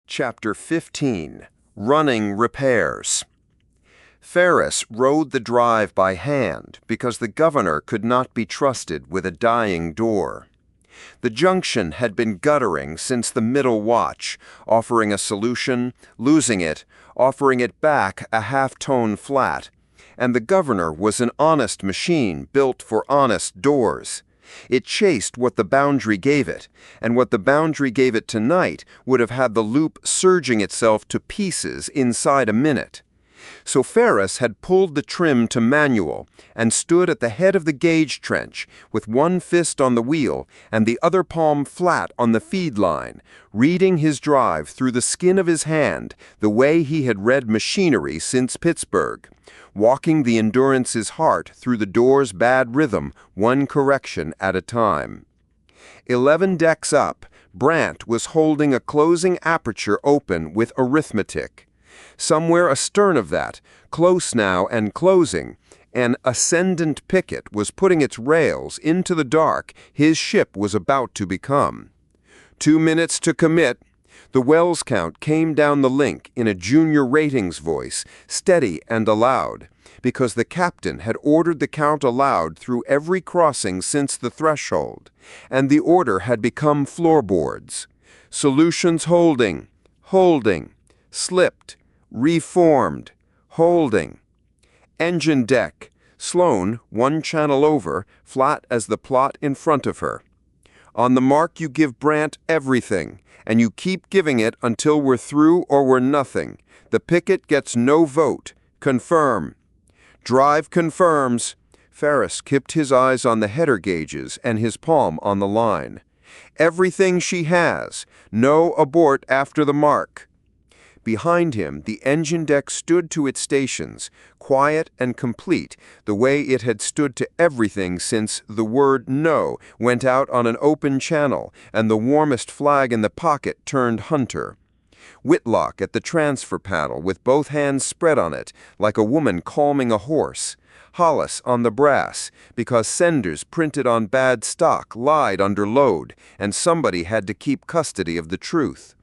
Chapter 15, Running Repairs. Ferris rode the drive by hand because the governor could not be trusted with a dying door. The junction had been guttering since the middle watch, offering a solution, losing it, offering it back a half-tone flat, and the governor was an honest machine built for honest doors. It chased what the boundary gave it, and what the boundary gave it tonight would have had the loop surging itself to pieces inside a minute. So Ferris had pulled the trim to manual and stood at the head of the gauge trench with one fist on the wheel and the other palm flat on the feed line, reading his drive through the skin of his hand the way he had read machinery since Pittsburgh, walking the Endurance's heart through the door's bad rhythm, one correction at a time. 11 decks up, Brant was holding a closing aperture open with arithmetic. Somewhere astern of that, close now and closing, an ascendant picket was putting its rails into the dark his ship was about to become. 2 minutes to commit. The Wells count came down the link in a junior ratings voice, steady and aloud, because the captain had ordered the count aloud through every crossing since the threshold, and the order had become floorboards. Solutions holding, slipped, reformed, holding. Engine deck, Sloane, one channel over, flat as the plot in front of her. On the mark you give Brant everything, and you keep giving it until we're through or we're nothing. The picket gets no vote. Confirm. Drive confirms. Ferris kept his eyes on the header gauges and his palm on the line. Everything she has. No abort after the mark. Behind him, the engine deck stood to its stations, quiet and complete, the way it had stood to everything since the word no went out on an open channel and the warmest flag in the pocket turned hunter. Whitlock at the transfer paddle with both hands spread on it, like a woman calming a horse. Hollis on the brass, because senders printed on bad stock lied under load, and somebody had to keep custody of the truth.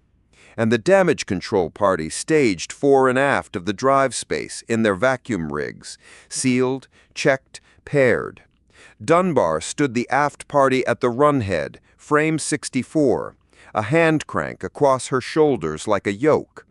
And the damage control party staged fore and aft of the drive space in their vacuum rigs, sealed, checked, paired. Dunbar stood the aft party at the runhead, frame 64, a hand crank across her shoulders like a yoke.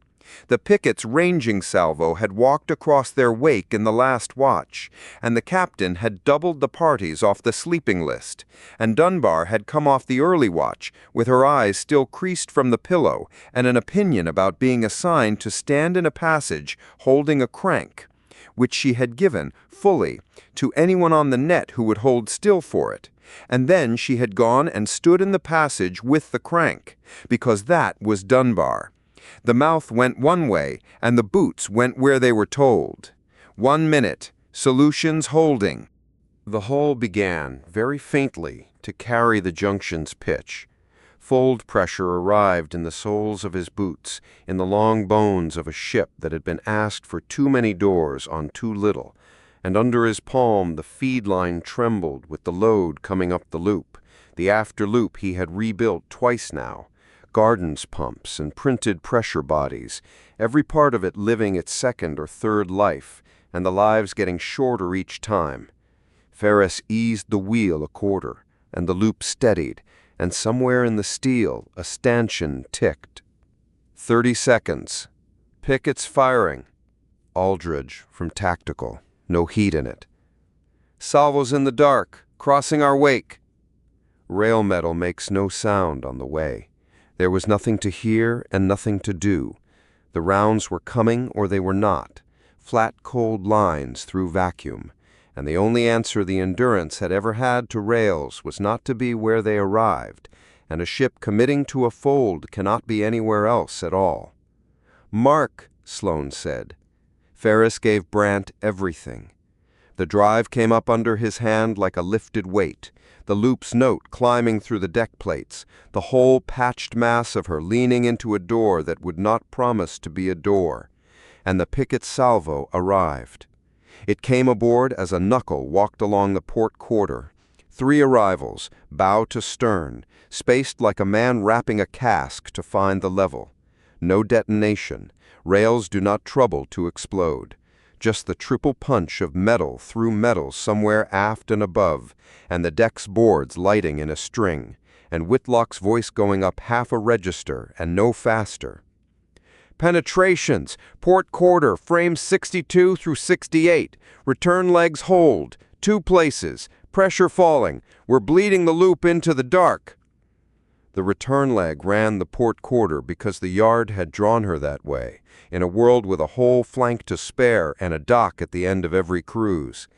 The picket's ranging salvo had walked across their wake in the last watch, and the captain had doubled the parties off the sleeping list, and Dunbar had come off the early watch, with her eyes still creased from the pillow, and an opinion about being assigned to stand in a passage holding a crank, which she had given, fully, to anyone on the net who would hold still for it. And then she had gone and stood in the passage with the crank, because that was Dunbar. The mouth went one way, and the boots went where they were told. 1 minute. Solutions holding. The hull began, very faintly, to carry the junction's pitch. Fold pressure arrived in the soles of his boots, in the long bones of a ship that had been asked for too many doors on too little, and under his palm the feed line trembled with the load coming up the loop, the after loop he had rebuilt twice now. Gardens pumps and printed pressure bodies, every part of it living its second or third life, and the lives getting shorter each time. Ferris eased the wheel a quarter, and the loop steadied, and somewhere in the steel a stanchion ticked. 30 seconds. Pickets firing. Aldridge from tactical, no heat in it. Salvos in the dark, crossing our wake. Rail metal makes no sound on the way. There was nothing to hear and nothing to do. The rounds were coming or they were not, flat cold lines through vacuum, and the only answer the Endurance had ever had to rails was not to be where they arrived, and a ship committing to a fold cannot be anywhere else at all. Mark, Sloane said. Ferris gave Brant everything. The drive came up under his hand like a lifted weight, the loop's note climbing through the deck plates, the whole patched mass of her leaning into a door that would not promise to be a door, and the picket salvo arrived. It came aboard as a knuckle walked along the port quarter. 3 arrivals, bow to stern, spaced like a man wrapping a cask to find the level. No detonation. Rails do not trouble to explode. Just the triple punch of metal through metal somewhere aft and above, and the deck's boards lighting in a string, and Whitlock's voice going up half a register and no faster. Penetrations, port quarter, frames 62 through 68. Return legs hold, 2 places, pressure falling. We're bleeding the loop into the dark. The return leg ran the port quarter because the yard had drawn her that way, in a world with a whole flank to spare and a dock at the end of every cruise.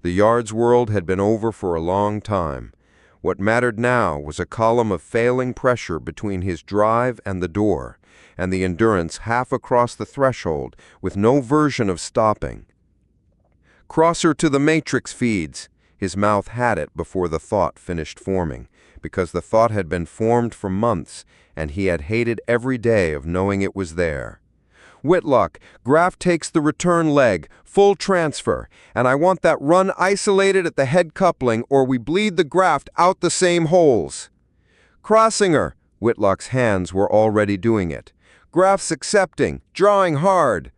The yard's world had been over for a long time. What mattered now was a column of failing pressure between his drive and the door, and the Endurance half across the threshold with no version of stopping. Cross her to the matrix feeds. His mouth had it before the thought finished forming, because the thought had been formed for months, and he had hated every day of knowing it was there. Whitlock, Graf takes the return leg, full transfer, and I want that run isolated at the head coupling or we bleed the graft out the same holes. Crossing her. Whitlock's hands were already doing it. Graf's accepting, drawing hard.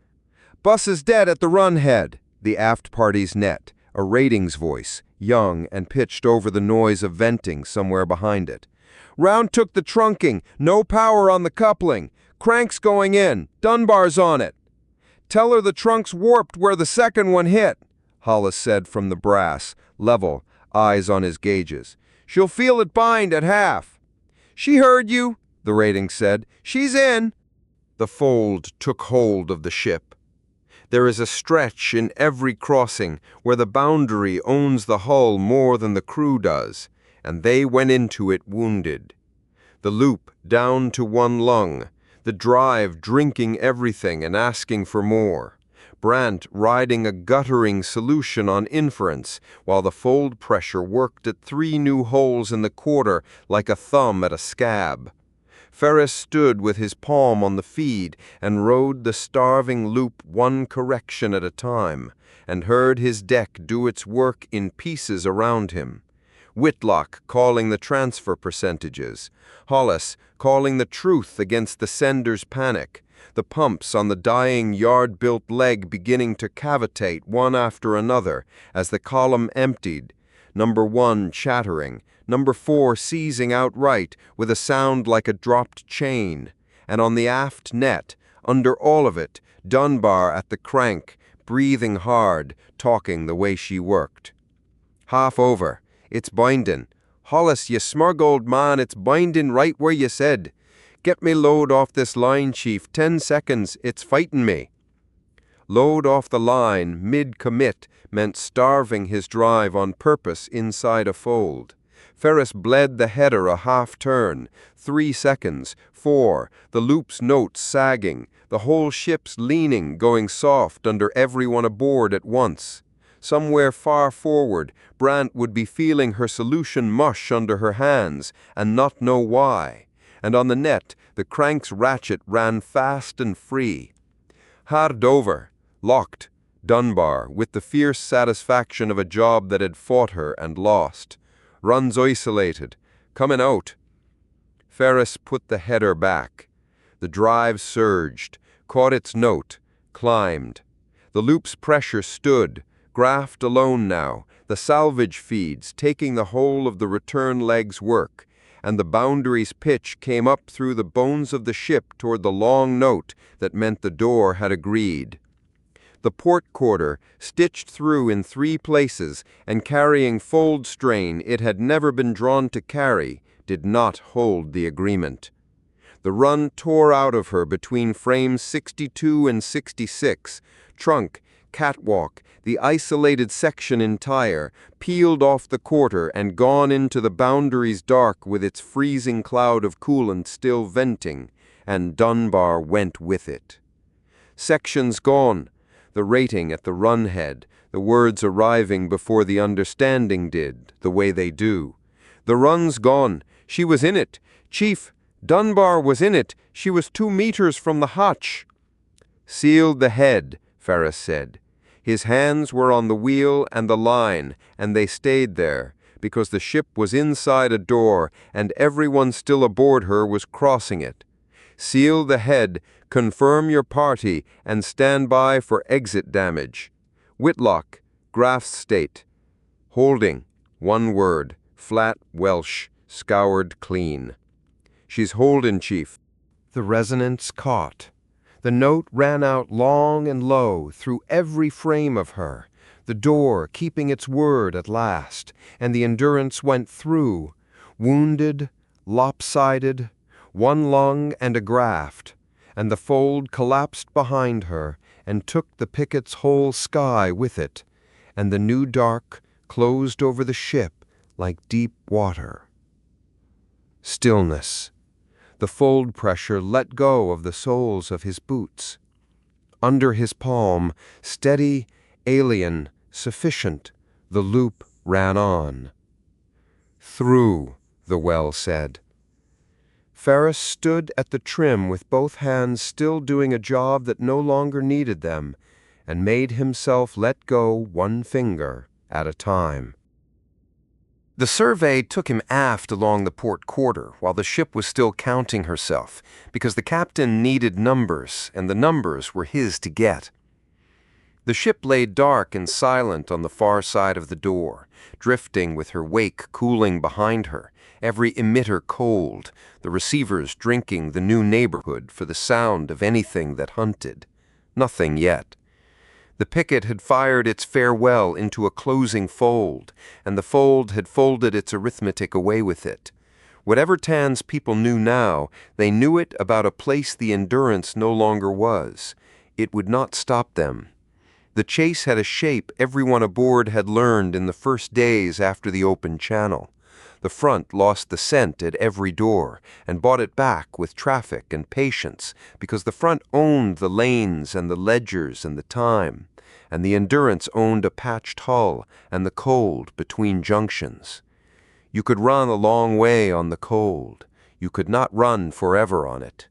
Bus is dead at the run head. The aft party's net, a ratings voice, young and pitched over the noise of venting somewhere behind it. Round took the trunking, no power on the coupling. Crank's going in, Dunbar's on it. Tell her the trunk's warped where the second one hit, Hollis said from the brass, level, eyes on his gauges. She'll feel it bind at half. She heard you, the rating said. She's in. The fold took hold of the ship. There is a stretch in every crossing where the boundary owns the hull more than the crew does, and they went into it wounded. The loop down to one lung, the drive drinking everything and asking for more. Brant riding a guttering solution on inference, while the fold pressure worked at 3 new holes in the quarter like a thumb at a scab. Ferris stood with his palm on the feed and rode the starving loop one correction at a time, and heard his deck do its work in pieces around him. Whitlock calling the transfer percentages, Hollis calling the truth against the sender's panic, the pumps on the dying yard-built leg beginning to cavitate one after another as the column emptied, number 1 chattering, number 4 seizing outright with a sound like a dropped chain, and on the aft net, under all of it, Dunbar at the crank, breathing hard, talking the way she worked. Half over. It's bindin'. Hollis, you smug old man, it's bindin' right where you said. Get me load off this line, Chief. 10 seconds, it's fightin' me. Load off the line, mid-commit, meant starving his drive on purpose inside a fold. Ferris bled the header a half-turn. 3 seconds, 4, the loop's notes sagging, the whole ship's leaning, going soft under everyone aboard at once. Somewhere far forward, Brant would be feeling her solution mush under her hands, and not know why. And on the net, the crank's ratchet ran fast and free. Hard over, locked, Dunbar, with the fierce satisfaction of a job that had fought her and lost. Runs isolated, coming out. Ferris put the header back. The drive surged, caught its note, climbed. The loop's pressure stood, Graft alone now, the salvage feeds taking the whole of the return leg's work, and the boundary's pitch came up through the bones of the ship toward the long note that meant the door had agreed. The port quarter, stitched through in 3 places and carrying fold strain it had never been drawn to carry, did not hold the agreement. The run tore out of her between frames 62 and 66, trunk, catwalk, the isolated section entire, peeled off the quarter and gone into the boundary's dark with its freezing cloud of coolant still venting, and Dunbar went with it. Sections gone, the rating at the run head, the words arriving before the understanding did, the way they do. The run's gone, she was in it. Chief, Dunbar was in it, she was 2 meters from the hatch. Sealed the head, Ferris said. His hands were on the wheel and the line, and they stayed there, because the ship was inside a door, and everyone still aboard her was crossing it. Seal the head, confirm your party, and stand by for exit damage. Whitlock, Graf's state. Holding, one word, flat Welsh, scoured clean. She's holding, Chief. The resonance caught. The note ran out long and low through every frame of her, the door keeping its word at last, and the Endurance went through, wounded, lopsided, one lung and a graft, and the fold collapsed behind her and took the picket's whole sky with it, and the new dark closed over the ship like deep water. Stillness. The fold pressure let go of the soles of his boots. Under his palm, steady, alien, sufficient, the loop ran on. Through, the well said. Ferris stood at the trim with both hands still doing a job that no longer needed them, and made himself let go one finger at a time. The survey took him aft along the port quarter while the ship was still counting herself, because the captain needed numbers, and the numbers were his to get. The ship lay dark and silent on the far side of the door, drifting with her wake cooling behind her, every emitter cold, the receivers drinking the new neighborhood for the sound of anything that hunted. Nothing yet. The picket had fired its farewell into a closing fold, and the fold had folded its arithmetic away with it. Whatever Tan's people knew now, they knew it about a place the Endurance no longer was. It would not stop them. The chase had a shape everyone aboard had learned in the first days after the open channel. The front lost the scent at every door and bought it back with traffic and patience, because the front owned the lanes and the ledgers and the time, and the Endurance owned a patched hull and the cold between junctions. You could run a long way on the cold. You could not run forever on it.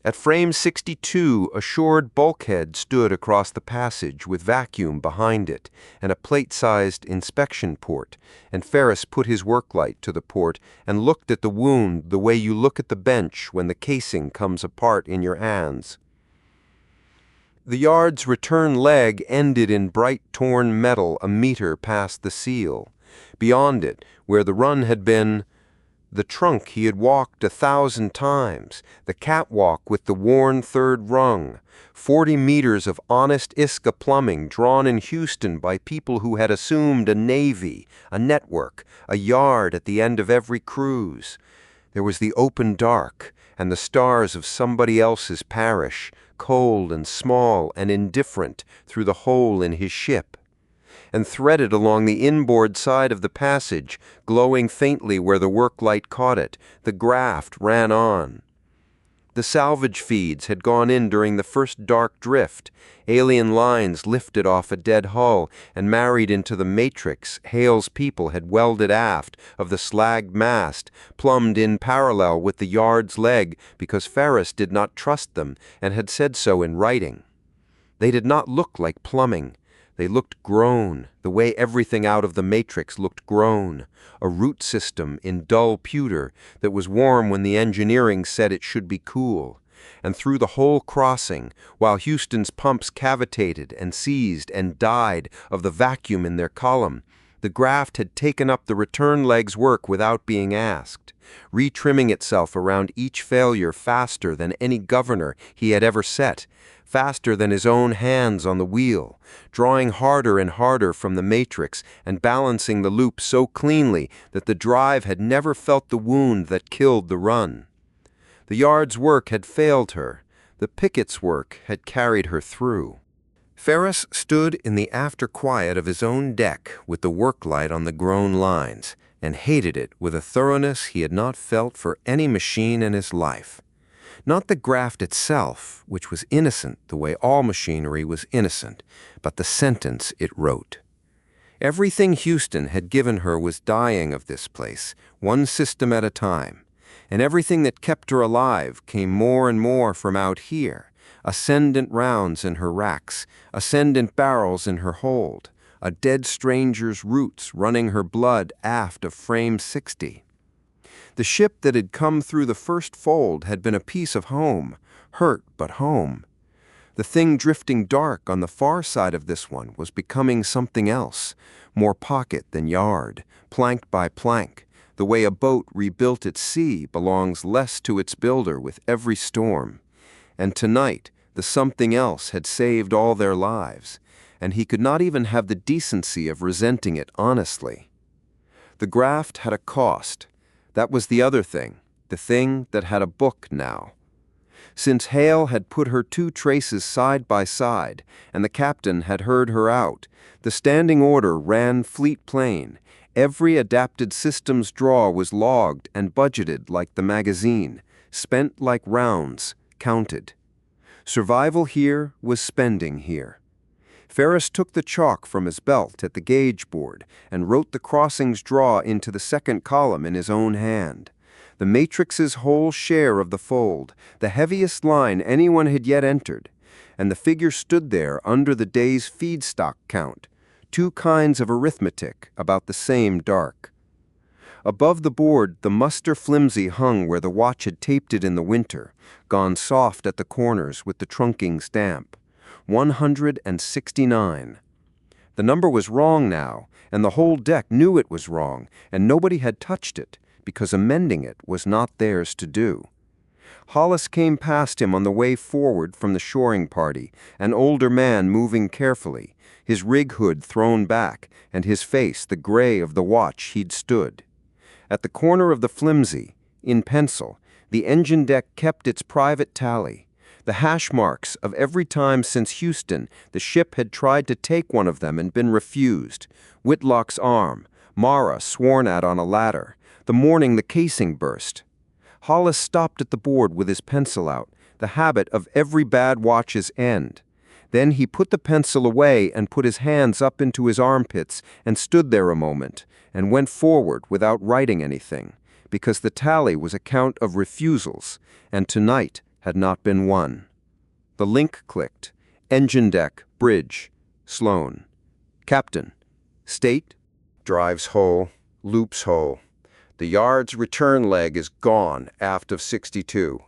At frame 62, a shored bulkhead stood across the passage with vacuum behind it and a plate-sized inspection port, and Ferris put his work light to the port and looked at the wound the way you look at the bench when the casing comes apart in your hands. The yard's return leg ended in bright torn metal a meter past the seal. Beyond it, where the run had been, the trunk he had walked 1,000 times, the catwalk with the worn third rung, 40 meters of honest ISCA plumbing drawn in Houston by people who had assumed a navy, a network, a yard at the end of every cruise. There was the open dark and the stars of somebody else's parish, cold and small and indifferent through the hole in his ship. And threaded along the inboard side of the passage, glowing faintly where the work light caught it, the graft ran on. The salvage feeds had gone in during the first dark drift, alien lines lifted off a dead hull and married into the matrix Hale's people had welded aft of the slagged mast, plumbed in parallel with the yard's leg because Ferris did not trust them and had said so in writing. They did not look like plumbing. They looked grown, the way everything out of the matrix looked grown, a root system in dull pewter that was warm when the engineering said it should be cool. And through the whole crossing, while Houston's pumps cavitated and seized and died of the vacuum in their column, the graft had taken up the return leg's work without being asked, retrimming itself around each failure faster than any governor he had ever set, faster than his own hands on the wheel, drawing harder and harder from the matrix and balancing the loop so cleanly that the drive had never felt the wound that killed the run. The yard's work had failed her. The picket's work had carried her through. Ferris stood in the after quiet of his own deck with the work light on the grown lines and hated it with a thoroughness he had not felt for any machine in his life. Not the graft itself, which was innocent the way all machinery was innocent, but the sentence it wrote. Everything Houston had given her was dying of this place, one system at a time, and everything that kept her alive came more and more from out here, ascendant rounds in her racks, ascendant barrels in her hold, a dead stranger's roots running her blood aft of frame 60. The ship that had come through the first fold had been a piece of home, hurt but home. The thing drifting dark on the far side of this one was becoming something else, more pocket than yard, plank by plank. The way a boat rebuilt at sea belongs less to its builder with every storm. And tonight, the something else had saved all their lives, and he could not even have the decency of resenting it honestly. The graft had a cost. That was the other thing, the thing that had a book now. Since Hale had put her two traces side by side, and the captain had heard her out, the standing order ran fleet plain. Every adapted systems draw was logged and budgeted like the magazine, spent like rounds, counted. Survival here was spending here. Ferris took the chalk from his belt at the gauge board and wrote the crossings draw into the second column in his own hand. The matrix's whole share of the fold, the heaviest line anyone had yet entered, and the figure stood there under the day's feedstock count, two kinds of arithmetic about the same dark. Above the board, the muster flimsy hung where the watch had taped it in the winter, gone soft at the corners with the trunking stamp. 169. The number was wrong now, and the whole deck knew it was wrong, and nobody had touched it, because amending it was not theirs to do. Hollis came past him on the way forward from the shoring party, an older man moving carefully, his rig hood thrown back, and his face the gray of the watch he'd stood. At the corner of the flimsy, in pencil, the engine deck kept its private tally, the hash marks of every time since Houston the ship had tried to take one of them and been refused, Whitlock's arm, Mara sworn at on a ladder, the morning the casing burst. Hollis stopped at the board with his pencil out, the habit of every bad watch's end. Then he put the pencil away and put his hands up into his armpits and stood there a moment and went forward without writing anything, because the tally was a count of refusals, and tonight had not been one. The link clicked. Engine deck, bridge, Sloane. Captain. State, drives whole, loops whole. The yard's return leg is gone aft of 62.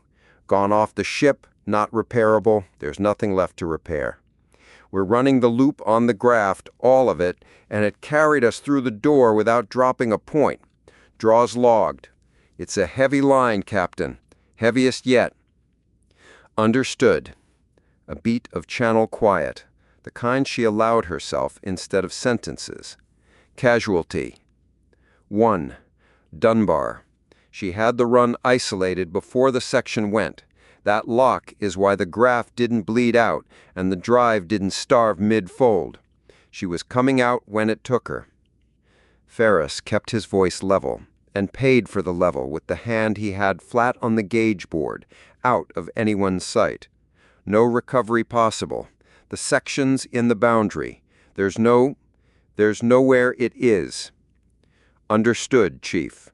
Gone off the ship, not repairable, there's nothing left to repair. We're running the loop on the graft, all of it, and it carried us through the door without dropping a point. Draws logged. It's a heavy line, Captain. Heaviest yet. Understood. A beat of channel quiet, the kind she allowed herself instead of sentences. Casualty. 1. Dunbar. She had the run isolated before the section went. That lock is why the graft didn't bleed out and the drive didn't starve mid-fold. She was coming out when it took her. Ferris kept his voice level and paid for the level with the hand he had flat on the gauge board, out of anyone's sight. No recovery possible. The section's in the boundary. There's nowhere it is. Understood, Chief.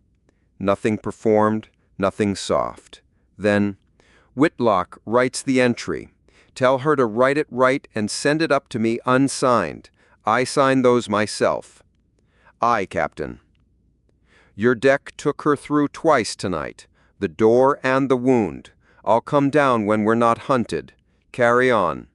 Nothing performed, nothing soft. Then, Whitlock writes the entry. Tell her to write it right and send it up to me unsigned. I sign those myself. Aye, Captain. Your deck took her through twice tonight, the door and the wound. I'll come down when we're not hunted. Carry on.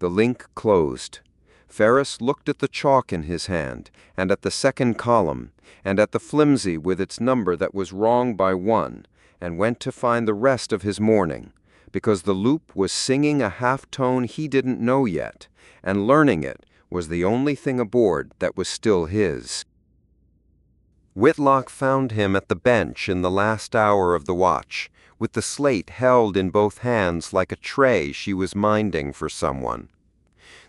The link closed. Ferris looked at the chalk in his hand, and at the second column, and at the flimsy with its number that was wrong by 1, and went to find the rest of his morning, because the loop was singing a half-tone he didn't know yet, and learning it was the only thing aboard that was still his. Whitlock found him at the bench in the last hour of the watch, with the slate held in both hands like a tray she was minding for someone.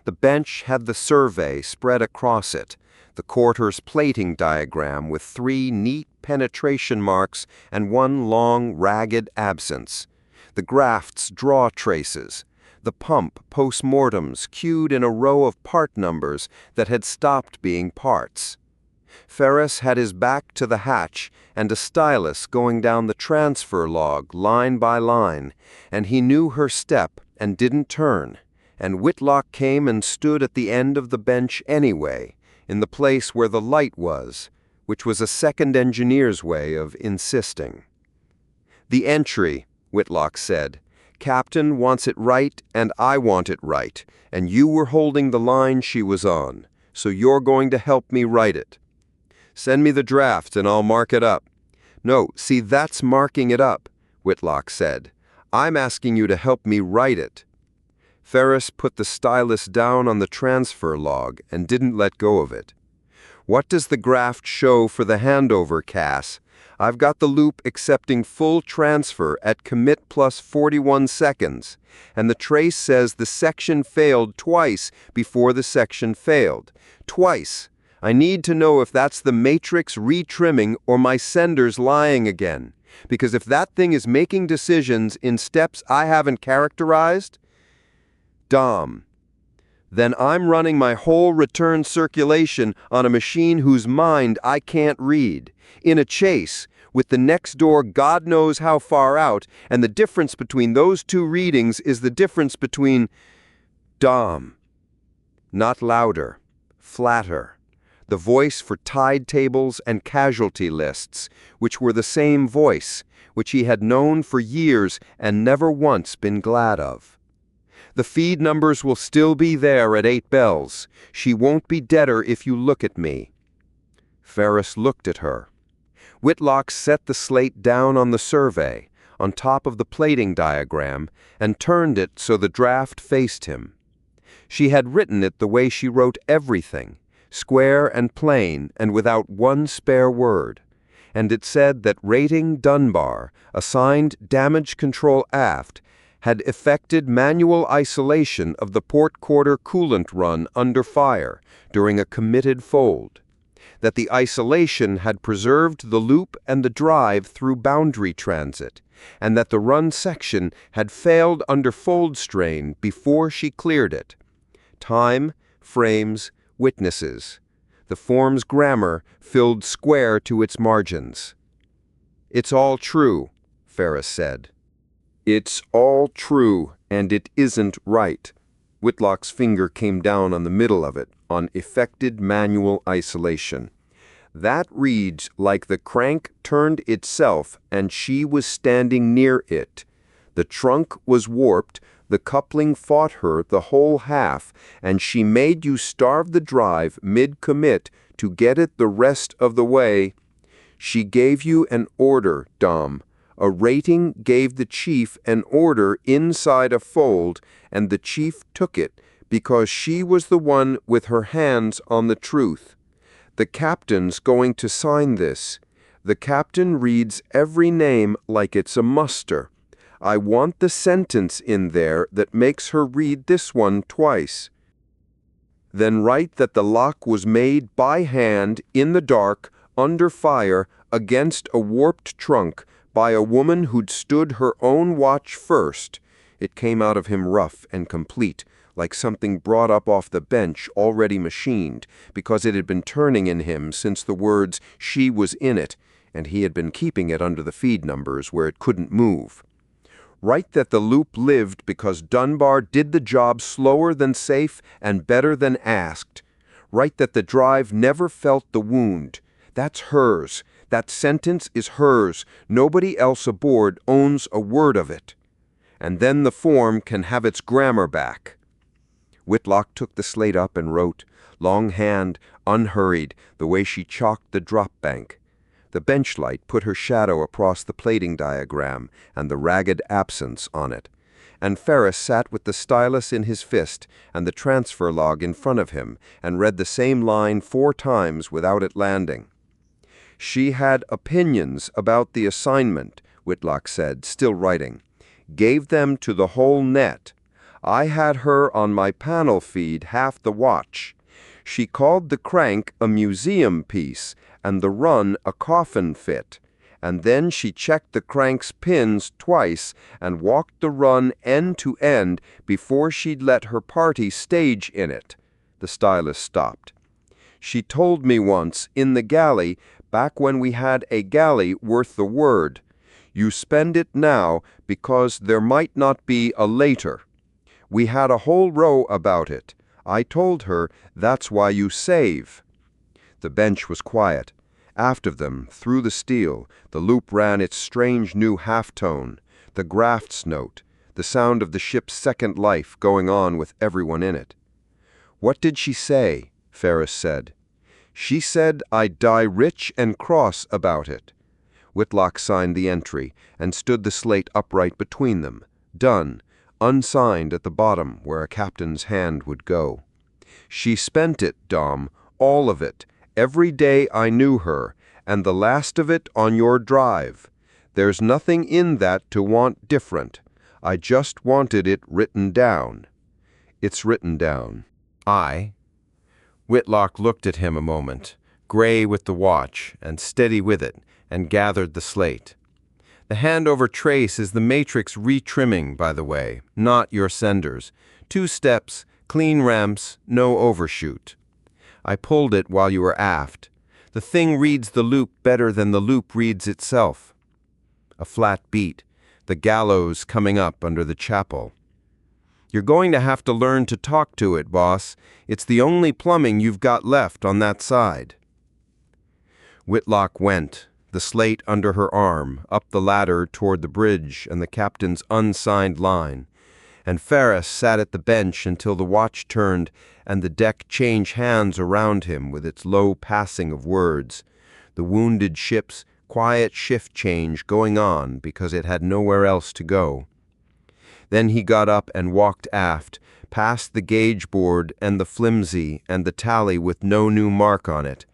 The bench had the survey spread across it, the quarter's plating diagram with 3 neat penetration marks and 1 long, ragged absence, the graft's draw traces, the pump post-mortems queued in a row of part numbers that had stopped being parts. Ferris had his back to the hatch and a stylus going down the transfer log line by line, and he knew her step and didn't turn, and Whitlock came and stood at the end of the bench anyway, in the place where the light was, which was a second engineer's way of insisting. "The entry," Whitlock said. "Captain wants it right and I want it right, and you were holding the line she was on, so you're going to help me write it." "Send me the draft and I'll mark it up." "No, see, that's marking it up," Whitlock said. "I'm asking you to help me write it." Ferris put the stylus down on the transfer log and didn't let go of it. "What does the graft show for the handover, Cass? I've got the loop accepting full transfer at commit plus 41 seconds, and the trace says the section failed twice before the section failed. Twice. I need to know if that's the matrix retrimming or my sender's lying again. Because if that thing is making decisions in steps I haven't characterized, Dom, then I'm running my whole return circulation on a machine whose mind I can't read, in a chase, with the next door God knows how far out, and the difference between those two readings is the difference between Dom. Not louder, flatter. The voice for tide tables and casualty lists, which were the same voice, which he had known for years and never once been glad of. "The feed numbers will still be there at 8 bells. She won't be deader if you look at me." Ferris looked at her. Whitlock set the slate down on the survey, on top of the plating diagram, and turned it so the draft faced him. She had written it the way she wrote everything, square and plain and without one spare word. And it said that Rating Dunbar, assigned damage control aft, had effected manual isolation of the port quarter coolant run under fire during a committed fold. That the isolation had preserved the loop and the drive through boundary transit, and that the run section had failed under fold strain before she cleared it. Time, frames, witnesses. The form's grammar filled square to its margins. "It's all true," Ferris said. "It's all true, and it isn't right." Whitlock's finger came down on the middle of it, on effected manual isolation. "That reads like the crank turned itself and she was standing near it. The trunk was warped, the coupling fought her the whole half, and she made you starve the drive mid-commit to get it the rest of the way. She gave you an order, Dom. A rating gave the chief an order inside a fold, and the chief took it because she was the one with her hands on the truth. The captain's going to sign this. The captain reads every name like it's a muster. I want the sentence in there that makes her read this one twice. Then write that the lock was made by hand, in the dark, under fire, against a warped trunk, by a woman who'd stood her own watch first. It came out of him rough and complete, like something brought up off the bench already machined, because it had been turning in him since the words "she was in it," and he had been keeping it under the feed numbers where it couldn't move. Write that the loop lived because Dunbar did the job slower than safe and better than asked. Write that the drive never felt the wound. That's hers. That sentence is hers. Nobody else aboard owns a word of it. And then the form can have its grammar back. Whitlock took the slate up and wrote, long hand, unhurried, the way she chalked the drop bank. The bench light put her shadow across the plating diagram and the ragged absence on it. And Ferris sat with the stylus in his fist and the transfer log in front of him and read the same line 4 times without it landing. She had opinions about the assignment, Whitlock said, still writing. Gave them to the whole net. I had her on my panel feed half the watch. She called the crank a museum piece and the run a coffin fit. And then she checked the crank's pins twice and walked the run end to end before she'd let her party stage in it. The stylus stopped. She told me once, in the galley, back when we had a galley worth the word, you spend it now because there might not be a later. We had a whole row about it. I told her that's why you save. The bench was quiet. Aft of them, through the steel, the loop ran its strange new halftone, the Graft's note, the sound of the ship's second life going on with everyone in it. "What did she say?" Ferris said. "She said I'd die rich and cross about it." Whitlock signed the entry and stood the slate upright between them, done, unsigned at the bottom where a captain's hand would go. "She spent it, Dom, all of it, every day I knew her, and the last of it on your drive. There's nothing in that to want different. I just wanted it written down." "It's written down." Whitlock looked at him a moment, gray with the watch and steady with it, and gathered the slate. "The handover trace is the matrix retrimming, by the way, not your senders. 2 steps, clean ramps, no overshoot. I pulled it while you were aft. The thing reads the loop better than the loop reads itself." A flat beat, the gallows coming up under the chapel. "You're going to have to learn to talk to it, boss. It's the only plumbing you've got left on that side." Whitlock went, the slate under her arm, up the ladder toward the bridge and the captain's unsigned line, and Ferris sat at the bench until the watch turned and the deck changed hands around him with its low passing of words, the wounded ship's quiet shift change going on because it had nowhere else to go. Then he got up and walked aft, past the gauge board and the flimsy and the tally with no new mark on it,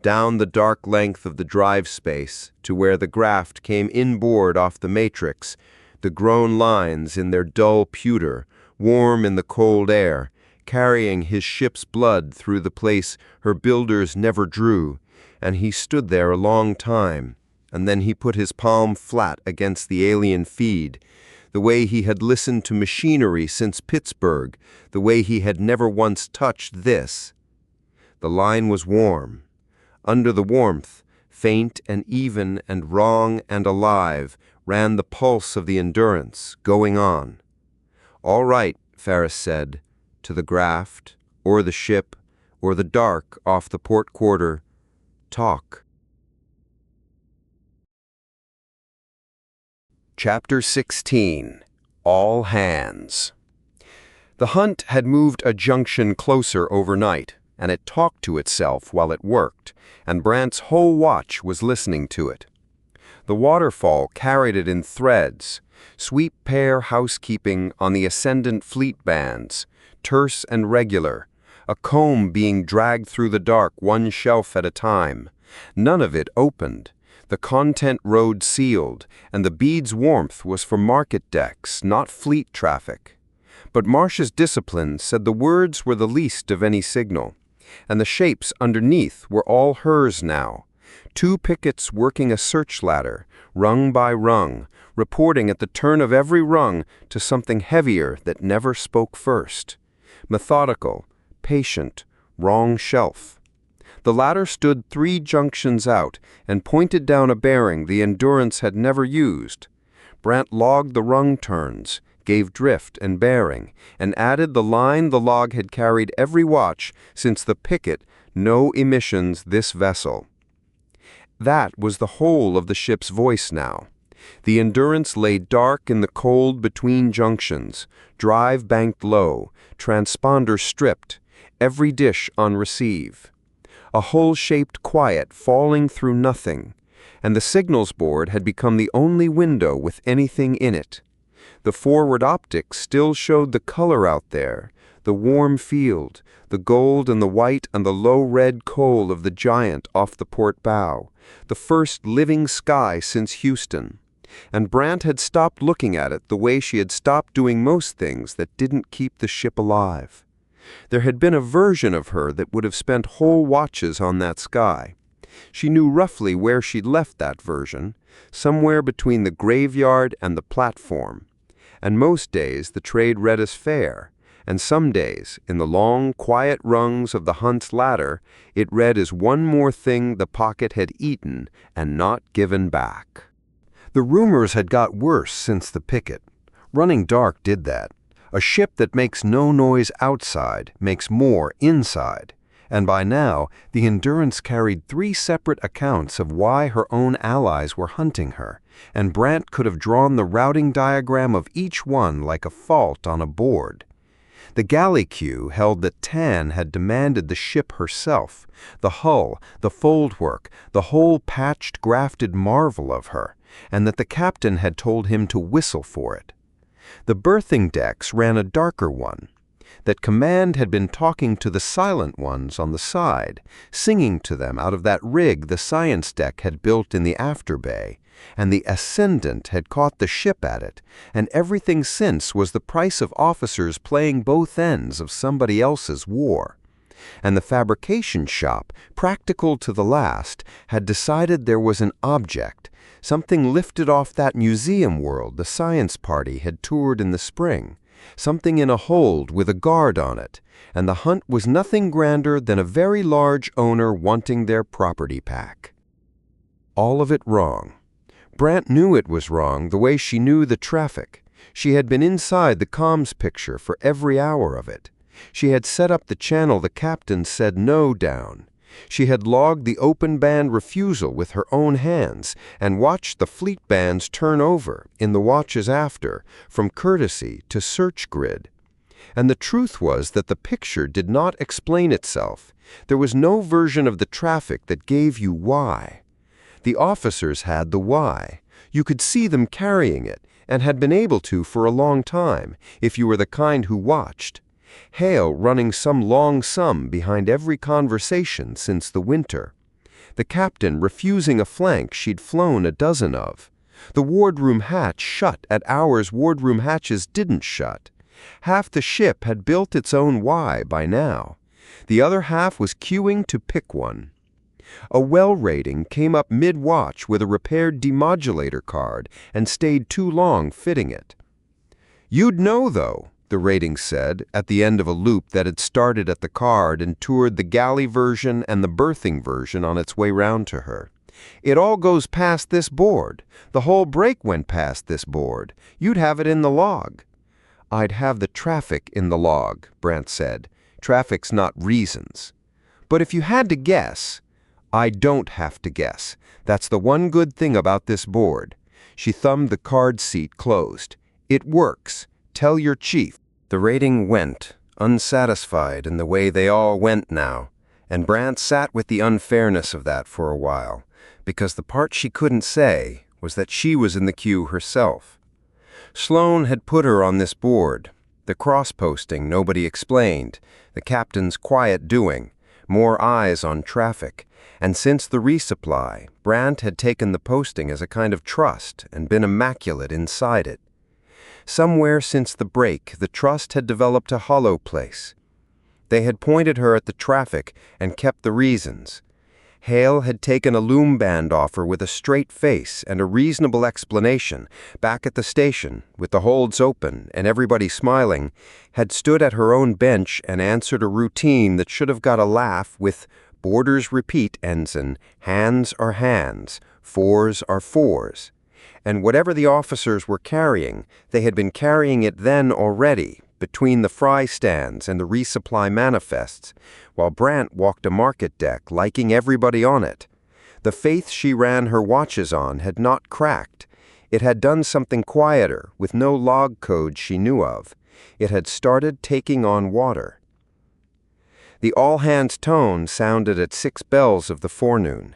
down the dark length of the drive space to where the graft came inboard off the matrix, the grown lines in their dull pewter, warm in the cold air, carrying his ship's blood through the place her builders never drew, and he stood there a long time, and then he put his palm flat against the alien feed, the way he had listened to machinery since Pittsburgh, the way he had never once touched this. The line was warm. Under the warmth, faint and even and wrong and alive, ran the pulse of the Endurance, going on. "All right," Ferris said, to the graft, or the ship, or the dark off the port quarter, "talk." Chapter 16. All Hands. The hunt had moved a junction closer overnight, and it talked to itself while it worked, and Brant's whole watch was listening to it. The waterfall carried it in threads, sweep pair housekeeping on the ascendant fleet bands, terse and regular, a comb being dragged through the dark one shelf at a time. None of it opened. The content road sealed, and the bead's warmth was for market decks, not fleet traffic. But Marsh's discipline said the words were the least of any signal, and the shapes underneath were all hers now. 2 pickets working a search ladder, rung by rung, reporting at the turn of every rung to something heavier that never spoke first. Methodical, patient, wrong shelf. The ladder stood 3 junctions out and pointed down a bearing the Endurance had never used. Brant logged the rung turns, gave drift and bearing, and added the line the log had carried every watch since the picket, no emissions this vessel. That was the whole of the ship's voice now. The Endurance lay dark in the cold between junctions, drive banked low, transponder stripped, every dish on receive. A hole-shaped quiet falling through nothing, and the signals board had become the only window with anything in it. The forward optics still showed the color out there, the warm field, the gold and the white and the low red coal of the Giant off the port bow, the first living sky since Houston. And Brant had stopped looking at it the way she had stopped doing most things that didn't keep the ship alive. There had been a version of her that would have spent whole watches on that sky. She knew roughly where she'd left that version, somewhere between the graveyard and the platform. And most days the trade read as fair, and some days, in the long, quiet rungs of the hunt's ladder, it read as one more thing the pocket had eaten and not given back. The rumors had got worse since the picket. Running dark did that. A ship that makes no noise outside makes more inside, and by now the Endurance carried 3 separate accounts of why her own allies were hunting her, and Brant could have drawn the routing diagram of each one like a fault on a board. The galley queue held that Tan had demanded the ship herself, the hull, the foldwork, the whole patched, grafted marvel of her, and that the captain had told him to whistle for it. The berthing decks ran a darker one, that Command had been talking to the silent ones on the side, singing to them out of that rig the science deck had built in the after bay, and the Ascendant had caught the ship at it, and everything since was the price of officers playing both ends of somebody else's war. And the fabrication shop, practical to the last, had decided there was an object, something lifted off that museum world the science party had toured in the spring, something in a hold with a guard on it, and the hunt was nothing grander than a very large owner wanting their property pack. All of it wrong. Brant knew it was wrong the way she knew the traffic. She had been inside the comms picture for every hour of it. She had set up the channel the captain said no down. She had logged the open band refusal with her own hands and watched the fleet bands turn over, in the watches after, from courtesy to search grid. And the truth was that the picture did not explain itself. There was no version of the traffic that gave you why. The officers had the why. You could see them carrying it, and had been able to for a long time, if you were the kind who watched. Hale running some long sum behind every conversation since the winter. The captain refusing a flank she'd flown a dozen of. The wardroom hatch shut at hours wardroom hatches didn't shut. Half the ship had built its own why by now. The other half was queuing to pick one. A well rating came up mid-watch with a repaired demodulator card and stayed too long fitting it. "You'd know, though," the rating said, at the end of a loop that had started at the card and toured the galley version and the berthing version on its way round to her. "It all goes past this board. The whole break went past this board. You'd have it in the log." "I'd have the traffic in the log," Brant said. "Traffic's not reasons. But if you had to guess—" "I don't have to guess. That's the one good thing about this board." She thumbed the card seat closed. "It works. Tell your chief." The rating went, unsatisfied in the way they all went now, and Brant sat with the unfairness of that for a while, because the part she couldn't say was that she was in the queue herself. Sloane had put her on this board. The cross-posting nobody explained, the captain's quiet doing, more eyes on traffic, and since the resupply, Brant had taken the posting as a kind of trust and been immaculate inside it. Somewhere since the break, the trust had developed a hollow place. They had pointed her at the traffic and kept the reasons. Hale had taken a loom band offer with a straight face and a reasonable explanation, back at the station, with the holds open and everybody smiling, had stood at her own bench and answered a routine that should have got a laugh with "Boarders repeat, ensign, hands are hands, fours are fours." And whatever the officers were carrying, they had been carrying it then already, between the fry stands and the resupply manifests, while Brant walked a market deck, liking everybody on it. The faith she ran her watches on had not cracked. It had done something quieter, with no log code she knew of. It had started taking on water. The all-hands tone sounded at 6 bells of the forenoon.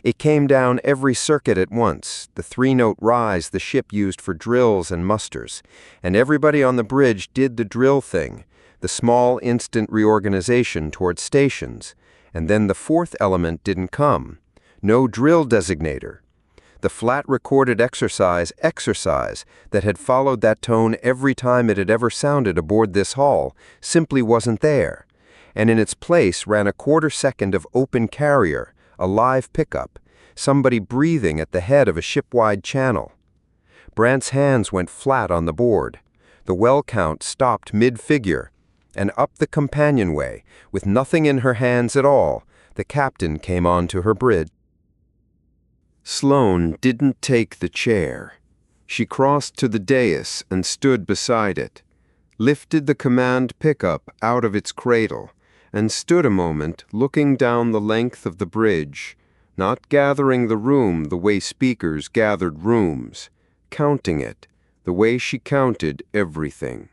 It came down every circuit at once, the 3-note rise the ship used for drills and musters, and everybody on the bridge did the drill thing, the small instant reorganization toward stations, and then the 4th element didn't come. No drill designator. The flat recorded exercise that had followed that tone every time it had ever sounded aboard this hall simply wasn't there, and in its place ran a quarter-second of open carrier, a live pickup, somebody breathing at the head of a ship-wide channel. Brant's hands went flat on the board. The well count stopped mid-figure, and up the companionway, with nothing in her hands at all, the captain came on to her bridge. Sloane didn't take the chair. She crossed to the dais and stood beside it, lifted the command pickup out of its cradle, and stood a moment looking down the length of the bridge, not gathering the room the way speakers gathered rooms, counting it the way she counted everything,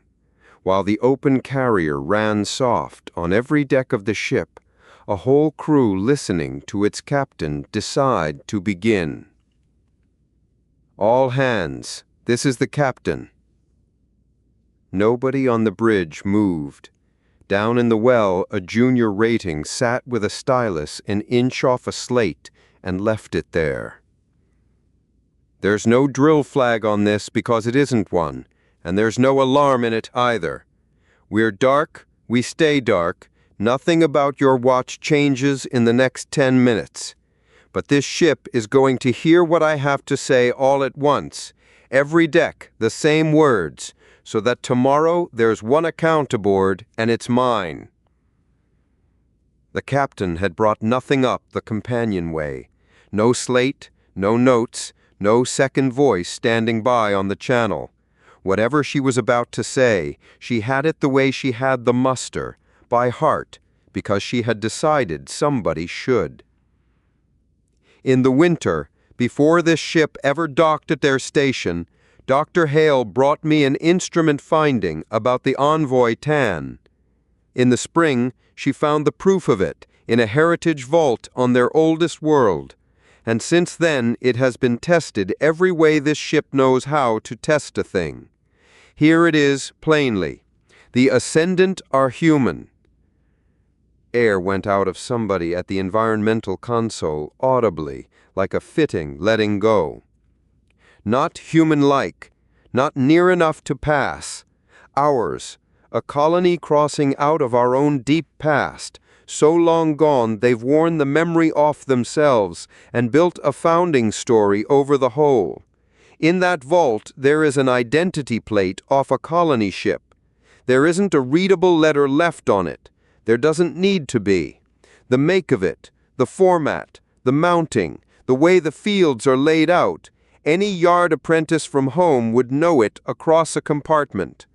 while the open carrier ran soft on every deck of the ship, a whole crew listening to its captain decide to begin. "All hands, this is the captain." Nobody on the bridge moved. Down in the well, a junior rating sat with a stylus an inch off a slate and left it there. "There's no drill flag on this because it isn't one, and there's no alarm in it either. We're dark, we stay dark, nothing about your watch changes in the next 10 minutes. But this ship is going to hear what I have to say all at once, every deck, the same words, so that tomorrow there's one account aboard and it's mine." The captain had brought nothing up the companionway. No slate, no notes, no second voice standing by on the channel. Whatever she was about to say, she had it the way she had the muster, by heart, because she had decided somebody should. In the winter, before this ship ever docked at their station, Dr. Hale brought me an instrument finding about the Envoy Tan. In the spring, she found the proof of it in a heritage vault on their oldest world, and since then it has been tested every way this ship knows how to test a thing. Here it is, plainly. The ascendant are human. Air went out of somebody at the environmental console audibly, like a fitting letting go. Not human-like, not near enough to pass. Ours, a colony crossing out of our own deep past, so long gone they've worn the memory off themselves and built a founding story over the whole. In that vault there is an identity plate off a colony ship. There isn't a readable letter left on it. There doesn't need to be. The make of it, the format, the mounting, the way the fields are laid out, any yard apprentice from home would know it across a compartment.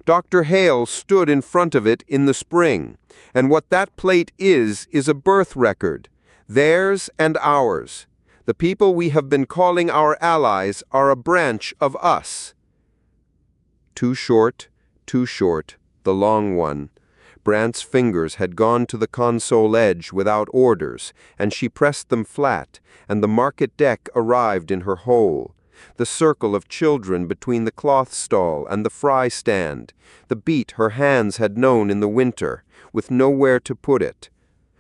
Dr. Hale stood in front of it in the spring, and what that plate is a birth record, theirs and ours. The people we have been calling our allies are a branch of us. Too short, the long one. Brant's fingers had gone to the console edge without orders, and she pressed them flat, and the market deck arrived in her hole. The circle of children between the cloth stall and the fry stand, the beat her hands had known in the winter, with nowhere to put it.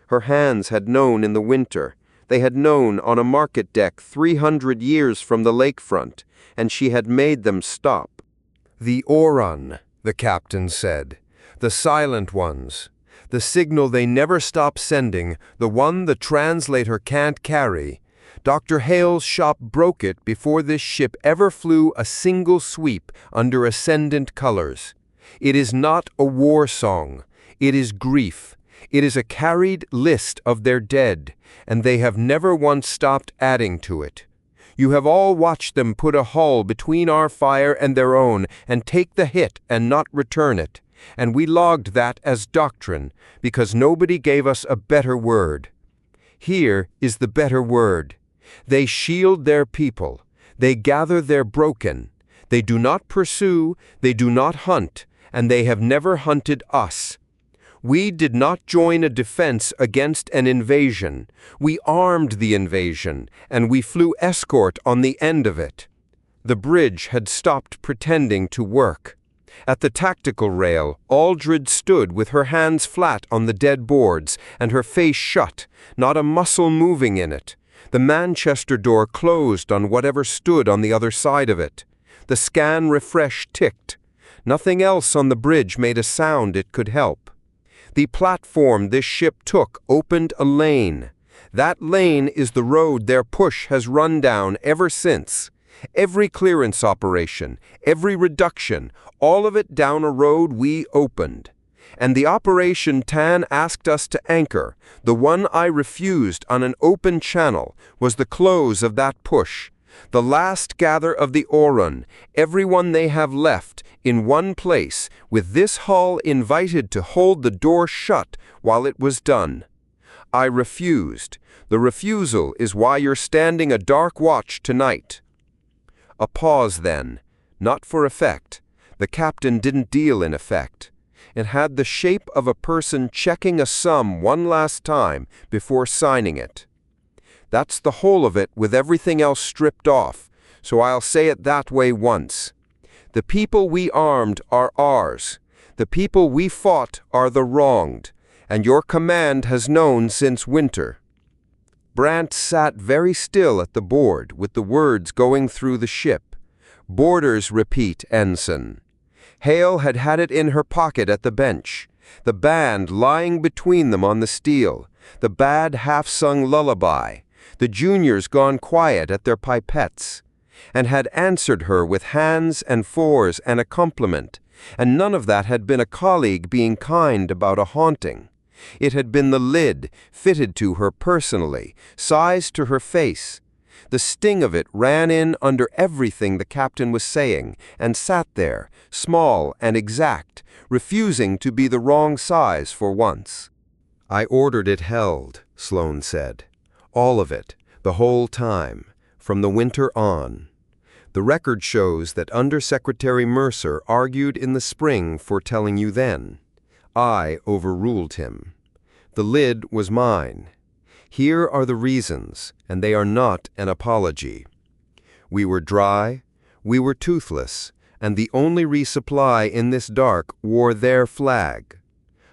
Her hands had known in the winter. They had known on a market deck 300 years from the lakefront, and she had made them stop. "The Oran," the captain said. "The silent ones. The signal they never stop sending, the one the translator can't carry. Dr. Hale's shop broke it before this ship ever flew a single sweep under ascendant colors. It is not a war song. It is grief. It is a carried list of their dead, and they have never once stopped adding to it. You have all watched them put a hull between our fire and their own and take the hit and not return it. And we logged that as doctrine, because nobody gave us a better word. Here is the better word. They shield their people. They gather their broken. They do not pursue, they do not hunt, and they have never hunted us. We did not join a defense against an invasion. We armed the invasion, and we flew escort on the end of it." The bridge had stopped pretending to work. At the tactical rail, Aldred stood with her hands flat on the dead boards and her face shut, not a muscle moving in it. The Manchester door closed on whatever stood on the other side of it. The scan refresh ticked. Nothing else on the bridge made a sound it could help. The platform this ship took opened a lane. That lane is the road their push has run down ever since. Every clearance operation, every reduction, all of it down a road we opened. And the operation Tan asked us to anchor, the one I refused on an open channel, was the close of that push. The last gather of the Oran, everyone they have left, in one place, with this hull invited to hold the door shut while it was done. I refused. The refusal is why you're standing a dark watch tonight." A pause then, not for effect. The captain didn't deal in effect. It had the shape of a person checking a sum one last time before signing it. That's the whole of it with everything else stripped off, so I'll say it that way once. The people we armed are ours. The people we fought are the wronged, and your command has known since winter. Brant sat very still at the board with the words going through the ship. "Borders repeat, ensign." Hale had had it in her pocket at the bench, the band lying between them on the steel, the bad half-sung lullaby, the juniors gone quiet at their pipettes, and had answered her with hands and fours and a compliment, and none of that had been a colleague being kind about a haunting. It had been the lid, fitted to her personally, sized to her face. The sting of it ran in under everything the captain was saying, and sat there, small and exact, refusing to be the wrong size for once. "I ordered it held," Sloane said. "All of it, the whole time, from the winter on. The record shows that Under-Secretary Mercer argued in the spring for telling you then. I overruled him. The lid was mine. Here are the reasons, and they are not an apology. We were dry, we were toothless, and the only resupply in this dark wore their flag.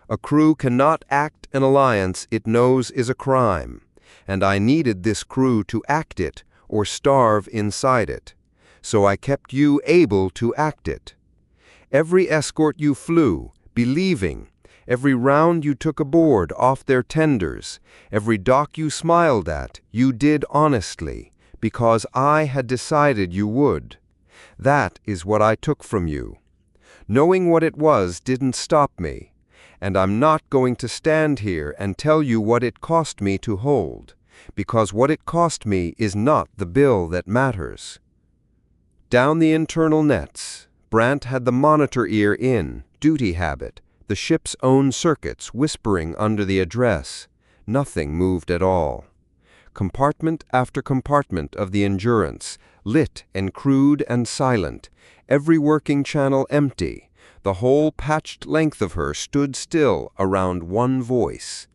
A crew cannot act an alliance it knows is a crime, and I needed this crew to act it or starve inside it. So I kept you able to act it. Every escort you flew, believing, every round you took aboard off their tenders, every dock you smiled at, you did honestly, because I had decided you would. That is what I took from you. Knowing what it was didn't stop me, and I'm not going to stand here and tell you what it cost me to hold, because what it cost me is not the bill that matters." Down the internal nets, Brant had the monitor ear in, duty habit, the ship's own circuits whispering under the address. Nothing moved at all. Compartment after compartment of the Endurance, lit and crude and silent, every working channel empty, the whole patched length of her stood still around one voice.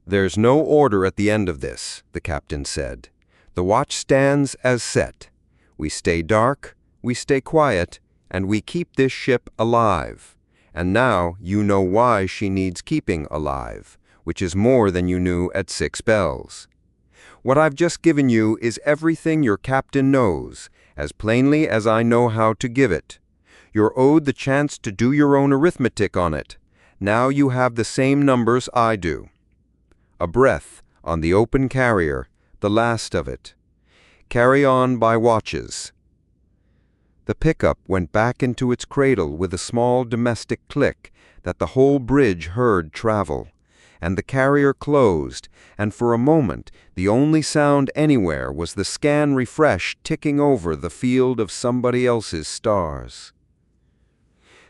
"There's no order at the end of this," the captain said. "The watch stands as set. We stay dark, we stay quiet, and we keep this ship alive. And now you know why she needs keeping alive, which is more than you knew at 6 bells. What I've just given you is everything your captain knows, as plainly as I know how to give it. You're owed the chance to do your own arithmetic on it. Now you have the same numbers I do. A breath on the open carrier, the last of it. Carry on by watches." The pickup went back into its cradle with a small domestic click that the whole bridge heard travel, and the carrier closed, and for a moment the only sound anywhere was the scan refresh ticking over the field of somebody else's stars.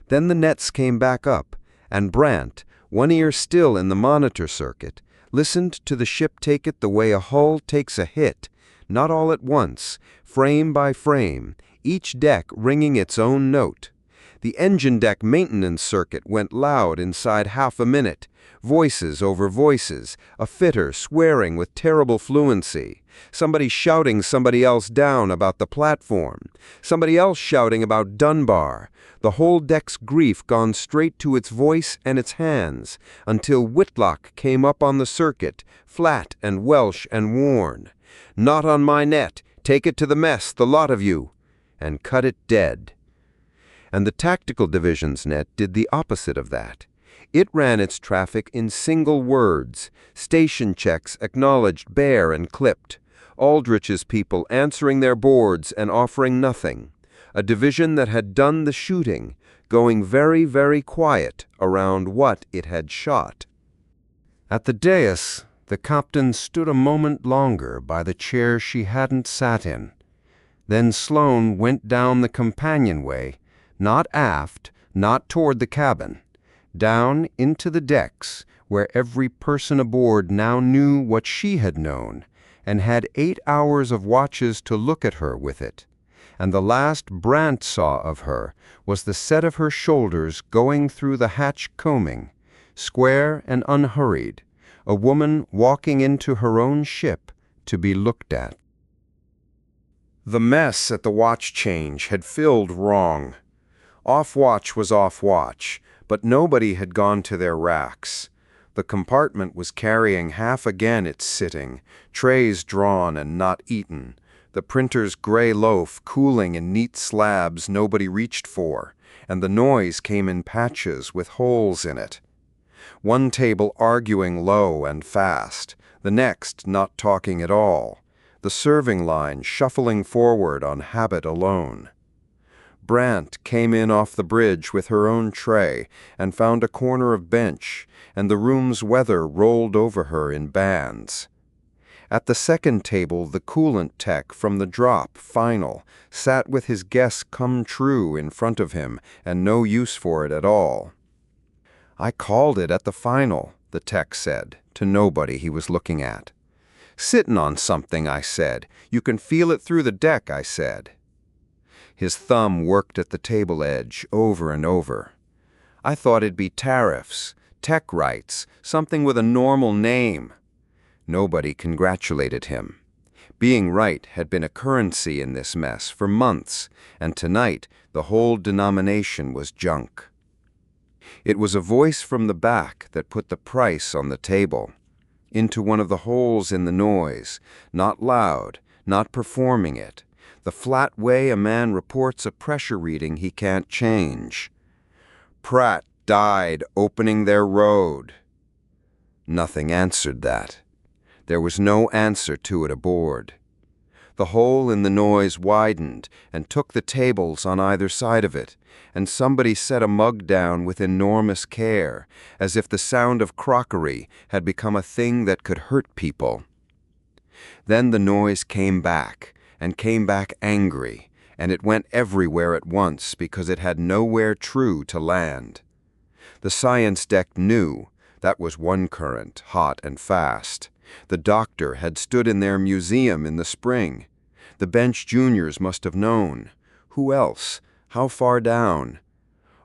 Then the nets came back up, and Brant, one ear still in the monitor circuit, listened to the ship take it the way a hull takes a hit, not all at once, frame by frame, each deck ringing its own note. The engine deck maintenance circuit went loud inside half a minute, voices over voices, a fitter swearing with terrible fluency, somebody shouting somebody else down about the platform, somebody else shouting about Dunbar, the whole deck's grief gone straight to its voice and its hands, until Whitlock came up on the circuit, flat and Welsh and worn. "Not on my net, take it to the mess, the lot of you," and cut it dead. And the tactical division's net did the opposite of that. It ran its traffic in single words, station checks acknowledged bare and clipped, Aldrich's people answering their boards and offering nothing, a division that had done the shooting, going very, very quiet around what it had shot. At the dais, the captain stood a moment longer by the chair she hadn't sat in. Then Sloane went down the companionway, not aft, not toward the cabin, down into the decks, where every person aboard now knew what she had known, and had 8 hours of watches to look at her with it. And the last Brant saw of her was the set of her shoulders going through the hatch combing, square and unhurried, a woman walking into her own ship to be looked at. The mess at the watch change had filled wrong. Off watch was off watch, but nobody had gone to their racks. The compartment was carrying half again its sitting, trays drawn and not eaten, the printer's gray loaf cooling in neat slabs nobody reached for, and the noise came in patches with holes in it. One table arguing low and fast, the next not talking at all, the serving line shuffling forward on habit alone. Brant came in off the bridge with her own tray and found a corner of bench, and the room's weather rolled over her in bands. At the second table, the coolant tech from the drop, final, sat with his guess come true in front of him and no use for it at all. "I called it at the final," the tech said, to nobody he was looking at. "Sittin' on something," I said. "You can feel it through the deck," I said. His thumb worked at the table edge over and over. "I thought it'd be tariffs, tech rights, something with a normal name." Nobody congratulated him. Being right had been a currency in this mess for months, and tonight the whole denomination was junk. It was a voice from the back that put the price on the table, into one of the holes in the noise, not loud, not performing it, the flat way a man reports a pressure reading he can't change. "Pratt died opening their road." Nothing answered that. There was no answer to it aboard. The hole in the noise widened and took the tables on either side of it, and somebody set a mug down with enormous care, as if the sound of crockery had become a thing that could hurt people. Then the noise came back, and came back angry, and it went everywhere at once because it had nowhere true to land. The science deck knew that was one current, hot and fast. The doctor had stood in their museum in the spring. The bench juniors must have known. Who else? How far down?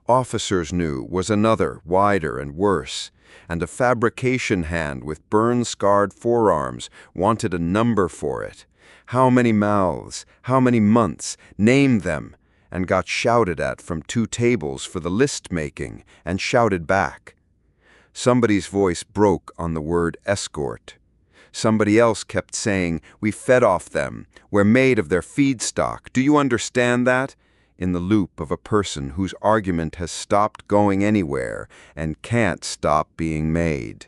Officers knew was another, wider and worse, and a fabrication hand with burn-scarred forearms wanted a number for it. How many mouths? How many months? Name them, and got shouted at from 2 tables for the list-making, and shouted back. Somebody's voice broke on the word escort. Somebody else kept saying, "We fed off them. We're made of their feedstock. Do you understand that?" in the loop of a person whose argument has stopped going anywhere and can't stop being made.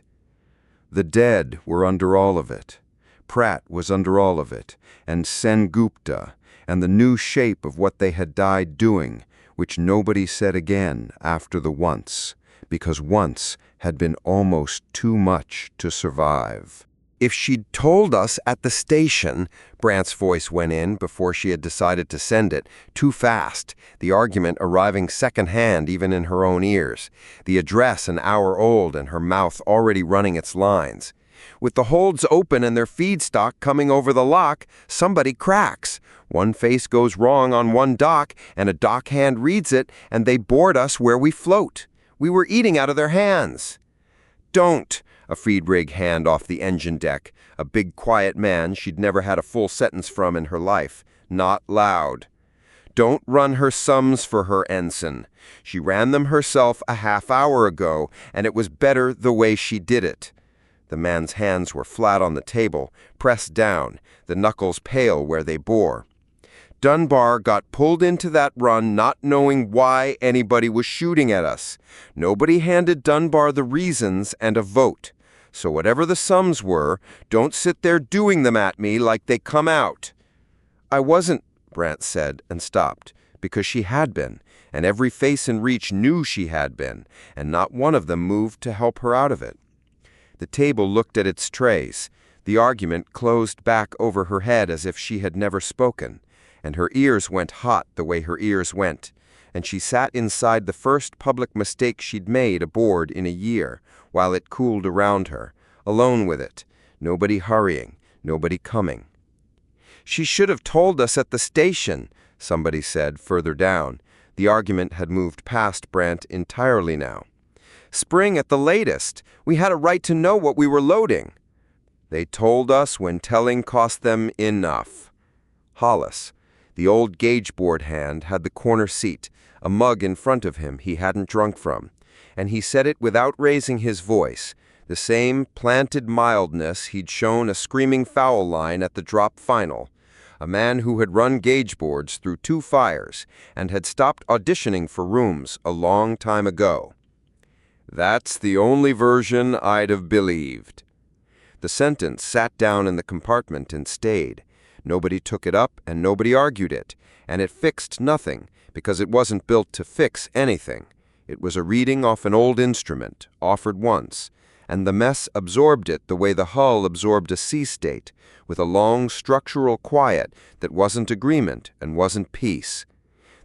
The dead were under all of it. Pratt was under all of it, and Sen Gupta, and the new shape of what they had died doing, which nobody said again after the once, because once had been almost too much to survive. "If she'd told us at the station," Brant's voice went in before she had decided to send it, too fast, the argument arriving second-hand even in her own ears, the address an hour old and her mouth already running its lines. "With the holds open and their feedstock coming over the lock, somebody cracks. One face goes wrong on one dock, and a dock hand reads it, and they board us where we float. We were eating out of their hands." "Don't!" A feed rig hand off the engine deck, a big quiet man she'd never had a full sentence from in her life, not loud. "Don't run her sums for her, ensign. She ran them herself a half-hour ago, and it was better the way she did it." The man's hands were flat on the table, pressed down, the knuckles pale where they bore. "Dunbar got pulled into that run not knowing why anybody was shooting at us. Nobody handed Dunbar the reasons and a vote. So whatever the sums were, don't sit there doing them at me like they come out." "I wasn't," Brant said, and stopped, because she had been, and every face in reach knew she had been, and not one of them moved to help her out of it. The table looked at its trays. The argument closed back over her head as if she had never spoken, and her ears went hot the way her ears went, and she sat inside the first public mistake she'd made aboard in a year, while it cooled around her, alone with it, nobody hurrying, nobody coming. "She should have told us at the station," somebody said further down. The argument had moved past Brant entirely now. "Spring at the latest. We had a right to know what we were loading." "They told us when telling cost them enough." Hollis, the old gauge board hand, had the corner seat, a mug in front of him he hadn't drunk from, and he said it without raising his voice, the same planted mildness he'd shown a screaming foul line at the drop final, a man who had run gauge boards through 2 fires and had stopped auditioning for rooms a long time ago. "That's the only version I'd have believed." The sentence sat down in the compartment and stayed. Nobody took it up and nobody argued it, and it fixed nothing, because it wasn't built to fix anything. It was a reading off an old instrument, offered once, and the mess absorbed it the way the hull absorbed a sea state, with a long structural quiet that wasn't agreement and wasn't peace.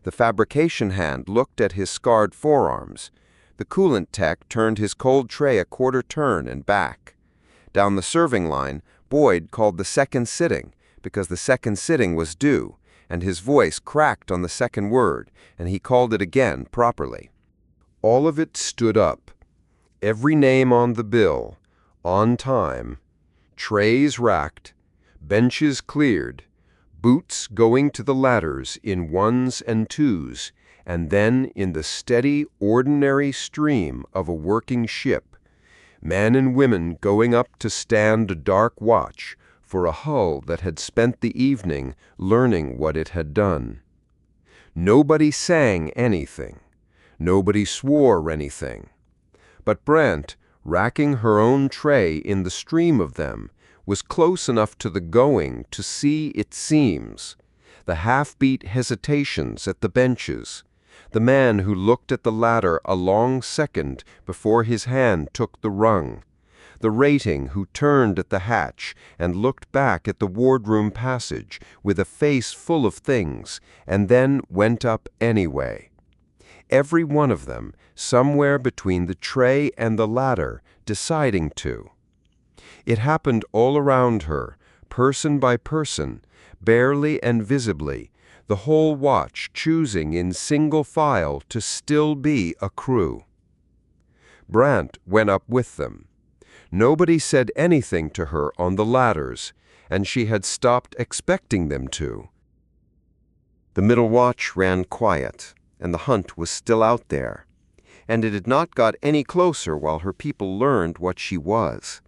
The fabrication hand looked at his scarred forearms. The coolant tech turned his cold tray a quarter turn and back. Down the serving line, Boyd called the second sitting, because the second sitting was due, and his voice cracked on the second word, and he called it again properly. All of it stood up. Every name on the bill, on time, trays racked, benches cleared, boots going to the ladders in 1s and 2s, and then in the steady, ordinary stream of a working ship, men and women going up to stand a dark watch for a hull that had spent the evening learning what it had done. Nobody sang anything. Nobody swore anything. But Brant, racking her own tray in the stream of them, was close enough to the going to see, it seems, the half-beat hesitations at the benches, the man who looked at the ladder a long second before his hand took the rung, the rating who turned at the hatch and looked back at the wardroom passage with a face full of things and then went up anyway. Every one of them, somewhere between the tray and the ladder, deciding to. It happened all around her, person by person, barely and visibly, the whole watch choosing in single file to still be a crew. Brant went up with them. Nobody said anything to her on the ladders, and she had stopped expecting them to. The middle watch ran quiet, and the hunt was still out there, and it had not got any closer while her people learned what she was.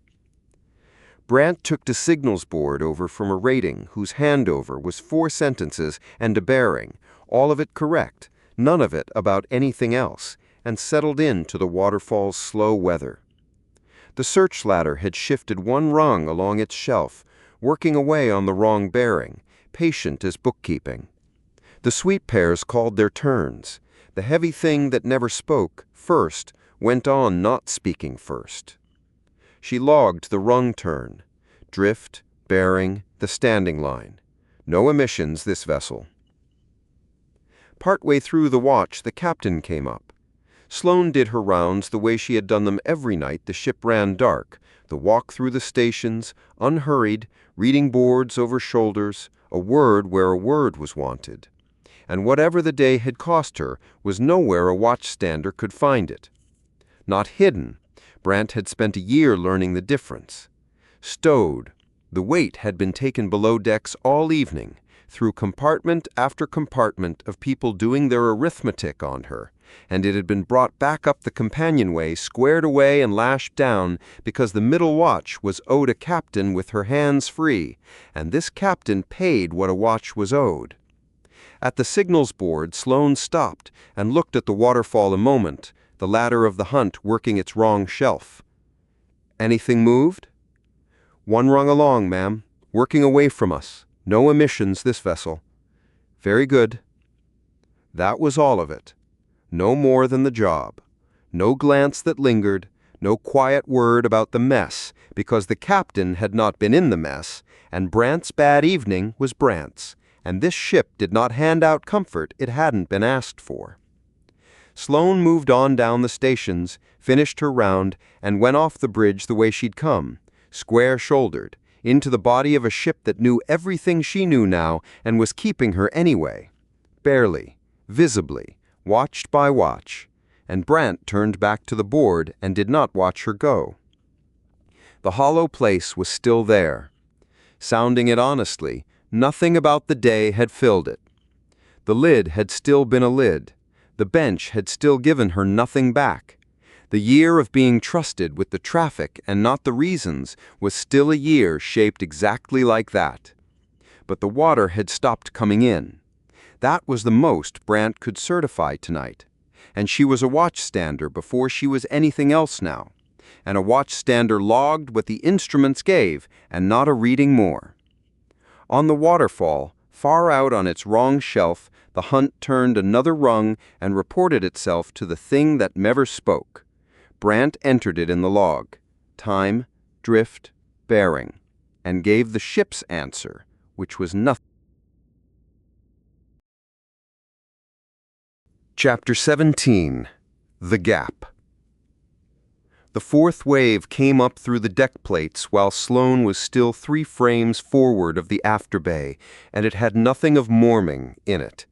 Brant took the signals board over from a rating whose handover was 4 sentences and a bearing, all of it correct, none of it about anything else, and settled into the waterfall's slow weather. The search ladder had shifted 1 rung along its shelf, working away on the wrong bearing, patient as bookkeeping. The sweep pairs called their turns. The heavy thing that never spoke first went on not speaking first. She logged the rung turn, drift, bearing, the standing line. No emissions this vessel. Partway through the watch, the captain came up. Sloane did her rounds the way she had done them every night the ship ran dark, the walk through the stations, unhurried, reading boards over shoulders, a word where a word was wanted. And whatever the day had cost her was nowhere a watchstander could find it. Not hidden. Brant had spent a year learning the difference. Stowed. The weight had been taken below decks all evening, through compartment after compartment of people doing their arithmetic on her, and it had been brought back up the companionway, squared away and lashed down, because the middle watch was owed a captain with her hands free, and this captain paid what a watch was owed. At the signals board, Sloane stopped and looked at the waterfall a moment, the ladder of the hunt working its wrong shelf. "Anything moved?" "1 rung along, ma'am. Working away from us. No emissions this vessel." "Very good." That was all of it. No more than the job. No glance that lingered, no quiet word about the mess, because the captain had not been in the mess, and Brant's bad evening was Brant's, and this ship did not hand out comfort it hadn't been asked for. Sloane moved on down the stations, finished her round, and went off the bridge the way she'd come, square-shouldered, into the body of a ship that knew everything she knew now and was keeping her anyway. Barely, visibly, watched by watch, and Brant turned back to the board and did not watch her go. The hollow place was still there. Sounding it honestly, nothing about the day had filled it. The lid had still been a lid. The bench had still given her nothing back. The year of being trusted with the traffic and not the reasons was still a year shaped exactly like that. But the water had stopped coming in. That was the most Brant could certify tonight. And she was a watchstander before she was anything else now. And a watchstander logged what the instruments gave and not a reading more. On the waterfall, far out on its wrong shelf, the hunt turned another rung and reported itself to the thing that never spoke. Brant entered it in the log, time, drift, bearing, and gave the ship's answer, which was nothing. Chapter 17. The Gap. The fourth wave came up through the deck plates while Sloane was still 3 frames forward of the afterbay, and it had nothing of Morming in it.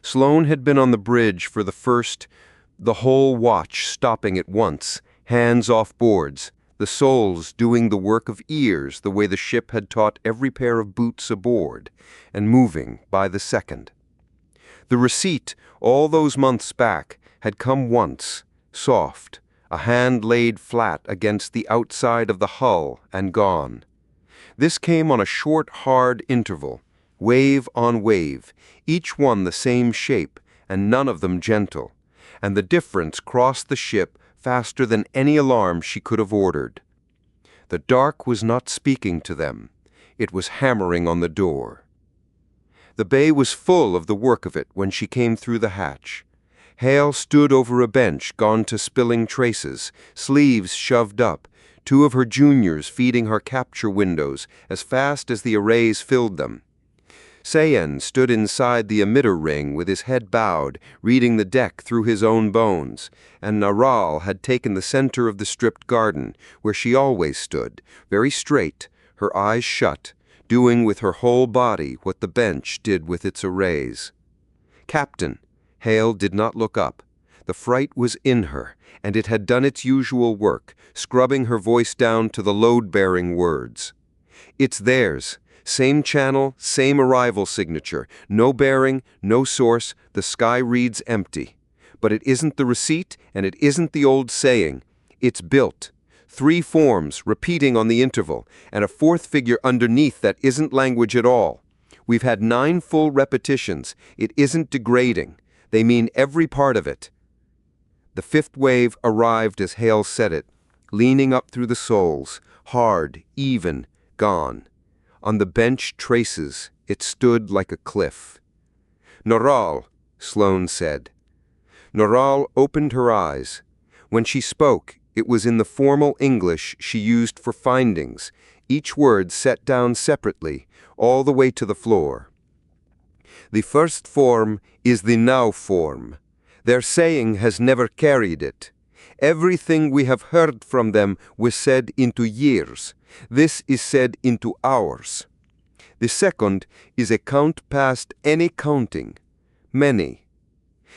Sloane had been on the bridge for the whole watch stopping at once, hands off boards, the soles doing the work of ears the way the ship had taught every pair of boots aboard, and moving by the second. The receipt, all those months back, had come once, soft, a hand laid flat against the outside of the hull and gone. This came on a short, hard interval, wave on wave, each one the same shape, and none of them gentle, and the difference crossed the ship faster than any alarm she could have ordered. The dark was not speaking to them. It was hammering on the door. The bay was full of the work of it when she came through the hatch. Hale stood over a bench gone to spilling traces, sleeves shoved up, 2 of her juniors feeding her capture windows as fast as the arrays filled them. Sayen stood inside the emitter ring with his head bowed, reading the deck through his own bones, and Naral had taken the center of the stripped garden, where she always stood, very straight, her eyes shut, doing with her whole body what the bench did with its arrays. Captain, Hale did not look up. The fright was in her, and it had done its usual work, scrubbing her voice down to the load-bearing words. It's theirs. Same channel, same arrival signature. No bearing, no source, the sky reads empty. But it isn't the receipt, and it isn't the old saying. It's built. 3 forms, repeating on the interval, and a 4th figure underneath that isn't language at all. We've had 9 full repetitions. It isn't degrading. They mean every part of it. The 5th wave arrived as Hale said it, leaning up through the soles, hard, even, gone. On the bench traces, it stood like a cliff. Noral, Sloane said. Noral opened her eyes. When she spoke, it was in the formal English she used for findings, each word set down separately, all the way to the floor. The first form is the now form. Their saying has never carried it. Everything we have heard from them was said into years. This is said into hours. The second is a count past any counting. Many.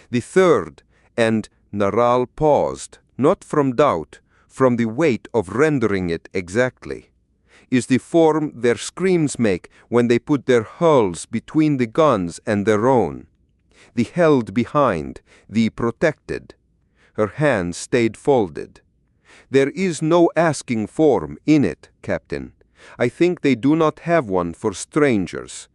The third, and Naral paused, not from doubt, from the weight of rendering it exactly, is the form their screams make when they put their hulls between the guns and their own. The held behind, the protected. Her hands stayed folded. There is no asking form in it, Captain. I think they do not have one for strangers.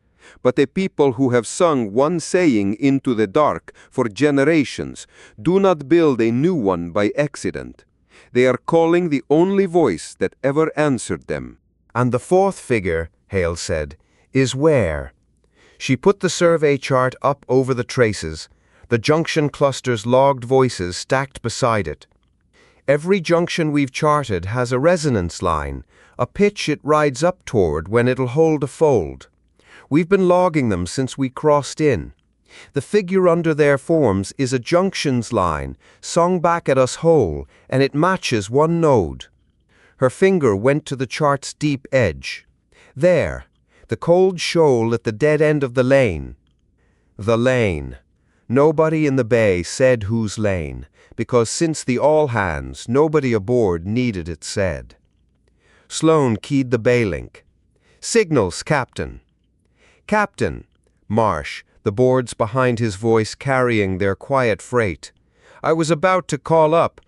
But the people who have sung one saying into the dark for generations do not build a new one by accident. They are calling the only voice that ever answered them. And the 4th figure, Hale said, is where? She put the survey chart up over the traces, the junction cluster's logged voices stacked beside it. Every junction we've charted has a resonance line, a pitch it rides up toward when it'll hold a fold. We've been logging them since we crossed in. The figure under their forms is a junctions line, sung back at us whole, and it matches one node. Her finger went to the chart's deep edge. There, the cold shoal at the dead end of the lane. The lane. Nobody in the bay said whose lane, because since the all-hands, nobody aboard needed it said. Sloane keyed the bay link. "Signals, Captain." "Captain." Marsh, the boards behind his voice carrying their quiet freight. "I was about to call up.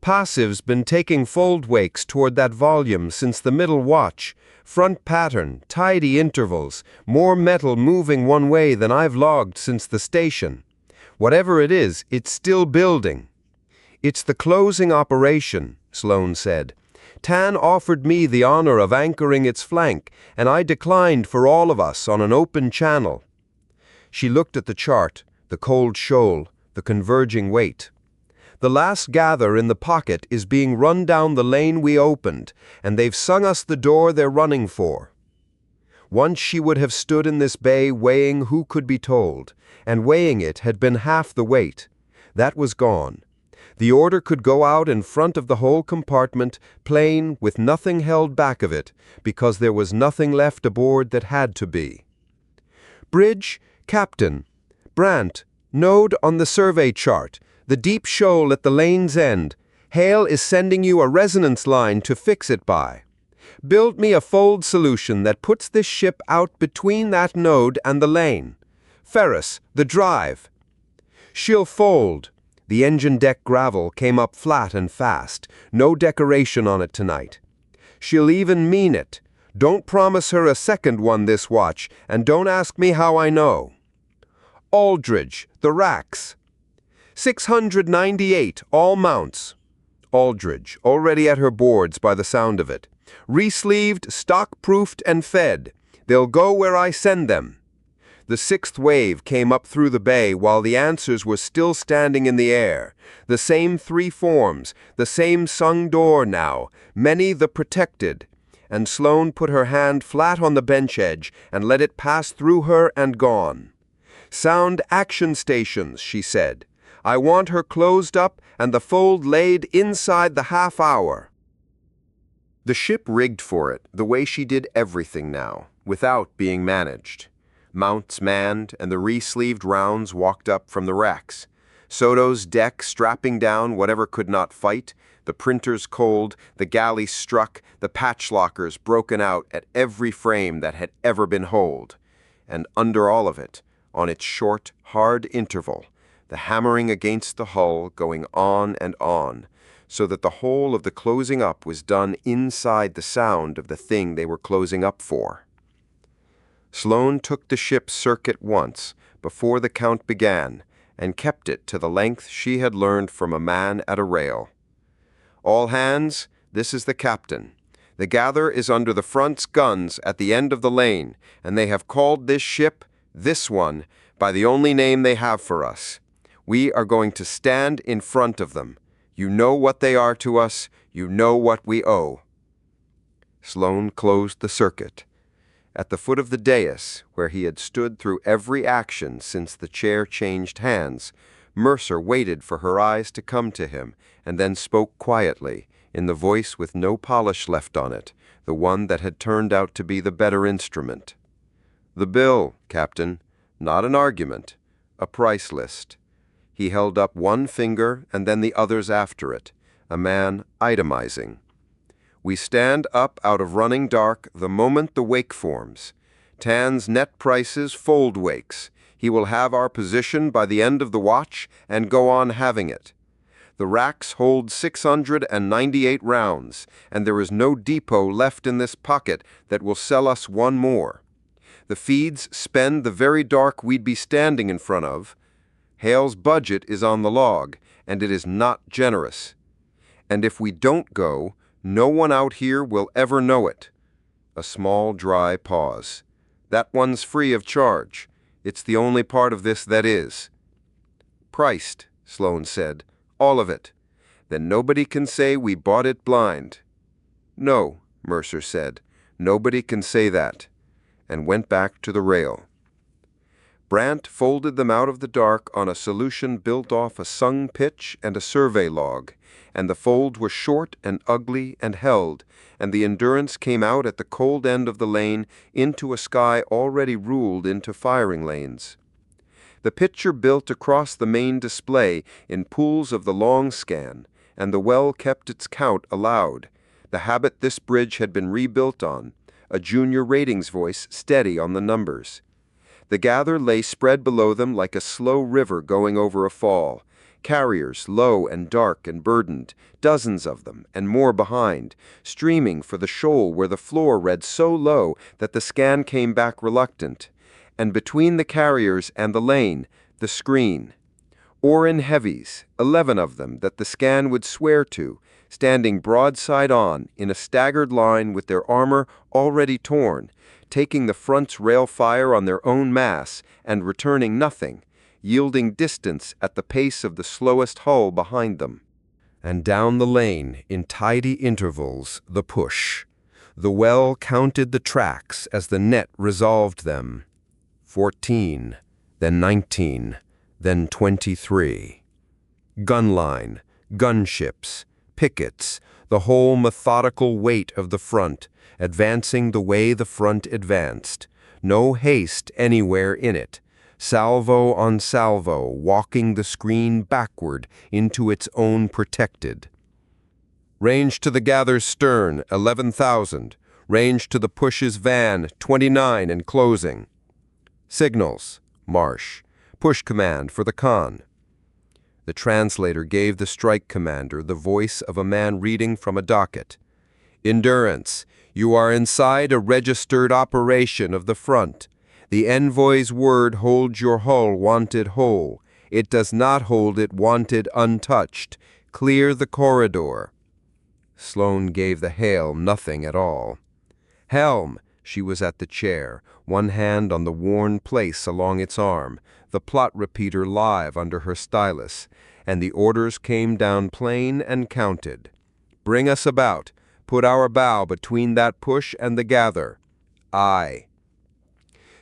Passive's been taking fold wakes toward that volume since the middle watch. Front pattern, tidy intervals, more metal moving one way than I've logged since the station. Whatever it is, it's still building." "It's the closing operation," Sloane said. "Tan offered me the honor of anchoring its flank, and I declined for all of us on an open channel." She looked at the chart, the cold shoal, the converging weight. "The last gather in the pocket is being run down the lane we opened, and they've sung us the door they're running for." Once she would have stood in this bay weighing who could be told, and weighing it had been half the weight. That was gone. The order could go out in front of the whole compartment, plain, with nothing held back of it, because there was nothing left aboard that had to be. "Bridge, Captain. Brant, node on the survey chart. The deep shoal at the lane's end. Hale is sending you a resonance line to fix it by. Build me a fold solution that puts this ship out between that node and the lane. Ferris, the drive." "She'll fold." The engine deck gravel came up flat and fast. No decoration on it tonight. "She'll even mean it. Don't promise her a second one this watch, and don't ask me how I know." "Aldridge, the racks." 698, all mounts." Aldridge, already at her boards by the sound of it. "Resleeved, stock-proofed, and fed. They'll go where I send them." The sixth wave came up through the bay while the answers were still standing in the air. The same three forms, the same sung door now, many the protected. And Sloane put her hand flat on the bench edge and let it pass through her and gone. "Sound action stations," she said. "I want her closed up and the fold laid inside the half hour." The ship rigged for it the way she did everything now, without being managed. Mounts manned, and the re-sleeved rounds walked up from the racks. Soto's deck strapping down whatever could not fight, the printers cold, the galleys struck, the patch lockers broken out at every frame that had ever been holed. And under all of it, on its short, hard interval, the hammering against the hull going on and on, so that the whole of the closing up was done inside the sound of the thing they were closing up for. Sloane took the ship's circuit once, before the count began, and kept it to the length she had learned from a man at a rail. "All hands, this is the captain. The gather is under the front's guns at the end of the lane, and they have called this ship, this one, by the only name they have for us. We are going to stand in front of them. You know what they are to us. You know what we owe." Sloane closed the circuit. At the foot of the dais, where he had stood through every action since the chair changed hands, Mercer waited for her eyes to come to him, and then spoke quietly, in the voice with no polish left on it, the one that had turned out to be the better instrument. "The bill, Captain, not an argument, a price list." He held up one finger and then the others after it, a man itemizing. "We stand up out of running dark the moment the wake forms. Tan's net prices fold wakes. He will have our position by the end of the watch and go on having it. The racks hold 698 rounds, and there is no depot left in this pocket that will sell us one more. The feeds spend the very dark we'd be standing in front of. Hale's budget is on the log, and it is not generous. And if we don't go, no one out here will ever know it." A small, dry pause. "That one's free of charge. It's the only part of this that is." "Priced," Sloane said. "All of it. Then nobody can say we bought it blind." "No," Mercer said. "Nobody can say that," and went back to the rail. Brant folded them out of the dark on a solution built off a sung pitch and a survey log, and the fold was short and ugly and held, and the Endurance came out at the cold end of the lane into a sky already ruled into firing lanes. The picture built across the main display in pools of the long scan, and the well kept its count aloud, the habit this bridge had been rebuilt on, a junior ratings voice steady on the numbers. The gather lay spread below them like a slow river going over a fall, carriers low and dark and burdened, dozens of them, and more behind, streaming for the shoal where the floor read so low that the scan came back reluctant, and between the carriers and the lane, the screen. Or in heavies, 11 of them that the scan would swear to, standing broadside on in a staggered line with their armor already torn, taking the front's rail fire on their own mass and returning nothing, yielding distance at the pace of the slowest hull behind them. And down the lane, in tidy intervals, the push. The well counted the tracks as the net resolved them. 14, then 19, then 23. Gun line, gunships, pickets, the whole methodical weight of the front, advancing the way the front advanced. No haste anywhere in it. Salvo on salvo, walking the screen backward into its own protected. Range to the gather's stern, 11,000. Range to the push's van, 29 and closing. Signals, Marsh. Push command for the con. The translator gave the strike commander the voice of a man reading from a docket. Endurance, you are inside a registered operation of the front. The envoy's word holds your hull wanted whole. It does not hold it wanted untouched. Clear the corridor. Sloane gave the hail nothing at all. Helm, she was at the chair, one hand on the worn place along its arm, the plot repeater live under her stylus, and the orders came down plain and counted. Bring us about. Put our bow between that push and the gather. Aye.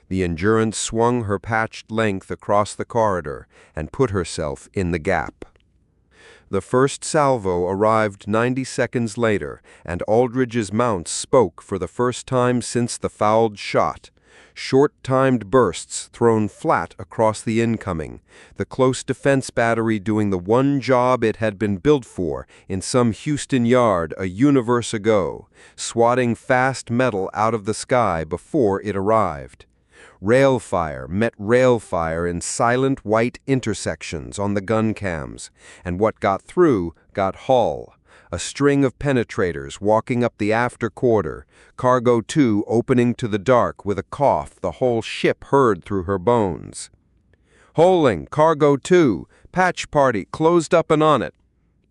The Endurance swung her patched length across the corridor and put herself in the gap. The first salvo arrived 90 seconds later, and Aldridge's mounts spoke for the first time since the fouled shot. Short-timed bursts thrown flat across the incoming, the close defense battery doing the one job it had been built for in some Houston yard a universe ago, swatting fast metal out of the sky before it arrived. Rail fire met rail fire in silent white intersections on the gun cams, and what got through got hull. A string of penetrators walking up the after quarter, Cargo 2 opening to the dark with a cough the whole ship heard through her bones. Holing, Cargo 2, patch party closed up and on it.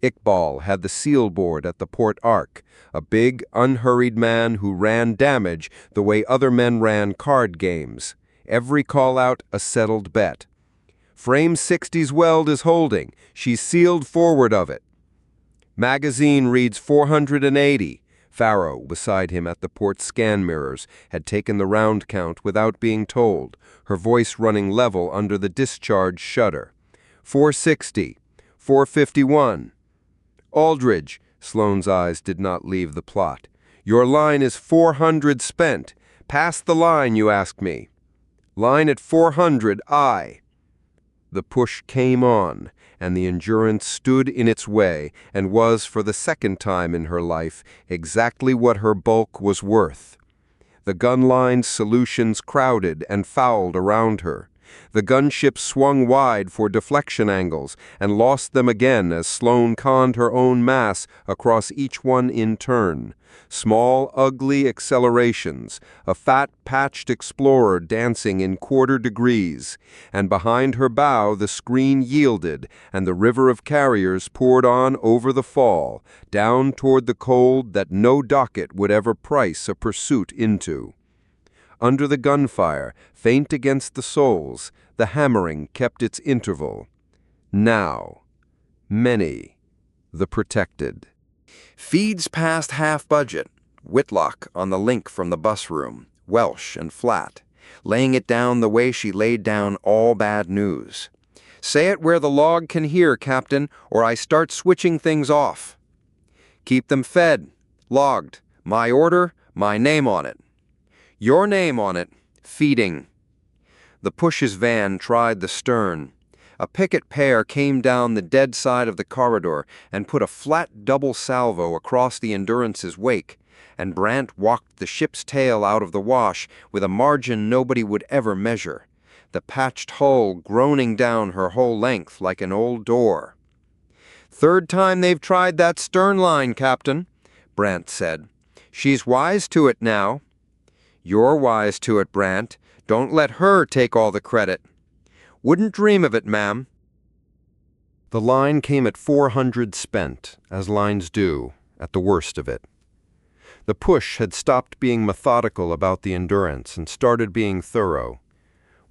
Iqbal had the seal board at the port arc, a big, unhurried man who ran damage the way other men ran card games. Every call-out a settled bet. Frame 60's weld is holding. She's sealed forward of it. Magazine reads 480. Farrow, beside him at the port scan mirrors, had taken the round count without being told, her voice running level under the discharge shutter. 460. 451. Aldridge, Sloane's eyes did not leave the plot. Your line is 400 spent. Pass the line, you ask me. Line at 400, aye. The push came on, and the Endurance stood in its way and was, for the second time in her life, exactly what her bulk was worth. The gun line's solutions crowded and fouled around her. The gunship swung wide for deflection angles and lost them again as Sloane conned her own mass across each one in turn. Small, ugly accelerations, a fat, patched explorer dancing in quarter degrees, and behind her bow the screen yielded and the river of carriers poured on over the fall, down toward the cold that no docket would ever price a pursuit into. Under the gunfire, faint against the soles, the hammering kept its interval. Now, many, the protected. Feeds past half budget. Whitlock on the link from the bus room, Welsh and flat. laying it down the way she laid down all bad news. "Say it where the log can hear, Captain, or I start switching things off. Keep them fed, logged, my order, my name on it. Your name on it, feeding." The push's van tried the stern. A picket pair came down the dead side of the corridor and put a flat double salvo across the Endurance's wake, and Brant walked the ship's tail out of the wash with a margin nobody would ever measure, the patched hull groaning down her whole length like an old door. "Third time they've tried that stern line, Captain," Brant said. "She's wise to it now." "You're wise to it, Brant. Don't let her take all the credit." "Wouldn't dream of it, ma'am." The line came at 400 spent, as lines do, at the worst of it. The push had stopped being methodical about the Endurance and started being thorough.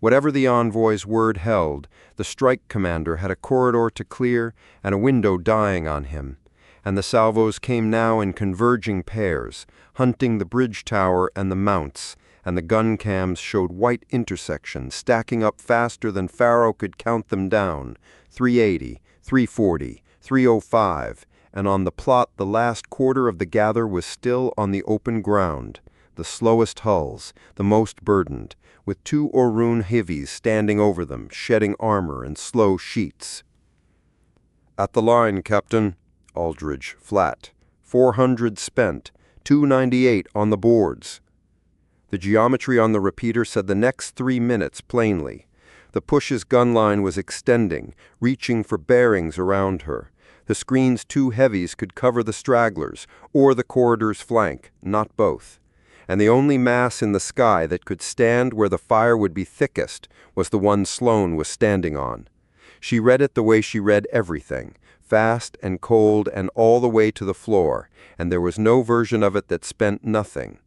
Whatever the envoy's word held, the strike commander had a corridor to clear and a window dying on him, and the salvos came now in converging pairs, hunting the bridge tower and the mounts, and the gun cams showed white intersections stacking up faster than Pharaoh could count them down, 380, 340, 305, and on the plot the last quarter of the gather was still on the open ground, the slowest hulls, the most burdened, with 2 Orun heavies standing over them, shedding armor and slow sheets. "At the line, Captain." Aldridge, flat. 400 spent, 298 on the boards. The geometry on the repeater said the next 3 minutes plainly. The push's gun line was extending, reaching for bearings around her. The screen's 2 heavies could cover the stragglers, or the corridor's flank, not both. And the only mass in the sky that could stand where the fire would be thickest was the one Sloane was standing on. She read it the way she read everything, fast and cold and all the way to the floor, and there was no version of it that spent nothing.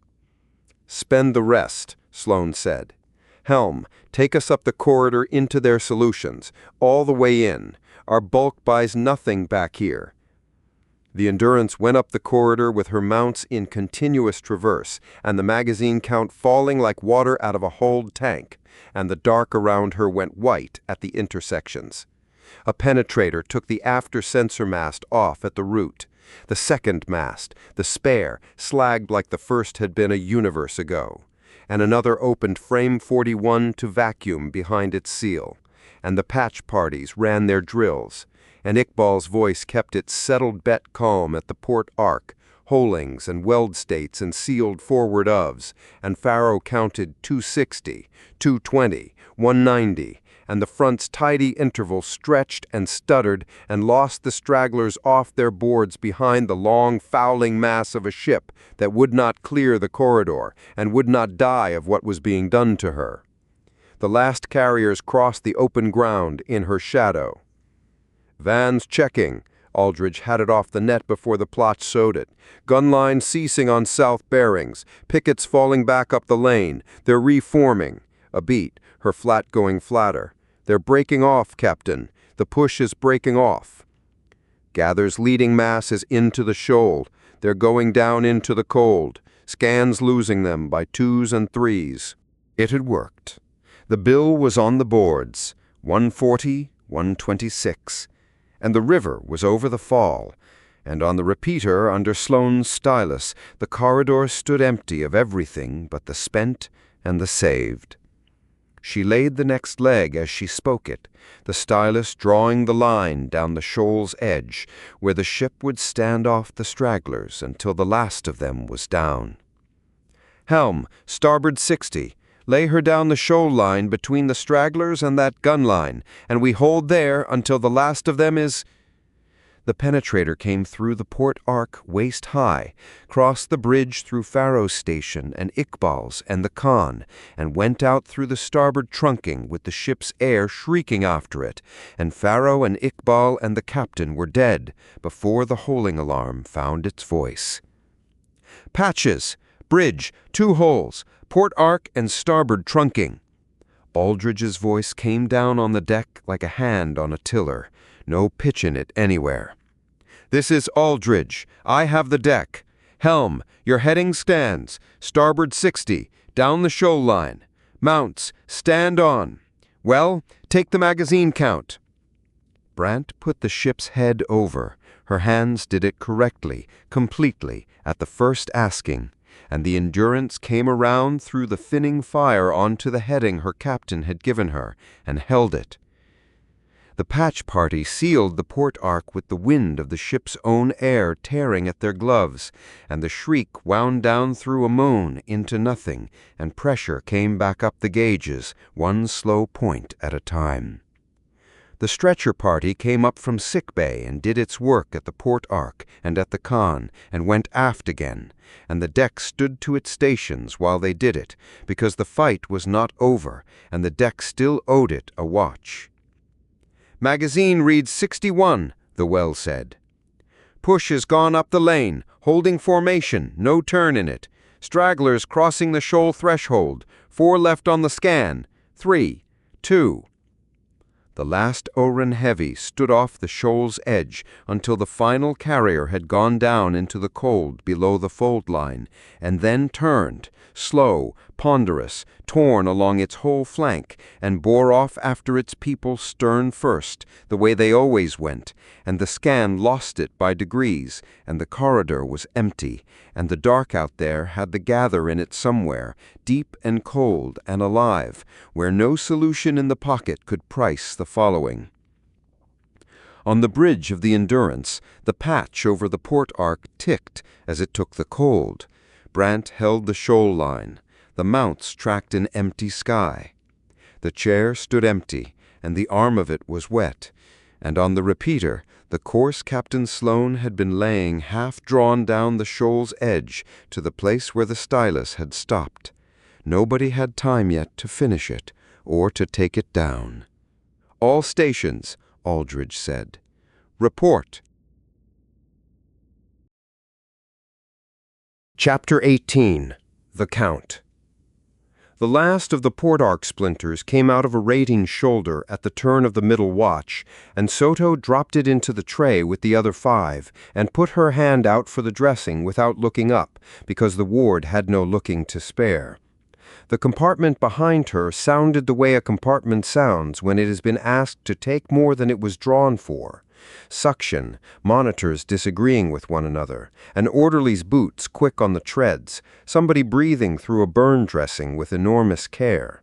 "Spend the rest," Sloane said. "Helm, take us up the corridor into their solutions, all the way in. Our bulk buys nothing back here." The Endurance went up the corridor with her mounts in continuous traverse, and the magazine count falling like water out of a hulled tank, and the dark around her went white at the intersections. A penetrator took the after sensor mast off at the root. The second mast, the spare, slagged like the first had been a universe ago, and another opened frame 41 to vacuum behind its seal, and the patch parties ran their drills, and Iqbal's voice kept its settled bet calm at the port arc, holings and weld states and sealed forward ofs, and Pharaoh counted 260, 220, 190, and the front's tidy interval stretched and stuttered and lost the stragglers off their boards behind the long fouling mass of a ship that would not clear the corridor and would not die of what was being done to her. The last carriers crossed the open ground in her shadow. "Vans checking." Aldridge had it off the net before the plot showed it. "Gun line ceasing on south bearings. Pickets falling back up the lane. They're reforming." A beat, her flat going flatter. "They're breaking off, Captain. The push is breaking off." "Gathers leading mass is into the shoal. They're going down into the cold. Scans losing them by 2s and 3s. It had worked. The bill was on the boards, 140, 126, and the river was over the fall, and on the repeater under Sloane's stylus the corridor stood empty of everything but the spent and the saved. She laid the next leg as she spoke it, the stylus drawing the line down the shoal's edge, where the ship would stand off the stragglers until the last of them was down. "Helm, starboard 60. Lay her down the shoal line between the stragglers and that gun line, and we hold there until the last of them is—" The penetrator came through the port arc waist high, crossed the bridge through Pharaoh's station and Iqbal's and the Khan, and went out through the starboard trunking with the ship's air shrieking after it, and Pharaoh and Iqbal and the captain were dead before the holing alarm found its voice. "Patches! Bridge! 2 holes! Port arc and starboard trunking!" Aldridge's voice came down on the deck like a hand on a tiller, no pitch in it anywhere. "This is Aldridge. I have the deck. Helm, your heading stands. Starboard 60, down the shoal line. Mounts, stand on. Well, take the magazine count." Brant put the ship's head over. Her hands did it correctly, completely, at the first asking, and the Endurance came around through the finning fire onto the heading her captain had given her, and held it. The patch party sealed the port arc with the wind of the ship's own air tearing at their gloves, and the shriek wound down through a moan into nothing, and pressure came back up the gauges, one slow point at a time. The stretcher party came up from sickbay and did its work at the port arc and at the con, and went aft again, and the deck stood to its stations while they did it, because the fight was not over, and the deck still owed it a watch. "Magazine reads 61, the well said. "Push has gone up the lane, holding formation, no turn in it. Stragglers crossing the shoal threshold, 4 left on the scan, 3, 2. The last Oran heavy stood off the shoal's edge until the final carrier had gone down into the cold below the fold line, and then turned, slow, ponderous, torn along its whole flank, and bore off after its people stern first, the way they always went, and the scan lost it by degrees, and the corridor was empty, and the dark out there had the gather in it somewhere, deep and cold and alive, where no solution in the pocket could price the following. On the bridge of the Endurance, the patch over the port arc ticked as it took the cold. Brant held the shoal line. The mounts tracked an empty sky. The chair stood empty, and the arm of it was wet, and on the repeater, the course Captain Sloane had been laying half drawn down the shoal's edge to the place where the stylus had stopped. Nobody had time yet to finish it, or to take it down. "All stations," Aldridge said. "Report." Chapter 18. The Count. The last of the port arc splinters came out of a rating shoulder at the turn of the middle watch, and Soto dropped it into the tray with the other 5, and put her hand out for the dressing without looking up, because the ward had no looking to spare. The compartment behind her sounded the way a compartment sounds when it has been asked to take more than it was drawn for. Suction, monitors disagreeing with one another, an orderly's boots quick on the treads, somebody breathing through a burn dressing with enormous care.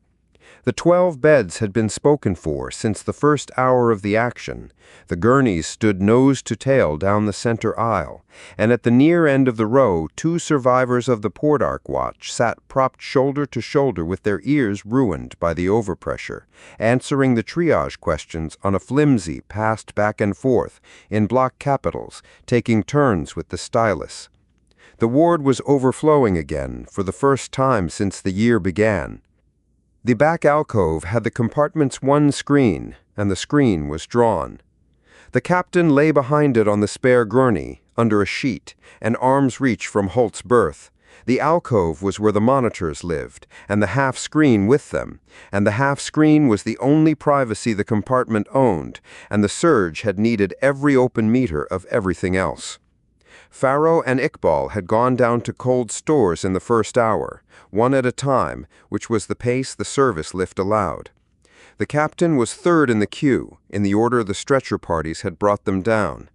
The 12 beds had been spoken for since the first hour of the action. The gurneys stood nose to tail down the center aisle, and at the near end of the row 2 survivors of the port arc watch sat propped shoulder to shoulder with their ears ruined by the overpressure, answering the triage questions on a flimsy passed back and forth in block capitals, taking turns with the stylus. The ward was overflowing again for the first time since the year began. The back alcove had the compartment's one screen, and the screen was drawn. The captain lay behind it on the spare gurney, under a sheet, an arm's reach from Holt's berth. The alcove was where the monitors lived, and the half-screen with them, and the half-screen was the only privacy the compartment owned, and the surge had needed every open meter of everything else. Farrow and Iqbal had gone down to cold stores in the first hour, one at a time, which was the pace the service lift allowed. The captain was third in the queue, in the order the stretcher parties had brought them down.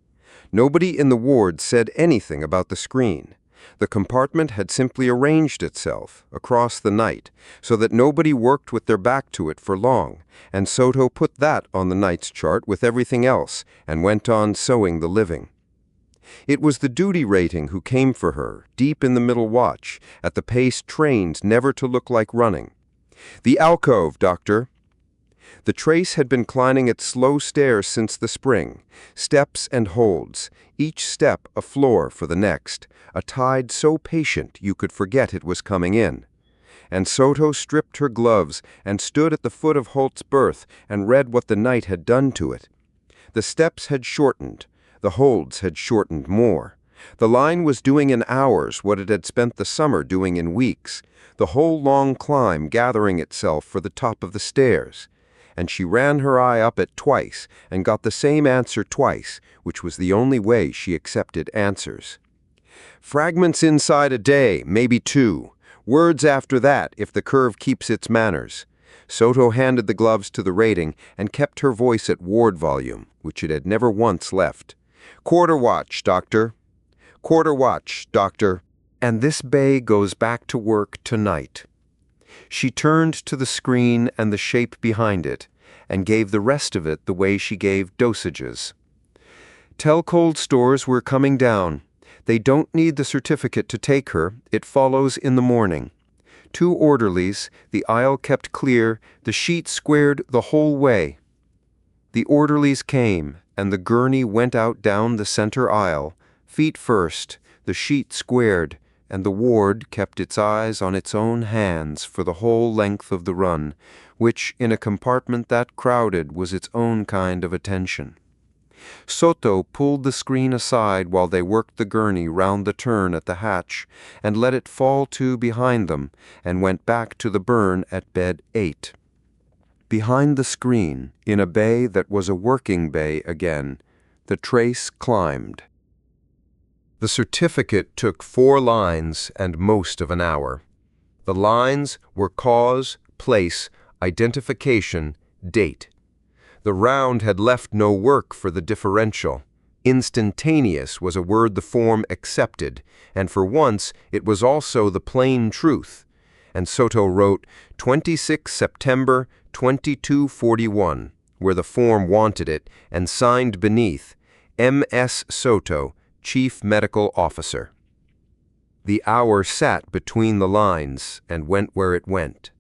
Nobody in the ward said anything about the screen. The compartment had simply arranged itself, across the night, so that nobody worked with their back to it for long, and Soto put that on the night's chart with everything else, and went on sewing the living. It was the duty rating who came for her, deep in the middle watch, at the pace trained never to look like running. "The alcove, Doctor." The trace had been climbing its slow stairs since the spring, steps and holds, each step a floor for the next, a tide so patient you could forget it was coming in. And Soto stripped her gloves and stood at the foot of Holt's berth and read what the night had done to it. The steps had shortened. The holds had shortened more. The line was doing in hours what it had spent the summer doing in weeks, the whole long climb gathering itself for the top of the stairs. And she ran her eye up it twice and got the same answer twice, which was the only way she accepted answers. "Fragments inside a day, maybe 2. Words after that if the curve keeps its manners. Soto handed the gloves to the rating and kept her voice at ward volume, which it had never once left. Quarter watch, Doctor. Quarter watch, Doctor. And this bay goes back to work tonight. She turned to the screen and the shape behind it, and gave the rest of it the way she gave dosages. Tell cold stores we're coming down. They don't need the certificate to take her. It follows in the morning. 2 orderlies, the aisle kept clear, the sheet squared the whole way. The orderlies came, and the gurney went out down the center aisle, feet first, the sheet squared, and the ward kept its eyes on its own hands for the whole length of the run, which, in a compartment that crowded, was its own kind of attention. Soto pulled the screen aside while they worked the gurney round the turn at the hatch, and let it fall to behind them, and went back to the burn at bed 8. Behind the screen, in a bay that was a working bay again, the trace climbed. The certificate took 4 lines and most of an hour. The lines were cause, place, identification, date. The round had left no work for the differential. Instantaneous was a word the form accepted, and for once it was also the plain truth. And Soto wrote 26 September 2241, where the form wanted it, and signed beneath, M.S. Soto, Chief Medical Officer. The hour sat between the lines and went where it went.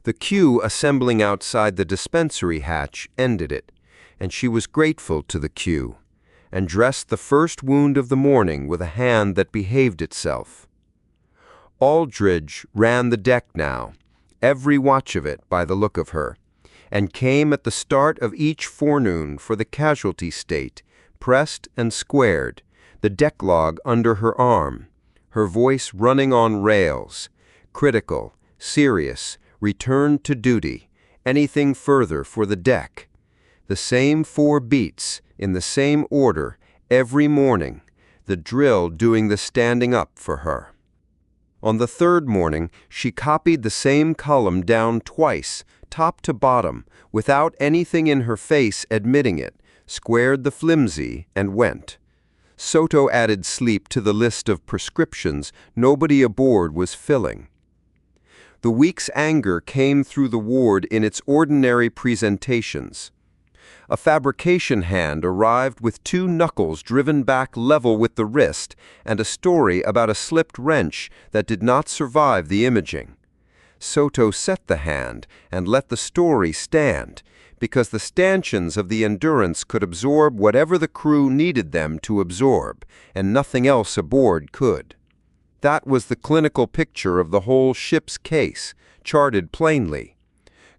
The queue assembling outside the dispensary hatch ended it, and she was grateful to the queue, and dressed the first wound of the morning with a hand that behaved itself. Aldridge ran the deck now, every watch of it by the look of her, and came at the start of each forenoon for the casualty state, pressed and squared, the deck log under her arm, her voice running on rails, critical, serious, returned to duty, anything further for the deck. The same 4 beats, in the same order, every morning, the drill doing the standing up for her. On the 3rd morning, she copied the same column down twice, top to bottom, without anything in her face admitting it, squared the flimsy, and went. Soto added sleep to the list of prescriptions nobody aboard was filling. The week's anger came through the ward in its ordinary presentations. A fabrication hand arrived with 2 knuckles driven back level with the wrist and a story about a slipped wrench that did not survive the imaging. Soto set the hand and let the story stand, because the stanchions of the Endurance could absorb whatever the crew needed them to absorb, and nothing else aboard could. That was the clinical picture of the whole ship's case, charted plainly.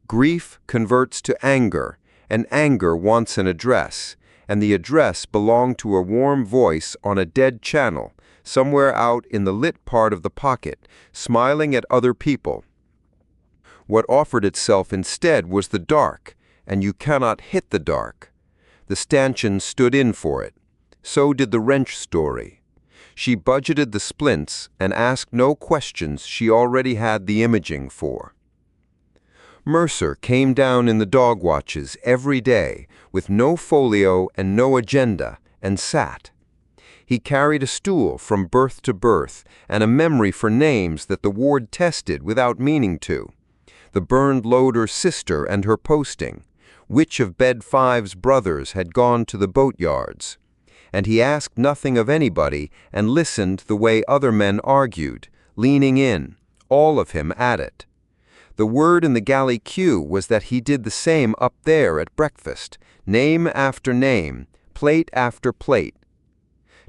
Grief converts to anger, and anger wants an address, and the address belonged to a warm voice on a dead channel, somewhere out in the lit part of the pocket, smiling at other people. What offered itself instead was the dark, and you cannot hit the dark. The stanchion stood in for it. So did the wrench story. She budgeted the splints and asked no questions she already had the imaging for. Mercer came down in the dog watches every day with no folio and no agenda and sat. He carried a stool from berth to berth and a memory for names that the ward tested without meaning to. The burned loader's sister and her posting, which of Bed 5's brothers had gone to the boatyards. And he asked nothing of anybody and listened the way other men argued, leaning in, all of him at it. The word in the galley queue was that he did the same up there at breakfast, name after name, plate after plate.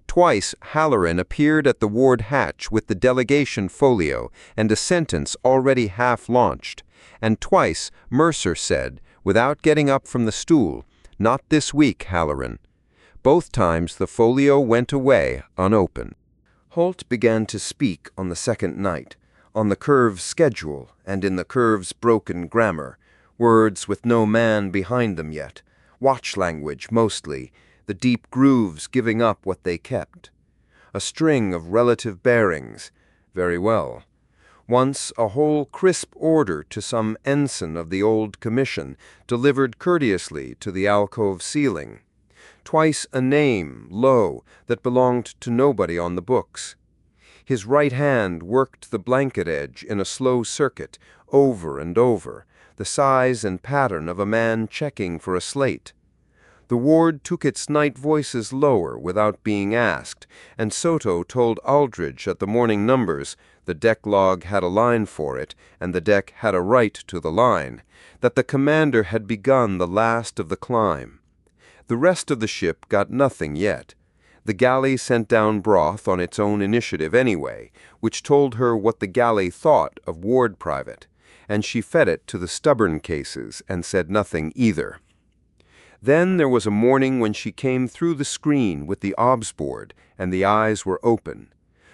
Twice Halloran appeared at the ward hatch with the delegation folio and a sentence already half launched, and twice Mercer said, without getting up from the stool, "Not this week, Halloran." Both times the folio went away unopened. Holt began to speak on the 2nd night, on the curve's schedule and in the curve's broken grammar, words with no man behind them yet, watch language mostly, the deep grooves giving up what they kept. A string of relative bearings. Very well. Once a whole crisp order to some ensign of the old commission, delivered courteously to the alcove ceiling. Twice a name, low, that belonged to nobody on the books. His right hand worked the blanket edge in a slow circuit, over and over, the size and pattern of a man checking for a slate. The ward took its night voices lower without being asked, and Soto told Aldridge at the morning numbers, the deck log had a line for it, and the deck had a right to the line, that the commander had begun the last of the climb. The rest of the ship got nothing yet. The galley sent down broth on its own initiative anyway, which told her what the galley thought of ward private, and she fed it to the stubborn cases and said nothing either. Then there was a morning when she came through the screen with the obs board, and the eyes were open.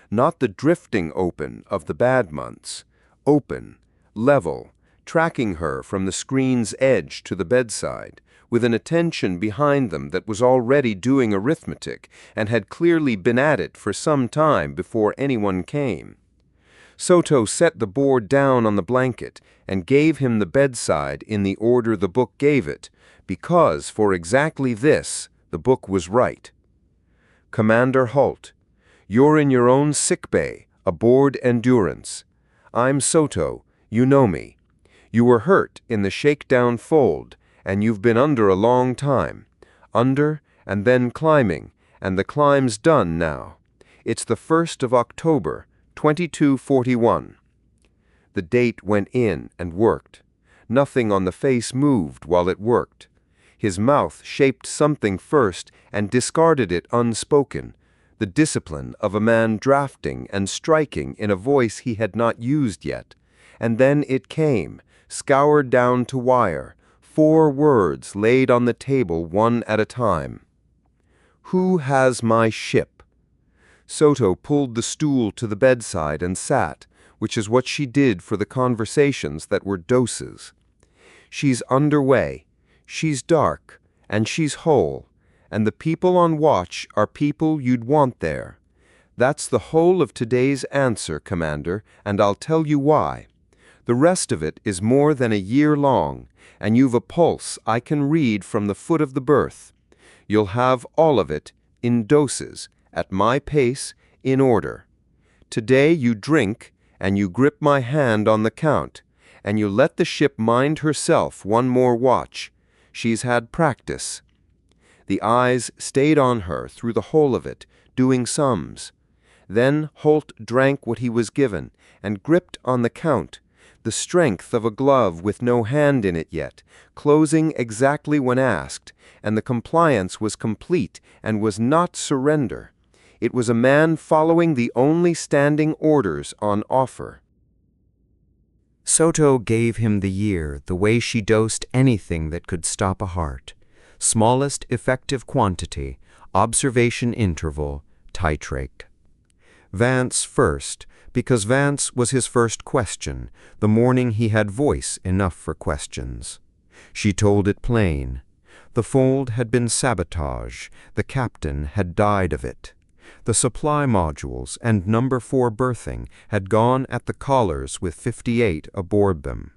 Not the drifting open of the bad months. Open, level, tracking her from the screen's edge to the bedside, with an attention behind them that was already doing arithmetic and had clearly been at it for some time before anyone came. Soto set the board down on the blanket and gave him the bedside in the order the book gave it, because for exactly this the book was right. Commander Holt, you're in your own sick bay, aboard Endurance. I'm Soto, you know me. You were hurt in the shakedown fold, and you've been under a long time. Under and then climbing, and the climb's done now. It's the 1st of October, 2241. The date went in and worked. Nothing on the face moved while it worked. His mouth shaped something first and discarded it unspoken, the discipline of a man drafting and striking in a voice he had not used yet. And then it came, scoured down to wire, 4 words laid on the table one at a time. Who has my ship? Soto pulled the stool to the bedside and sat, which is what she did for the conversations that were doses. She's underway, she's dark, and she's whole, and the people on watch are people you'd want there. That's the whole of today's answer, Commander, and I'll tell you why. The rest of it is more than a year long, and you've a pulse I can read from the foot of the berth. You'll have all of it, in doses, at my pace, in order. Today you drink, and you grip my hand on the count, and you let the ship mind herself one more watch. She's had practice. The eyes stayed on her through the whole of it, doing sums. Then Holt drank what he was given, and gripped on the count, the strength of a glove with no hand in it yet, closing exactly when asked, and the compliance was complete and was not surrender. It was a man following the only standing orders on offer. Soto gave him the year the way she dosed anything that could stop a heart. Smallest effective quantity, observation interval, titrate. Vance first, because Vance was his first question, the morning he had voice enough for questions. She told it plain. The fold had been sabotage, the captain had died of it. The supply modules and number 4 berthing had gone at the collars with 58 aboard them.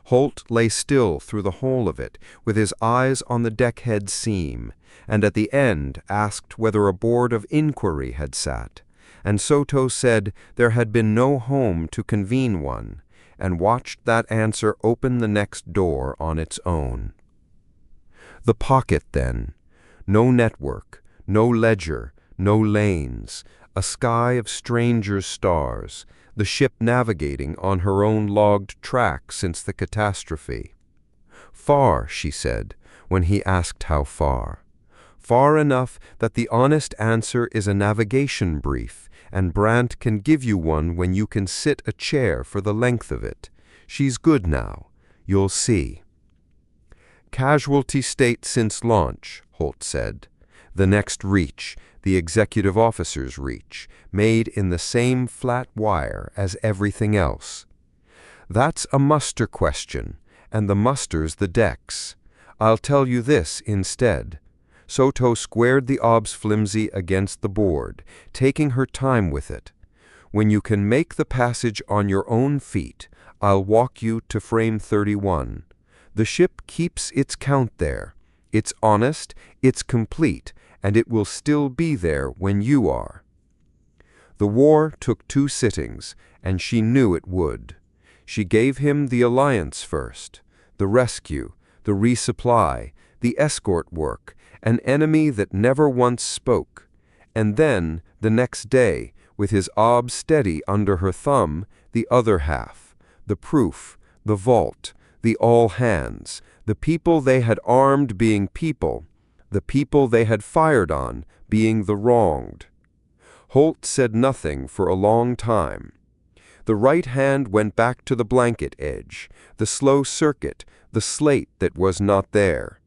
Holt lay still through the whole of it, with his eyes on the deckhead seam, and at the end asked whether a board of inquiry had sat, and Soto said there had been no home to convene one, and watched that answer open the next door on its own. The pocket, then. No network, no ledger, no lanes, a sky of strangers' stars, the ship navigating on her own logged track since the catastrophe. Far, she said, when he asked how far. Far enough that the honest answer is a navigation brief, and Brant can give you one when you can sit a chair for the length of it. She's good now. You'll see. Casualty state since launch, Holt said. The next reach, the executive officer's reach, made in the same flat wire as everything else. That's a muster question, and the muster's the decks. I'll tell you this instead. Soto squared the obs flimsy against the board, taking her time with it. When you can make the passage on your own feet, I'll walk you to frame 31. The ship keeps its count there. It's honest, it's complete, and it will still be there when you are. The war took 2 sittings, and she knew it would. She gave him the alliance first, the rescue, the resupply, the escort work, an enemy that never once spoke. And then, the next day, with his ob steady under her thumb, the other half, the proof, the vault, the all hands, the people they had armed being people, the people they had fired on being the wronged. Holt said nothing for a long time. The right hand went back to the blanket edge, the slow circuit, the slate that was not there.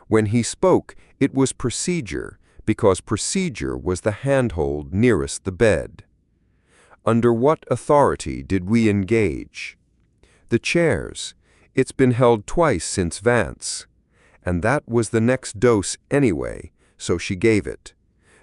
When he spoke, it was procedure, because procedure was the handhold nearest the bed. Under what authority did we engage? The chairs. It's been held twice since Vance. And that was the next dose anyway, so she gave it.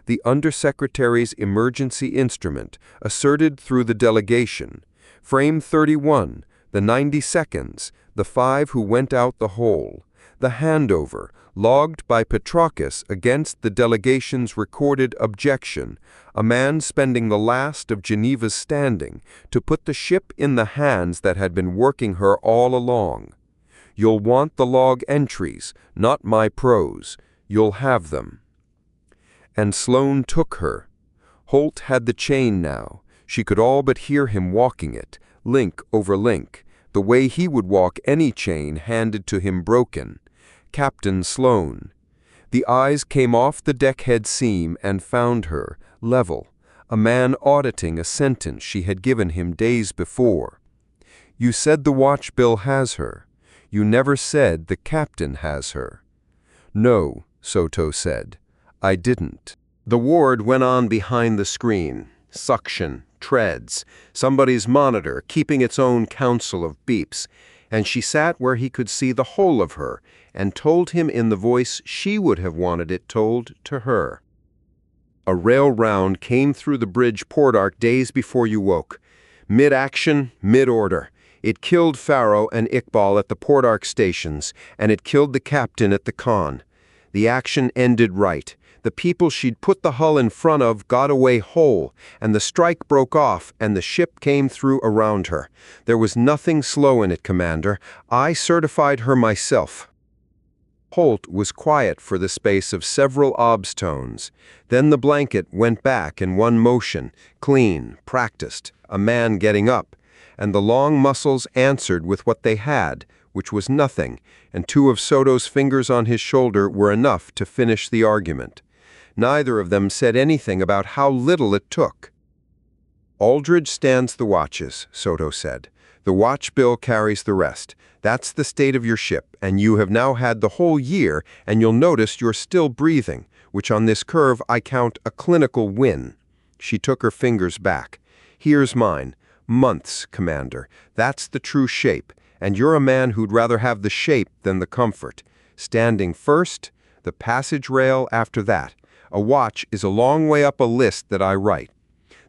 The Undersecretary's emergency instrument, asserted through the delegation. Frame 31, the 90 seconds, the 5 who went out the hole. The handover, logged by Petrarchus against the delegation's recorded objection, a man spending the last of Geneva's standing, to put the ship in the hands that had been working her all along. You'll want the log entries, not my prose. You'll have them. And Sloane took her. Holt had the chain now. She could all but hear him walking it, link over link, the way he would walk any chain handed to him broken. Captain Sloane. The eyes came off the deckhead seam and found her, level, a man auditing a sentence she had given him days before. You said the watch bill has her. You never said the captain has her. No, Soto said. I didn't. The ward went on behind the screen. Suction, treads, somebody's monitor keeping its own council of beeps, and she sat where he could see the whole of her and told him in the voice she would have wanted it told to her. A rail round came through the bridge port arc days before you woke. Mid-action, mid-order. It killed Faro and Iqbal at the port arc stations, and it killed the captain at the con. The action ended right. The people she'd put the hull in front of got away whole, and the strike broke off, and the ship came through around her. There was nothing slow in it, Commander. I certified her myself. Holt was quiet for the space of several obs tones. Then the blanket went back in one motion, clean, practiced, a man getting up, and the long muscles answered with what they had, which was nothing, and 2 of Soto's fingers on his shoulder were enough to finish the argument. Neither of them said anything about how little it took. Aldridge stands the watches, Soto said. The watch bill carries the rest. That's the state of your ship, and you have now had the whole year, and you'll notice you're still breathing, which on this curve I count a clinical win. She took her fingers back. Here's mine. Months, Commander. That's the true shape, and you're a man who'd rather have the shape than the comfort. Standing first, the passage rail after that. A watch is a long way up a list that I write.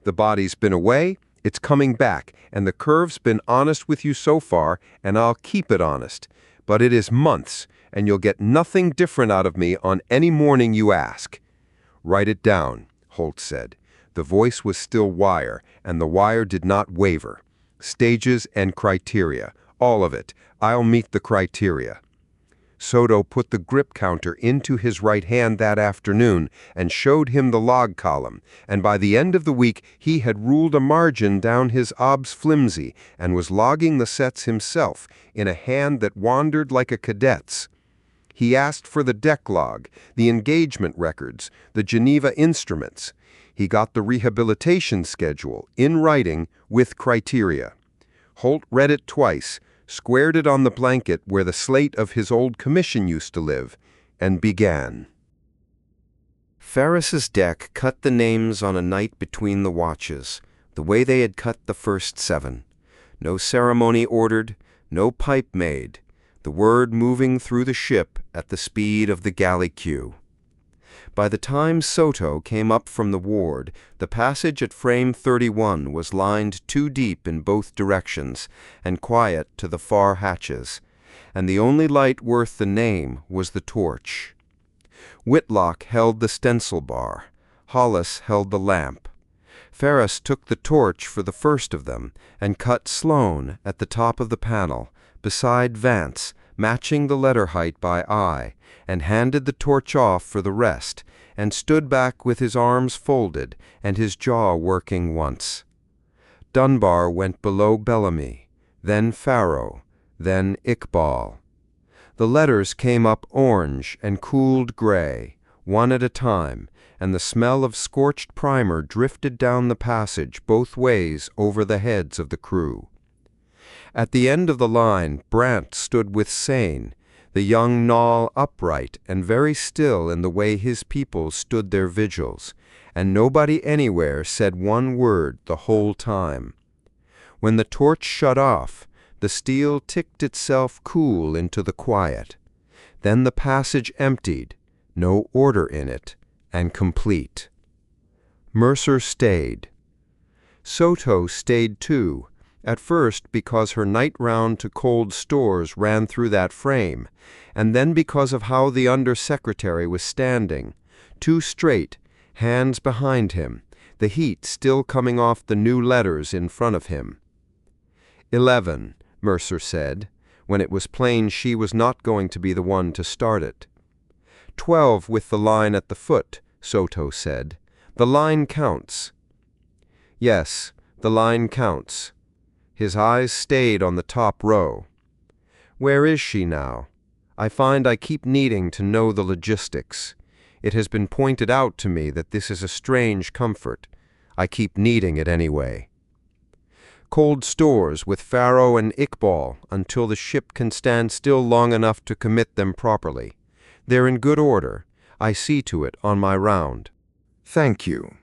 The body's been away, it's coming back, and the curve's been honest with you so far, and I'll keep it honest. But it is months, and you'll get nothing different out of me on any morning you ask. Write it down, Holt said. The voice was still wire, and the wire did not waver. Stages and criteria, all of it. I'll meet the criteria. Soto put the grip counter into his right hand that afternoon and showed him the log column, and by the end of the week he had ruled a margin down his obs flimsy and was logging the sets himself in a hand that wandered like a cadet's. He asked for the deck log, the engagement records, the Geneva instruments. He got the rehabilitation schedule, in writing, with criteria. Holt read it twice, squared it on the blanket where the slate of his old commission used to live, and began. Ferris's deck cut the names on a night between the watches, the way they had cut the first 7. No ceremony ordered, no pipe made, the word moving through the ship at the speed of the galley queue. By the time Soto came up from the ward, the passage at frame 31 was lined too deep in both directions and quiet to the far hatches, and the only light worth the name was the torch. Whitlock held the stencil bar. Hollis held the lamp. Ferris took the torch for the first of them and cut Sloane at the top of the panel, beside Vance, matching the letter height by eye, and handed the torch off for the rest, and stood back with his arms folded and his jaw working once. Dunbar went below Bellamy, then Farrow, then Iqbal. The letters came up orange and cooled gray, one at a time, and the smell of scorched primer drifted down the passage both ways over the heads of the crew. At the end of the line, Brant stood with Sane, the young Nall upright and very still in the way his people stood their vigils, and nobody anywhere said one word the whole time. When the torch shut off, the steel ticked itself cool into the quiet. Then the passage emptied, no order in it, and complete. Mercer stayed. Soto stayed too, at first because her night round to cold stores ran through that frame, and then because of how the under-secretary was standing, too straight, hands behind him, the heat still coming off the new letters in front of him. 11, Mercer said, when it was plain she was not going to be the one to start it. 12 with the line at the foot, Soto said. The line counts. Yes, the line counts. His eyes stayed on the top row. Where is she now? I find I keep needing to know the logistics. It has been pointed out to me that this is a strange comfort. I keep needing it anyway. Cold stores with Farrow and Iqbal until the ship can stand still long enough to commit them properly. They're in good order. I see to it on my round. Thank you.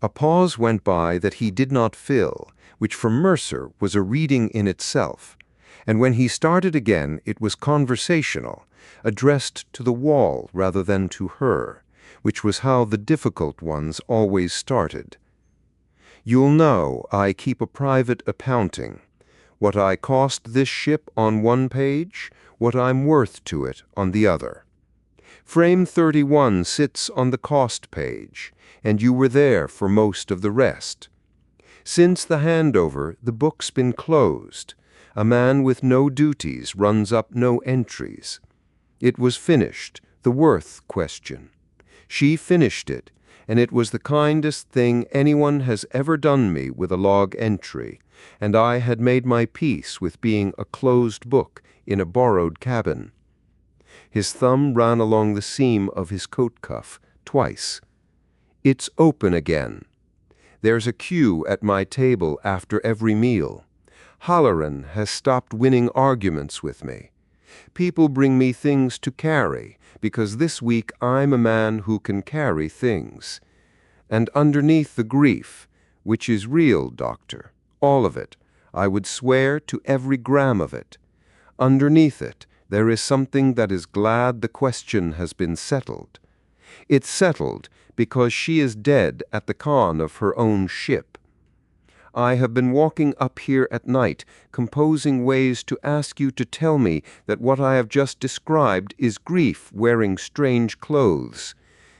A pause went by that he did not fill, which for Mercer was a reading in itself, and when he started again it was conversational, addressed to the wall rather than to her, which was how the difficult ones always started. You'll know I keep a private accounting. What I cost this ship on one page, what I'm worth to it on the other. Frame 31 sits on the cost page, and you were there for most of the rest. Since the handover, the book's been closed. A man with no duties runs up no entries. It was finished, the worth question. She finished it, and it was the kindest thing anyone has ever done me with a log entry, and I had made my peace with being a closed book in a borrowed cabin. His thumb ran along the seam of his coat cuff twice. It's open again. There's a queue at my table after every meal. Halloran has stopped winning arguments with me. People bring me things to carry, because this week I'm a man who can carry things. And underneath the grief, which is real, Doctor, all of it, I would swear to every gram of it. Underneath it, there is something that is glad the question has been settled. It's settled because she is dead at the con of her own ship. I have been walking up here at night, composing ways to ask you to tell me that what I have just described is grief wearing strange clothes,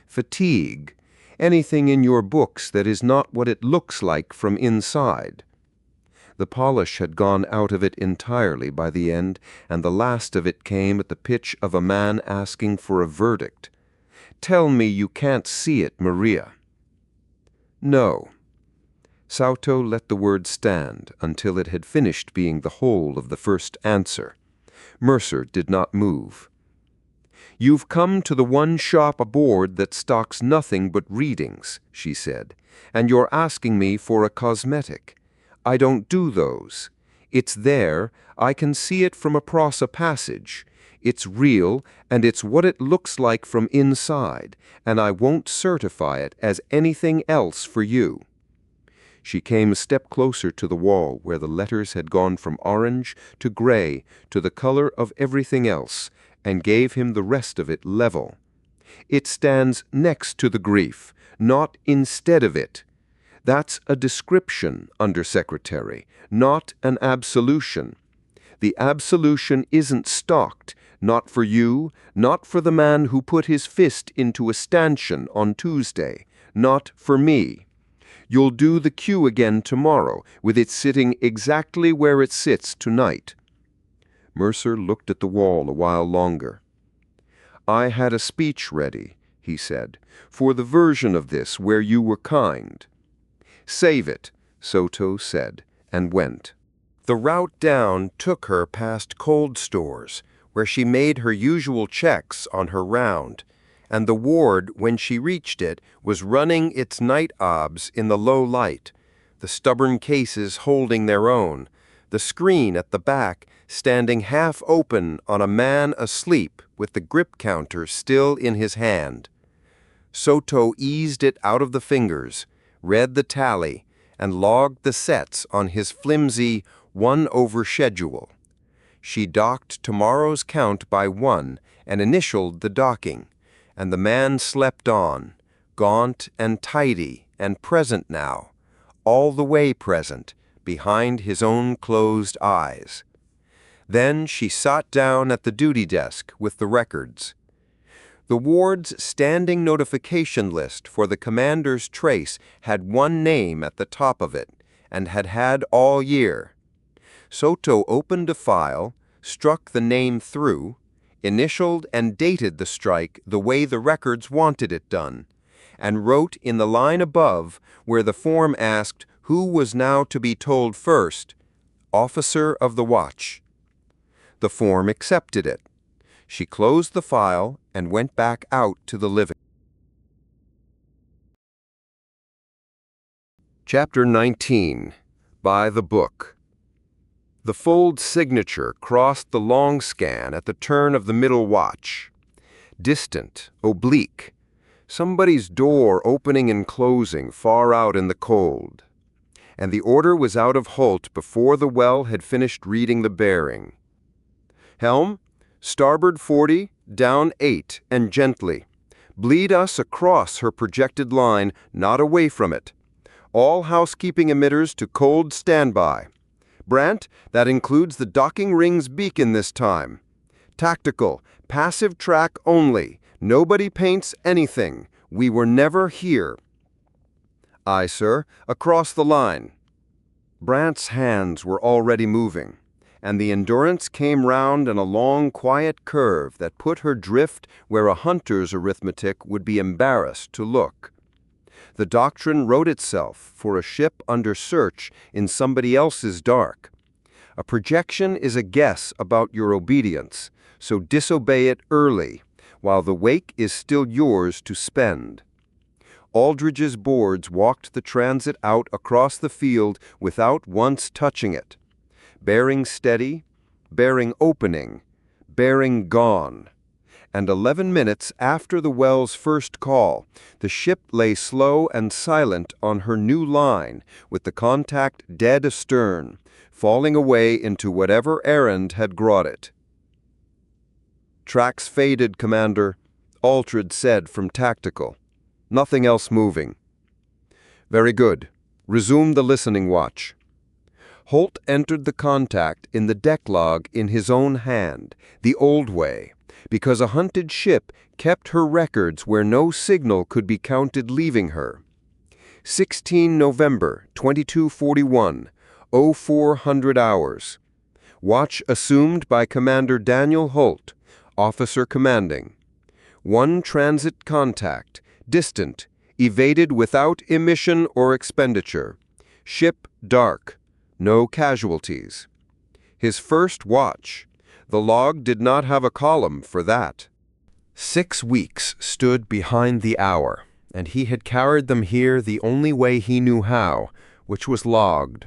fatigue, anything in your books that is not what it looks like from inside. The polish had gone out of it entirely by the end, and the last of it came at the pitch of a man asking for a verdict. Tell me you can't see it, Maria. No. Soto let the word stand until it had finished being the whole of the first answer. Mercer did not move. You've come to the one shop aboard that stocks nothing but readings, she said, and you're asking me for a cosmetic. I don't do those. It's there, I can see it from across a passage. It's real, and it's what it looks like from inside, and I won't certify it as anything else for you. She came a step closer to the wall where the letters had gone from orange to gray to the color of everything else, and gave him the rest of it level. It stands next to the grief, not instead of it. That's a description, Undersecretary, not an absolution. The absolution isn't stalked, not for you, not for the man who put his fist into a stanchion on Tuesday, not for me. You'll do the cue again tomorrow, with it sitting exactly where it sits tonight. Mercer looked at the wall a while longer. I had a speech ready, he said, for the version of this where you were kind. Save it, Soto said, and went. The route down took her past cold stores, where she made her usual checks on her round, and the ward, when she reached it, was running its night obs in the low light, the stubborn cases holding their own, the screen at the back standing half open on a man asleep with the grip counter still in his hand. Soto eased it out of the fingers, read the tally, and logged the sets on his flimsy 1/over schedule. She docked tomorrow's count by 1 and initialed the docking, and the man slept on, gaunt and tidy and present now, all the way present, behind his own closed eyes. Then she sat down at the duty desk with the records. The ward's standing notification list for the commander's trace had one name at the top of it, and had had all year. Soto opened a file, struck the name through, initialed and dated the strike the way the records wanted it done, and wrote in the line above where the form asked who was now to be told first, Officer of the Watch. The form accepted it. She closed the file and went back out to the living. Chapter 19. By the Book. The fold signature crossed the long scan at the turn of the middle watch. Distant, oblique. Somebody's door opening and closing far out in the cold. And the order was out of halt before the well had finished reading the bearing. Helm, starboard 40, down 8, and gently. Bleed us across her projected line, not away from it. All housekeeping emitters to cold standby. Brant, that includes the docking ring's beacon this time. Tactical, passive track only. Nobody paints anything. We were never here. Aye, sir, across the line. Brant's hands were already moving, and the Endurance came round in a long, quiet curve that put her drift where a hunter's arithmetic would be embarrassed to look. The doctrine wrote itself for a ship under search in somebody else's dark. A projection is a guess about your obedience, so disobey it early, while the wake is still yours to spend. Aldridge's boards walked the transit out across the field without once touching it. Bearing steady, bearing opening, bearing gone. And 11 minutes after the well's first call, the ship lay slow and silent on her new line, with the contact dead astern, falling away into whatever errand had brought it. Tracks faded, Commander, Aldridge said from tactical. Nothing else moving. Very good. Resume the listening watch. Holt entered the contact in the deck log in his own hand, the old way, because a hunted ship kept her records where no signal could be counted leaving her. 16 November, 2241, 0400 hours. Watch assumed by Commander Daniel Holt, Officer Commanding. 1 transit contact, distant, evaded without emission or expenditure. Ship dark, no casualties. His first watch. The log did not have a column for that. 6 weeks stood behind the hour, and he had carried them here the only way he knew how, which was logged.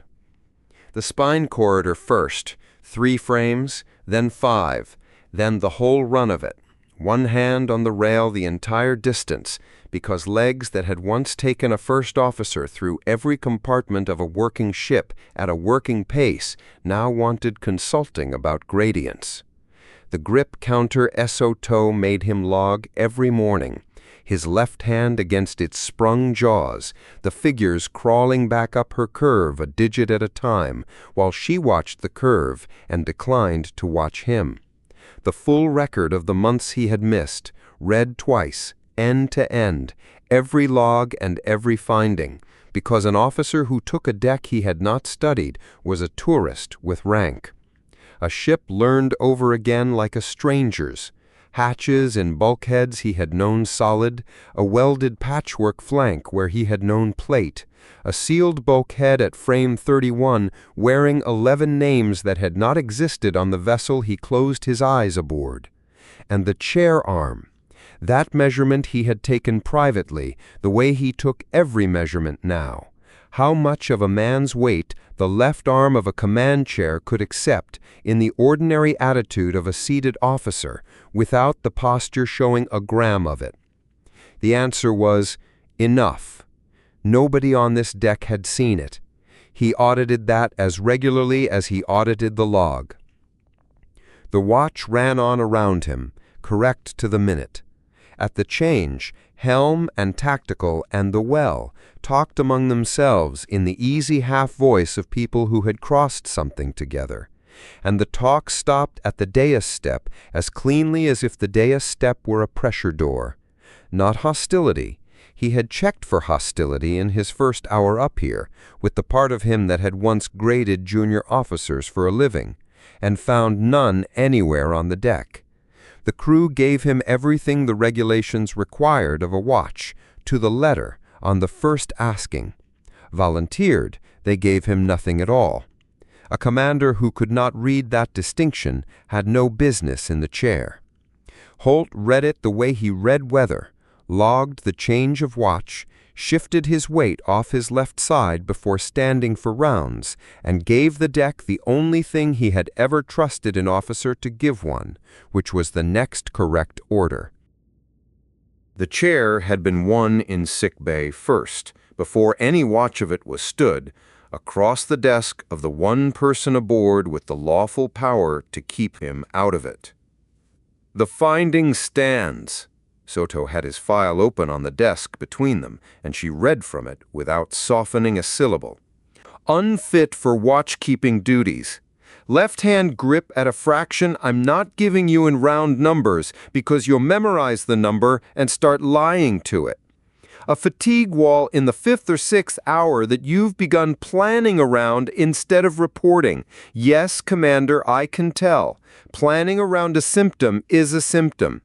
The spine corridor first, 3 frames, then 5, then the whole run of it. 1 hand on the rail the entire distance, because legs that had once taken a first officer through every compartment of a working ship at a working pace now wanted consulting about gradients. The grip counter Soto made him log every morning, his left hand against its sprung jaws, the figures crawling back up her curve a digit at a time, while she watched the curve and declined to watch him. The full record of the months he had missed, read twice, end to end, every log and every finding, because an officer who took a deck he had not studied was a tourist with rank. A ship learned over again like a stranger's. Hatches and bulkheads he had known solid, a welded patchwork flank where he had known plate, a sealed bulkhead at frame 31 wearing 11 names that had not existed on the vessel he closed his eyes aboard. And the chair arm. That measurement he had taken privately, the way he took every measurement now. How much of a man's weight the left arm of a command chair could accept in the ordinary attitude of a seated officer, without the posture showing a gram of it. The answer was, enough. Nobody on this deck had seen it. He audited that as regularly as he audited the log. The watch ran on around him, correct to the minute. At the change, helm and tactical and the well talked among themselves in the easy half-voice of people who had crossed something together. And the talk stopped at the dais step as cleanly as if the dais step were a pressure door. Not hostility. He had checked for hostility in his first hour up here, with the part of him that had once graded junior officers for a living, and found none anywhere on the deck. The crew gave him everything the regulations required of a watch, to the letter, on the first asking. Volunteered, they gave him nothing at all. A commander who could not read that distinction had no business in the chair. Holt read it the way he read weather, logged the change of watch, shifted his weight off his left side before standing for rounds, and gave the deck the only thing he had ever trusted an officer to give one, which was the next correct order. The chair had been won in sick bay first, before any watch of it was stood, across the desk of the one person aboard with the lawful power to keep him out of it. The finding stands. Soto had his file open on the desk between them, and she read from it without softening a syllable. Unfit for watchkeeping duties. Left-hand grip at a fraction I'm not giving you in round numbers because you'll memorize the number and start lying to it. A fatigue wall in the 5th or 6th hour that you've begun planning around instead of reporting. Yes, Commander, I can tell. Planning around a symptom is a symptom.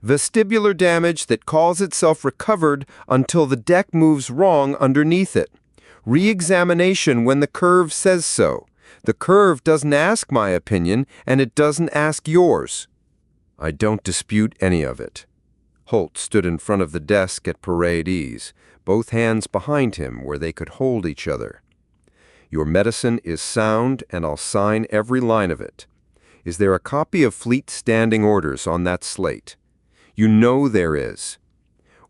Vestibular damage that calls itself recovered until the deck moves wrong underneath it. Re-examination when the curve says so. The curve doesn't ask my opinion, and it doesn't ask yours. I don't dispute any of it. Holt stood in front of the desk at parade ease, both hands behind him where they could hold each other. Your medicine is sound, and I'll sign every line of it. Is there a copy of Fleet Standing Orders on that slate? You know there is.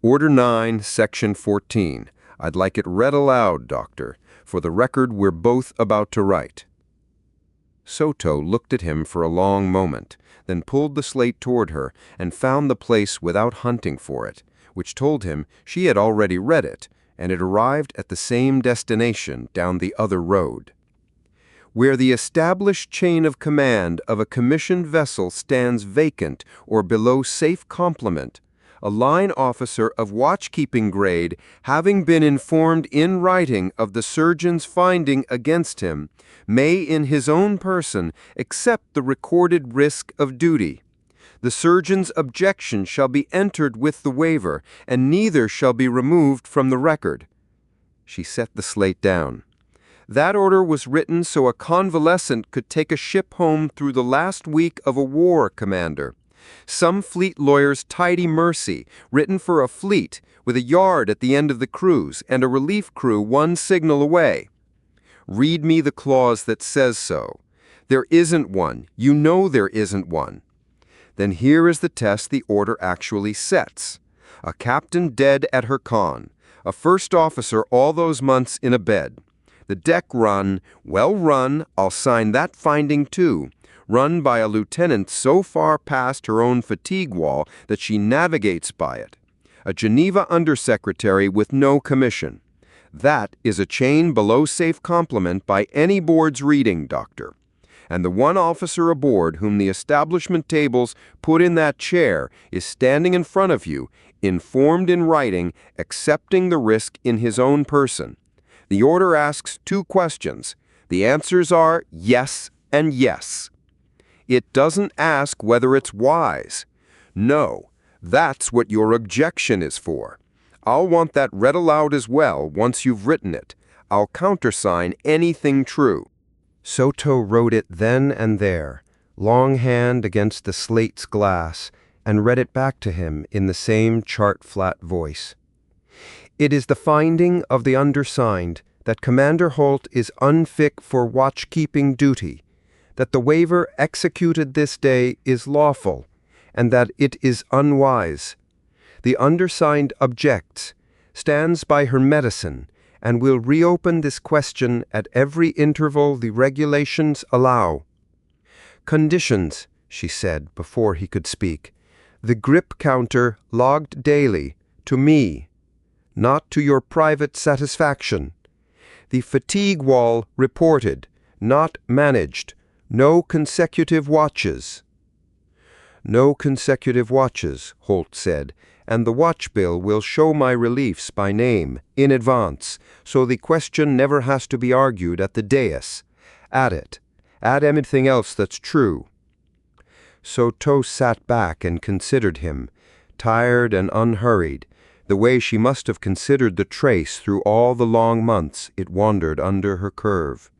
Order 9, Section 14. I'd like it read aloud, Doctor, for the record we're both about to write. Soto looked at him for a long moment, then pulled the slate toward her and found the place without hunting for it, which told him she had already read it, and it arrived at the same destination down the other road. Where the established chain of command of a commissioned vessel stands vacant or below safe complement, a line officer of watchkeeping grade, having been informed in writing of the surgeon's finding against him, may in his own person accept the recorded risk of duty. The surgeon's objection shall be entered with the waiver, and neither shall be removed from the record. She set the slate down. That order was written so a convalescent could take a ship home through the last week of a war, Commander. Some fleet lawyer's tidy mercy, written for a fleet, with a yard at the end of the cruise and a relief crew one signal away. Read me the clause that says so. There isn't one. You know there isn't one. Then here is the test the order actually sets. A captain dead at her con. A first officer all those months in a bed. The deck run, well run, I'll sign that finding too. run by a lieutenant so far past her own fatigue wall that she navigates by it. A Geneva undersecretary with no commission. That is a chain below safe complement by any board's reading, Doctor. And the one officer aboard whom the establishment tables put in that chair is standing in front of you, informed in writing, accepting the risk in his own person. The order asks 2 questions. The answers are yes and yes. It doesn't ask whether it's wise. No, that's what your objection is for. I'll want that read aloud as well once you've written it. I'll countersign anything true. Soto wrote it then and there, longhand against the slate's glass, and read it back to him in the same chart-flat voice. It is the finding of the undersigned that Commander Holt is unfit for watchkeeping duty, that the waiver executed this day is lawful, and that it is unwise. The undersigned objects, stands by her medicine, and will reopen this question at every interval the regulations allow. Conditions, she said before he could speak. The grip counter logged daily, to me, not to your private satisfaction. The fatigue wall reported, not managed. No consecutive watches. No consecutive watches, Holt said, and the watch bill will show my reliefs by name, in advance, so the question never has to be argued at the dais. Add it. Add anything else that's true. Soto sat back and considered him, tired and unhurried, the way she must have considered the trace through all the long months it wandered under her curve.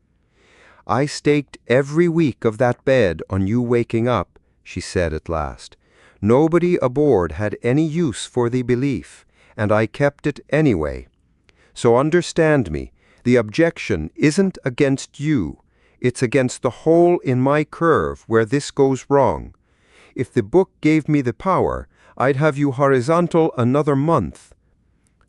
I staked every week of that bed on you waking up, she said at last. Nobody aboard had any use for the belief, and I kept it anyway. So understand me, the objection isn't against you. It's against the hole in my curve where this goes wrong. If the book gave me the power, I'd have you horizontal another month.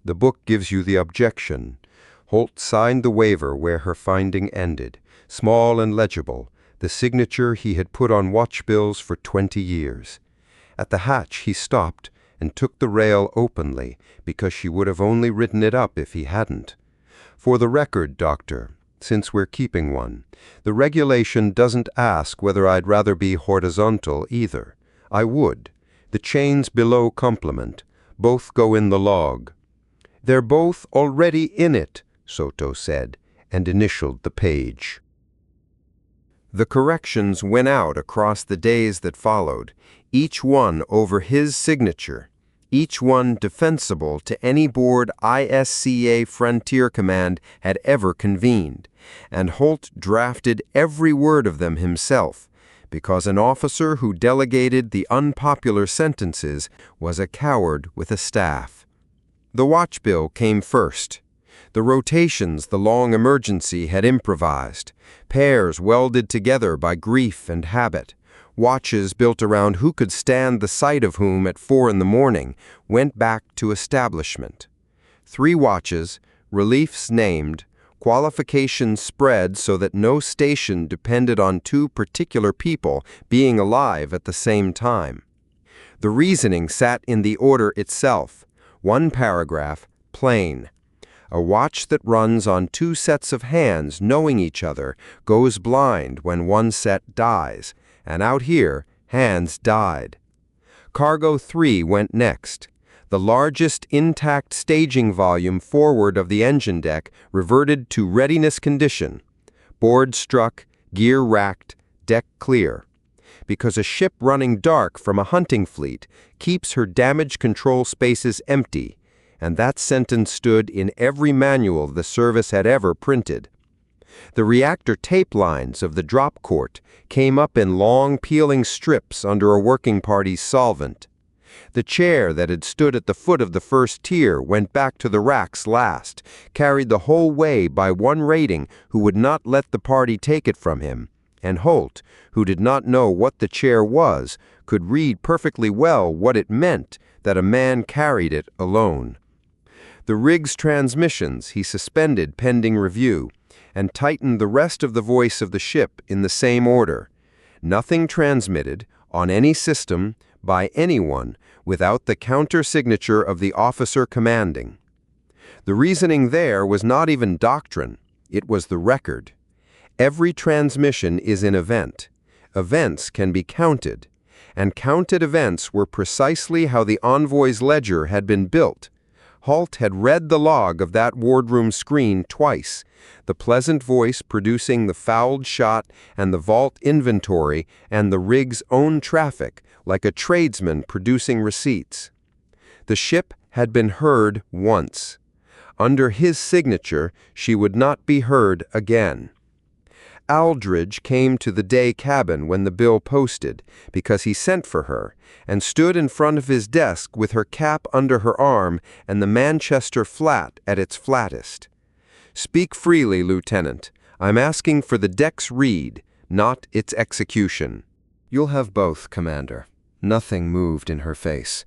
The book gives you the objection. Holt signed the waiver where her finding ended, small and legible, the signature he had put on watch bills for 20 years. At the hatch he stopped and took the rail openly, because she would have only written it up if he hadn't. For the record, Doctor, since we're keeping one, the regulation doesn't ask whether I'd rather be horizontal either. I would. The chains below complement. Both go in the log. They're both already in it, Soto said, and initialed the page. The corrections went out across the days that followed, each one over his signature, each one defensible to any board ISCA Frontier Command had ever convened, and Holt drafted every word of them himself, because an officer who delegated the unpopular sentences was a coward with a staff. The watch bill came first. The rotations the long emergency had improvised, pairs welded together by grief and habit, watches built around who could stand the sight of whom at 4 a.m, went back to establishment. 3 watches, reliefs named, qualifications spread so that no station depended on 2 particular people being alive at the same time. The reasoning sat in the order itself. 1 paragraph, plain. A watch that runs on 2 sets of hands knowing each other goes blind when one set dies, and out here, hands died. Cargo 3 went next. The largest intact staging volume forward of the engine deck reverted to readiness condition. Board struck, gear racked, deck clear. Because a ship running dark from a hunting fleet keeps her damage control spaces empty, and that sentence stood in every manual the service had ever printed. The reactor tape lines of the drop court came up in long peeling strips under a working party's solvent. The chair that had stood at the foot of the first tier went back to the racks last, carried the whole way by one rating who would not let the party take it from him, and Holt, who did not know what the chair was, could read perfectly well what it meant that a man carried it alone. The rig's transmissions he suspended pending review, and tightened the rest of the voice of the ship in the same order. Nothing transmitted, on any system, by anyone, without the counter-signature of the officer commanding. The reasoning there was not even doctrine, it was the record. Every transmission is an event. Events can be counted, and counted events were precisely how the envoy's ledger had been built. Halt had read the log of that wardroom screen twice, the pleasant voice producing the fouled shot and the vault inventory and the rig's own traffic, like a tradesman producing receipts. The ship had been heard once. Under his signature, she would not be heard again. Aldridge came to the day cabin when the bill posted, because he sent for her, and stood in front of his desk with her cap under her arm and the Manchester flat at its flattest. "Speak freely, Lieutenant. I'm asking for the deck's read, not its execution." "You'll have both, Commander." Nothing moved in her face.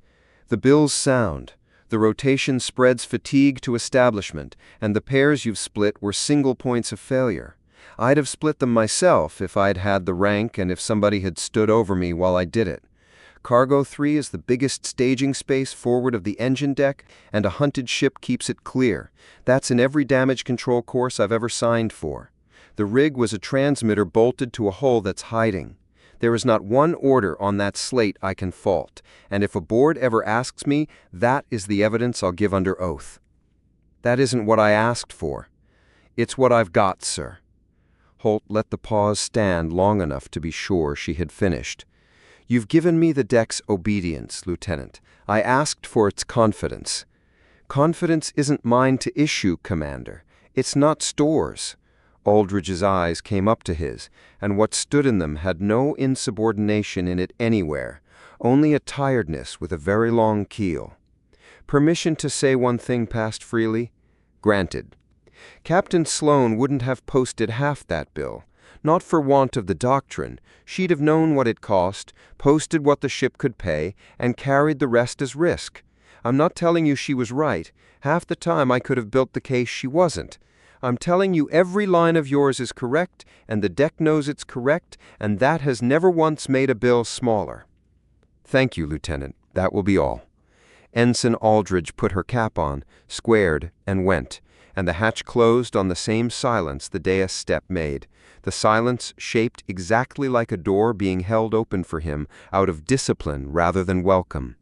"The bill's sound. The rotation spreads fatigue to establishment, and the pairs you've split were single points of failure. I'd have split them myself if I'd had the rank and if somebody had stood over me while I did it. Cargo 3 is the biggest staging space forward of the engine deck, and a hunted ship keeps it clear. That's in every damage control course I've ever signed for. The rig was a transmitter bolted to a hole that's hiding. There is not one order on that slate I can fault, and if a board ever asks me, that is the evidence I'll give under oath. That isn't what I asked for. It's what I've got, sir." Holt let the pause stand long enough to be sure she had finished. "You've given me the deck's obedience, Lieutenant. I asked for its confidence. Confidence isn't mine to issue, Commander. It's not Store's." Aldridge's eyes came up to his, and what stood in them had no insubordination in it anywhere, only a tiredness with a very long keel. "Permission to say one thing past freely?" "Granted. Captain Sloane wouldn't have posted half that bill. Not for want of the doctrine. She'd have known what it cost, posted what the ship could pay, and carried the rest as risk. I'm not telling you she was right. Half the time I could have built the case she wasn't. I'm telling you every line of yours is correct, and the deck knows it's correct, and that has never once made a bill smaller." "Thank you, Lieutenant. That will be all." Ensign Aldridge put her cap on, squared, and went, and the hatch closed on the same silence the dais step made, the silence shaped exactly like a door being held open for him out of discipline rather than welcome.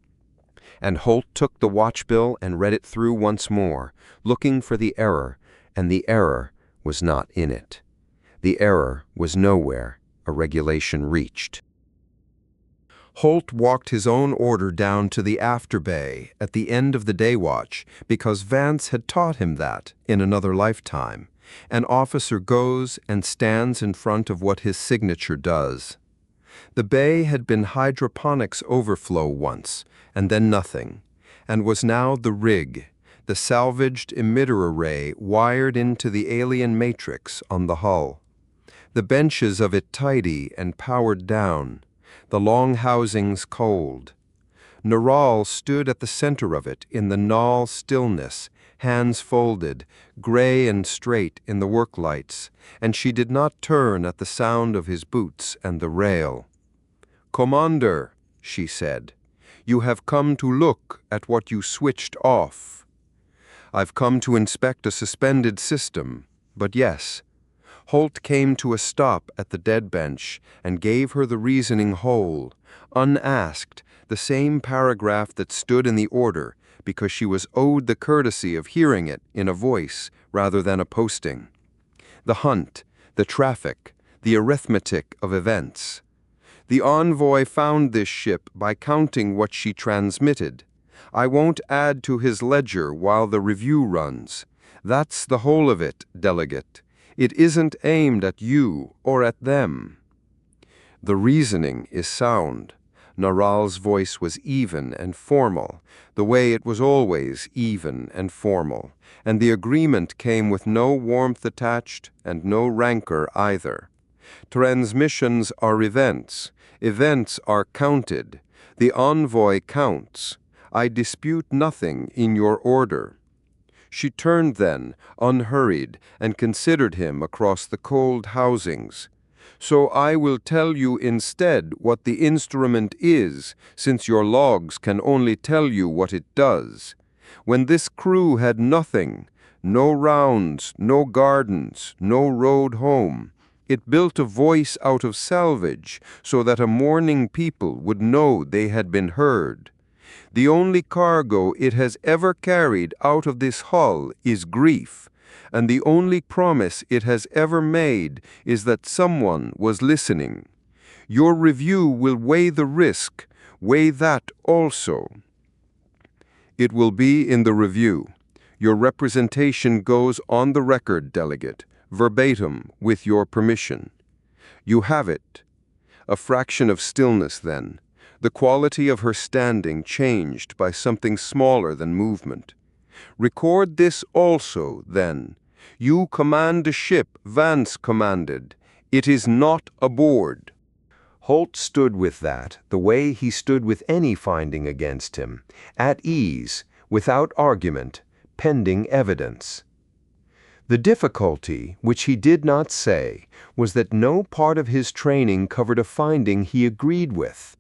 And Holt took the watch bill and read it through once more, looking for the error, and the error was not in it. The error was nowhere a regulation reached. Holt walked his own order down to the after bay at the end of the day watch because Vance had taught him that, in another lifetime, an officer goes and stands in front of what his signature does. The bay had been hydroponics overflow once, and then nothing, and was now the rig, the salvaged emitter array wired into the alien matrix on the hull. The benches of it tidy and powered down, the long housings cold. Naral stood at the center of it in the null stillness, hands folded, gray and straight in the work lights, and she did not turn at the sound of his boots and the rail. "Commander," she said, "you have come to look at what you switched off." "I've come to inspect a suspended system, but yes." Holt came to a stop at the dead bench and gave her the reasoning whole, unasked, the same paragraph that stood in the order, because she was owed the courtesy of hearing it in a voice rather than a posting. The hunt, the traffic, the arithmetic of events. The envoy found this ship by counting what she transmitted. I won't add to his ledger while the review runs. That's the whole of it, delegate. It isn't aimed at you or at them. The reasoning is sound. Naral's voice was even and formal, the way it was always even and formal, and the agreement came with no warmth attached and no rancor either. Transmissions are events. Events are counted. The envoy counts. I dispute nothing in your order. She turned then, unhurried, and considered him across the cold housings. So I will tell you instead what the instrument is, since your logs can only tell you what it does. When this crew had nothing, no rounds, no gardens, no road home, it built a voice out of salvage so that a mourning people would know they had been heard. The only cargo it has ever carried out of this hull is grief, and the only promise it has ever made is that someone was listening. Your review will weigh the risk, weigh that also. It will be in the review. Your representation goes on the record, delegate, verbatim, with your permission. You have it. A fraction of stillness, then. The quality of her standing changed by something smaller than movement. Record this also, then. You command a ship Vance commanded. It is not aboard. Holt stood with that, the way he stood with any finding against him, at ease, without argument, pending evidence. The difficulty, which he did not say, was that no part of his training covered a finding he agreed with.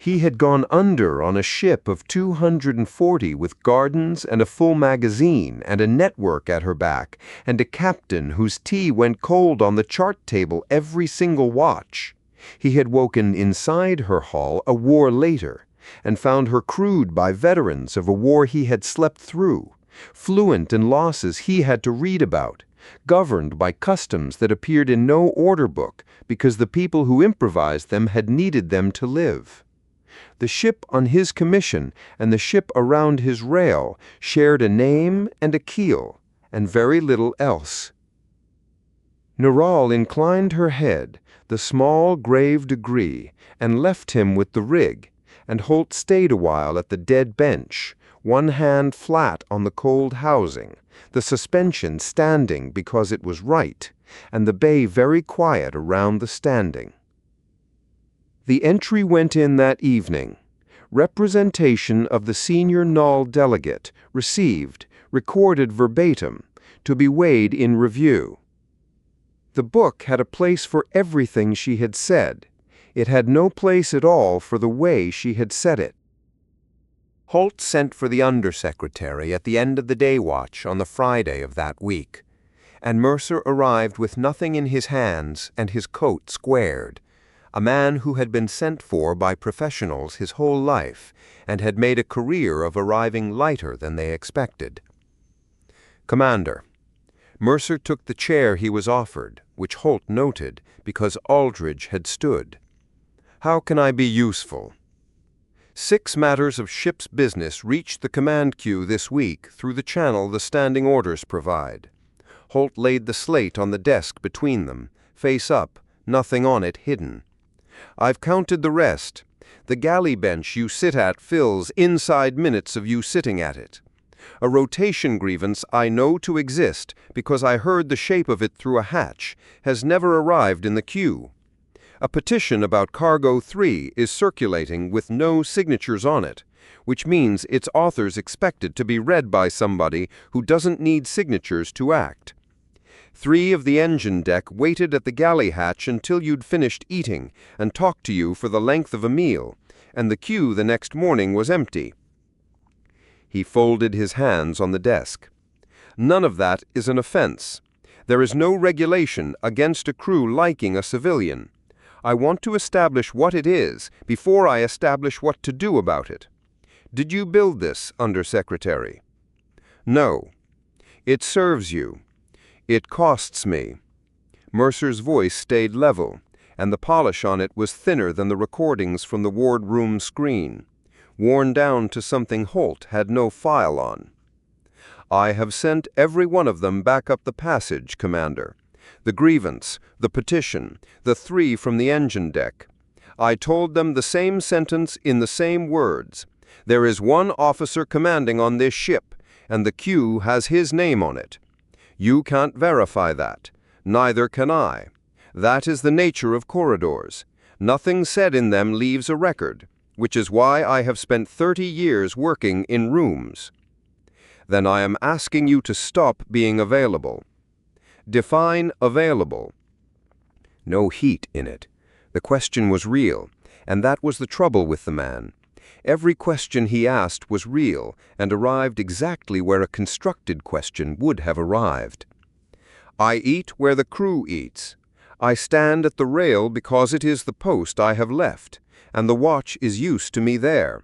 He had gone under on a ship of 240 with gardens and a full magazine and a network at her back, and a captain whose tea went cold on the chart table every single watch. He had woken inside her hull a war later, and found her crewed by veterans of a war he had slept through, fluent in losses he had to read about, governed by customs that appeared in no order book because the people who improvised them had needed them to live. The ship on his commission and the ship around his rail shared a name and a keel, and very little else. Neural inclined her head, the small grave degree, and left him with the rig, and Holt stayed a while at the dead bench, one hand flat on the cold housing, the suspension standing because it was right, and the bay very quiet around the standing. The entry went in that evening. Representation of the senior null delegate, received, recorded verbatim, to be weighed in review. The book had a place for everything she had said. It had no place at all for the way she had said it. Holt sent for the undersecretary at the end of the day watch on the Friday of that week, and Mercer arrived with nothing in his hands and his coat squared, a man who had been sent for by professionals his whole life and had made a career of arriving lighter than they expected. Commander. Mercer took the chair he was offered, which Holt noted because Aldridge had stood. How can I be useful? 6 matters of ship's business reached the command queue this week through the channel the standing orders provide. Holt laid the slate on the desk between them, face up, nothing on it hidden. I've counted the rest. The galley bench you sit at fills inside minutes of you sitting at it. A rotation grievance I know to exist because I heard the shape of it through a hatch has never arrived in the queue. A petition about Cargo 3 is circulating with no signatures on it, which means its author's expected to be read by somebody who doesn't need signatures to act. 3 of the engine deck waited at the galley hatch until you'd finished eating and talked to you for the length of a meal, and the queue the next morning was empty. He folded his hands on the desk. None of that is an offense. There is no regulation against a crew liking a civilian. I want to establish what it is before I establish what to do about it. Did you build this, Undersecretary? No. It serves you. It costs me. Mercer's voice stayed level, and the polish on it was thinner than the recordings from the wardroom screen, worn down to something Holt had no file on. I have sent every one of them back up the passage, Commander. The grievance, the petition, the 3 from the engine deck. I told them the same sentence in the same words. There is one officer commanding on this ship, and the queue has his name on it. You can't verify that. Neither can I. That is the nature of corridors. Nothing said in them leaves a record, which is why I have spent 30 years working in rooms. Then I am asking you to stop being available. Define available. no heat in it. The question was real, and that was the trouble with the man. Every question he asked was real and arrived exactly where a constructed question would have arrived. I eat where the crew eats. I stand at the rail because it is the post I have left, and the watch is used to me there.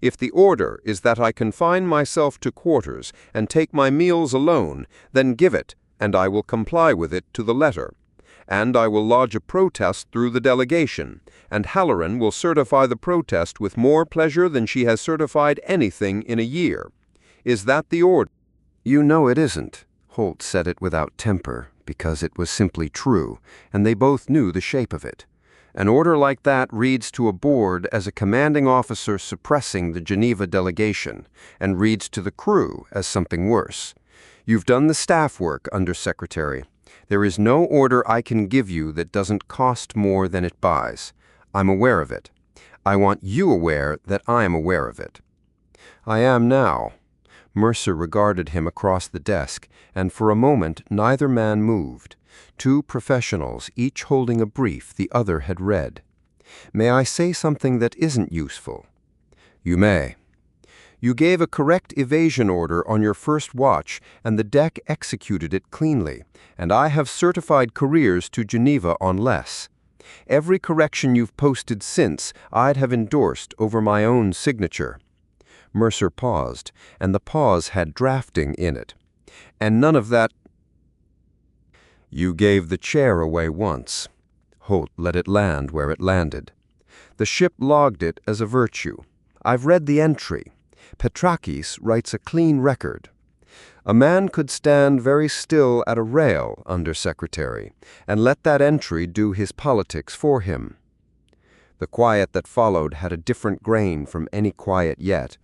If the order is that I confine myself to quarters and take my meals alone, then give it, and I will comply with it to the letter. And I will lodge a protest through the delegation, and Halloran will certify the protest with more pleasure than she has certified anything in a year. Is that the order? You know it isn't. Holt said it without temper, because it was simply true, and they both knew the shape of it. An order like that reads to a board as a commanding officer suppressing the Geneva delegation, and reads to the crew as something worse. You've done the staff work, Undersecretary. There is no order I can give you that doesn't cost more than it buys. I'm aware of it. I want you aware that I am aware of it. I am now. Mercer regarded him across the desk, and for a moment neither man moved. Two professionals, each holding a brief the other had read. May I say something that isn't useful? You may. You gave a correct evasion order on your first watch, and the deck executed it cleanly, and I have certified careers to Geneva on less. Every correction you've posted since I'd have endorsed over my own signature. Mercer paused, and the pause had drafting in it. And none of that. You gave the chair away once. Holt let it land where it landed. The ship logged it as a virtue. I've read the entry. Petrakis writes a clean record. A man could stand very still at a rail, Undersecretary, and let that entry do his politics for him. The quiet that followed had a different grain from any quiet yet.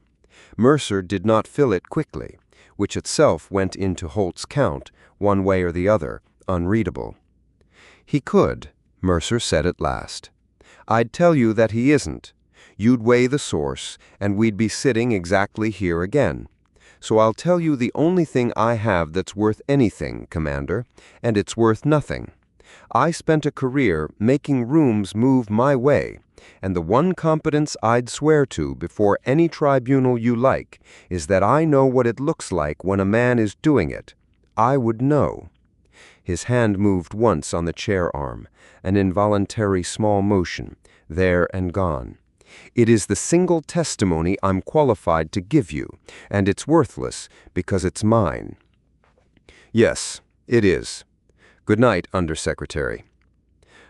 Mercer did not fill it quickly, which itself went into Holt's count, one way or the other, unreadable. He could, Mercer said at last. I'd tell you that he isn't. You'd weigh the source, and we'd be sitting exactly here again. So I'll tell you the only thing I have that's worth anything, Commander, and it's worth nothing. I spent a career making rooms move my way, and the one competence I'd swear to before any tribunal you like is that I know what it looks like when a man is doing it. I would know. His hand moved once on the chair arm, an involuntary small motion, there and gone. It is the single testimony I'm qualified to give you, and it's worthless because it's mine. Yes, it is. Good night, Undersecretary.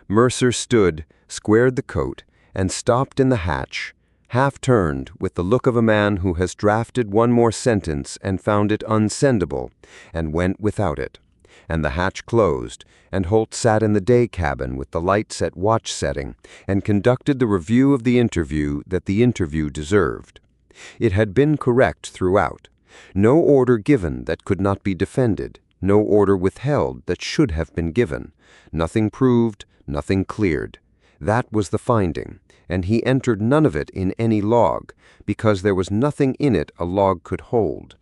Mercer stood, squared the coat, and stopped in the hatch, half-turned with the look of a man who has drafted one more sentence and found it unsendable, and went without it. And the hatch closed, and Holt sat in the day cabin with the lights at watch setting and conducted the review of the interview that the interview deserved. It had been correct throughout. No order given that could not be defended, no order withheld that should have been given, nothing proved, nothing cleared. That was the finding, and he entered none of it in any log, because there was nothing in it a log could hold.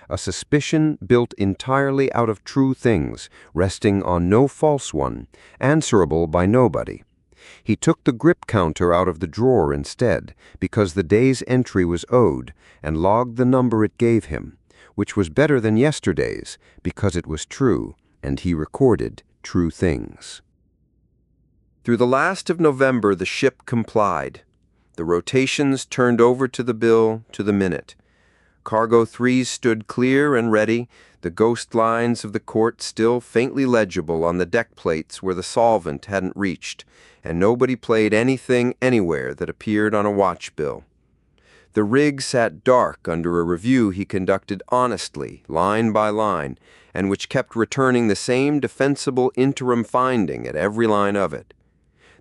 A suspicion built entirely out of true things, resting on no false one, answerable by nobody. He took the grip counter out of the drawer instead, because the day's entry was owed, and logged the number it gave him, which was better than yesterday's, because it was true, and he recorded true things. Through the last of November the ship complied. The rotations turned over to the bill to the minute. Cargo 3s stood clear and ready, the ghost lines of the court still faintly legible on the deck plates where the solvent hadn't reached, and nobody played anything anywhere that appeared on a watch bill. The rig sat dark under a review he conducted honestly, line by line, and which kept returning the same defensible interim finding at every line of it.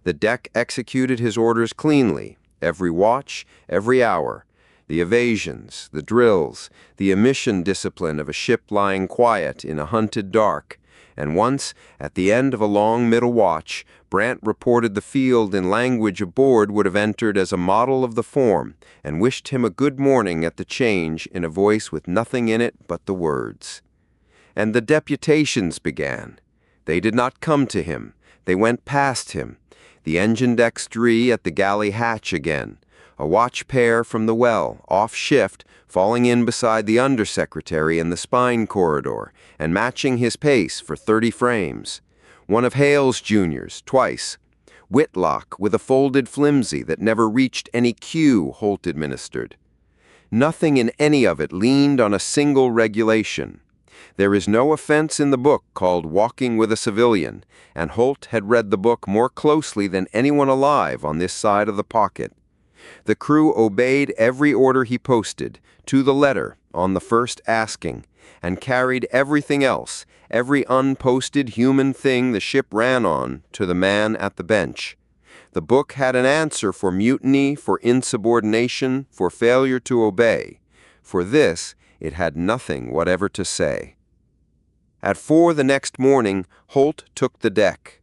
The deck executed his orders cleanly, every watch, every hour. The evasions, the drills, the emission discipline of a ship lying quiet in a hunted dark, and once, at the end of a long middle watch, Brant reported the field in language a board would have entered as a model of the form, and wished him a good morning at the change in a voice with nothing in it but the words. And the deputations began. They did not come to him. They went past him. The engine deck's 3 at the galley hatch again. A watch pair from the well, off shift, falling in beside the undersecretary in the spine corridor, and matching his pace for 30 frames. One of Hale's juniors, twice. Whitlock, with a folded flimsy that never reached any cue, Holt administered. Nothing in any of it leaned on a single regulation. There is no offense in the book called Walking with a Civilian, and Holt had read the book more closely than anyone alive on this side of the pocket. The crew obeyed every order he posted, to the letter, on the first asking, and carried everything else, every unposted human thing the ship ran on, to the man at the bench. The book had an answer for mutiny, for insubordination, for failure to obey. For this, it had nothing whatever to say. At 4 the next morning, Holt took the deck.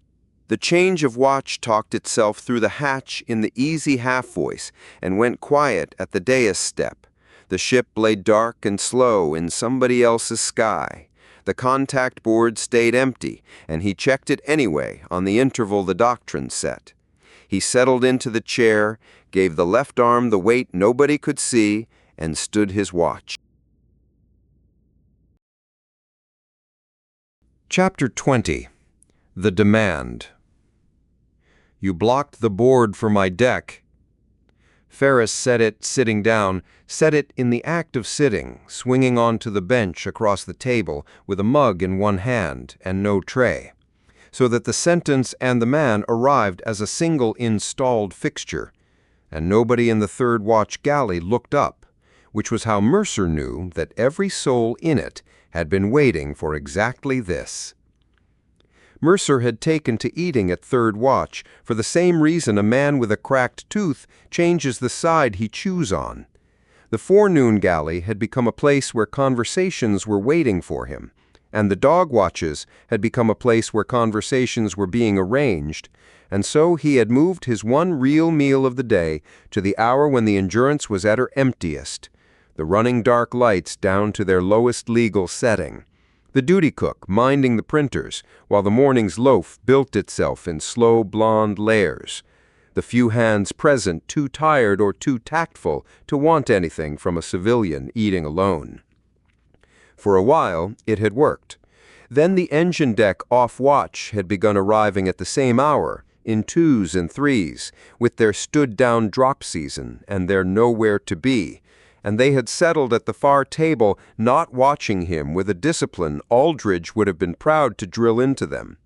The change of watch talked itself through the hatch in the easy half-voice and went quiet at the dais step. The ship lay dark and slow in somebody else's sky. The contact board stayed empty, and he checked it anyway on the interval the doctrine set. He settled into the chair, gave the left arm the weight nobody could see, and stood his watch. Chapter 20. The Demand. You blocked the board for my deck. Ferris said it sitting down, said it in the act of sitting, swinging onto the bench across the table with a mug in one hand and no tray, so that the sentence and the man arrived as a single installed fixture, and nobody in the third watch galley looked up, which was how Mercer knew that every soul in it had been waiting for exactly this. Mercer had taken to eating at third watch for the same reason a man with a cracked tooth changes the side he chews on. The forenoon galley had become a place where conversations were waiting for him, and the dog watches had become a place where conversations were being arranged, and so he had moved his one real meal of the day to the hour when the Endurance was at her emptiest, the running dark lights down to their lowest legal setting, the duty cook minding the printers while the morning's loaf built itself in slow blonde layers, the few hands present too tired or too tactful to want anything from a civilian eating alone. For a while, it had worked. Then the engine deck off-watch had begun arriving at the same hour, in 2s and 3s, with their stood-down drop season and their nowhere to be, and they had settled at the far table, not watching him with a discipline Aldridge would have been proud to drill into them.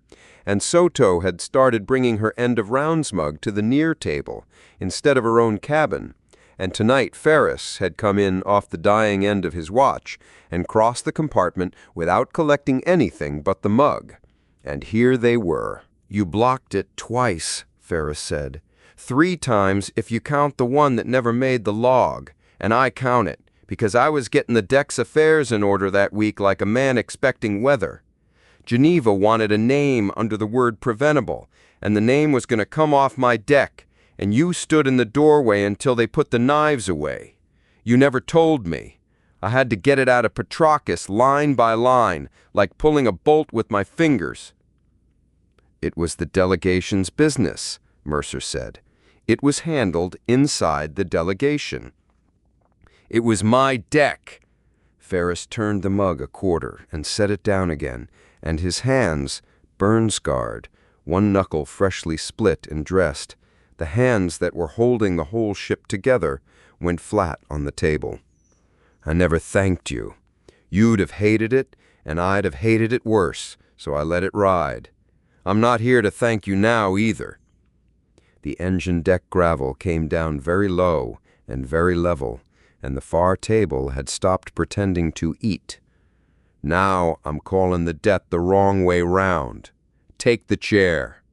And Soto had started bringing her end-of-rounds mug to the near table, instead of her own cabin, and tonight Ferris had come in off the dying end of his watch and crossed the compartment without collecting anything but the mug. And here they were. "You blocked it twice," Ferris said. "3 times if you count the one that never made the log. And I count it, because I was getting the deck's affairs in order that week like a man expecting weather. Geneva wanted a name under the word preventable, and the name was going to come off my deck, and you stood in the doorway until they put the knives away. You never told me. I had to get it out of Petrarchus line by line, like pulling a bolt with my fingers." "It was the delegation's business," Mercer said. "It was handled inside the delegation." "It was my deck." Ferris turned the mug a quarter and set it down again, and his hands, burn-scarred, one knuckle freshly split and dressed, the hands that were holding the whole ship together, went flat on the table. "I never thanked you. You'd have hated it, and I'd have hated it worse, so I let it ride. I'm not here to thank you now either." The engine deck gravel came down very low and very level, and the far table had stopped pretending to eat. "Now I'm calling the debt the wrong way round. Take the chair."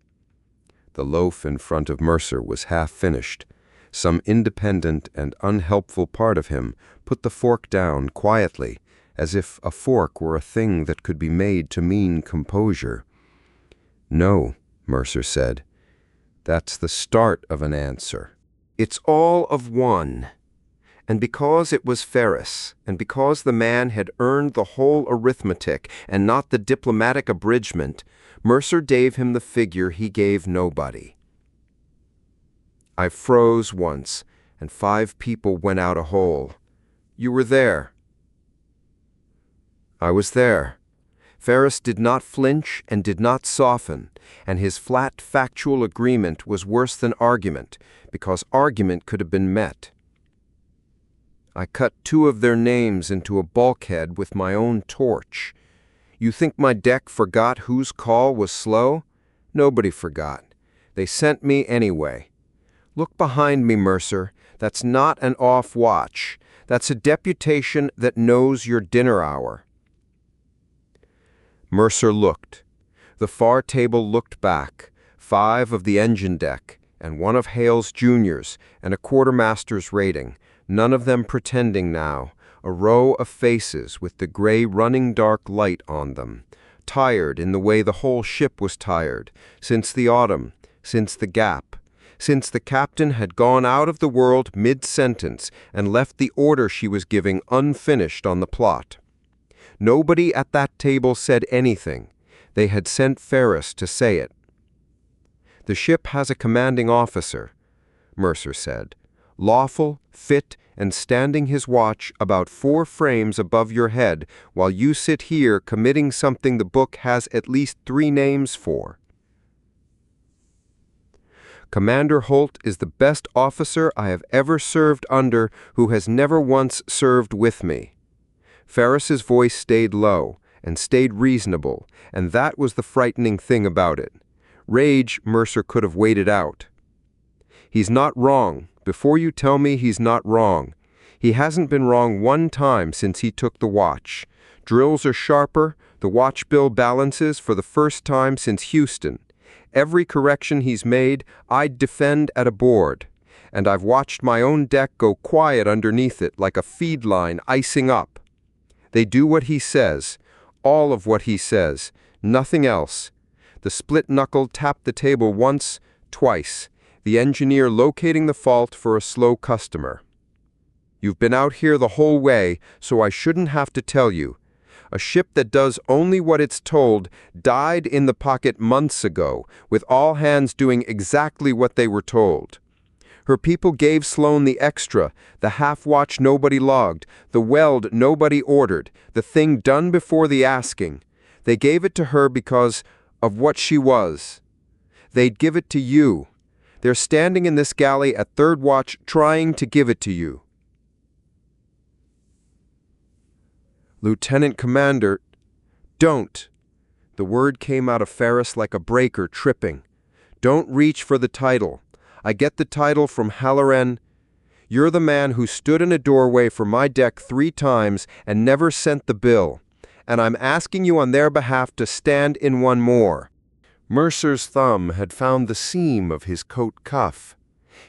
The loaf in front of Mercer was half finished. Some independent and unhelpful part of him put the fork down quietly, as if a fork were a thing that could be made to mean composure. "No," Mercer said. "That's the start of an answer. It's all of one. And because it was Ferris, and because the man had earned the whole arithmetic and not the diplomatic abridgment, Mercer gave him the figure he gave nobody. I froze once, and 5 people went out a hole. You were there. I was there. Ferris did not flinch and did not soften, and his flat factual agreement was worse than argument, because argument could have been met. I cut 2 of their names into a bulkhead with my own torch. You think my deck forgot whose call was slow? Nobody forgot. They sent me anyway. Look behind me, Mercer. That's not an off watch. That's a deputation that knows your dinner hour. Mercer looked. The far table looked back. 5 of the engine deck, and 1 of Hale's juniors, and a quartermaster's rating. None of them pretending now, a row of faces with the gray running dark light on them, tired in the way the whole ship was tired, since the autumn, since the gap, since the captain had gone out of the world mid-sentence and left the order she was giving unfinished on the plot. Nobody at that table said anything. They had sent Ferris to say it. The ship has a commanding officer, Mercer said. Lawful, fit, and standing his watch about 4 frames above your head while you sit here committing something the book has at least 3 names for. Commander Holt is the best officer I have ever served under who has never once served with me. Ferris's voice stayed low and stayed reasonable, and that was the frightening thing about it. Rage Mercer could have waited out. He's not wrong. Before you tell me he's not wrong. He hasn't been wrong 1 time since he took the watch. Drills are sharper, the watch bill balances for the first time since Houston. Every correction he's made, I'd defend at a board. And I've watched my own deck go quiet underneath it like a feed line icing up. They do what he says, all of what he says, nothing else. The split knuckle tapped the table once, twice. The engineer locating the fault for a slow customer. You've been out here the whole way, so I shouldn't have to tell you. A ship that does only what it's told died in the pocket months ago, with all hands doing exactly what they were told. Her people gave Sloane the extra, the half-watch nobody logged, the weld nobody ordered, the thing done before the asking. They gave it to her because of what she was. They'd give it to you. They're standing in this galley at 3rd watch trying to give it to you. Lieutenant Commander, don't. The word came out of Ferris like a breaker tripping. Don't reach for the title. I get the title from Halloran. You're the man who stood in a doorway for my deck 3 times and never sent the bill. And I'm asking you on their behalf to stand in 1 more. Mercer's thumb had found the seam of his coat cuff.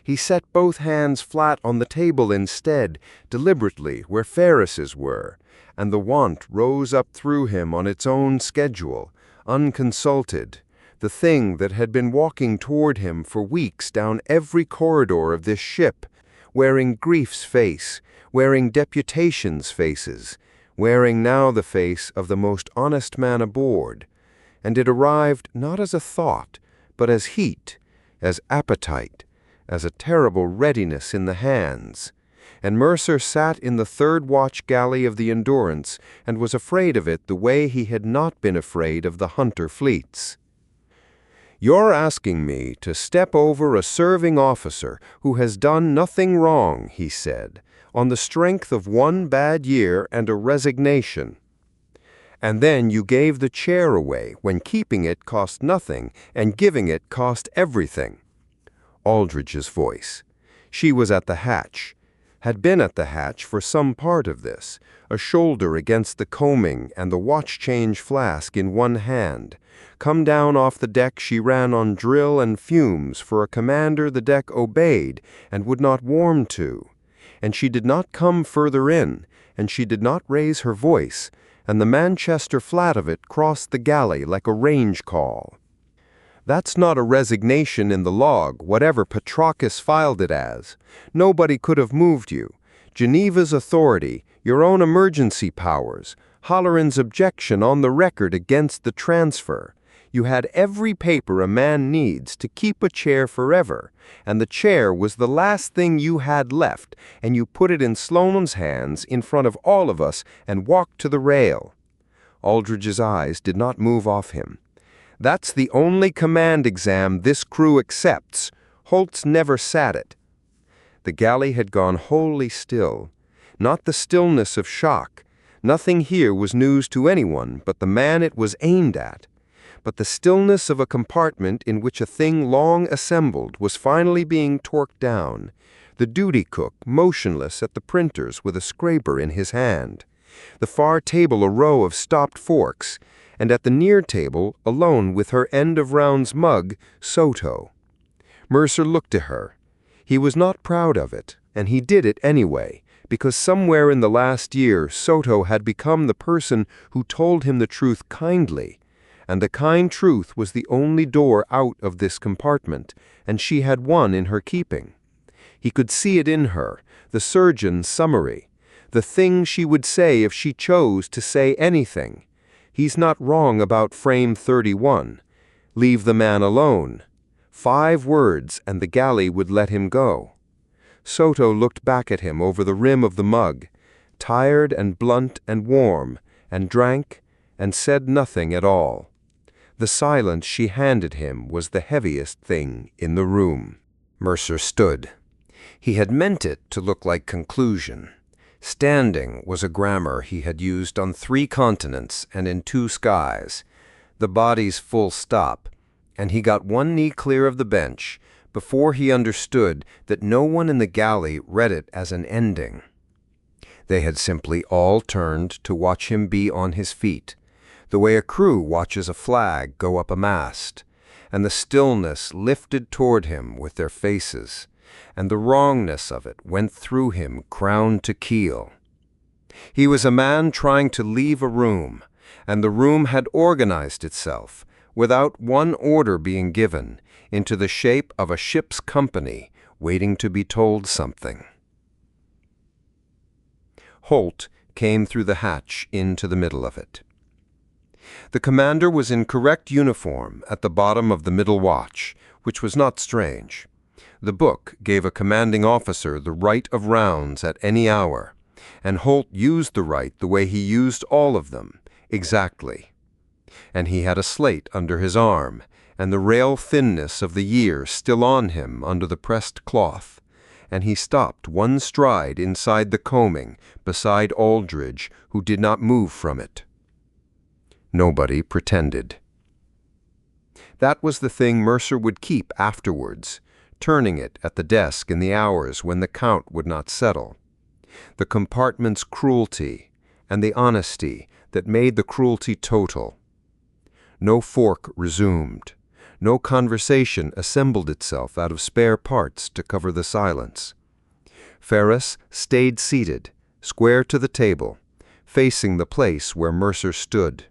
He set both hands flat on the table instead, deliberately where Ferris's were, and the want rose up through him on its own schedule, unconsulted, the thing that had been walking toward him for weeks down every corridor of this ship, wearing grief's face, wearing deputation's faces, wearing now the face of the most honest man aboard. And it arrived not as a thought, but as heat, as appetite, as a terrible readiness in the hands. And Mercer sat in the 3rd watch galley of the Endurance and was afraid of it the way he had not been afraid of the Hunter fleets. You're asking me to step over a serving officer who has done nothing wrong, he said, on the strength of 1 bad year and a resignation. And then you gave the chair away when keeping it cost nothing and giving it cost everything. Aldrich's voice. She was at the hatch, had been at the hatch for some part of this, a shoulder against the combing and the watch-change flask in 1 hand. Come down off the deck she ran on drill and fumes for a commander the deck obeyed and would not warm to. And she did not come further in, and she did not raise her voice, and the Manchester flat of it crossed the galley like a range call. That's not a resignation in the log, whatever Petrarchus filed it as. Nobody could have moved you. Geneva's authority, your own emergency powers, Holleran's objection on the record against the transfer. You had every paper a man needs to keep a chair forever, and the chair was the last thing you had left, and you put it in Sloane's hands in front of all of us and walked to the rail. Aldridge's eyes did not move off him. That's the only command exam this crew accepts. Holtz never sat it. The galley had gone wholly still. Not the stillness of shock. Nothing here was news to anyone but the man it was aimed at. But the stillness of a compartment in which a thing long assembled was finally being torqued down. The duty cook motionless at the printers with a scraper in his hand. The far table a row of stopped forks, and at the near table, alone with her end-of-rounds mug, Soto. Mercer looked at her. He was not proud of it, and he did it anyway, because somewhere in the last year Soto had become the person who told him the truth kindly, and the kind truth was the only door out of this compartment, and she had one in her keeping. He could see it in her, the surgeon's summary, the thing she would say if she chose to say anything. He's not wrong about frame 31. Leave the man alone. 5 words and the galley would let him go. Soto looked back at him over the rim of the mug, tired and blunt and warm, and drank and said nothing at all. The silence she handed him was the heaviest thing in the room. Mercer stood. He had meant it to look like conclusion. Standing was a grammar he had used on 3 continents and in 2 skies, the body's full stop, and he got one knee clear of the bench before he understood that no one in the galley read it as an ending. They had simply all turned to watch him be on his feet, the way a crew watches a flag go up a mast, and the stillness lifted toward him with their faces, and the wrongness of it went through him crown to keel. He was a man trying to leave a room, and the room had organized itself, without one order being given, into the shape of a ship's company waiting to be told something. Holt came through the hatch into the middle of it. The commander was in correct uniform at the bottom of the middle watch, which was not strange. The book gave a commanding officer the right of rounds at any hour, and Holt used the right the way he used all of them, exactly. And he had a slate under his arm, and the rail thinness of the year still on him under the pressed cloth, and he stopped one stride inside the combing beside Aldridge, who did not move from it. Nobody pretended. That was the thing Mercer would keep afterwards, turning it at the desk in the hours when the count would not settle. The compartment's cruelty, and the honesty that made the cruelty total. No fork resumed. No conversation assembled itself out of spare parts to cover the silence. Ferris stayed seated, square to the table, facing the place where Mercer stood.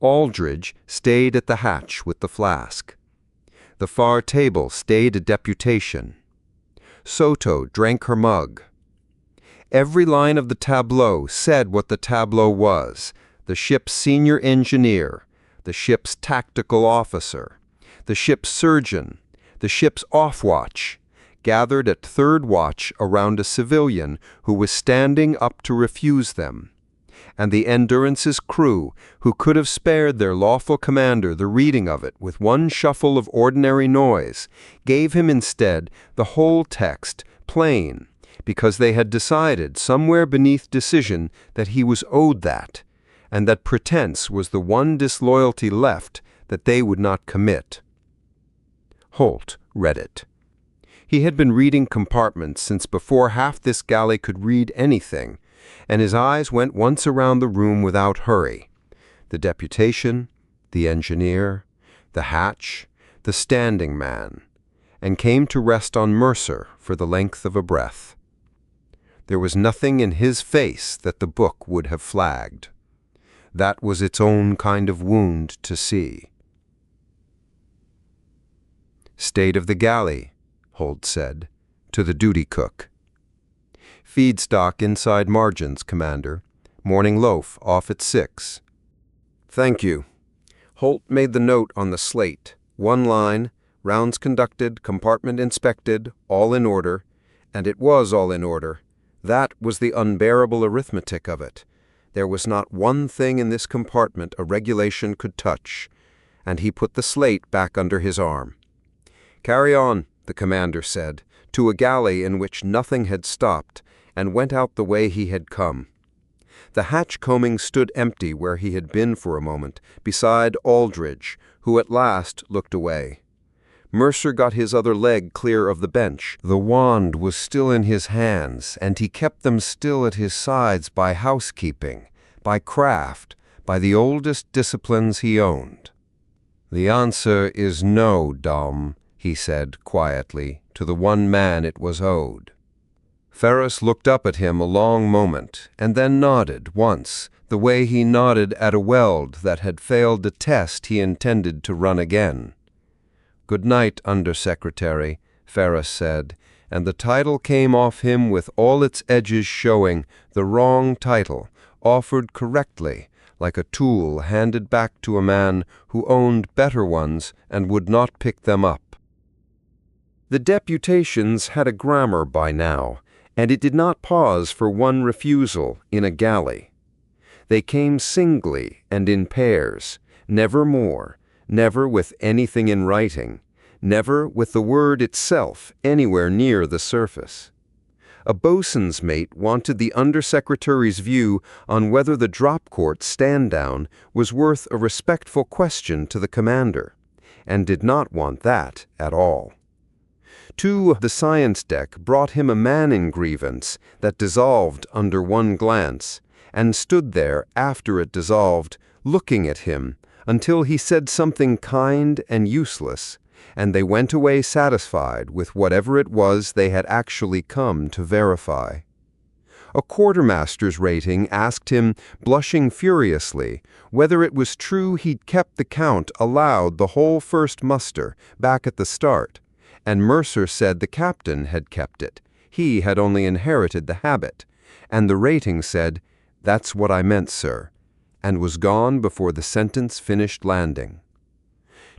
Aldridge stayed at the hatch with the flask. The far table stayed a deputation. Soto drank her mug. Every line of the tableau said what the tableau was: the ship's senior engineer, the ship's tactical officer, the ship's surgeon, the ship's off-watch, gathered at third watch around a civilian who was standing up to refuse them, and the Endurance's crew, who could have spared their lawful commander the reading of it with one shuffle of ordinary noise, gave him instead the whole text, plain, because they had decided somewhere beneath decision that he was owed that, and that pretense was the one disloyalty left that they would not commit. Holt read it. He had been reading compartments since before half this galley could read anything, and his eyes went once around the room without hurry. The deputation, the engineer, the hatch, the standing man, and came to rest on Mercer for the length of a breath. There was nothing in his face that the book would have flagged. That was its own kind of wound to see. "State of the galley," Holt said, to the duty cook. Feedstock inside margins, Commander. Morning loaf off at 6. Thank you. Holt made the note on the slate. One line, rounds conducted, compartment inspected, all in order. And it was all in order. That was the unbearable arithmetic of it. There was not one thing in this compartment a regulation could touch. And he put the slate back under his arm. "Carry on," the commander said, to a galley in which nothing had stopped, and went out the way he had come. The hatch combing stood empty where he had been for a moment, beside Aldridge, who at last looked away. Mercer got his other leg clear of the bench. The wand was still in his hands, and he kept them still at his sides by housekeeping, by craft, by the oldest disciplines he owned. "The answer is no, Dom," he said quietly, to the one man it was owed. Ferris looked up at him a long moment, and then nodded once, the way he nodded at a weld that had failed the test he intended to run again. "Good night, Undersecretary," Ferris said, and the title came off him with all its edges showing, the wrong title, offered correctly, like a tool handed back to a man who owned better ones and would not pick them up. The deputations had a grammar by now, and it did not pause for one refusal in a galley. They came singly and in pairs, never more, never with anything in writing, never with the word itself anywhere near the surface. A boatswain's mate wanted the undersecretary's view on whether the drop-court stand-down was worth a respectful question to the commander, and did not want that at all. Two of the science deck brought him a Manning grievance that dissolved under one glance, and stood there after it dissolved, looking at him, until he said something kind and useless, and they went away satisfied with whatever it was they had actually come to verify. A quartermaster's rating asked him, blushing furiously, whether it was true he'd kept the count aloud the whole first muster, back at the start, and Mercer said the captain had kept it. He had only inherited the habit, and the rating said, "That's what I meant, sir," and was gone before the sentence finished landing.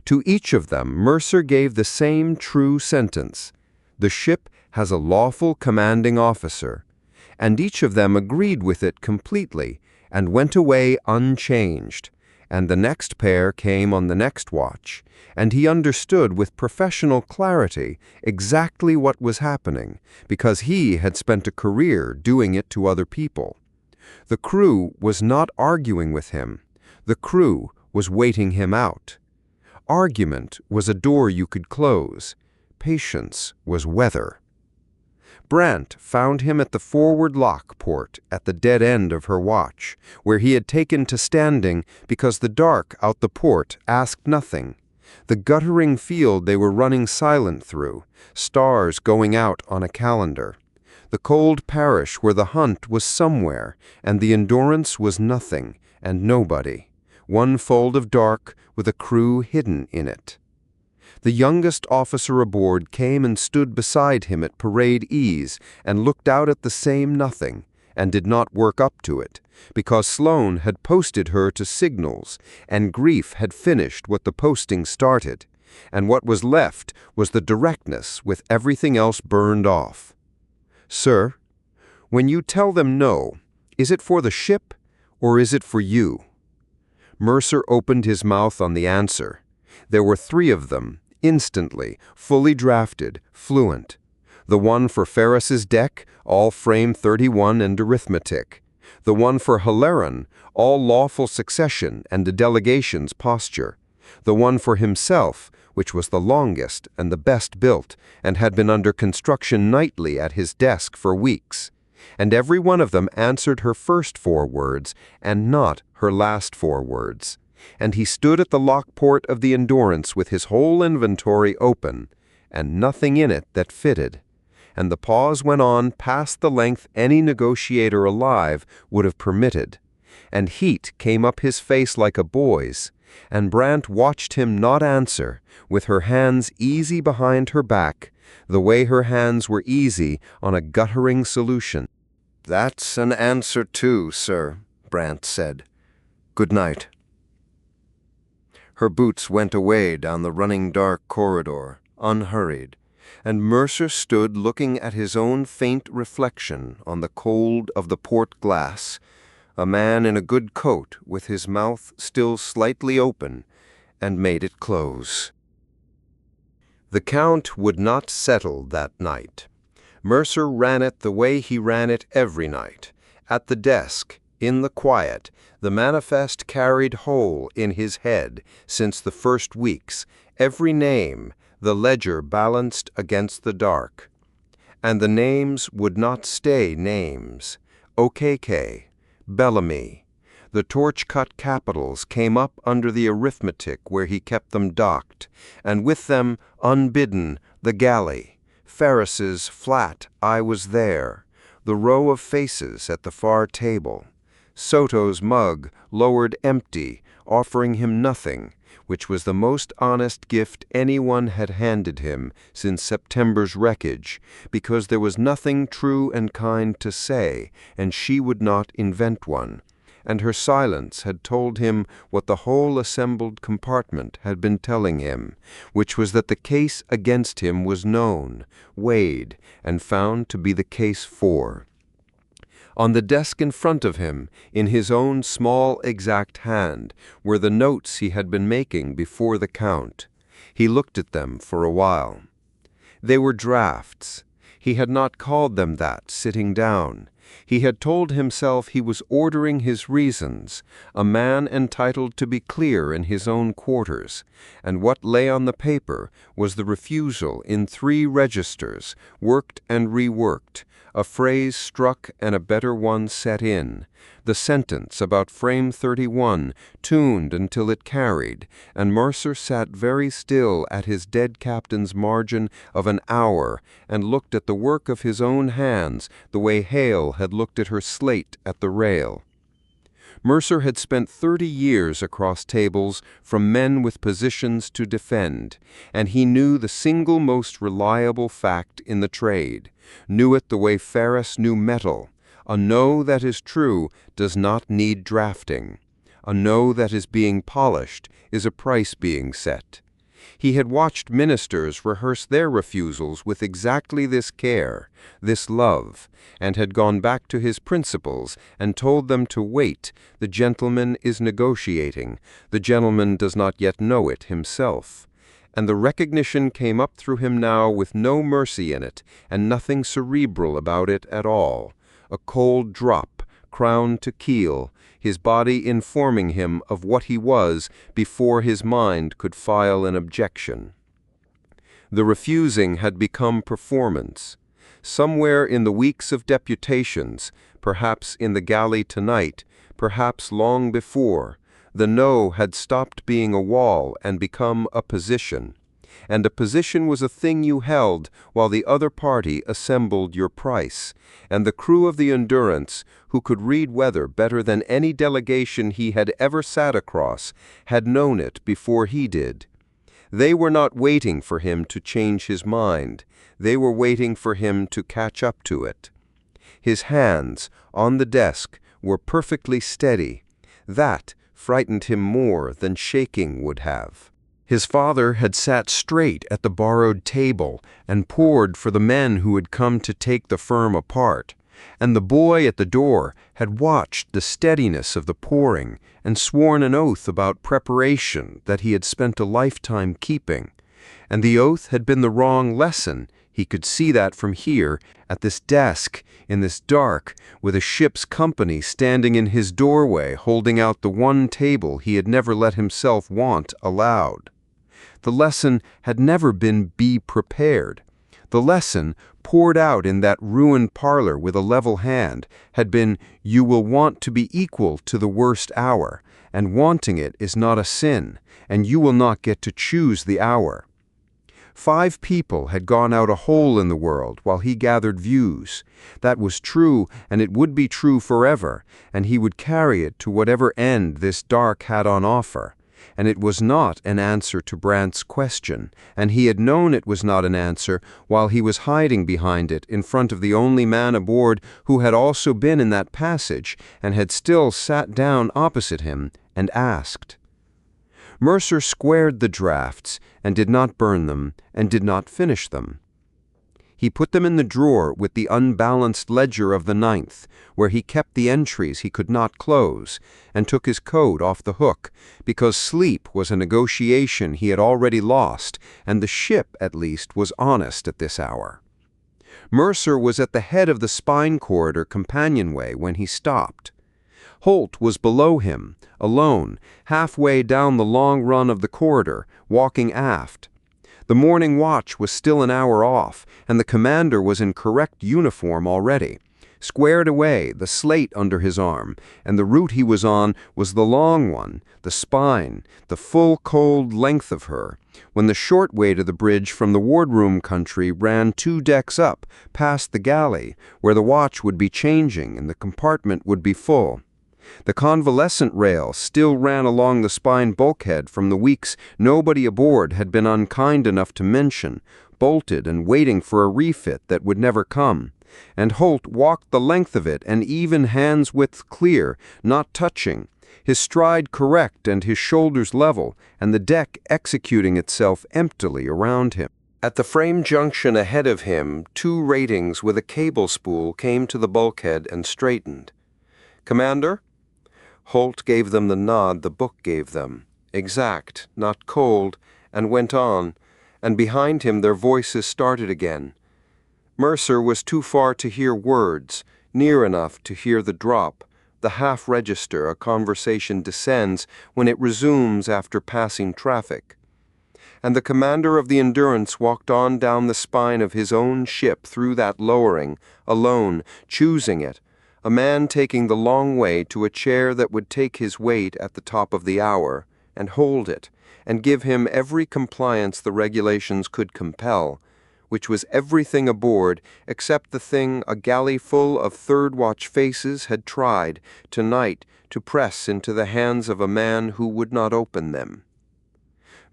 To each of them, Mercer gave the same true sentence: "The ship has a lawful commanding officer," and each of them agreed with it completely and went away unchanged, and the next pair came on the next watch, and he understood with professional clarity exactly what was happening, because he had spent a career doing it to other people. The crew was not arguing with him. The crew was waiting him out. Argument was a door you could close. Patience was weather. Brant found him at the forward lock port at the dead end of her watch, where he had taken to standing because the dark out the port asked nothing. The guttering field they were running silent through, stars going out on a calendar. The cold parish where the hunt was somewhere, and the Endurance was nothing and nobody. One fold of dark with a crew hidden in it. The youngest officer aboard came and stood beside him at parade ease and looked out at the same nothing, and did not work up to it, because Sloane had posted her to signals, and grief had finished what the posting started, and what was left was the directness with everything else burned off. "Sir, when you tell them no, is it for the ship, or is it for you?" Mercer opened his mouth on the answer. There were 3 of them, instantly, fully drafted, fluent. The one for Ferris's deck, all frame 31 and arithmetic. The one for Haleran, all lawful succession and the delegation's posture. The one for himself, which was the longest and the best built, and had been under construction nightly at his desk for weeks. And every one of them answered her first 4 words, and not her last 4 words. And he stood at the lockport of the Endurance with his whole inventory open, and nothing in it that fitted. And the pause went on past the length any negotiator alive would have permitted. And heat came up his face like a boy's, and Brant watched him not answer, with her hands easy behind her back, the way her hands were easy on a guttering solution. "That's an answer too, sir," Brant said. "Good night." Her boots went away down the running dark corridor, unhurried, and Mercer stood looking at his own faint reflection on the cold of the port glass, a man in a good coat with his mouth still slightly open, and made it close. The Count would not settle that night. Mercer ran it the way he ran it every night, at the desk, in the quiet, the manifest carried whole in his head since the first weeks, every name, the ledger balanced against the dark. And the names would not stay names. OKK, Bellamy. The torch-cut capitals came up under the arithmetic where he kept them docked, and with them, unbidden, the galley, Ferris's flat "I was there," the row of faces at the far table, Soto's mug lowered empty, offering him nothing, which was the most honest gift anyone had handed him since September's wreckage, because there was nothing true and kind to say, and she would not invent one. And her silence had told him what the whole assembled compartment had been telling him, which was that the case against him was known, weighed, and found to be the case for. On the desk in front of him, in his own small exact hand, were the notes he had been making before the Count. He looked at them for a while. They were drafts. He had not called them that sitting down. He had told himself he was ordering his reasons, a man entitled to be clear in his own quarters, and what lay on the paper was the refusal in 3 registers, worked and reworked, a phrase struck and a better one set in, the sentence about frame 31 tuned until it carried, and Mercer sat very still at his dead captain's margin of an hour and looked at the work of his own hands the way Hale had looked at her slate at the rail. Mercer had spent 30 years across tables from men with positions to defend, and he knew the single most reliable fact in the trade, knew it the way Ferris knew metal. A no that is true does not need drafting. A no that is being polished is a price being set. He had watched ministers rehearse their refusals with exactly this care, this love, and had gone back to his principles and told them to wait. The gentleman is negotiating. The gentleman does not yet know it himself. And the recognition came up through him now with no mercy in it, and nothing cerebral about it at all. A cold drop, crown to keel, his body informing him of what he was before his mind could file an objection. The refusing had become performance. Somewhere in the weeks of deputations, perhaps in the galley tonight, perhaps long before, the no had stopped being a wall and become a position. And a position was a thing you held while the other party assembled your price, and the crew of the Endurance, who could read weather better than any delegation he had ever sat across, had known it before he did. They were not waiting for him to change his mind. They were waiting for him to catch up to it. His hands, on the desk, were perfectly steady. That frightened him more than shaking would have. His father had sat straight at the borrowed table and poured for the men who had come to take the firm apart, and the boy at the door had watched the steadiness of the pouring and sworn an oath about preparation that he had spent a lifetime keeping. And the oath had been the wrong lesson. He could see that from here, at this desk, in this dark, with a ship's company standing in his doorway holding out the one table he had never let himself want aloud. The lesson had never been be prepared. The lesson, poured out in that ruined parlor with a level hand, had been you will want to be equal to the worst hour, and wanting it is not a sin, and you will not get to choose the hour. 5 people had gone out a hole in the world while he gathered views. That was true, and it would be true forever, and he would carry it to whatever end this dark had on offer. and it was not an answer to Brant's question, and he had known it was not an answer while he was hiding behind it in front of the only man aboard who had also been in that passage and had still sat down opposite him and asked. Mercer squared the drafts and did not burn them and did not finish them. He put them in the drawer with the unbalanced ledger of the 9th, where he kept the entries he could not close, and took his coat off the hook, because sleep was a negotiation he had already lost, and the ship, at least, was honest at this hour. Mercer was at the head of the spine corridor companionway when he stopped. Holt was below him, alone, halfway down the long run of the corridor, walking aft. The morning watch was still an hour off, and the commander was in correct uniform already, squared away, the slate under his arm, and the route he was on was the long one, the spine, the full cold length of her, when the short way to the bridge from the wardroom country ran 2 decks up, past the galley, where the watch would be changing and the compartment would be full. The convalescent rail still ran along the spine bulkhead from the weeks nobody aboard had been unkind enough to mention, bolted and waiting for a refit that would never come, and Holt walked the length of it an even hand's width clear, not touching, his stride correct and his shoulders level, and the deck executing itself emptily around him. At the frame junction ahead of him, 2 ratings with a cable spool came to the bulkhead and straightened. "Commander?" Holt gave them the nod the book gave them, exact, not cold, and went on, and behind him their voices started again. Mercer was too far to hear words, near enough to hear the drop, the half-register a conversation descends when it resumes after passing traffic. And the commander of the Endurance walked on down the spine of his own ship through that lowering, alone, choosing it, a man taking the long way to a chair that would take his weight at the top of the hour, and hold it, and give him every compliance the regulations could compel, which was everything aboard except the thing a galley full of third-watch faces had tried, tonight, to press into the hands of a man who would not open them.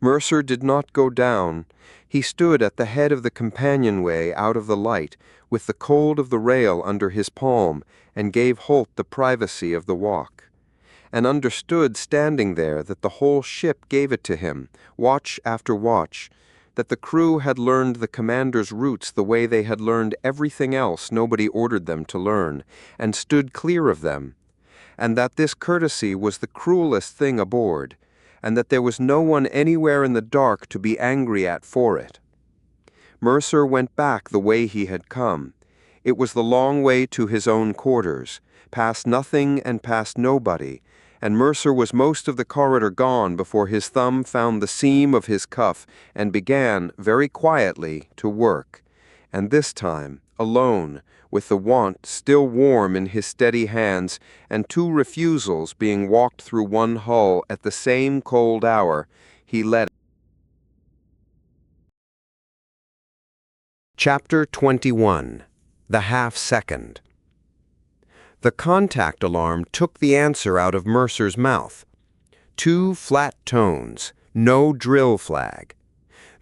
Mercer did not go down. He stood at the head of the companionway out of the light, with the cold of the rail under his palm, and gave Holt the privacy of the walk, and understood standing there that the whole ship gave it to him, watch after watch, that the crew had learned the commander's routes the way they had learned everything else nobody ordered them to learn, and stood clear of them, and that this courtesy was the cruelest thing aboard, and that there was no one anywhere in the dark to be angry at for it. Mercer went back the way he had come. It was the long way to his own quarters, past nothing and past nobody, and Mercer was most of the corridor gone before his thumb found the seam of his cuff and began, very quietly, to work, and this time, alone, with the want still warm in his steady hands, and 2 refusals being walked through one hull at the same cold hour, he let it. Chapter 21. The Half-Second. The contact alarm took the answer out of Mercer's mouth. 2 flat tones, no drill flag.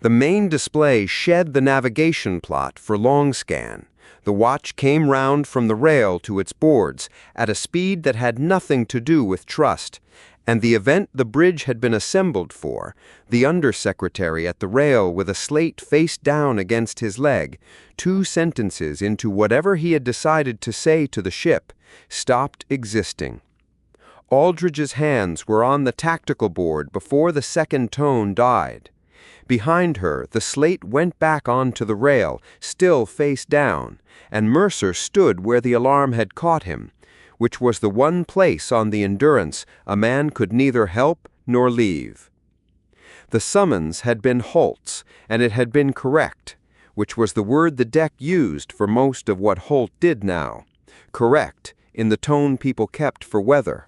The main display shed the navigation plot for long scan. The watch came round from the rail to its boards at a speed that had nothing to do with trust, and the event the bridge had been assembled for, the undersecretary at the rail with a slate face down against his leg, 2 sentences into whatever he had decided to say to the ship, stopped existing. Aldridge's hands were on the tactical board before the second tone died. Behind her, the slate went back onto the rail, still face down, and Mercer stood where the alarm had caught him, which was the one place on the Endurance a man could neither help nor leave. The summons had been Holt's, and it had been correct, which was the word the deck used for most of what Holt did now. Correct, in the tone people kept for weather.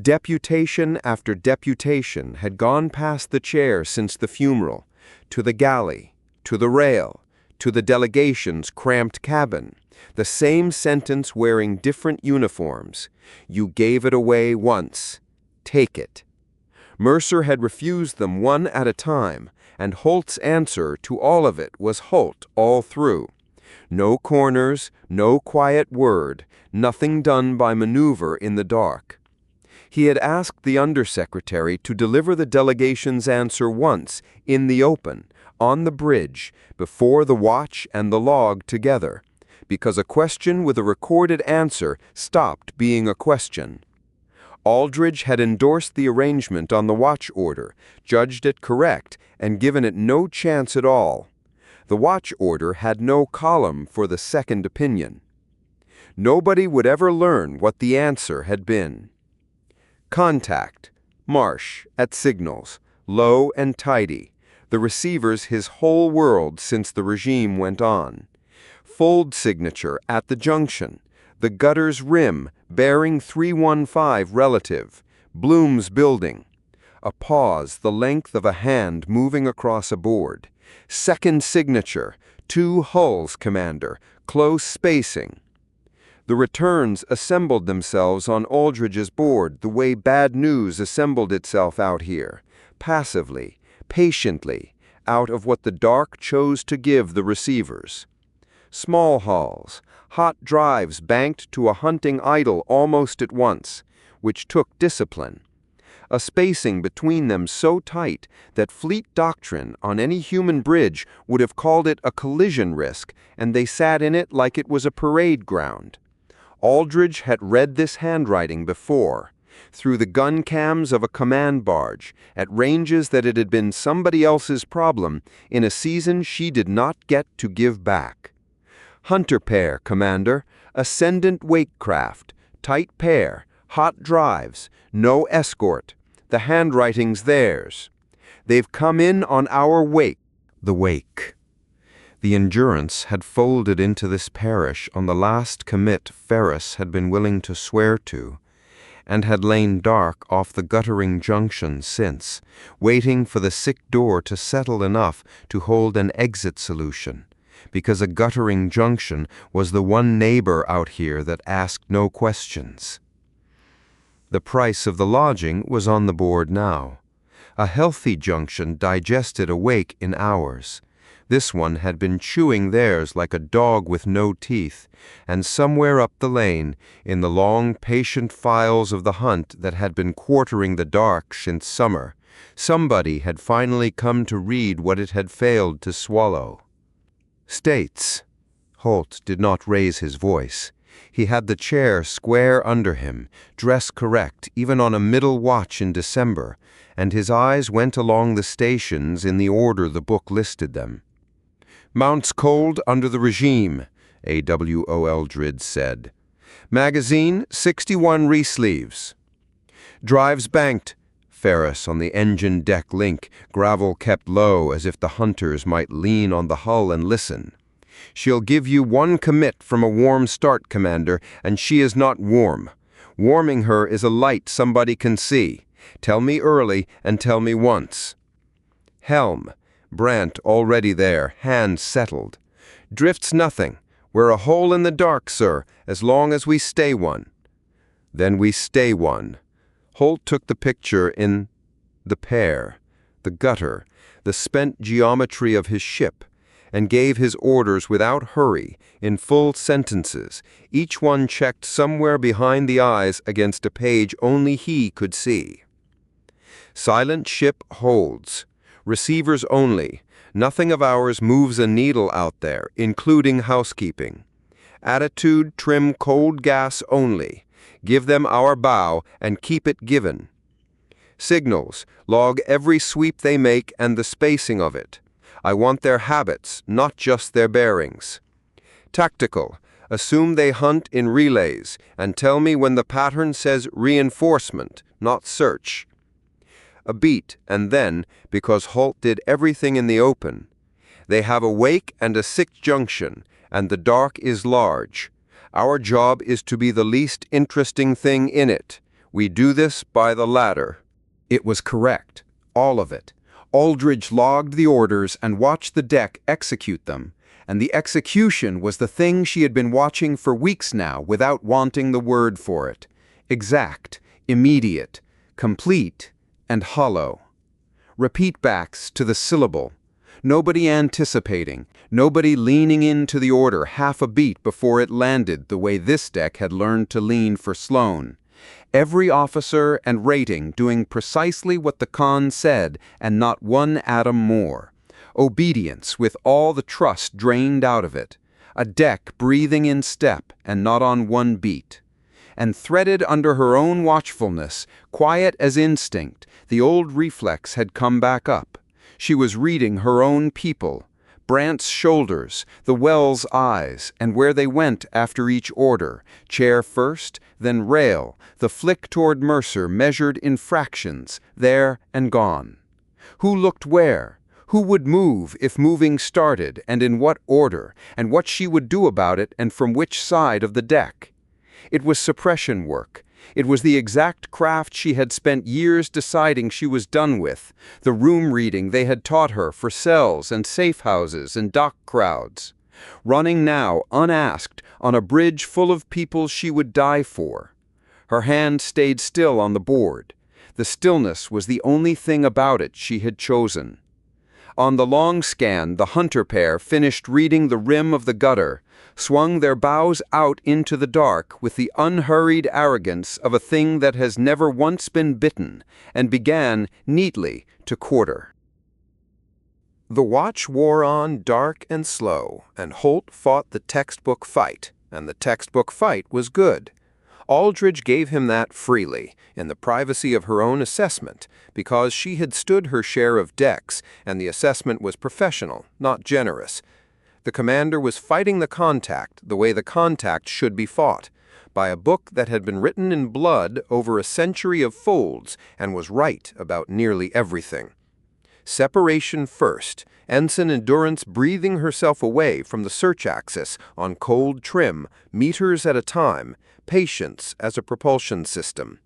Deputation after deputation had gone past the chair since the funeral, to the galley, to the rail, to the delegation's cramped cabin, the same sentence wearing different uniforms. You gave it away once. Take it. Mercer had refused them one at a time, and Holt's answer to all of it was Holt all through. No corners, no quiet word, nothing done by maneuver in the dark. He had asked the undersecretary to deliver the delegation's answer once, in the open, on the bridge, before the watch and the log together, because a question with a recorded answer stopped being a question. Aldridge had endorsed the arrangement on the watch order, judged it correct, and given it no chance at all. The watch order had no column for the second opinion. Nobody would ever learn what the answer had been. Contact. Marsh, at signals, low and tidy. The receiver's his whole world since the regime went on. Fold signature at the junction. The gutter's rim, bearing 315 relative. Bloom's building. A pause the length of a hand moving across a board. Second signature, 2 hulls, Commander, close spacing. The returns assembled themselves on Aldridge's board the way bad news assembled itself out here, passively, patiently, out of what the dark chose to give the receivers. Small hulls, hot drives banked to a hunting idle almost at once, which took discipline. A spacing between them so tight that fleet doctrine on any human bridge would have called it a collision risk, and they sat in it like it was a parade ground. Aldridge had read this handwriting before, through the gun cams of a command barge, at ranges that it had been somebody else's problem in a season she did not get to give back. Hunter pair, Commander, ascendant wake craft, tight pair, hot drives, no escort. The handwriting's theirs. They've come in on our wake. The wake. The Endurance had folded into this parish on the last commit Ferris had been willing to swear to, and had lain dark off the guttering junction since, waiting for the sick door to settle enough to hold an exit solution, because a guttering junction was the one neighbor out here that asked no questions. The price of the lodging was on the board now. A healthy junction digested a wake in hours. This one had been chewing theirs like a dog with no teeth, and somewhere up the lane, in the long, patient files of the hunt that had been quartering the dark since summer, somebody had finally come to read what it had failed to swallow. States. Holt did not raise his voice. He had the chair square under him, dress correct even on a middle watch in December, and his eyes went along the stations in the order the book listed them. Mounts cold under the regime, A.W.O. Aldridge said. Magazine, 61 re-sleeves. Drives banked. Ferris on the engine deck link, gravel kept low as if the hunters might lean on the hull and listen. She'll give you one commit from a warm start, Commander, and she is not warm. Warming her is a light somebody can see. Tell me early and tell me once. Helm. Brant already there, hands settled. Drifts nothing. We're a hole in the dark, sir, as long as we stay one. Then we stay one. Holt took the picture in the pair, the gutter, the spent geometry of his ship, and gave his orders without hurry, in full sentences, each one checked somewhere behind the eyes against a page only he could see. Silent ship holds. Receivers only. Nothing of ours moves a needle out there, including housekeeping. Attitude trim cold gas only. Give them our bow and keep it given. Signals. Log every sweep they make and the spacing of it. I want their habits, not just their bearings. Tactical. Assume they hunt in relays and tell me when the pattern says reinforcement, not search. A beat, and then, because Holt did everything in the open, they have a wake and a sick junction, and the dark is large. Our job is to be the least interesting thing in it. We do this by the ladder. It was correct, all of it. Aldridge logged the orders and watched the deck execute them, and the execution was the thing she had been watching for weeks now without wanting the word for it. Exact, immediate, complete, and hollow. Repeat-backs to the syllable. Nobody anticipating, nobody leaning into the order half a beat before it landed the way this deck had learned to lean for Sloane. Every officer and rating doing precisely what the con said and not one atom more. Obedience with all the trust drained out of it. A deck breathing in step and not on one beat. And threaded under her own watchfulness, quiet as instinct, the old reflex had come back up. She was reading her own people, Brant's shoulders, the Wells' eyes, and where they went after each order, chair first, then rail, the flick toward Mercer measured in fractions, there and gone. Who looked where? Who would move if moving started, and in what order, and what she would do about it and from which side of the deck? It was suppression work. It was the exact craft she had spent years deciding she was done with, the room reading they had taught her for cells and safe houses and dock crowds. Running now, unasked, on a bridge full of people she would die for. Her hand stayed still on the board. The stillness was the only thing about it she had chosen. On the long scan, the hunter pair finished reading the rim of the gutter, swung their bows out into the dark with the unhurried arrogance of a thing that has never once been bitten, and began, neatly, to quarter. The watch wore on dark and slow, and Holt fought the textbook fight, and the textbook fight was good. Aldridge gave him that freely, in the privacy of her own assessment, because she had stood her share of decks, and the assessment was professional, not generous. The commander was fighting the contact the way the contact should be fought, by a book that had been written in blood over a century of folds and was right about nearly everything. Separation first, Ensign Endurance breathing herself away from the search axis on cold trim, meters at a time, patience as a propulsion system.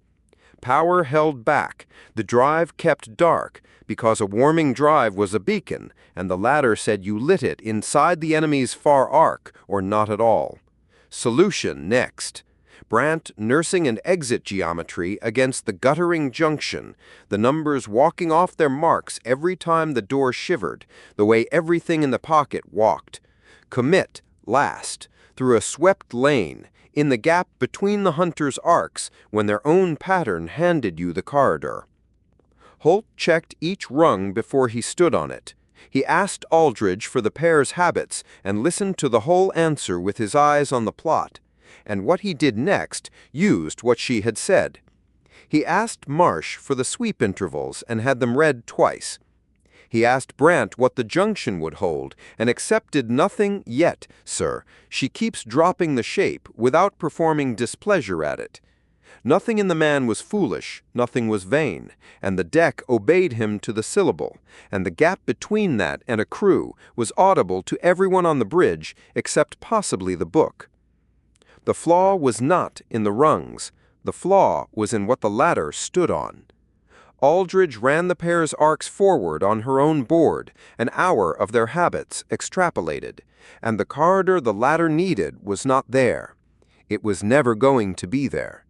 Power held back, the drive kept dark, because a warming drive was a beacon, and the latter said you lit it inside the enemy's far arc, or not at all. Solution next. Brant nursing an exit geometry against the guttering junction, the numbers walking off their marks every time the door shivered, the way everything in the pocket walked. Commit, last, through a swept lane, in the gap between the hunter's arcs when their own pattern handed you the corridor. Holt checked each rung before he stood on it. He asked Aldridge for the pair's habits and listened to the whole answer with his eyes on the plot. And what he did next used what she had said. He asked Marsh for the sweep intervals and had them read twice. He asked Brant what the junction would hold, and accepted nothing yet, sir. She keeps dropping the shape without performing displeasure at it. Nothing in the man was foolish, nothing was vain, and the deck obeyed him to the syllable, and the gap between that and a crew was audible to everyone on the bridge except possibly the book. The flaw was not in the rungs. The flaw was in what the ladder stood on. Aldridge ran the pair's arcs forward on her own board, an hour of their habits extrapolated, and the corridor the ladder needed was not there. It was never going to be there.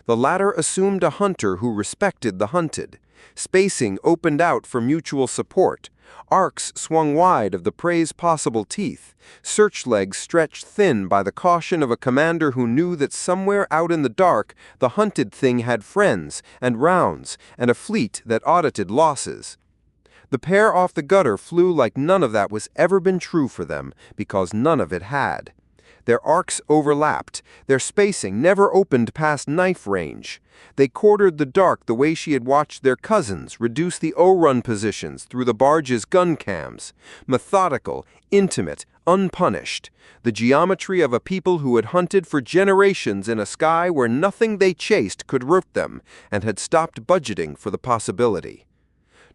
The ladder assumed a hunter who respected the hunted. Spacing opened out for mutual support. Arcs swung wide of the prey's possible teeth. Search legs stretched thin by the caution of a commander who knew that somewhere out in the dark the hunted thing had friends and rounds and a fleet that audited losses. The pair off the gutter flew like none of that was ever been true for them, because none of it had. Their arcs overlapped. Their spacing never opened past knife range. They quartered the dark the way she had watched their cousins reduce the O-run positions through the barge's gun cams. Methodical, intimate, unpunished. The geometry of a people who had hunted for generations in a sky where nothing they chased could root them, and had stopped budgeting for the possibility.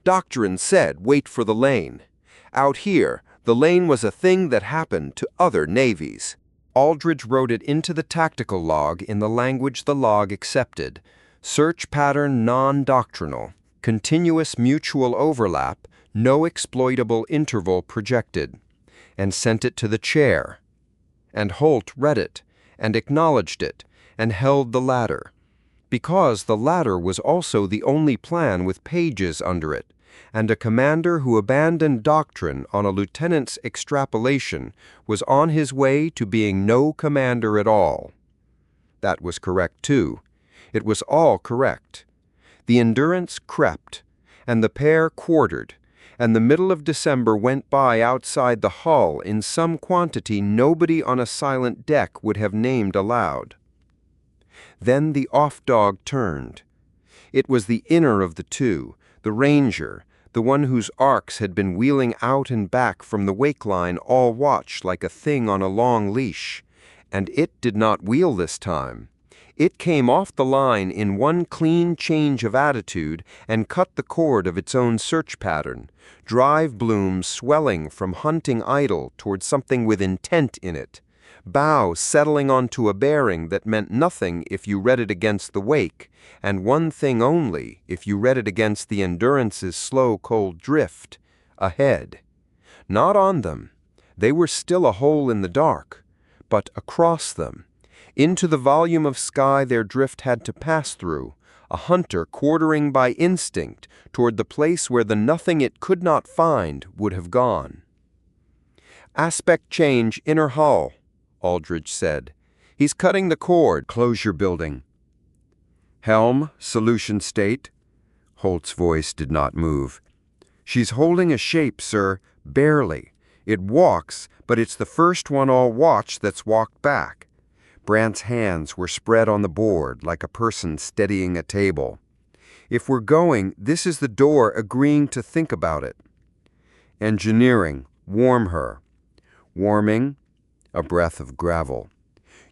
Doctrine said, wait for the lane. Out here, the lane was a thing that happened to other navies. Aldridge wrote it into the tactical log in the language the log accepted. Search pattern non-doctrinal. Continuous mutual overlap, no exploitable interval projected. And sent it to the chair. And Holt read it, and acknowledged it, and held the ladder. because the latter was also the only plan with pages under it, and a commander who abandoned doctrine on a lieutenant's extrapolation was on his way to being no commander at all. That was correct, too. It was all correct. The Endurance crept, and the pair quartered, and the middle of December went by outside the hull in some quantity nobody on a silent deck would have named aloud. Then the off-dog turned. It was the inner of the two, the Ranger, the one whose arcs had been wheeling out and back from the wake line all watch like a thing on a long leash, and it did not wheel this time. It came off the line in one clean change of attitude and cut the cord of its own search pattern, drive blooms swelling from hunting idle toward something with intent in it, bow settling onto a bearing that meant nothing if you read it against the wake, and one thing only if you read it against the Endurance's slow, cold drift, ahead. Not on them. They were still a hole in the dark, but across them. Into the volume of sky their drift had to pass through, a hunter quartering by instinct toward the place where the nothing it could not find would have gone. "Aspect change, inner hull," Aldridge said. "He's cutting the cord. Close your building." "Helm, solution state." Holt's voice did not move. "She's holding a shape, sir, barely. It walks, but it's the first one all watch that's walked back." Brant's hands were spread on the board like a person steadying a table. "If we're going, this is the door agreeing to think about it." "Engineering, warm her." "Warming?" A breath of gravel.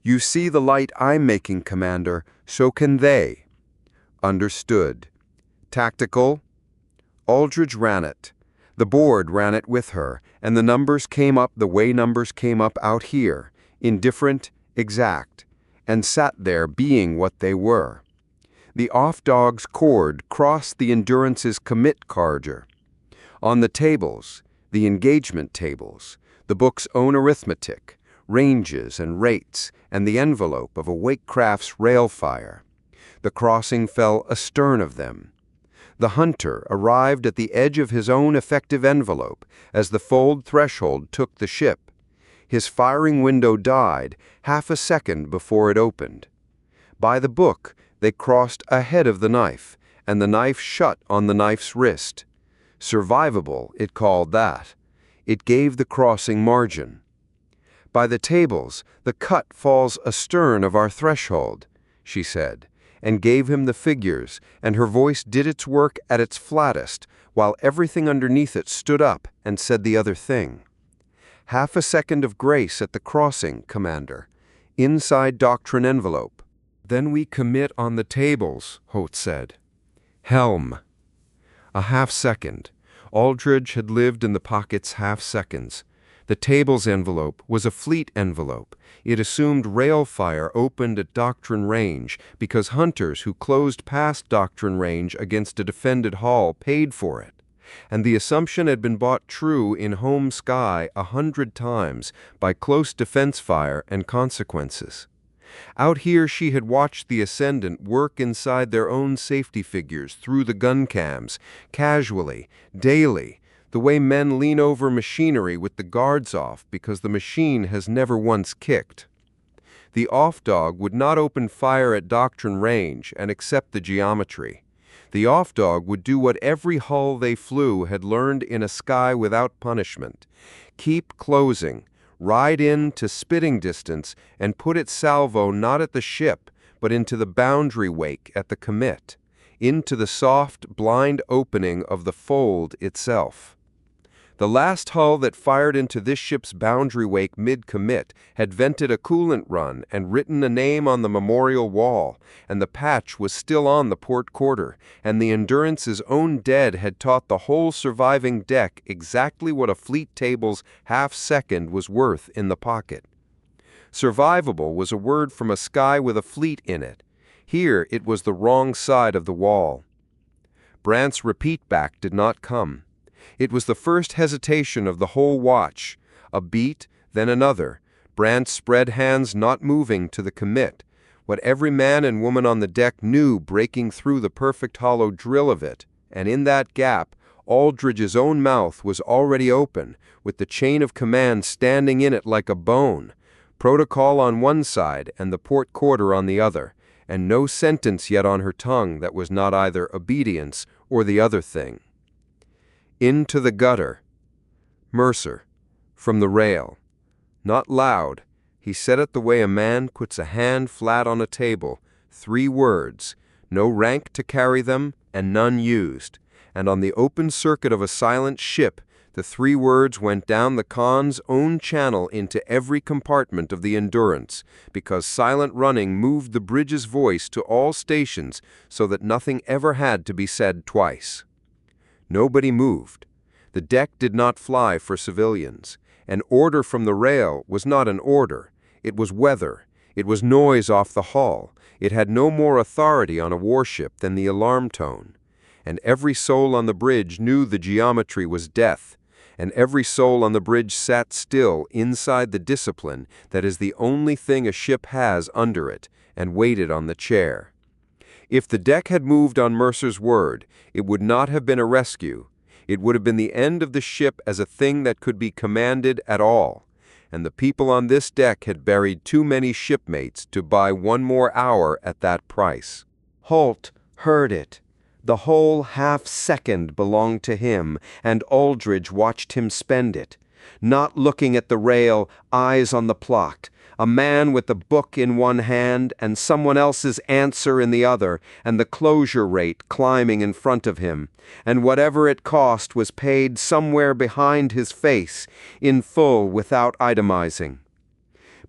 "You see the light I'm making, Commander, so can they." "Understood." "Tactical?" Aldridge ran it. The board ran it with her, and the numbers came up the way numbers came up out here, indifferent, exact, and sat there being what they were. The off-dog's cord crossed the Endurance's commit carger. On the tables, the engagement tables, the book's own arithmetic, ranges and rates, and the envelope of a wakecraft's railfire. The crossing fell astern of them. The hunter arrived at the edge of his own effective envelope as the fold threshold took the ship. His firing window died half a second before it opened. By the book, they crossed ahead of the knife, and the knife shut on the knife's wrist. Survivable, it called that. It gave the crossing margin. "By the tables, the cut falls astern of our threshold," she said, and gave him the figures, and her voice did its work at its flattest, while everything underneath it stood up and said the other thing. "Half a second of grace at the crossing, Commander. Inside doctrine envelope." "Then we commit on the tables," Holt said. "Helm." A half-second. Aldridge had lived in the pocket's half-seconds. The tables envelope was a fleet envelope. It assumed rail fire opened at doctrine range because hunters who closed past doctrine range against a defended hull paid for it. And the assumption had been bought true in home sky 100 times by close defense fire and consequences. Out here she had watched the Ascendant work inside their own safety figures through the gun cams, casually, daily, the way men lean over machinery with the guards off because the machine has never once kicked. The off-dog would not open fire at doctrine range and accept the geometry. The off-dog would do what every hull they flew had learned in a sky without punishment. Keep closing, ride in to spitting distance, and put its salvo not at the ship, but into the boundary wake at the commit, into the soft, blind opening of the fold itself. The last hull that fired into this ship's boundary wake mid-commit had vented a coolant run and written a name on the memorial wall, and the patch was still on the port quarter, and the Endurance's own dead had taught the whole surviving deck exactly what a fleet table's half-second was worth in the pocket. Survivable was a word from a sky with a fleet in it. Here it was the wrong side of the wall. Brant's repeat back did not come. It was the first hesitation of the whole watch. A beat, then another. Brant spread hands not moving to the commit. what every man and woman on the deck knew breaking through the perfect hollow drill of it, and in that gap, Aldridge's own mouth was already open, with the chain of command standing in it like a bone, protocol on one side and the port quarter on the other, and no sentence yet on her tongue that was not either obedience or the other thing. Into the gutter. Mercer, from the rail. Not loud, he said it the way a man puts a hand flat on a table, 3 words, no rank to carry them, and none used, and on the open circuit of a silent ship, the 3 words went down the con's own channel into every compartment of the Endurance, because silent running moved the bridge's voice to all stations so that nothing ever had to be said twice. Nobody moved. The deck did not fly for civilians. An order from the rail was not an order. It was weather. It was noise off the hull. It had no more authority on a warship than the alarm tone. And every soul on the bridge knew the geometry was death, and every soul on the bridge sat still inside the discipline that is the only thing a ship has under it, and waited on the chair. If the deck had moved on Mercer's word, it would not have been a rescue. It would have been the end of the ship as a thing that could be commanded at all, and the people on this deck had buried too many shipmates to buy 1 more hour at that price. Holt heard it. The whole half-second belonged to him, and Aldridge watched him spend it, not looking at the rail, eyes on the plot, a man with the book in one hand and someone else's answer in the other, and the closure rate climbing in front of him, and whatever it cost was paid somewhere behind his face, in full without itemizing.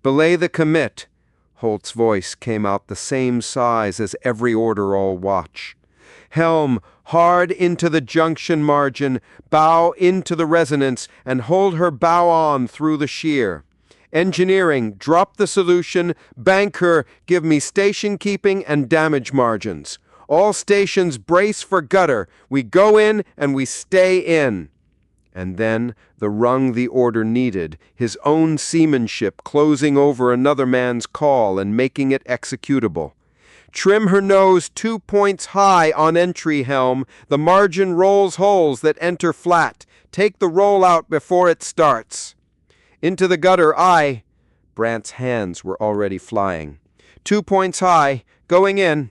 "Belay the commit," Holt's voice came out the same size as every order all watch. "Helm, hard into the junction margin, bow into the resonance, and hold her bow on through the sheer. Engineering, drop the solution, bank her, give me station keeping and damage margins. All stations brace for gutter, we go in and we stay in." And then the rung the order needed, his own seamanship closing over another man's call and making it executable. "Trim her nose 2 points high on entry, helm. The margin rolls holes that enter flat. Take the roll out before it starts." "Into the gutter, aye." Brant's hands were already flying. 2 points high. Going in."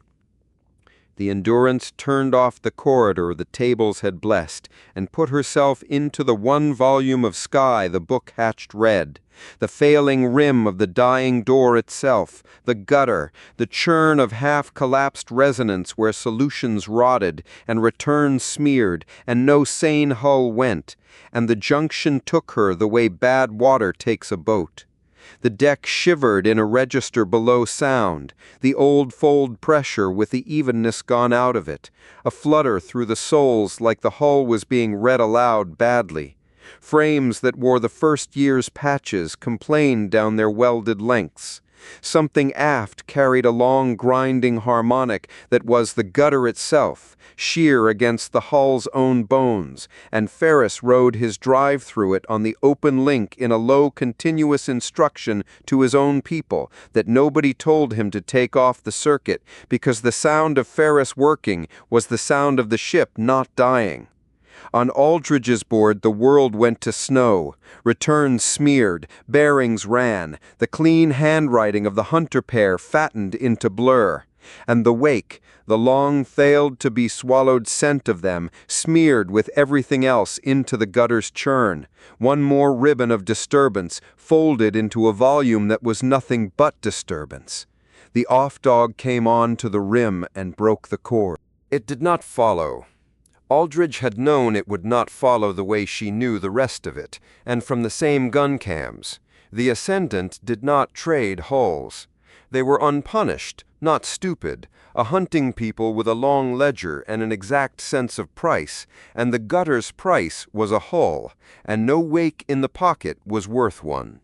The Endurance turned off the corridor the tables had blessed, and put herself into the one volume of sky the book hatched red, the failing rim of the dying door itself, the gutter, the churn of half-collapsed resonance where solutions rotted and returns smeared, and no sane hull went, and the junction took her the way bad water takes a boat. The deck shivered in a register below sound, the old fold pressure with the evenness gone out of it, a flutter through the souls like the hull was being read aloud badly. Frames that wore the first year's patches complained down their welded lengths. Something aft carried a long grinding harmonic that was the gutter itself, sheer against the hull's own bones, and Ferris rode his drive through it on the open link in a low continuous instruction to his own people that nobody told him to take off the circuit because the sound of Ferris working was the sound of the ship not dying. On Aldridge's board the world went to snow, returns smeared, bearings ran, the clean handwriting of the hunter pair fattened into blur, and the wake, the long failed to be swallowed scent of them, smeared with everything else into the gutter's churn, one more ribbon of disturbance folded into a volume that was nothing but disturbance. The off-dog came on to the rim and broke the cord. It did not follow. Aldridge had known it would not follow the way she knew the rest of it, and from the same gun cams. The Ascendant did not trade hulls. They were unpunished, not stupid, a hunting people with a long ledger and an exact sense of price, and the gutter's price was a hull, and no wake in the pocket was worth one.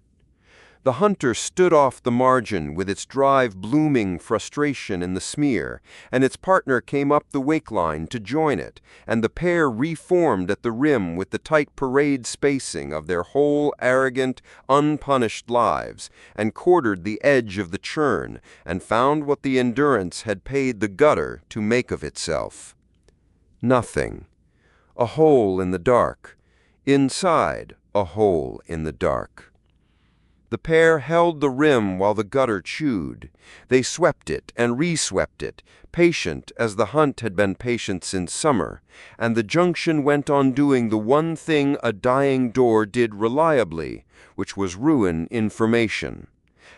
The hunter stood off the margin with its drive blooming frustration in the smear, and its partner came up the wake line to join it, and the pair reformed at the rim with the tight parade spacing of their whole arrogant, unpunished lives, and quartered the edge of the churn, and found what the Endurance had paid the gutter to make of itself. Nothing. A hole in the dark. Inside, a hole in the dark. The pair held the rim while the gutter chewed. They swept it and re-swept it, patient as the hunt had been patient since summer, and the junction went on doing the one thing a dying door did reliably, which was ruin information.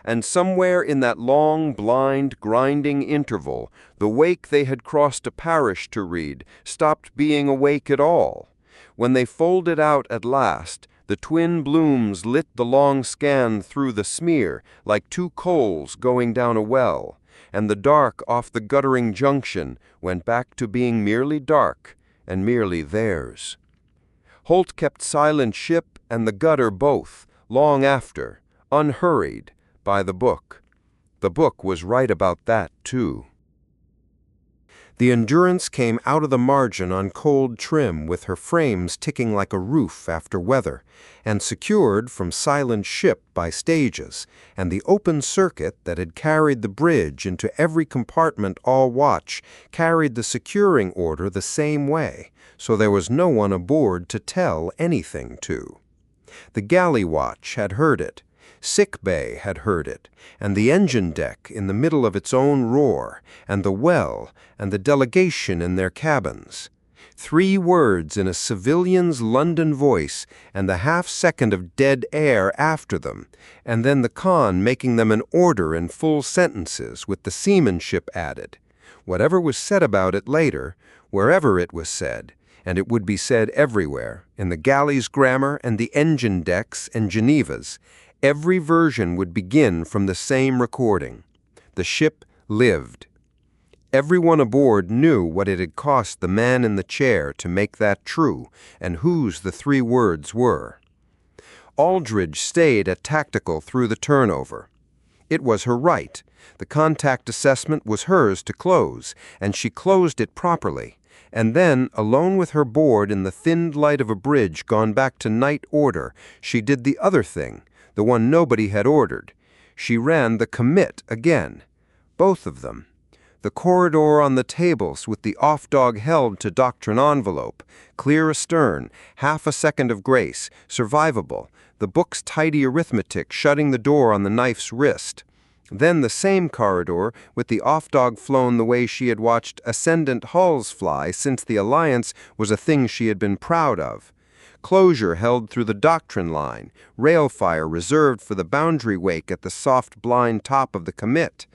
And somewhere in that long, blind, grinding interval, the wake they had crossed a parish to read stopped being a wake at all. When they folded out at last, the twin blooms lit the long scan through the smear like two coals going down a well, and the dark off the guttering junction went back to being merely dark and merely theirs. Holt kept silent ship and the gutter both, long after, unhurried, by the book. The book was right about that, too. The Endurance came out of the margin on cold trim with her frames ticking like a roof after weather, and secured from silent ship by stages, and the open circuit that had carried the bridge into every compartment all watch carried the securing order the same way, so there was no one aboard to tell anything to. The galley watch had heard it. Sick bay had heard it, and the engine deck in the middle of its own roar, and the well, and the delegation in their cabins. 3 words in a civilian's London voice, and the half-second of dead air after them, and then the con making them an order in full sentences with the seamanship added. Whatever was said about it later, wherever it was said, and it would be said everywhere, in the galley's grammar and the engine decks and Genevas, every version would begin from the same recording. The ship lived. Everyone aboard knew what it had cost the man in the chair to make that true, and whose the 3 words were. Aldridge stayed at tactical through the turnover. It was her right. The contact assessment was hers to close, and she closed it properly. And then, alone with her board in the thinned light of a bridge gone back to night order, she did the other thing, the one nobody had ordered. She ran the commit again. Both of them. The corridor on the tables with the off-dog held to doctrine envelope, clear astern, half a second of grace, survivable, the book's tidy arithmetic shutting the door on the knife's wrist. Then the same corridor with the off-dog flown the way she had watched ascendant hulls fly since the Alliance was a thing she had been proud of. Closure held through the doctrine line, rail fire reserved for the boundary wake at the soft blind top of the commit,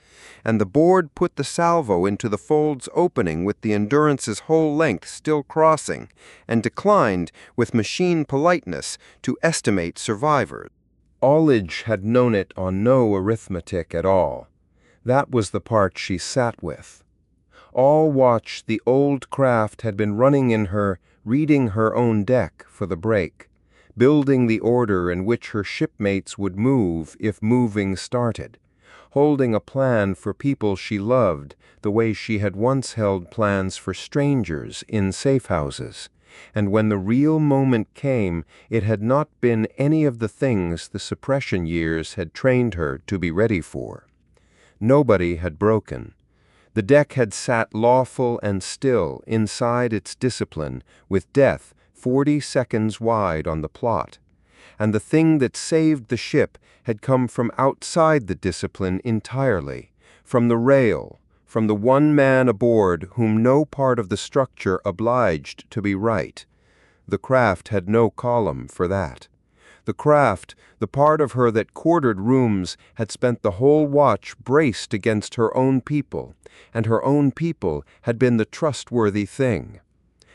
and the board put the salvo into the fold's opening with the Endurance's whole length still crossing, and declined, with machine politeness, to estimate survivors. Aldridge had known it on no arithmetic at all. That was the part she sat with. All watch the old craft had been running in her, reading her own deck for the break, building the order in which her shipmates would move if moving started, holding a plan for people she loved the way she had once held plans for strangers in safe houses. And when the real moment came, it had not been any of the things the suppression years had trained her to be ready for. Nobody had broken. The deck had sat lawful and still inside its discipline, with death 40 seconds wide on the plot. And the thing that saved the ship had come from outside the discipline entirely, from the rail, from the one man aboard whom no part of the structure obliged to be right. The craft had no column for that. The craft, the part of her that quartered rooms, had spent the whole watch braced against her own people, and her own people had been the trustworthy thing.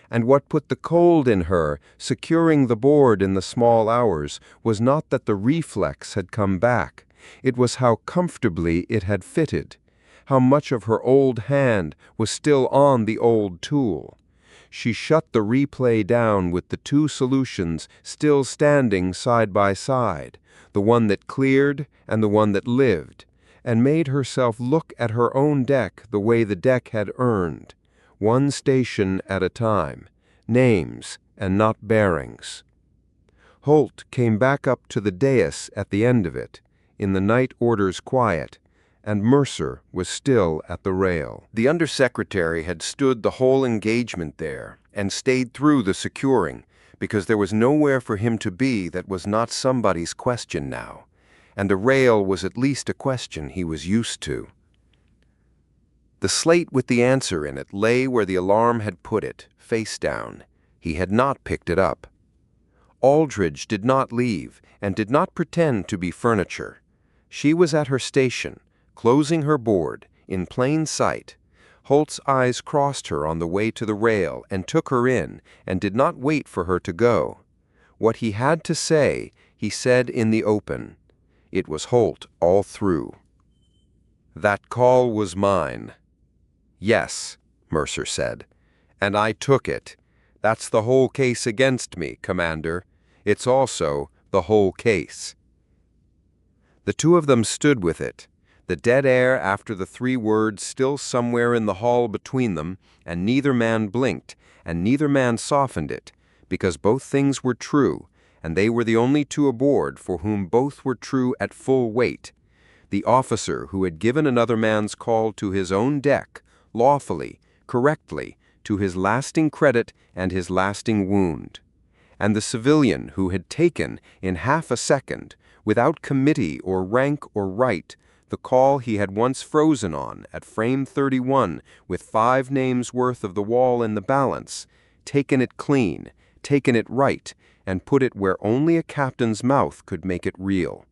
And what put the cold in her, securing the board in the small hours, was not that the reflex had come back. It was how comfortably it had fitted, how much of her old hand was still on the old tool. She shut the replay down with the two solutions still standing side by side, the one that cleared and the one that lived, and made herself look at her own deck the way the deck had earned, one station at a time, names and not bearings. Holt came back up to the dais at the end of it, in the night order's quiet, and Mercer was still at the rail. The undersecretary had stood the whole engagement there and stayed through the securing, because there was nowhere for him to be that was not somebody's question now, and the rail was at least a question he was used to. The slate with the answer in it lay where the alarm had put it, face down. He had not picked it up. Aldridge did not leave and did not pretend to be furniture. She was at her station, closing her board, in plain sight. Holt's eyes crossed her on the way to the rail and took her in and did not wait for her to go. What he had to say, he said in the open. It was Holt all through. "That call was mine." "Yes," Mercer said, "and I took it. That's the whole case against me, Commander. It's also the whole case." The two of them stood with it, the dead air after the three words still somewhere in the hall between them, and neither man blinked, and neither man softened it, because both things were true, and they were the only two aboard for whom both were true at full weight. The officer who had given another man's call to his own deck, lawfully, correctly, to his lasting credit and his lasting wound. And the civilian who had taken, in half a second, without committee or rank or right, the call he had once frozen on at frame 31 with 5 names worth of the wall in the balance, taken it clean, taken it right, and put it where only a captain's mouth could make it real.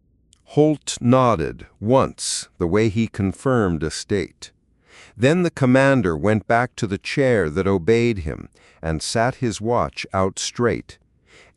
Holt nodded once, the way he confirmed a state. Then the commander went back to the chair that obeyed him and sat his watch out straight.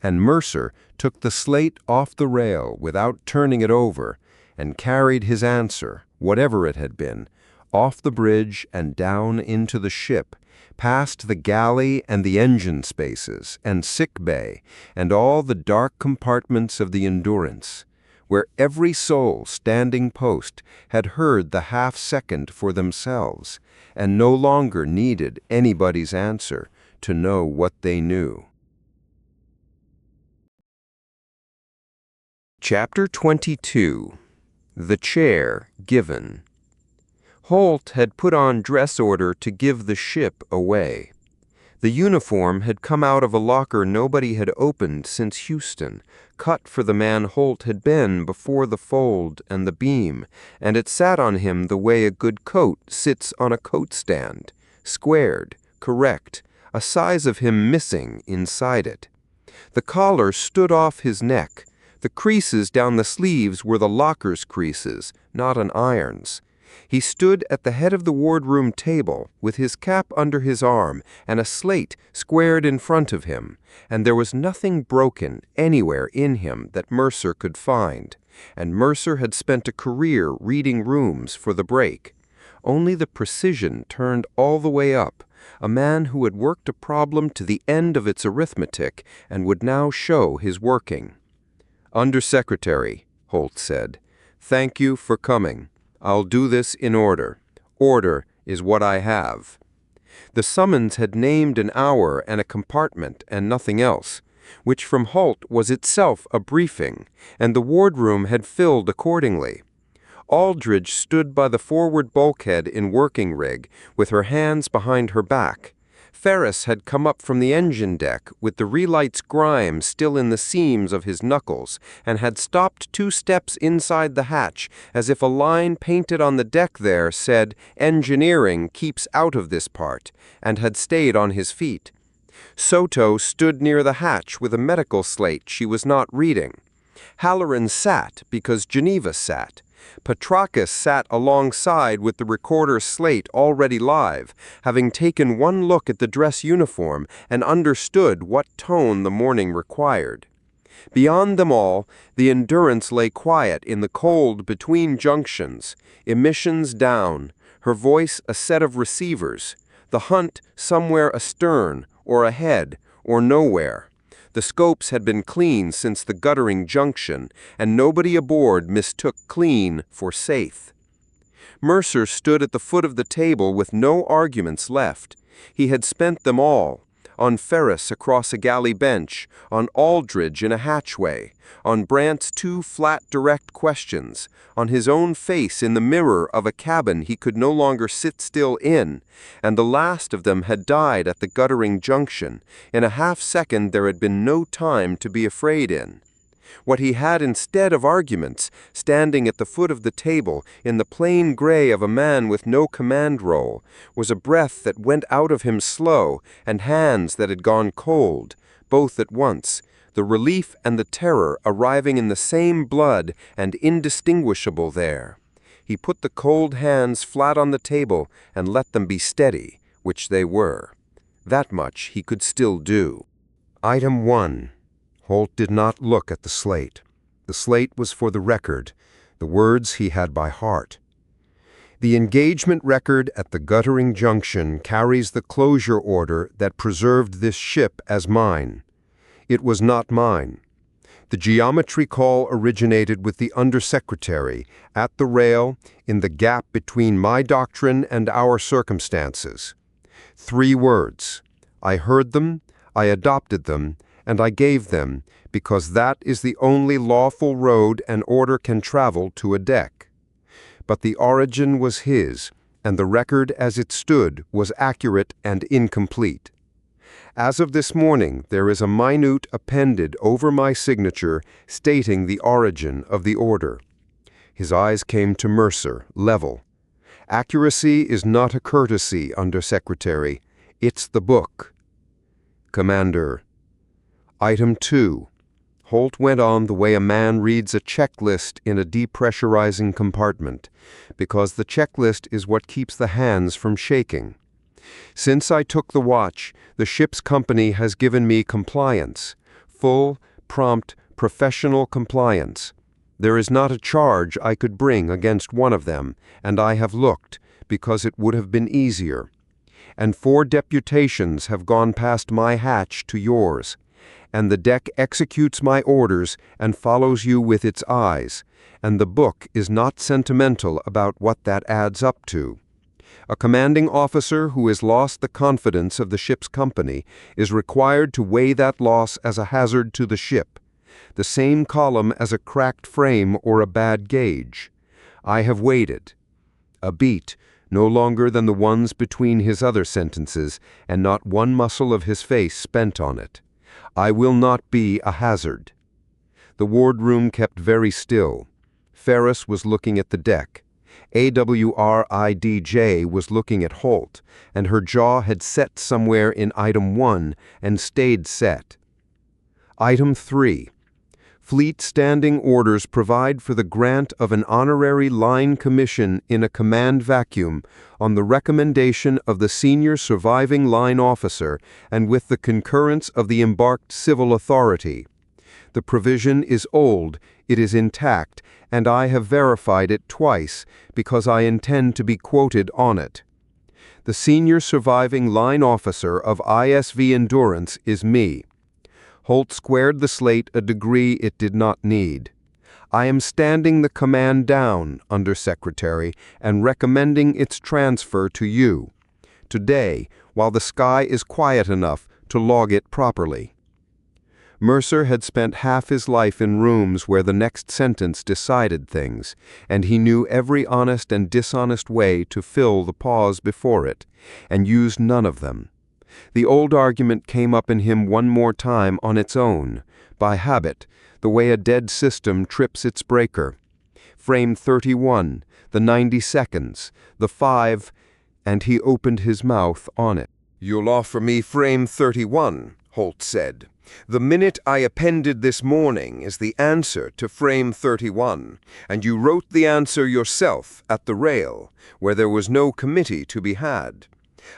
And Mercer took the slate off the rail without turning it over and carried his answer, whatever it had been, off the bridge and down into the ship, past the galley and the engine spaces and sick bay and all the dark compartments of the Endurance, where every soul standing post had heard the half-second for themselves and no longer needed anybody's answer to know what they knew. Chapter 22. The Chair Given. Holt had put on dress order to give the ship away. The uniform had come out of a locker nobody had opened since Houston, cut for the man Holt had been before the fold and the beam, and it sat on him the way a good coat sits on a coat stand, squared, correct, a size of him missing inside it. The collar stood off his neck. The creases down the sleeves were the locker's creases, not an iron's. He stood at the head of the wardroom table with his cap under his arm and a slate squared in front of him, and there was nothing broken anywhere in him that Mercer could find, and Mercer had spent a career reading rooms for the break. Only the precision turned all the way up, a man who had worked a problem to the end of its arithmetic and would now show his working. "Undersecretary," Holt said, "thank you for coming. I'll do this in order. Order is what I have." The summons had named an hour and a compartment and nothing else, which from Holt was itself a briefing, and the wardroom had filled accordingly. Aldridge stood by the forward bulkhead in working rig, with her hands behind her back. Ferris had come up from the engine deck with the relight's grime still in the seams of his knuckles, and had stopped 2 steps inside the hatch, as if a line painted on the deck there said, "Engineering keeps out of this part," and had stayed on his feet. Soto stood near the hatch with a medical slate she was not reading. Halloran sat because Geneva sat. Petrakis sat alongside with the recorder's slate already live, having taken one look at the dress uniform and understood what tone the morning required. Beyond them all, the Endurance lay quiet in the cold between junctions, emissions down, her voice a set of receivers, the hunt somewhere astern, or ahead, or nowhere. The scopes had been clean since the guttering junction, and nobody aboard mistook clean for safe. Mercer stood at the foot of the table with no arguments left. He had spent them all. On Ferris across a galley bench, on Aldridge in a hatchway, on Brant's two flat direct questions, on his own face in the mirror of a cabin he could no longer sit still in, and the last of them had died at the guttering junction. In a half-second there had been no time to be afraid in. What he had instead of arguments, standing at the foot of the table, in the plain gray of a man with no command role, was a breath that went out of him slow, and hands that had gone cold, both at once, the relief and the terror arriving in the same blood and indistinguishable there. He put the cold hands flat on the table and let them be steady, which they were. That much he could still do. Item 1. Holt did not look at the slate. The slate was for the record, the words he had by heart. The engagement record at the guttering junction carries the closure order that preserved this ship as mine. It was not mine. The geometry call originated with the undersecretary, at the rail, in the gap between my doctrine and our circumstances. 3 words. I heard them, I adopted them, and I gave them, because that is the only lawful road an order can travel to a deck. But the origin was his, and the record as it stood was accurate and incomplete. As of this morning, there is a minute appended over my signature stating the origin of the order. His eyes came to Mercer, level. Accuracy is not a courtesy, Undersecretary. It's the book. Commander. Item 2. Holt went on the way a man reads a checklist in a depressurizing compartment, because the checklist is what keeps the hands from shaking. Since I took the watch, the ship's company has given me compliance, full, prompt, professional compliance. There is not a charge I could bring against one of them, and I have looked, because it would have been easier. And 4 deputations have gone past my hatch to yours, and the deck executes my orders and follows you with its eyes, and the book is not sentimental about what that adds up to. A commanding officer who has lost the confidence of the ship's company is required to weigh that loss as a hazard to the ship, the same column as a cracked frame or a bad gauge. I have weighed it. A beat, no longer than the ones between his other sentences, and not one muscle of his face spent on it. I will not be a hazard. The wardroom kept very still. Ferris was looking at the deck. AWRIDJ was looking at Holt, and her jaw had set somewhere in Item 1 and stayed set. Item 3. Fleet standing orders provide for the grant of an honorary line commission in a command vacuum on the recommendation of the senior surviving line officer and with the concurrence of the embarked civil authority. The provision is old, it is intact, and I have verified it twice because I intend to be quoted on it. The senior surviving line officer of ISV Endurance is me. Holt squared the slate a degree it did not need. I am standing the command down, Undersecretary, and recommending its transfer to you, today, while the sky is quiet enough to log it properly. Mercer had spent half his life in rooms where the next sentence decided things, and he knew every honest and dishonest way to fill the pause before it, and used none of them. The old argument came up in him one more time on its own, by habit, the way a dead system trips its breaker. Frame 31, the 90 seconds, the 5, and he opened his mouth on it. "You'll offer me frame 31, Holt said. "The minute I appended this morning is the answer to frame 31, and you wrote the answer yourself at the rail, where there was no committee to be had.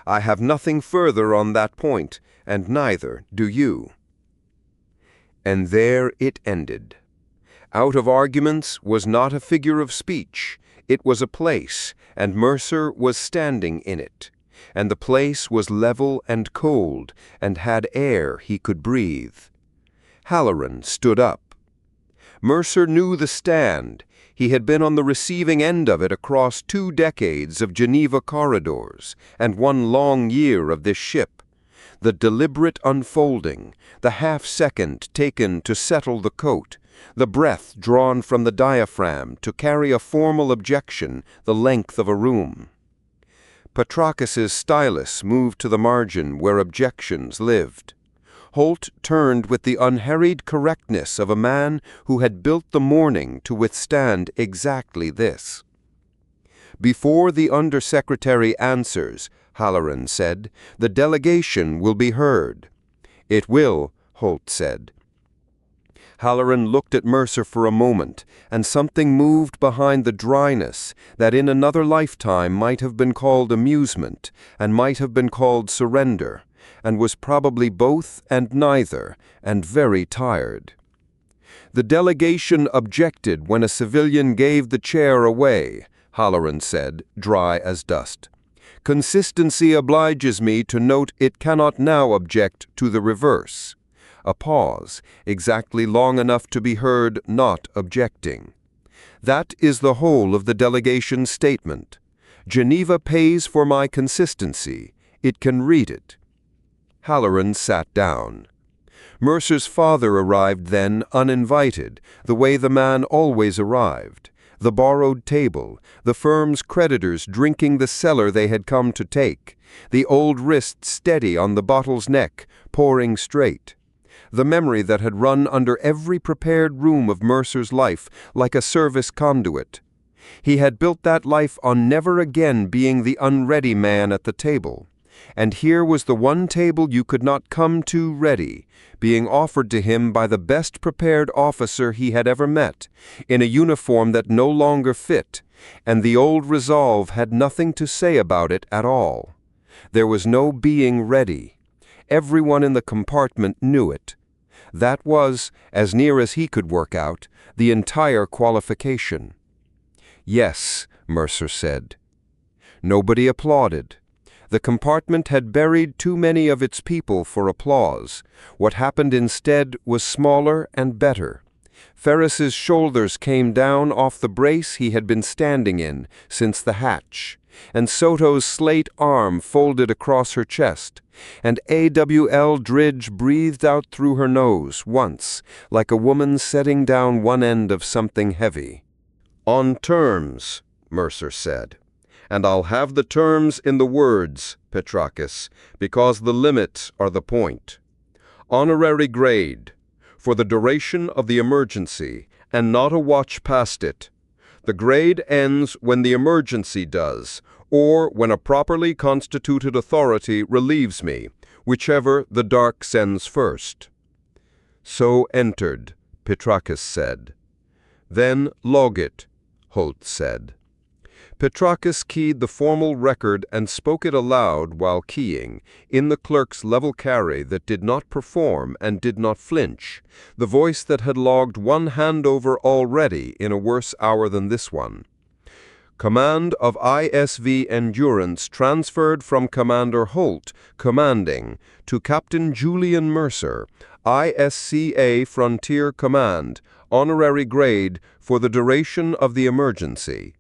I have nothing further on that point, and neither do you." And there it ended. Out of arguments was not a figure of speech. It was a place, and Mercer was standing in it. and the place was level and cold and had air he could breathe. Halloran stood up. Mercer knew the stand. He had been on the receiving end of it across 2 decades of Geneva corridors and 1 long year of this ship. The deliberate unfolding, the half-second taken to settle the coat, the breath drawn from the diaphragm to carry a formal objection the length of a room. Petrakis's stylus moved to the margin where objections lived. Holt turned with the unharried correctness of a man who had built the morning to withstand exactly this. "Before the Undersecretary answers," Halloran said, "the delegation will be heard." "It will," Holt said. Halloran looked at Mercer for a moment, and something moved behind the dryness that in another lifetime might have been called amusement and might have been called surrender, and was probably both and neither, and very tired. "The delegation objected when a civilian gave the chair away," Halloran said, dry as dust. "Consistency obliges me to note it cannot now object to the reverse." A pause, exactly long enough to be heard not objecting. "That is the whole of the delegation's statement. Geneva pays for my consistency. It can read it." Halloran sat down. Mercer's father arrived then uninvited, the way the man always arrived. The borrowed table, the firm's creditors drinking the cellar they had come to take, the old wrist steady on the bottle's neck, pouring straight. The memory that had run under every prepared room of Mercer's life like a service conduit. He had built that life on never again being the unready man at the table. And here was the one table you could not come to ready, being offered to him by the best prepared officer he had ever met, in a uniform that no longer fit, and the old resolve had nothing to say about it at all. There was no being ready. Everyone in the compartment knew it. That was, as near as he could work out, the entire qualification. "Yes," Mercer said. Nobody applauded. The compartment had buried too many of its people for applause. What happened instead was smaller and better. Ferris's shoulders came down off the brace he had been standing in since the hatch, and Soto's slate arm folded across her chest, and AWL Dridge breathed out through her nose once, like a woman setting down one end of something heavy. "On terms," Mercer said. "And I'll have the terms in the words, Petrakis, because the limits are the point. Honorary grade, for the duration of the emergency, and not a watch past it. The grade ends when the emergency does, or when a properly constituted authority relieves me, whichever the dark sends first." "So entered," Petrakis said. "Then log it," Holt said. Petrakis keyed the formal record and spoke it aloud while keying, in the clerk's level carry that did not perform and did not flinch, the voice that had logged 1 handover already in a worse hour than this one. "Command of ISV Endurance transferred from Commander Holt, commanding, to Captain Julian Mercer, ISCA Frontier Command, honorary grade for the duration of the emergency.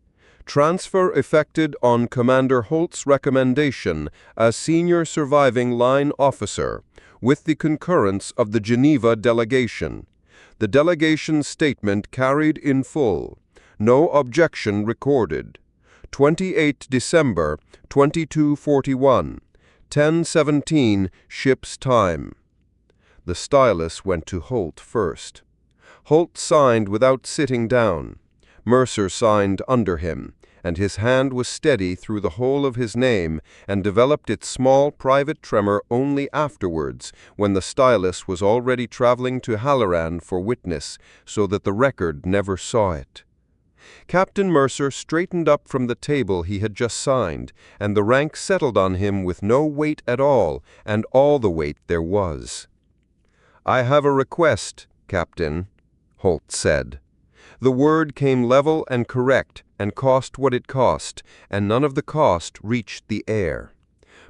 Transfer effected on Commander Holt's recommendation as senior surviving line officer, with the concurrence of the Geneva delegation. The delegation's statement carried in full. No objection recorded. 28 December 2241, 10:17 ship's time." The stylus went to Holt first. Holt signed without sitting down. Mercer signed under him, and his hand was steady through the whole of his name and developed its small private tremor only afterwards, when the stylus was already traveling to Halloran for witness, so that the record never saw it. Captain Mercer straightened up from the table he had just signed, and the rank settled on him with no weight at all, and all the weight there was. "I have a request, Captain," Holt said. The word came level and correct, and cost what it cost, and none of the cost reached the air.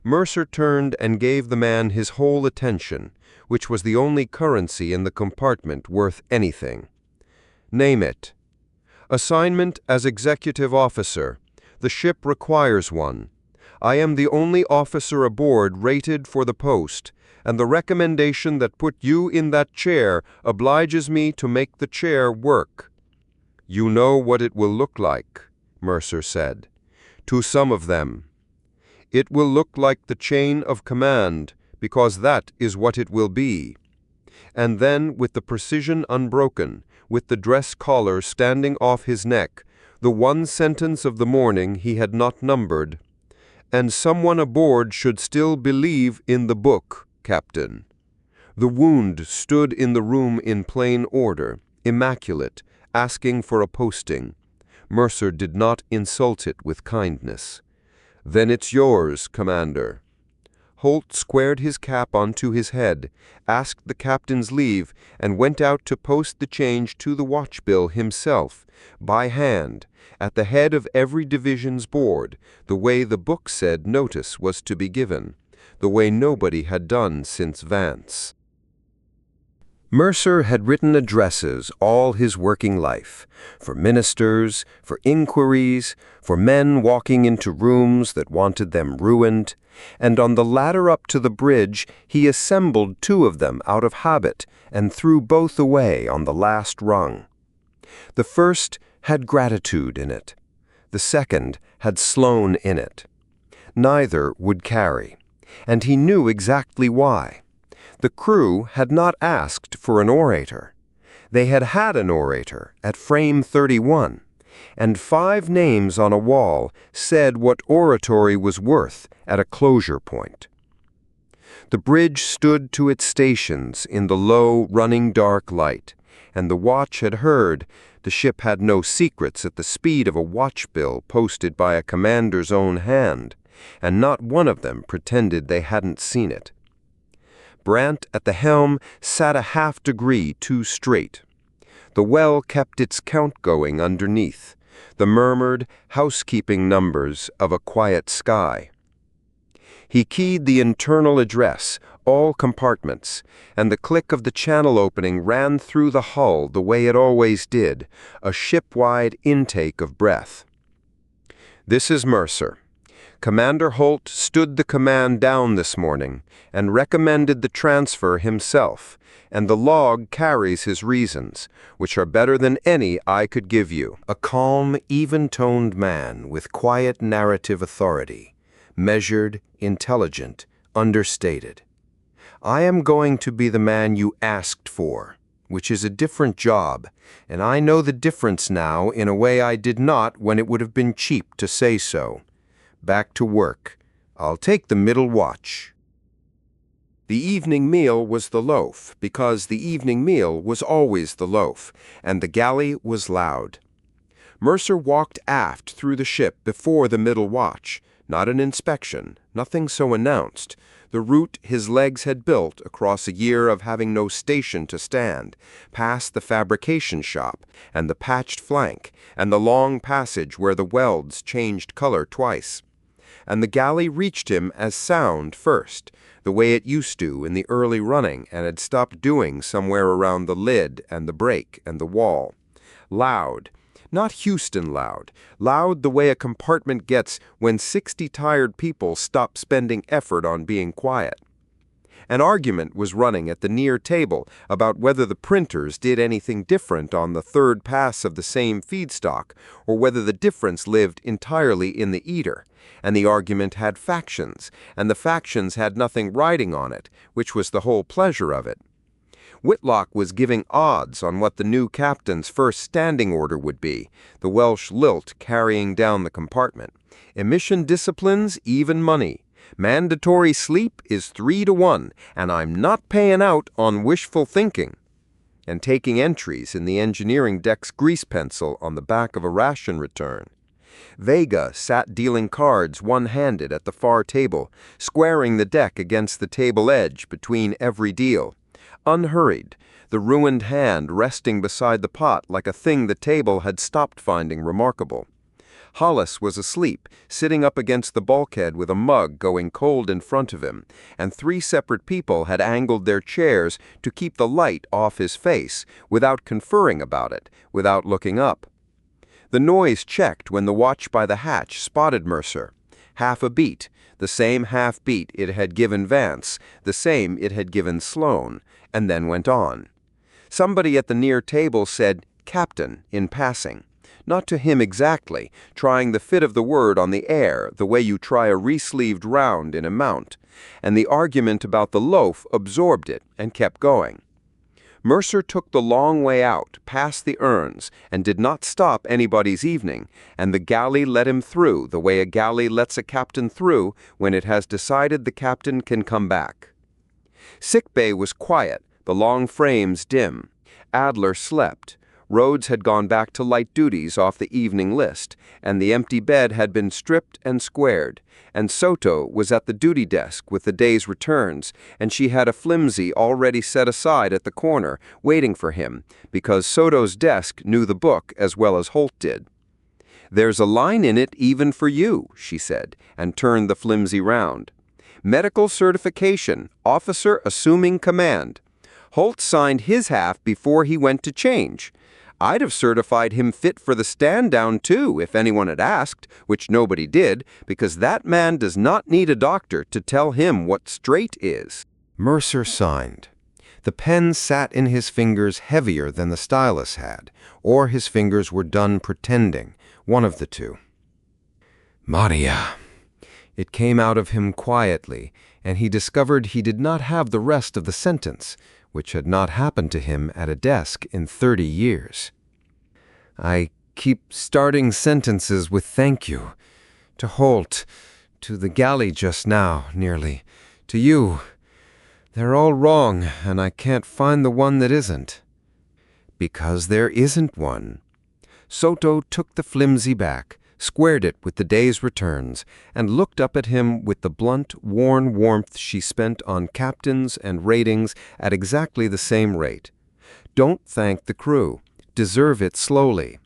Mercer turned and gave the man his whole attention, which was the only currency in the compartment worth anything. "Name it." "Assignment as executive officer. The ship requires one. I am the only officer aboard rated for the post, and the recommendation that put you in that chair obliges me to make the chair work." "You know what it will look like," Mercer said. "To some of them. It will look like the chain of command, because that is what it will be." And then, with the precision unbroken, with the dress collar standing off his neck, the one sentence of the morning he had not numbered, "And someone aboard should still believe in the book, Captain." The wound stood in the room in plain order, immaculate, asking for a posting. Mercer did not insult it with kindness. "Then it's yours, Commander." Holt squared his cap onto his head, asked the captain's leave, and went out to post the change to the watchbill himself, by hand, at the head of every division's board, the way the book said notice was to be given, the way nobody had done since Vance. Mercer had written addresses all his working life, for ministers, for inquiries, for men walking into rooms that wanted them ruined, and on the ladder up to the bridge he assembled 2 of them out of habit and threw both away on the last rung. The first had gratitude in it. The second had Sloane in it. Neither would carry, and he knew exactly why. The crew had not asked for an orator. They had had an orator at frame 31, and 5 names on a wall said what oratory was worth at a closure point. The bridge stood to its stations in the low, running dark light, and the watch had heard the ship had no secrets at the speed of a watchbill posted by a commander's own hand, and not one of them pretended they hadn't seen it. Brant at the helm sat a half-degree too straight. The well kept its count going underneath, the murmured, housekeeping numbers of a quiet sky. He keyed the internal address, all compartments, and the click of the channel opening ran through the hull the way it always did, a ship-wide intake of breath. "This is Mercer. Commander Holt stood the command down this morning and recommended the transfer himself, and the log carries his reasons, which are better than any I could give you." A calm, even-toned man with quiet narrative authority, measured, intelligent, understated. "I am going to be the man you asked for, which is a different job, and I know the difference now in a way I did not when it would have been cheap to say so. Back to work. I'll take the middle watch." The evening meal was the loaf, because the evening meal was always the loaf, and the galley was loud. Mercer walked aft through the ship before the middle watch, not an inspection, nothing so announced, the route his legs had built across a year of having no station to stand, past the fabrication shop, and the patched flank, and the long passage where the welds changed color twice. And the galley reached him as sound first, the way it used to in the early running and had stopped doing somewhere around the lid and the brake and the wall. Loud. Not Houston loud. Loud the way a compartment gets when 60 tired people stop spending effort on being quiet. An argument was running at the near table about whether the printers did anything different on the 3rd pass of the same feedstock, or whether the difference lived entirely in the eater. And the argument had factions, and the factions had nothing riding on it, which was the whole pleasure of it. Whitlock was giving odds on what the new captain's first standing order would be, the Welsh lilt carrying down the compartment. Emission disciplines, even money. Mandatory sleep is 3-to-1, and I'm not paying out on wishful thinking. And taking entries in the engineering deck's grease pencil on the back of a ration return. Vega sat dealing cards one-handed at the far table, squaring the deck against the table edge between every deal. Unhurried, the ruined hand resting beside the pot like a thing the table had stopped finding remarkable. Hollis was asleep, sitting up against the bulkhead with a mug going cold in front of him, and 3 separate people had angled their chairs to keep the light off his face, without conferring about it, without looking up. The noise checked when the watch by the hatch spotted Mercer. Half a beat, the same half beat it had given Vance, the same it had given Sloane, and then went on. Somebody at the near table said, "Captain," in passing. Not to him exactly, trying the fit of the word on the air, the way you try a re-sleeved round in a mount, and the argument about the loaf absorbed it and kept going. Mercer took the long way out, past the urns, and did not stop anybody's evening, and the galley let him through the way a galley lets a captain through when it has decided the captain can come back. Sickbay was quiet, the long frames dim. Adler slept. Rhodes had gone back to light duties off the evening list, and the empty bed had been stripped and squared, and Soto was at the duty desk with the day's returns, and she had a flimsy already set aside at the corner, waiting for him, because Soto's desk knew the book as well as Holt did. "There's a line in it even for you," she said, and turned the flimsy round. "Medical certification, officer assuming command. Holt signed his half before he went to change. I'd have certified him fit for the stand-down, too, if anyone had asked, which nobody did, because that man does not need a doctor to tell him what straight is." Mercer signed. The pen sat in his fingers heavier than the stylus had, or his fingers were done pretending, one of the two. "Maria." It came out of him quietly, and he discovered he did not have the rest of the sentence, which had not happened to him at a desk in 30 years. "I keep starting sentences with thank you. To Holt, to the galley just now, nearly, to you. They're all wrong, and I can't find the one that isn't." "Because there isn't one." Soto took the flimsy back, squared it with the day's returns, and looked up at him with the blunt, worn warmth she spent on captains and ratings at exactly the same rate. "Don't thank the crew. Deserve it slowly."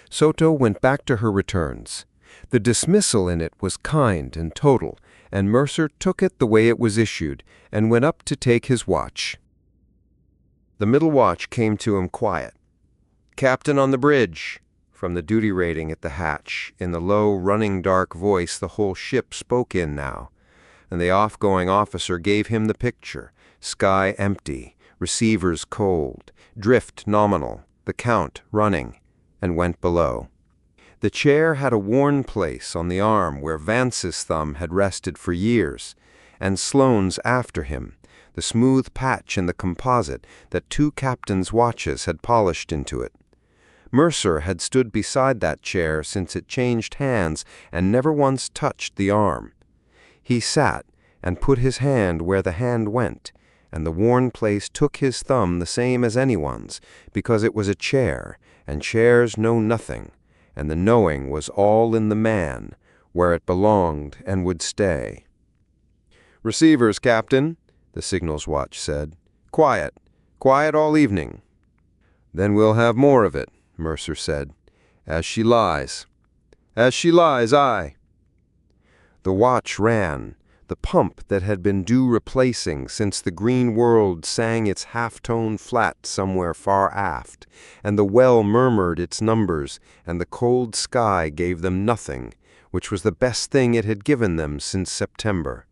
Soto went back to her returns. The dismissal in it was kind and total, and Mercer took it the way it was issued, and went up to take his watch. The middle watch came to him quiet. "Captain on the bridge," from the duty rating at the hatch, in the low, running dark voice the whole ship spoke in now, and the off-going officer gave him the picture, sky empty, receivers cold, drift nominal, the count running, and went below. The chair had a worn place on the arm where Vance's thumb had rested for years, and Sloane's after him, the smooth patch in the composite that 2 captains' watches had polished into it. Mercer had stood beside that chair since it changed hands and never once touched the arm. He sat and put his hand where the hand went, and the worn place took his thumb the same as anyone's, because it was a chair, and chairs know nothing, and the knowing was all in the man, where it belonged and would stay. "Receivers, Captain," the signals watch said. "Quiet. Quiet all evening." "Then we'll have more of it," Mercer said. "As she lies." "As she lies, aye." The watch ran, the pump that had been due replacing since the green world sang its half-tone flat somewhere far aft, and the well murmured its numbers, and the cold sky gave them nothing, which was the best thing it had given them since September.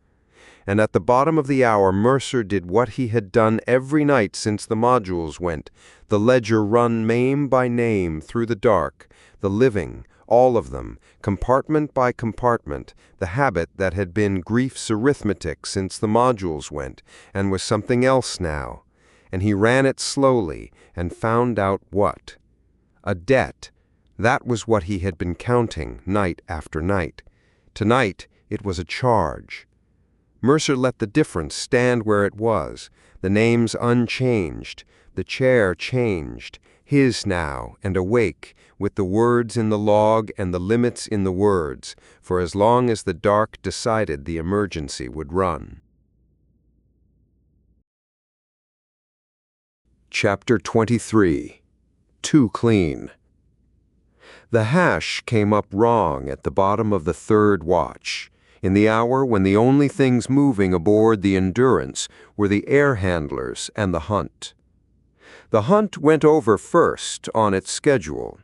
And at the bottom of the hour Mercer did what he had done every night since the modules went, the ledger run name by name through the dark, the living, all of them, compartment by compartment, the habit that had been grief's arithmetic since the modules went, and was something else now. And he ran it slowly, and found out what. A debt. That was what he had been counting night after night. Tonight it was a charge. Mercer let the difference stand where it was, the names unchanged, the chair changed, his now, and awake, with the words in the log and the limits in the words, for as long as the dark decided the emergency would run. Chapter 23. Too Clean. The hash came up wrong at the bottom of the third watch, in the hour when the only things moving aboard the Endurance were the air handlers and the hunt. The hunt went over first on its schedule.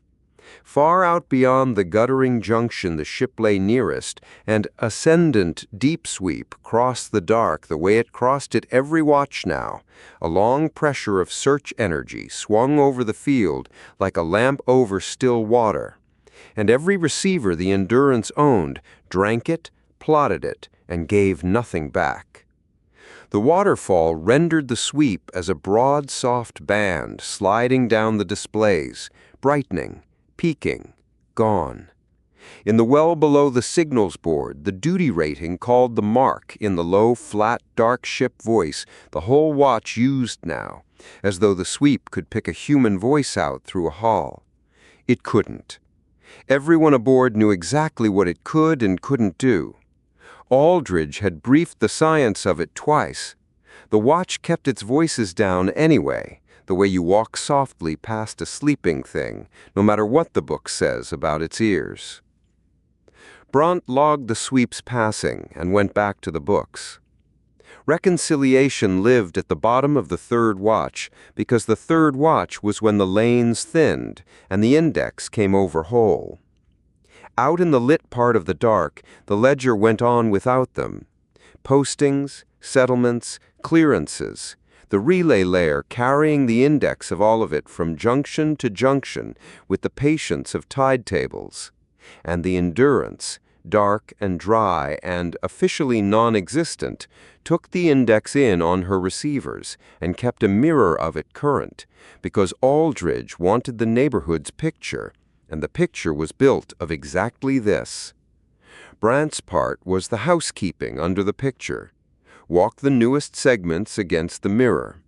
Far out beyond the guttering junction the ship lay nearest, and ascendant deep sweep crossed the dark the way it crossed it every watch now. A long pressure of search energy swung over the field like a lamp over still water. And every receiver the Endurance owned drank it, plotted it, and gave nothing back. The waterfall rendered the sweep as a broad, soft band sliding down the displays, brightening, peaking, gone. In the well below the signals board, the duty rating called the mark in the low, flat, dark ship voice the whole watch used now, as though the sweep could pick a human voice out through a hall. It couldn't. Everyone aboard knew exactly what it could and couldn't do. Aldridge had briefed the science of it twice. The watch kept its voices down anyway, the way you walk softly past a sleeping thing, no matter what the book says about its ears. Bront logged the sweep's passing and went back to the books. Reconciliation lived at the bottom of the third watch because the third watch was when the lanes thinned and the index came over whole. Out in the lit part of the dark, the ledger went on without them. Postings, settlements, clearances, the relay layer carrying the index of all of it from junction to junction with the patience of tide tables. And the Endurance, dark and dry and officially non-existent, took the index in on her receivers and kept a mirror of it current, because Aldridge wanted the neighborhood's picture, and the picture was built of exactly this. Brant's part was the housekeeping under the picture. Walk the newest segments against the mirror.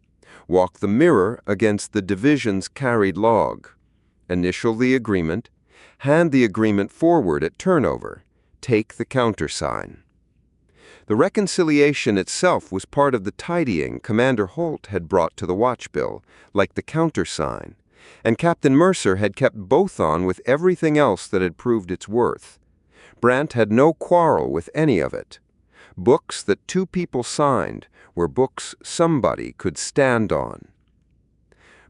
Walk the mirror against the division's carried log. Initial the agreement. Hand the agreement forward at turnover. Take the countersign. The reconciliation itself was part of the tidying Commander Holt had brought to the watchbill, like the countersign, and Captain Mercer had kept both on with everything else that had proved its worth. Brant had no quarrel with any of it. Books that two people signed were books somebody could stand on.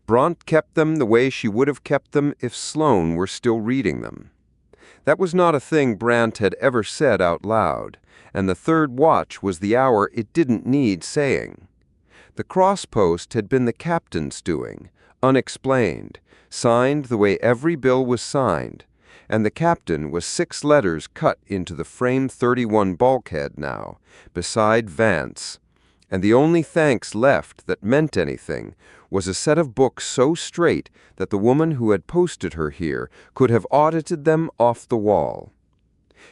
Brant kept them the way she would have kept them if Sloane were still reading them. That was not a thing Brant had ever said out loud, and the third watch was the hour it didn't need saying. The crosspost had been the captain's doing, unexplained, signed the way every bill was signed, and the captain was 6 letters cut into the frame 31 bulkhead now, beside Vance, and the only thanks left that meant anything was a set of books so straight that the woman who had posted her here could have audited them off the wall.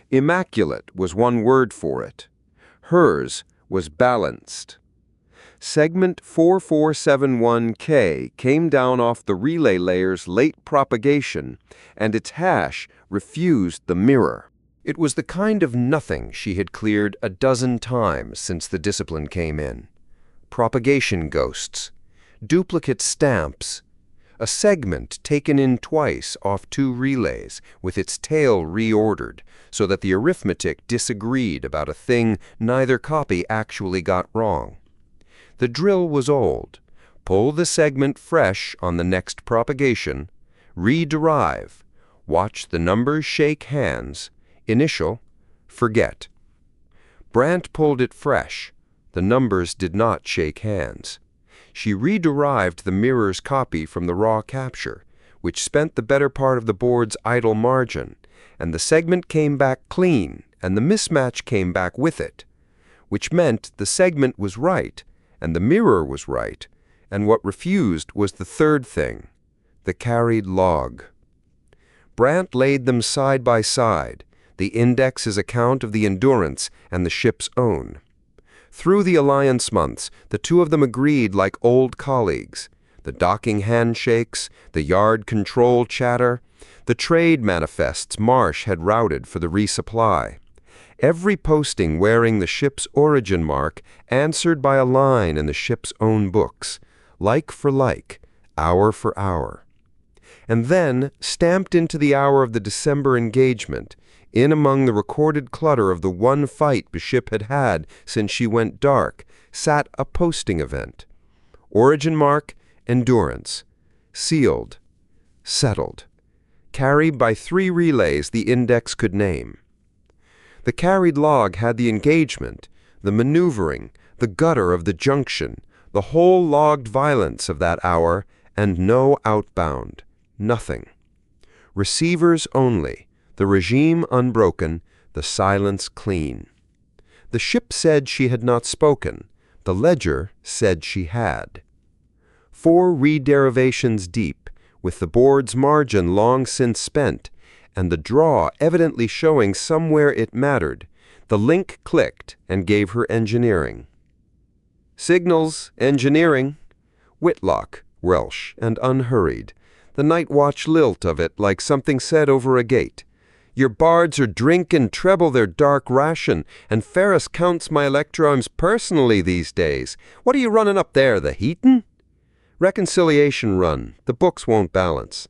Immaculate was one word for it. Hers was balanced. Segment 4471K came down off the relay layer's late propagation, and its hash refused the mirror. It was the kind of nothing she had cleared a dozen times since the discipline came in. Propagation ghosts, duplicate stamps, a segment taken in twice off 2 relays with its tail reordered so that the arithmetic disagreed about a thing neither copy actually got wrong. The drill was old. Pull the segment fresh on the next propagation, rederive, watch the numbers shake hands, initial, forget. Brant pulled it fresh. The numbers did not shake hands. She rederived the mirror's copy from the raw capture, which spent the better part of the board's idle margin, and the segment came back clean, and the mismatch came back with it, which meant the segment was right, and the mirror was right, and what refused was the third thing, the carried log. Brant laid them side by side, the index's account of the Endurance and the ship's own. Through the alliance months, the two of them agreed like old colleagues. The docking handshakes, the yard control chatter, the trade manifests Marsh had routed for the resupply. Every posting wearing the ship's origin mark answered by a line in the ship's own books, like for like, hour for hour. And then, stamped into the hour of the December engagement, in among the recorded clutter of the one fight the ship had had since she went dark, sat a posting event. Origin mark, Endurance. Sealed. Settled. Carried by 3 relays the index could name. The carried log had the engagement, the maneuvering, the gutter of the junction, the whole logged violence of that hour, and no outbound. Nothing. Receivers only, the regime unbroken, the silence clean. The ship said she had not spoken. The ledger said she had. 4 rederivations deep, with the board's margin long since spent, and the draw evidently showing somewhere it mattered, the link clicked and gave her engineering. Signals, engineering. Whitlock, Welsh, and unhurried. The night watch lilt of it like something said over a gate. Your bards are drinkin' treble their dark ration, and Ferris counts my electrons personally these days. What are you running up there, the heatin'? Reconciliation run. The books won't balance.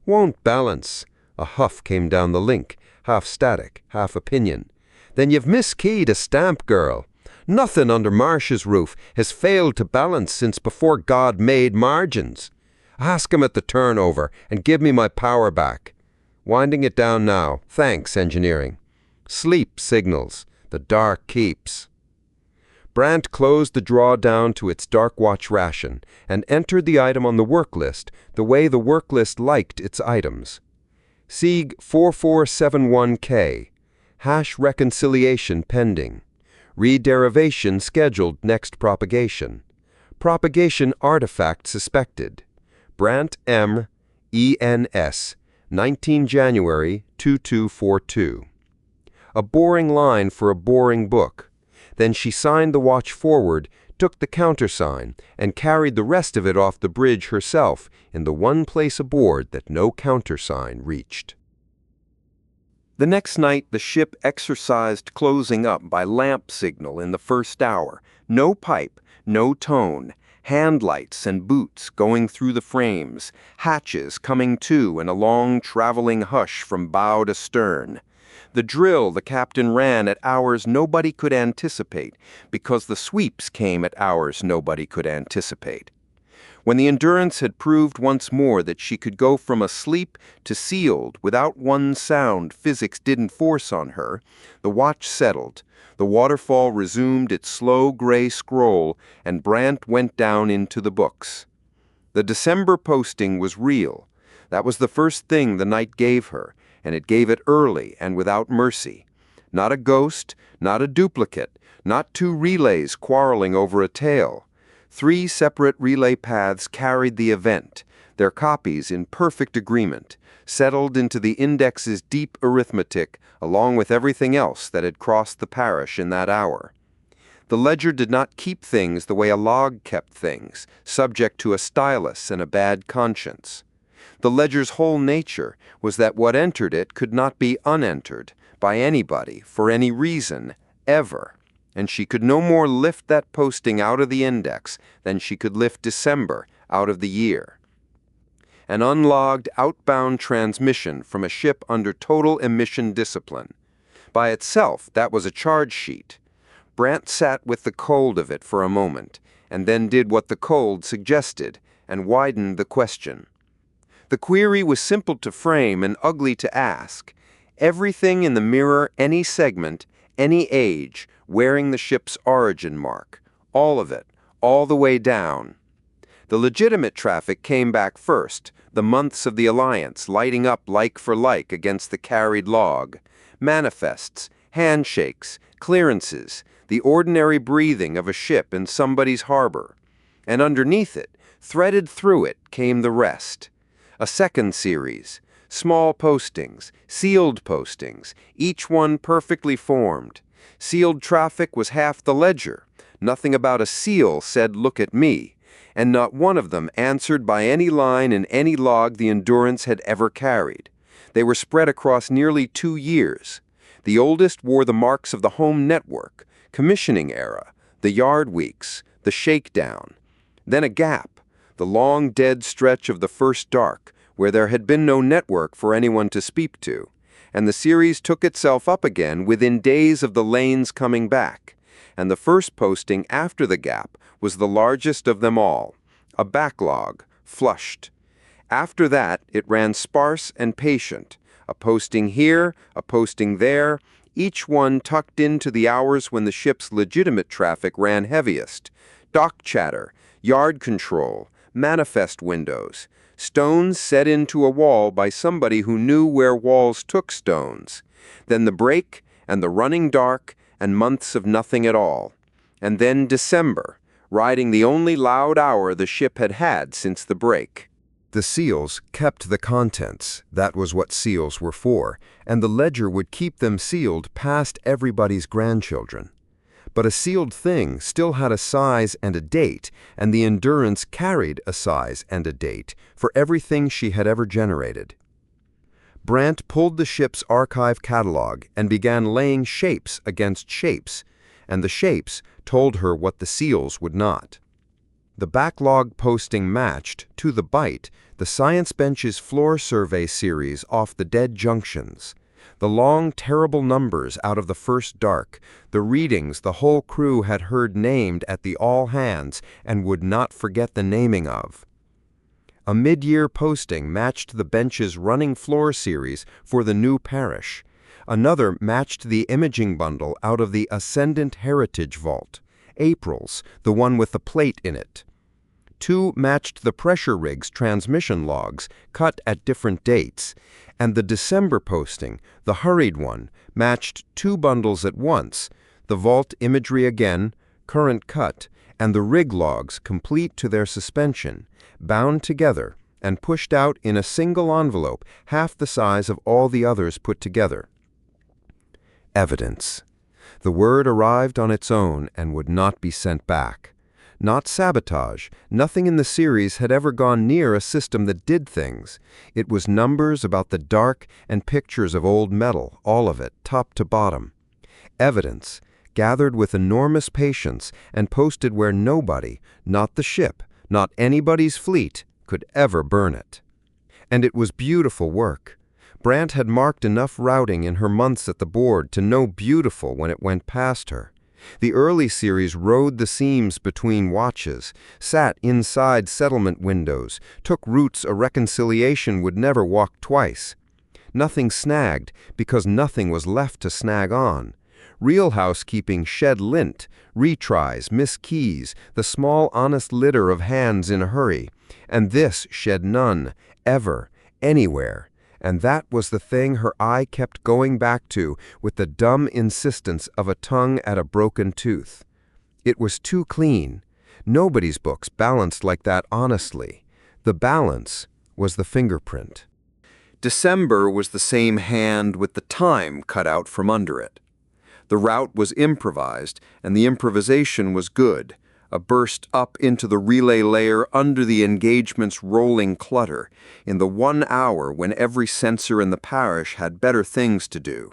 Won't balance. A huff came down the link, half static, half opinion. Then you've miskeyed a stamp, girl. Nothing under Marsh's roof has failed to balance since before God made margins. Ask him at the turnover and give me my power back. Winding it down now. Thanks, engineering. Sleep signals. The dark keeps. Brant closed the draw down to its dark watch ration and entered the item on the work list the way the work list liked its items. Sieg 4471K. Hash reconciliation pending. Rederivation scheduled next propagation. Propagation artifact suspected. Brant M. ENS. 19 January 2242. A boring line for a boring book. Then she signed the watch forward, took the countersign, and carried the rest of it off the bridge herself in the one place aboard that no countersign reached. The next night the ship exercised closing up by lamp signal in the first hour. No pipe, no tone, hand lights and boots going through the frames, hatches coming to in a long traveling hush from bow to stern. The drill the captain ran at hours nobody could anticipate, because the sweeps came at hours nobody could anticipate. When the Endurance had proved once more that she could go from asleep to sealed without one sound physics didn't force on her, the watch settled, the waterfall resumed its slow gray scroll, and Brant went down into the books. The December posting was real. That was the first thing the night gave her, and it gave it early and without mercy. Not a ghost, not a duplicate, not 2 relays quarreling over a tale. 3 separate relay paths carried the event, their copies in perfect agreement, settled into the index's deep arithmetic along with everything else that had crossed the parish in that hour. The ledger did not keep things the way a log kept things, subject to a stylus and a bad conscience. The ledger's whole nature was that what entered it could not be unentered by anybody for any reason, ever, and she could no more lift that posting out of the index than she could lift December out of the year. An unlogged outbound transmission from a ship under total emission discipline. By itself, that was a charge sheet. Brant sat with the cold of it for a moment, and then did what the cold suggested, and widened the question. The query was simple to frame and ugly to ask. Everything in the mirror, any segment, any age, wearing the ship's origin mark. All of it, all the way down. The legitimate traffic came back first, the months of the Alliance lighting up like for like against the carried log. Manifests, handshakes, clearances, the ordinary breathing of a ship in somebody's harbor. And underneath it, threaded through it, came the rest. A second series, small postings, sealed postings, each one perfectly formed. Sealed traffic was half the ledger. Nothing about a seal said, "Look at me," and not one of them answered by any line in any log the Endurance had ever carried. They were spread across nearly 2 years. The oldest wore the marks of the home network, commissioning era, the yard weeks, the shakedown. Then a gap, the long dead stretch of the first dark, where there had been no network for anyone to speak to, and the series took itself up again within days of the lanes coming back, and the first posting after the gap was the largest of them all, a backlog, flushed. After that, it ran sparse and patient, a posting here, a posting there, each one tucked into the hours when the ship's legitimate traffic ran heaviest. Dock chatter, yard control, manifest windows, stones set into a wall by somebody who knew where walls took stones. Then the break, and the running dark, and months of nothing at all. And then December, riding the only loud hour the ship had had since the break. The seals kept the contents. That was what seals were for, and the ledger would keep them sealed past everybody's grandchildren. But a sealed thing still had a size and a date, and the Endurance carried a size and a date for everything she had ever generated. Brant pulled the ship's archive catalog and began laying shapes against shapes, and the shapes told her what the seals would not. The backlog posting matched, to the bite, the Science Bench's floor survey series off the dead junctions. The long, terrible numbers out of the first dark, the readings the whole crew had heard named at the all-hands and would not forget the naming of. A mid-year posting matched the bench's running floor series for the new parish. Another matched the imaging bundle out of the Ascendant Heritage Vault, April's, the one with the plate in it. 2 matched the pressure rig's transmission logs, cut at different dates, and the December posting, the hurried one, matched 2 bundles at once, the vault imagery again, current cut, and the rig logs complete to their suspension, bound together and pushed out in a single envelope half the size of all the others put together. Evidence. The word arrived on its own and would not be sent back. Not sabotage. Nothing in the series had ever gone near a system that did things. It was numbers about the dark and pictures of old metal, all of it, top to bottom. Evidence, gathered with enormous patience and posted where nobody, not the ship, not anybody's fleet, could ever burn it. And it was beautiful work. Brant had marked enough routing in her months at the board to know beautiful when it went past her. The early series rode the seams between watches, sat inside settlement windows, took routes a reconciliation would never walk twice. Nothing snagged because nothing was left to snag on. Real housekeeping shed lint, retries, missed keys, the small honest litter of hands in a hurry, and this shed none, ever, anywhere. And that was the thing her eye kept going back to with the dumb insistence of a tongue at a broken tooth. It was too clean. Nobody's books balanced like that honestly. The balance was the fingerprint. December was the same hand with the time cut out from under it. The route was improvised, and the improvisation was good, a burst up into the relay layer under the engagement's rolling clutter, in the 1 hour when every sensor in the parish had better things to do.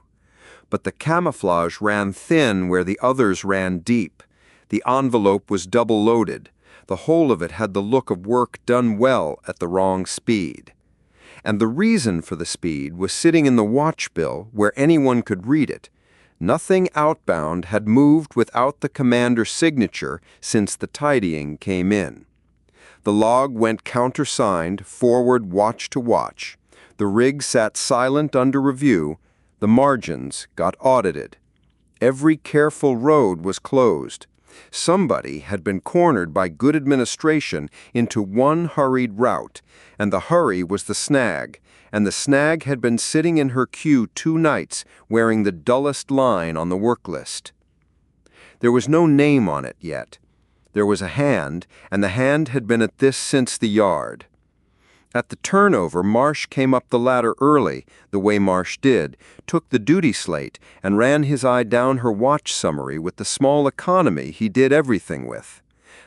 But the camouflage ran thin where the others ran deep. The envelope was double-loaded. The whole of it had the look of work done well at the wrong speed. And the reason for the speed was sitting in the watch bill where anyone could read it. Nothing outbound had moved without the commander's signature since the tidying came in. The log went countersigned, forward watch to watch. The rig sat silent under review. The margins got audited. Every careful road was closed. Somebody had been cornered by good administration into one hurried route, and the hurry was the snag, and the snag had been sitting in her queue 2 nights wearing the dullest line on the work list. There was no name on it yet. There was a hand, and the hand had been at this since the yard. At the turnover, Marsh came up the ladder early, the way Marsh did, took the duty slate, and ran his eye down her watch summary with the small economy he did everything with.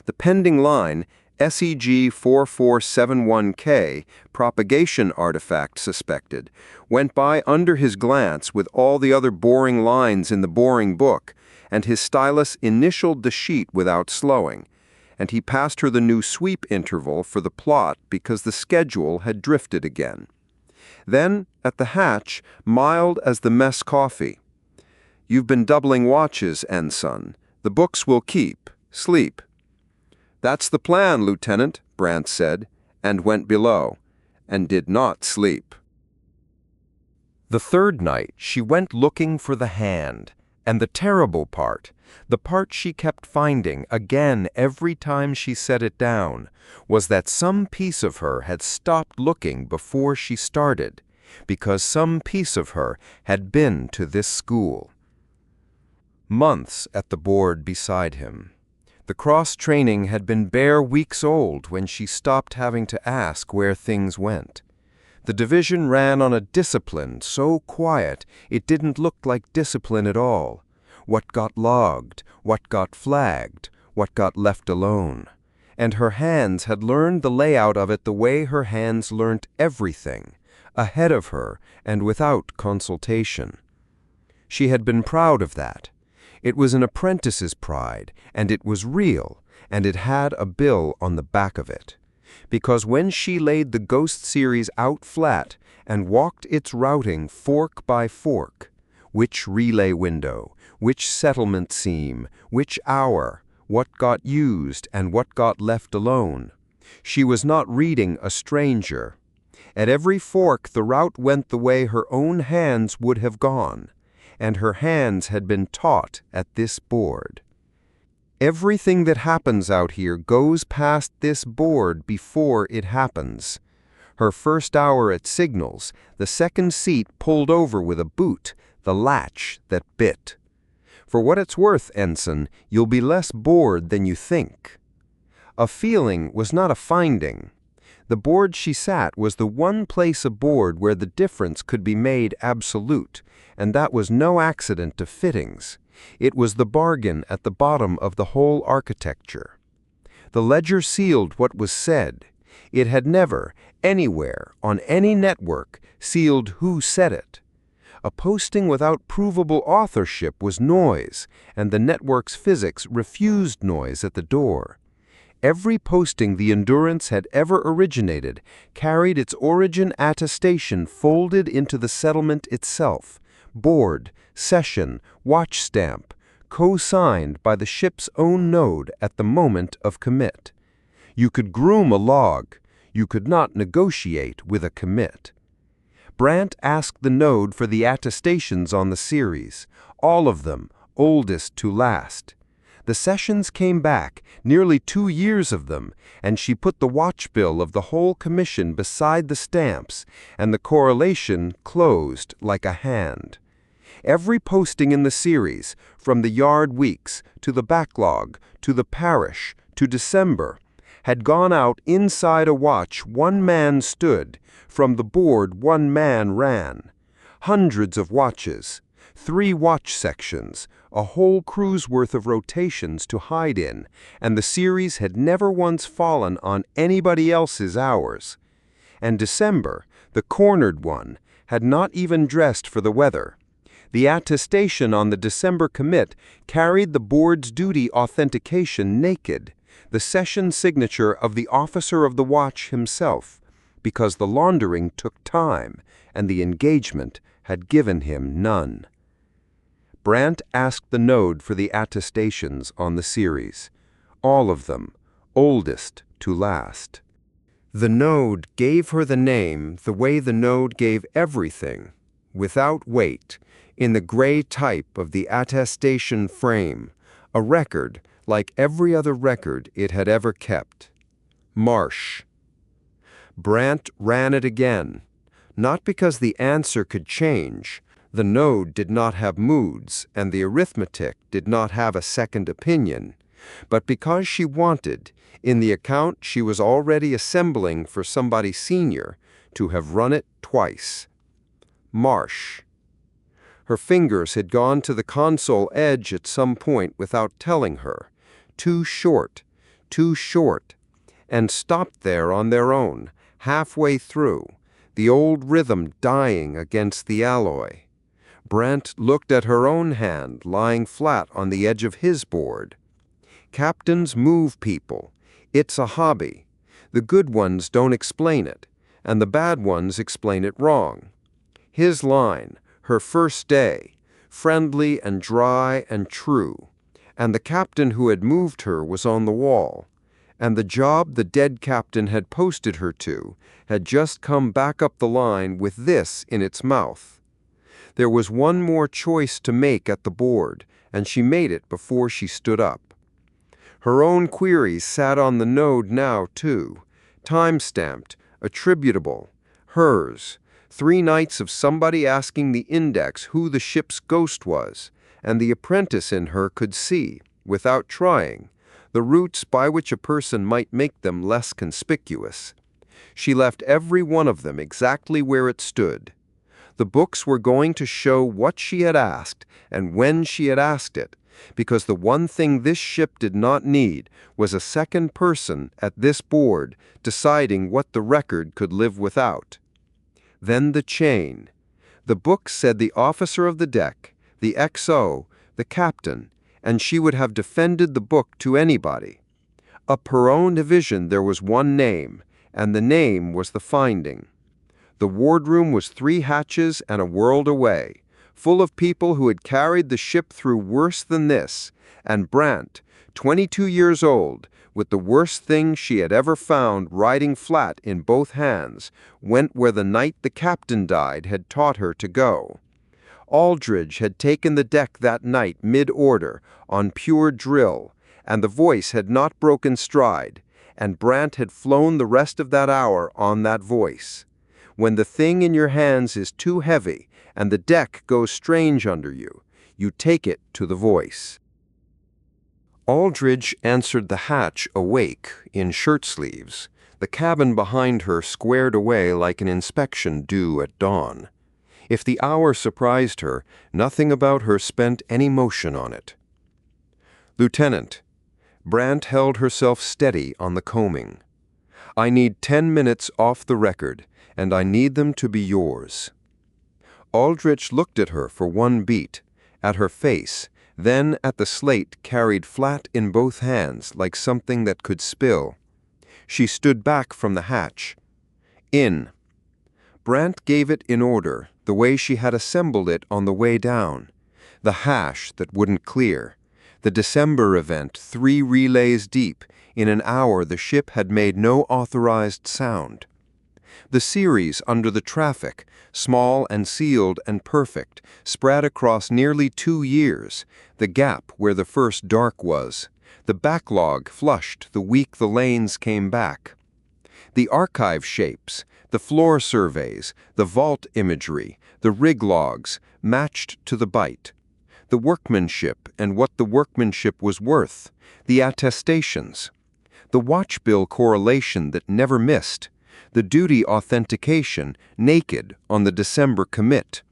The pending line, SEG 4471K, propagation artifact suspected, went by under his glance with all the other boring lines in the boring book, and his stylus initialed the sheet without slowing. and he passed her the new sweep interval for the plot because the schedule had drifted again. Then, at the hatch, mild as the mess coffee. "You've been doubling watches, Ensign. The books will keep. Sleep." "That's the plan, Lieutenant," Brant said, and went below, and did not sleep. The third night, she went looking for the hand, and the terrible part, the part she kept finding again every time she set it down, was that some piece of her had stopped looking before she started, because some piece of her had been to this school. Months at the board beside him. The cross-training had been bare weeks old when she stopped having to ask where things went. The division ran on a discipline so quiet it didn't look like discipline at all. What got logged, what got flagged, what got left alone. And her hands had learned the layout of it the way her hands learnt everything, ahead of her and without consultation. She had been proud of that. It was an apprentice's pride, and it was real, and it had a bill on the back of it. Because when she laid the Ghost series out flat and walked its routing fork by fork, which relay window, which settlement seam, which hour, what got used and what got left alone, she was not reading a stranger. At every fork the route went the way her own hands would have gone, and her hands had been taught at this board. Everything that happens out here goes past this board before it happens. Her first hour at signals, the second seat pulled over with a boot, the latch that bit. For what it's worth, Ensign, you'll be less bored than you think. A feeling was not a finding. The board she sat was the one place aboard where the difference could be made absolute, and that was no accident to fittings. It was the bargain at the bottom of the whole architecture. The ledger sealed what was said. It had never, anywhere, on any network, sealed who said it. A posting without provable authorship was noise, and the network's physics refused noise at the door. Every posting the Endurance had ever originated carried its origin attestation folded into the settlement itself, board, session, watch stamp, co-signed by the ship's own node at the moment of commit. You could groom a log. You could not negotiate with a commit. Brant asked the node for the attestations on the series, all of them, oldest to last. The sessions came back, nearly 2 years of them, and she put the watch bill of the whole commission beside the stamps, and the correlation closed like a hand. Every posting in the series, from the yard weeks, to the backlog, to the parish, to December, had gone out inside a watch one man stood, from the board one man ran. Hundreds of watches, 3 watch sections, a whole crew's worth of rotations to hide in, and the series had never once fallen on anybody else's hours. And December, the cornered one, had not even dressed for the weather. The attestation on the December commit carried the board's duty authentication naked, the session signature of the officer of the watch himself, because the laundering took time, and the engagement had given him none. Brant asked the node for the attestations on the series, all of them, oldest to last. The node gave her the name the way the node gave everything, without weight, in the gray type of the attestation frame, a record like every other record it had ever kept. Marsh. Brant ran it again, not because the answer could change. The node did not have moods, and the arithmetic did not have a second opinion, but because she wanted, in the account she was already assembling for somebody senior, to have run it twice. Marsh. Her fingers had gone to the console edge at some point without telling her, too short, and stopped there on their own, halfway through, the old rhythm dying against the alloy. Brant looked at her own hand lying flat on the edge of his board. Captains move people. It's a hobby. The good ones don't explain it, and the bad ones explain it wrong. His line, her first day, friendly and dry and true, and the captain who had moved her was on the wall, and the job the dead captain had posted her to had just come back up the line with this in its mouth. There was one more choice to make at the board, and she made it before she stood up. Her own queries sat on the node now, too, time-stamped, attributable, hers, 3 nights of somebody asking the index who the ship's ghost was, and the apprentice in her could see, without trying, the routes by which a person might make them less conspicuous. She left every one of them exactly where it stood. The books were going to show what she had asked and when she had asked it, because the one thing this ship did not need was a second person at this board deciding what the record could live without. Then the chain. The book said the officer of the deck, the XO, the captain, and she would have defended the book to anybody. Up her own division there was one name, and the name was the finding. The wardroom was 3 hatches and a world away, full of people who had carried the ship through worse than this, and Brant, 22 years old, with the worst thing she had ever found riding flat in both hands, went where the night the captain died had taught her to go. Aldridge had taken the deck that night mid-order, on pure drill, and the voice had not broken stride, and Brant had flown the rest of that hour on that voice. When the thing in your hands is too heavy, and the deck goes strange under you, you take it to the voice. Aldridge answered the hatch awake, in shirt-sleeves, the cabin behind her squared away like an inspection due at dawn. If the hour surprised her, nothing about her spent any motion on it. "Lieutenant," Brant held herself steady on the combing. "I need 10 minutes off the record, and I need them to be yours." Aldrich looked at her for one beat, at her face, then at the slate carried flat in both hands like something that could spill. She stood back from the hatch. "In." Brant gave it in order, the way she had assembled it on the way down. The hash that wouldn't clear. The December event 3 relays deep. In an hour the ship had made no authorized sound. The series under the traffic, small and sealed and perfect, spread across nearly 2 years, the gap where the first dark was. The backlog flushed the week the lanes came back. The archive shapes, the floor surveys, the vault imagery, the rig logs, matched to the bite. The workmanship and what the workmanship was worth, the attestations. The watch bill correlation that never missed, the duty authentication, naked on the December commit.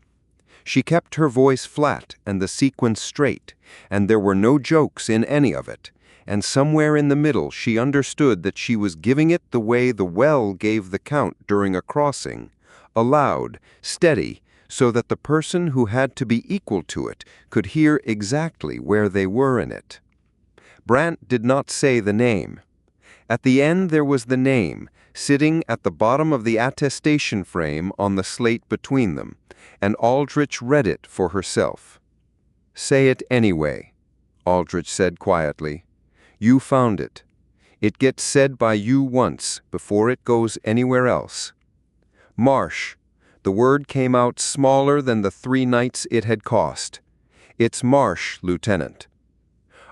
She kept her voice flat and the sequence straight, and there were no jokes in any of it, and somewhere in the middle she understood that she was giving it the way the well gave the count during a crossing, aloud, steady, so that the person who had to be equal to it could hear exactly where they were in it. Brant did not say the name. At the end there was the name, sitting at the bottom of the attestation frame on the slate between them, and Aldrich read it for herself. "Say it anyway," Aldrich said quietly. "You found it. It gets said by you once before it goes anywhere else." "Marsh." The word came out smaller than the 3 nights it had cost. "It's Marsh, Lieutenant."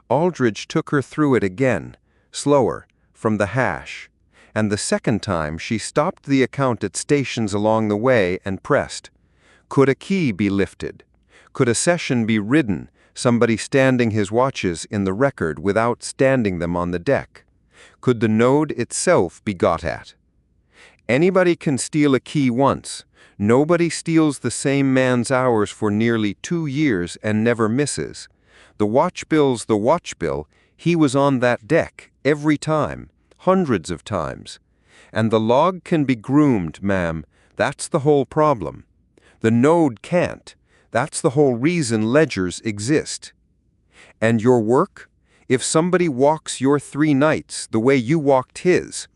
Aldridge took her through it again, slower, from the hash, and the second time she stopped the account at stations along the way and pressed. Could a key be lifted? Could a session be ridden, somebody standing his watches in the record without standing them on the deck? Could the node itself be got at? Anybody can steal a key once. Nobody steals the same man's hours for nearly 2 years and never misses. The watch bill's the watch bill. He was on that deck every time, hundreds of times. And the log can be groomed, ma'am. That's the whole problem. The node can't. That's the whole reason ledgers exist. And your work? If somebody walks your 3 nights the way you walked his,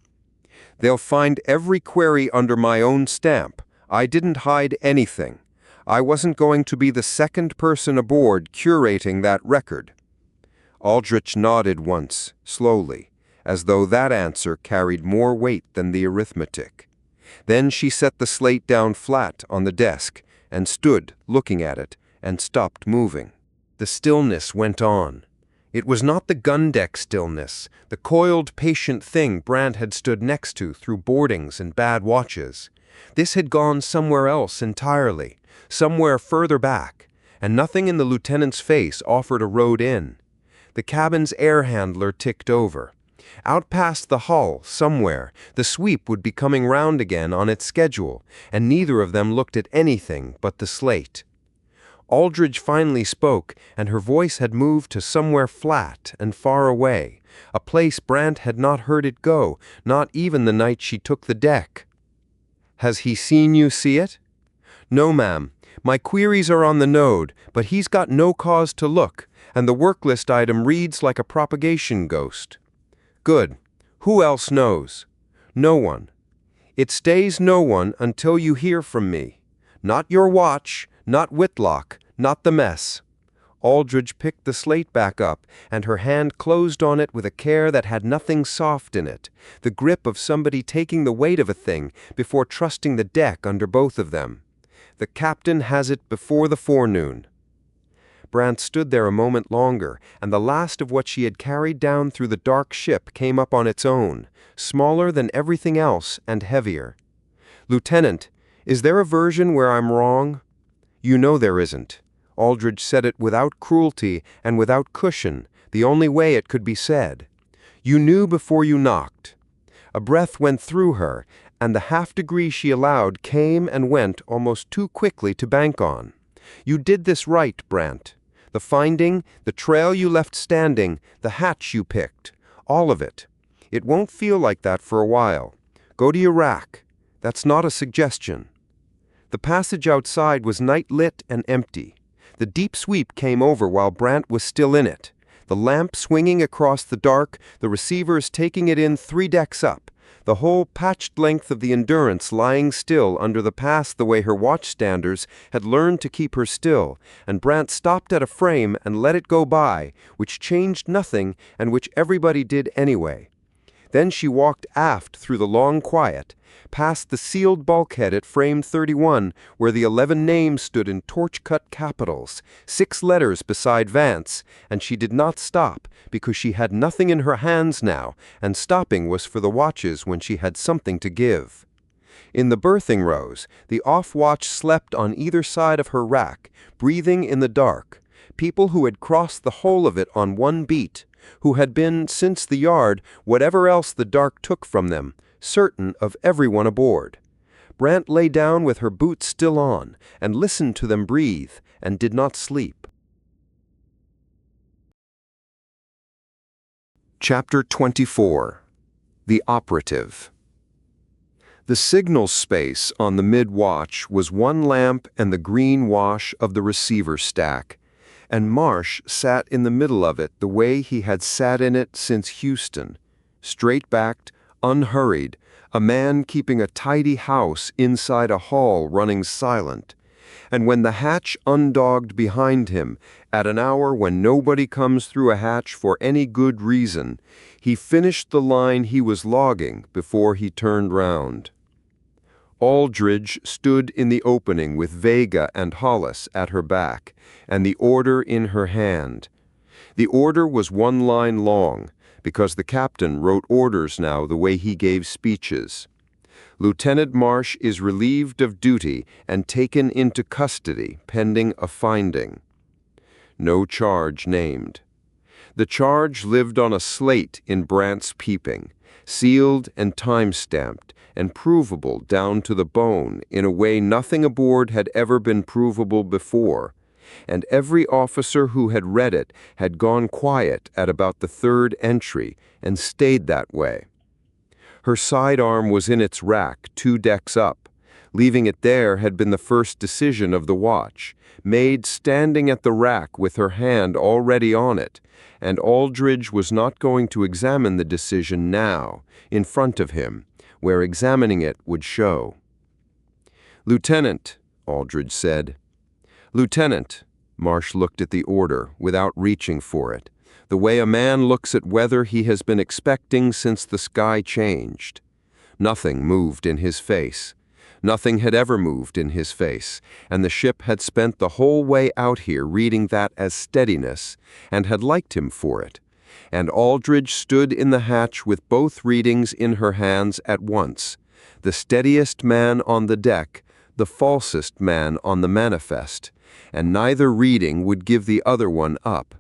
they'll find every query under my own stamp. I didn't hide anything. I wasn't going to be the second person aboard curating that record." Aldrich nodded once, slowly, as though that answer carried more weight than the arithmetic. Then she set the slate down flat on the desk and stood looking at it and stopped moving. The stillness went on. It was not the gun deck stillness, the coiled, patient thing Brant had stood next to through boardings and bad watches. This had gone somewhere else entirely, somewhere further back, and nothing in the lieutenant's face offered a road in. The cabin's air handler ticked over. Out past the hull, somewhere, the sweep would be coming round again on its schedule, and neither of them looked at anything but the slate. Aldrich finally spoke, and her voice had moved to somewhere flat and far away, a place Brant had not heard it go, not even the night she took the deck. "Has he seen you see it?" "No, ma'am. My queries are on the node, but he's got no cause to look, and the work list item reads like a propagation ghost." "Good. Who else knows?" "No one. It stays no one until you hear from me. Not your watch, not Whitlock, not the mess." Aldrich picked the slate back up, and her hand closed on it with a care that had nothing soft in it, the grip of somebody taking the weight of a thing before trusting the deck under both of them. "The captain has it before the forenoon." Brant stood there a moment longer, and the last of what she had carried down through the dark ship came up on its own, smaller than everything else and heavier. "Lieutenant, is there a version where I'm wrong?" "You know there isn't." Aldrich said it without cruelty and without cushion, the only way it could be said. "You knew before you knocked." A breath went through her, and the half-degree she allowed came and went almost too quickly to bank on. "You did this right, Brant. The finding, the trail you left standing, the hatch you picked, all of it. It won't feel like that for a while. Go to your rack. That's not a suggestion." The passage outside was night-lit and empty. The deep sweep came over while Brant was still in it, the lamp swinging across the dark, the receivers taking it in 3 decks up, the whole patched length of the Endurance lying still under the pass the way her watchstanders had learned to keep her still, and Brant stopped at a frame and let it go by, which changed nothing and which everybody did anyway. Then she walked aft through the long quiet, past the sealed bulkhead at frame 31, where the 11 names stood in torch-cut capitals, 6 letters beside Vance, and she did not stop, because she had nothing in her hands now, and stopping was for the watches when she had something to give. In the berthing rows, the off-watch slept on either side of her rack, breathing in the dark, people who had crossed the whole of it on one beat, who had been, since the yard, whatever else the dark took from them, certain of everyone aboard. Brant lay down with her boots still on, and listened to them breathe, and did not sleep. Chapter 24. The Operative. The signal space on the mid-watch was 1 lamp and the green wash of the receiver stack, and Marsh sat in the middle of it the way he had sat in it since Houston, straight-backed, unhurried, a man keeping a tidy house inside a hall running silent. And when the hatch undogged behind him, at an hour when nobody comes through a hatch for any good reason, he finished the line he was logging before he turned round. Aldrich stood in the opening with Vega and Hollis at her back, and the order in her hand. The order was 1 line long, because the captain wrote orders now the way he gave speeches. Lieutenant Marsh is relieved of duty and taken into custody pending a finding. No charge named. The charge lived on a slate in Brant's peeping, sealed and time-stamped, and provable down to the bone in a way nothing aboard had ever been provable before, and every officer who had read it had gone quiet at about the 3rd entry and stayed that way. Her sidearm was in its rack 2 decks up. Leaving it there had been the first decision of the watch, made standing at the rack with her hand already on it, and Aldridge was not going to examine the decision now, in front of him, where examining it would show. "Lieutenant," Aldridge said. "Lieutenant." Marsh looked at the order without reaching for it, the way a man looks at weather he has been expecting since the sky changed. Nothing moved in his face. Nothing had ever moved in his face, and the ship had spent the whole way out here reading that as steadiness, and had liked him for it. And Aldridge stood in the hatch with both readings in her hands at once, the steadiest man on the deck, the falsest man on the manifest, and neither reading would give the other one up.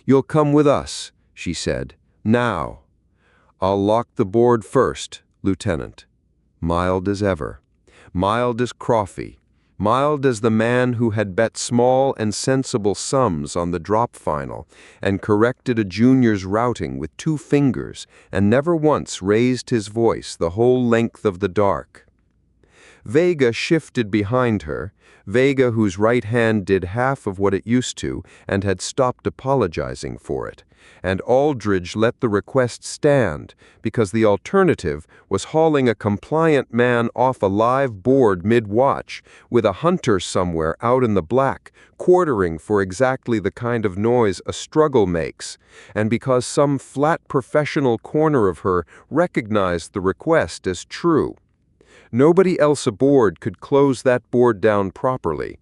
"You'll come with us," she said. "Now." "I'll lock the board first, Lieutenant." Mild as ever. Mild as Crawfie. Mild as the man who had bet small and sensible sums on the drop final and corrected a junior's routing with 2 fingers and never once raised his voice the whole length of the dark. Vega shifted behind her, Vega whose right hand did half of what it used to and had stopped apologizing for it, and Aldridge let the request stand because the alternative was hauling a compliant man off a live board mid-watch with a hunter somewhere out in the black, quartering for exactly the kind of noise a struggle makes, and because some flat professional corner of her recognized the request as true. Nobody else aboard could close that board down properly.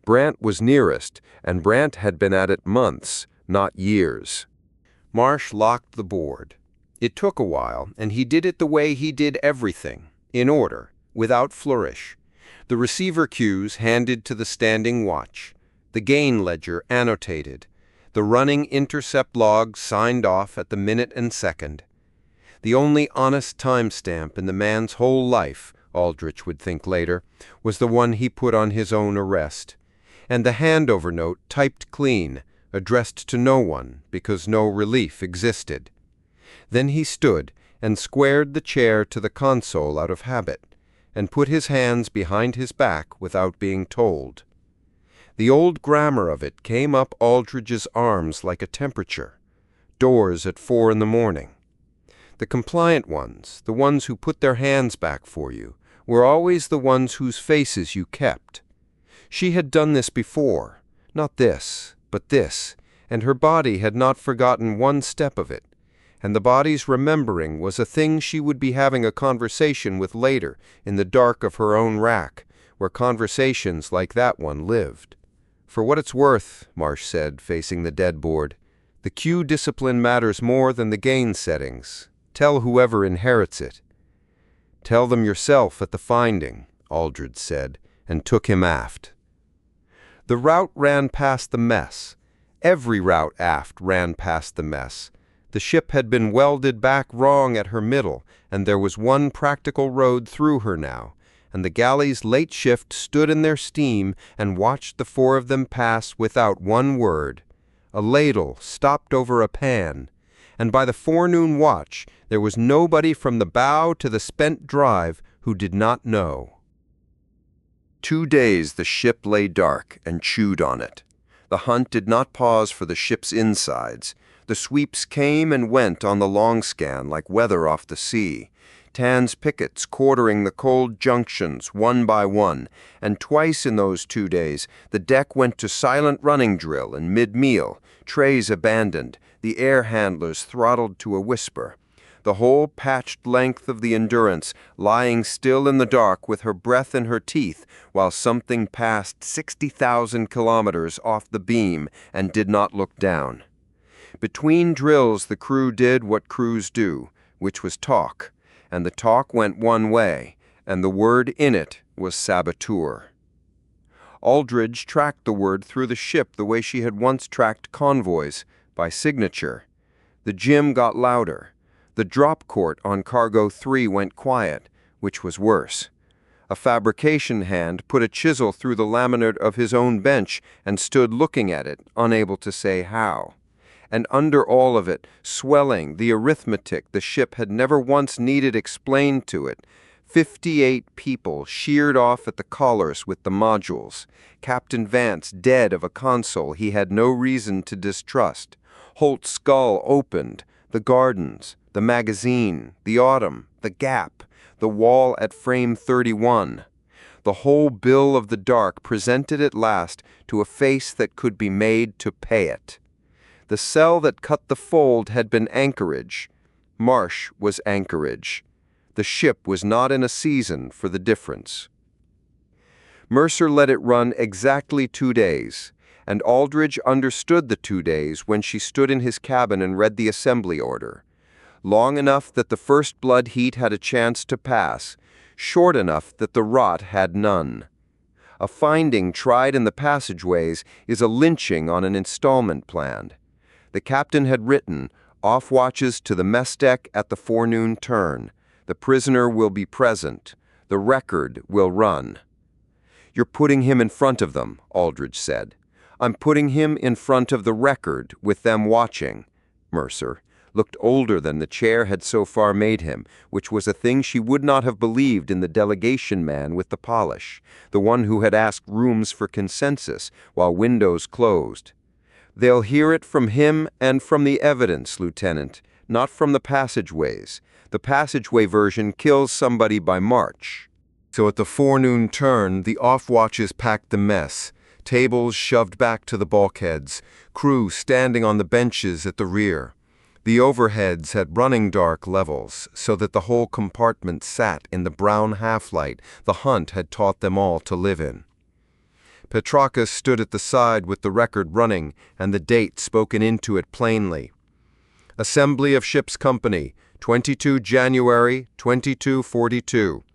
Brant was nearest, and Brant had been at it months, not years. Marsh locked the board. It took a while, and he did it the way he did everything, in order, without flourish. The receiver cues handed to the standing watch, the gain ledger annotated, the running intercept log signed off at the minute and second. The only honest timestamp in the man's whole life, Aldrich would think later, was the one he put on his own arrest, and the handover note typed clean, addressed to no one because no relief existed. Then he stood and squared the chair to the console out of habit, and put his hands behind his back without being told. The old grammar of it came up Aldridge's arms like a temperature. Doors at 4 in the morning. The compliant ones, the ones who put their hands back for you, were always the ones whose faces you kept. She had done this before, not this, but this, and her body had not forgotten one step of it, and the body's remembering was a thing she would be having a conversation with later in the dark of her own rack, where conversations like that one lived. "For what it's worth," Marsh said, facing the dead board, "the cue discipline matters more than the gain settings. Tell whoever inherits it." "Tell them yourself at the finding," Aldridge said, and took him aft. The route ran past the mess. Every route aft ran past the mess. The ship had been welded back wrong at her middle, and there was one practical road through her now, and the galley's late shift stood in their steam and watched the 4 of them pass without one word. A ladle stopped over a pan, and by the forenoon watch there was nobody from the bow to the spent drive who did not know. 2 days the ship lay dark and chewed on it. The hunt did not pause for the ship's insides. The sweeps came and went on the long scan like weather off the sea. Tan's pickets quartering the cold junctions one by one, and twice in those 2 days the deck went to silent running drill and mid-meal, trays abandoned, the air handlers throttled to a whisper. The whole patched length of the Endurance lying still in the dark with her breath in her teeth while something passed 60,000 kilometers off the beam and did not look down. Between drills the crew did what crews do, which was talk, and the talk went one way, and the word in it was saboteur. Aldridge tracked the word through the ship the way she had once tracked convoys, by signature. The jim got louder. The drop court on Cargo 3 went quiet, which was worse. A fabrication hand put a chisel through the laminate of his own bench and stood looking at it, unable to say how. And under all of it, swelling the arithmetic the ship had never once needed explained to it, 58 people sheared off at the collars with the modules. Captain Vance dead of a console he had no reason to distrust. Holt's skull opened. The gardens, the magazine, the autumn, the gap, the wall at frame 31. The whole bill of the dark presented at last to a face that could be made to pay it. The cell that cut the fold had been anchorage. Marsh was anchorage. The ship was not in a season for the difference. Mercer let it run exactly 2 days, and Aldridge understood the 2 days when she stood in his cabin and read the assembly order. Long enough that the first blood heat had a chance to pass, short enough that the rot had none. A finding tried in the passageways is a lynching on an installment plan. The captain had written, "Off watches to the mess deck at the forenoon turn. The prisoner will be present. The record will run." "You're putting him in front of them," Aldridge said. "I'm putting him in front of the record with them watching." Mercer looked older than the chair had so far made him, which was a thing she would not have believed in the delegation man with the polish, the one who had asked rooms for consensus while windows closed. "They'll hear it from him and from the evidence, Lieutenant, not from the passageways. The passageway version kills somebody by March." So at the forenoon turn, the off-watches packed the mess, tables shoved back to the bulkheads, crew standing on the benches at the rear. The overheads had running dark levels, so that the whole compartment sat in the brown half-light the hunt had taught them all to live in. Petrakis stood at the side with the record running and the date spoken into it plainly. "Assembly of Ship's Company, 22 January, 2242.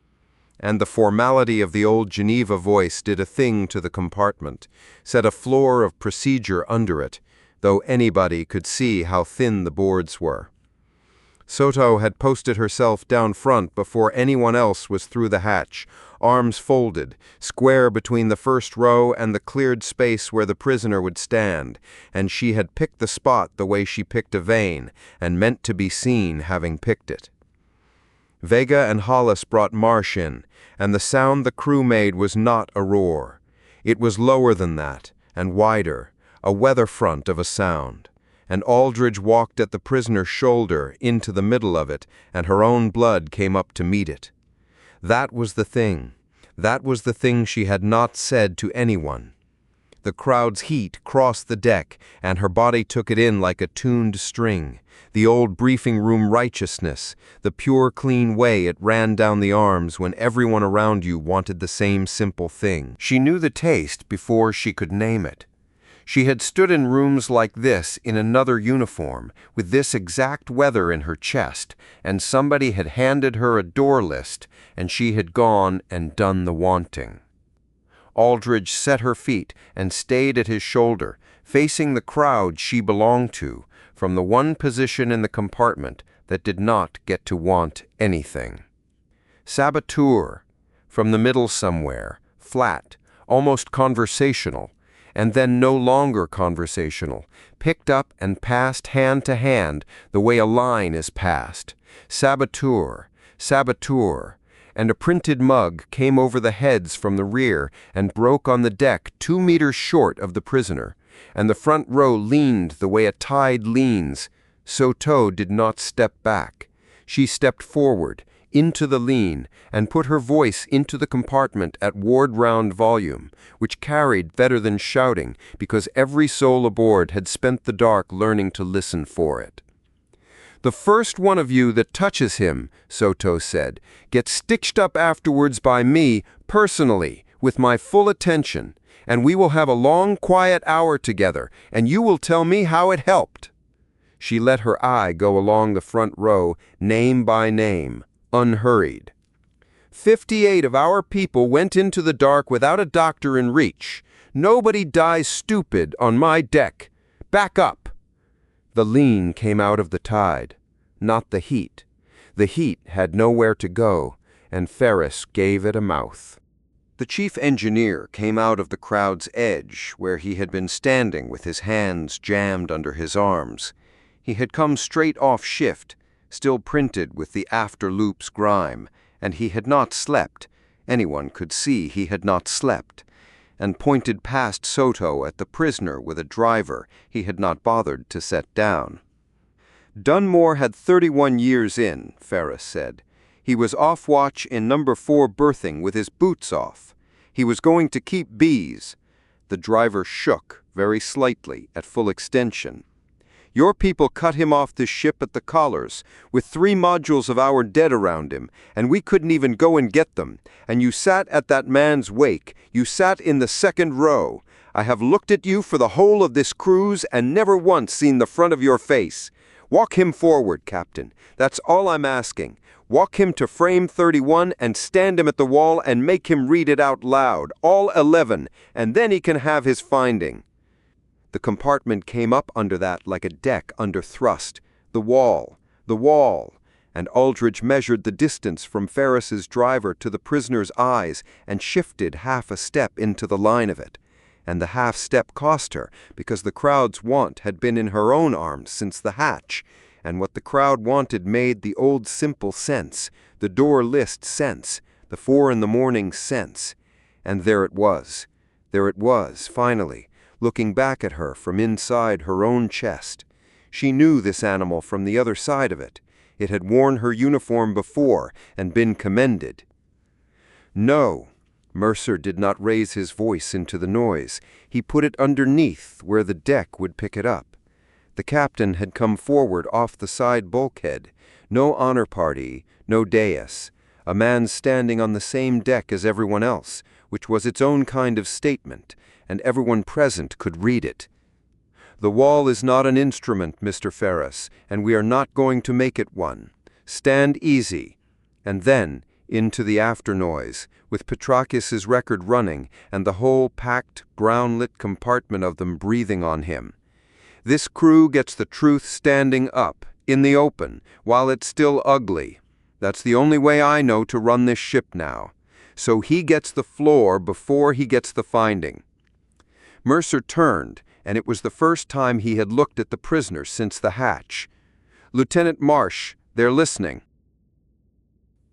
And the formality of the old Geneva voice did a thing to the compartment, set a floor of procedure under it, though anybody could see how thin the boards were. Soto had posted herself down front before anyone else was through the hatch, arms folded, square between the first row and the cleared space where the prisoner would stand, and she had picked the spot the way she picked a vein, and meant to be seen having picked it. Vega and Hollis brought Marsh in, and the sound the crew made was not a roar. It was lower than that, and wider, a weather front of a sound. And Aldridge walked at the prisoner's shoulder into the middle of it, and her own blood came up to meet it. That was the thing. That was the thing she had not said to anyone. The crowd's heat crossed the deck, and her body took it in like a tuned string. The old briefing room righteousness, the pure, clean way it ran down the arms when everyone around you wanted the same simple thing. She knew the taste before she could name it. She had stood in rooms like this in another uniform, with this exact weather in her chest, and somebody had handed her a door list, and she had gone and done the wanting. Aldridge set her feet and stayed at his shoulder, facing the crowd she belonged to, from the one position in the compartment that did not get to want anything. Saboteur, from the middle somewhere, flat, almost conversational, and then no longer conversational, picked up and passed hand to hand the way a line is passed. Saboteur, saboteur, and a printed mug came over the heads from the rear and broke on the deck 2 meters short of the prisoner, and the front row leaned the way a tide leans. Soto did not step back. She stepped forward, into the lean, and put her voice into the compartment at ward-round volume, which carried better than shouting, because every soul aboard had spent the dark learning to listen for it. "The first one of you that touches him," Soto said, "gets stitched up afterwards by me, personally, with my full attention, and we will have a long, quiet hour together, and you will tell me how it helped." She let her eye go along the front row, name by name, unhurried. 58 of our people went into the dark without a doctor in reach. Nobody dies stupid on my deck. Back up. The lean came out of the tide, not the heat. The heat had nowhere to go, and Ferris gave it a mouth. The chief engineer came out of the crowd's edge, where he had been standing with his hands jammed under his arms. He had come straight off shift, still printed with the after loop's grime, and he had not slept. Anyone could see he had not slept, and pointed past Soto at the prisoner with a driver he had not bothered to set down. Dunmore had 31 years in, Ferris said. He was off watch in number 4 berthing with his boots off. He was going to keep bees. The driver shook, very slightly, at full extension. Your people cut him off this ship at the collars, with 3 modules of our dead around him, and we couldn't even go and get them. And you sat at that man's wake. You sat in the 2nd row. I have looked at you for the whole of this cruise and never once seen the front of your face. Walk him forward, Captain. That's all I'm asking. Walk him to frame 31 and stand him at the wall and make him read it out loud, all 11, and then he can have his finding. The compartment came up under that like a deck under thrust. The wall, and Aldridge measured the distance from Ferris's driver to the prisoner's eyes and shifted half a step into the line of it. And the half step cost her, because the crowd's want had been in her own arms since the hatch, and what the crowd wanted made the old simple sense, the door list sense, the 4 in the morning sense. And there it was, finally, looking back at her from inside her own chest. She knew this animal from the other side of it. It had worn her uniform before and been commended. No, Mercer did not raise his voice into the noise. He put it underneath where the deck would pick it up. The captain had come forward off the side bulkhead. No honor party, no dais. A man standing on the same deck as everyone else, which was its own kind of statement, and everyone present could read it. The wall is not an instrument, Mr. Ferris, and we are not going to make it one. Stand easy. And then, into the after noise, with Petrakis's record running and the whole packed, brown-lit compartment of them breathing on him. This crew gets the truth standing up, in the open, while it's still ugly. That's the only way I know to run this ship now. So he gets the floor before he gets the finding. Mercer turned, and it was the first time he had looked at the prisoner since the hatch. Lieutenant Marsh, they're listening.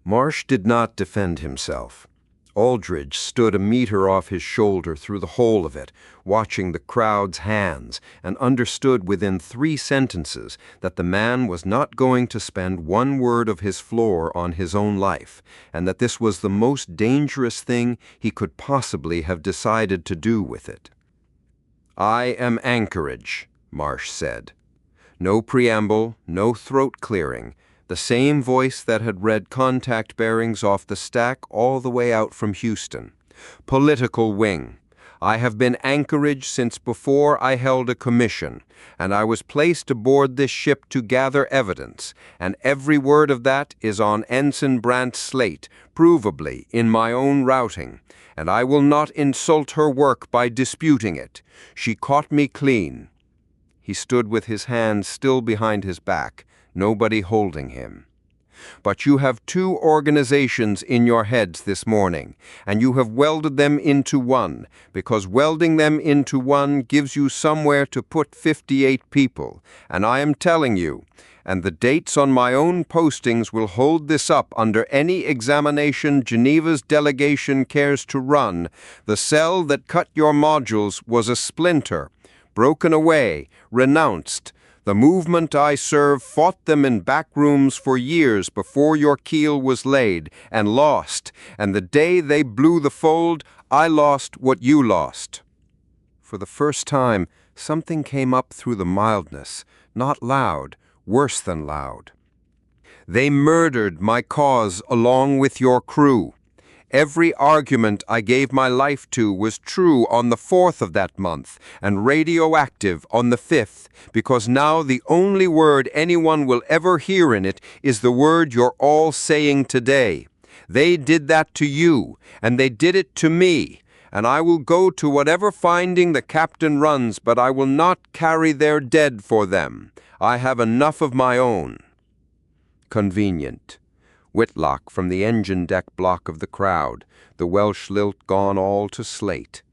Marsh did not defend himself. Aldridge stood a meter off his shoulder through the whole of it, watching the crowd's hands, and understood within 3 sentences that the man was not going to spend 1 word of his floor on his own life, and that this was the most dangerous thing he could possibly have decided to do with it. I am Anchorage, Marsh said. No preamble, no throat clearing. The same voice that had read contact bearings off the stack all the way out from Houston. Political wing. I have been Anchorage since before I held a commission, and I was placed aboard this ship to gather evidence, and every word of that is on Ensign Brandt's slate, provably in my own routing, and I will not insult her work by disputing it. She caught me clean. He stood with his hands still behind his back, nobody holding him. But you have 2 organizations in your heads this morning, and you have welded them into one, because welding them into one gives you somewhere to put 58 people, and I am telling you, and the dates on my own postings will hold this up under any examination Geneva's delegation cares to run, the cell that cut your modules was a splinter, broken away, renounced. The movement I serve fought them in back rooms for years before your keel was laid, and lost, and the day they blew the fold, I lost what you lost. For the first time, something came up through the mildness, not loud, worse than loud. They murdered my cause along with your crew. Every argument I gave my life to was true on the 4th of that month, and radioactive on the 5th, because now the only word anyone will ever hear in it is the word you're all saying today. They did that to you, and they did it to me, and I will go to whatever finding the captain runs, but I will not carry their dead for them. I have enough of my own. Convenient. Whitlock from the engine deck block of the crowd, the Welsh lilt gone all to slate.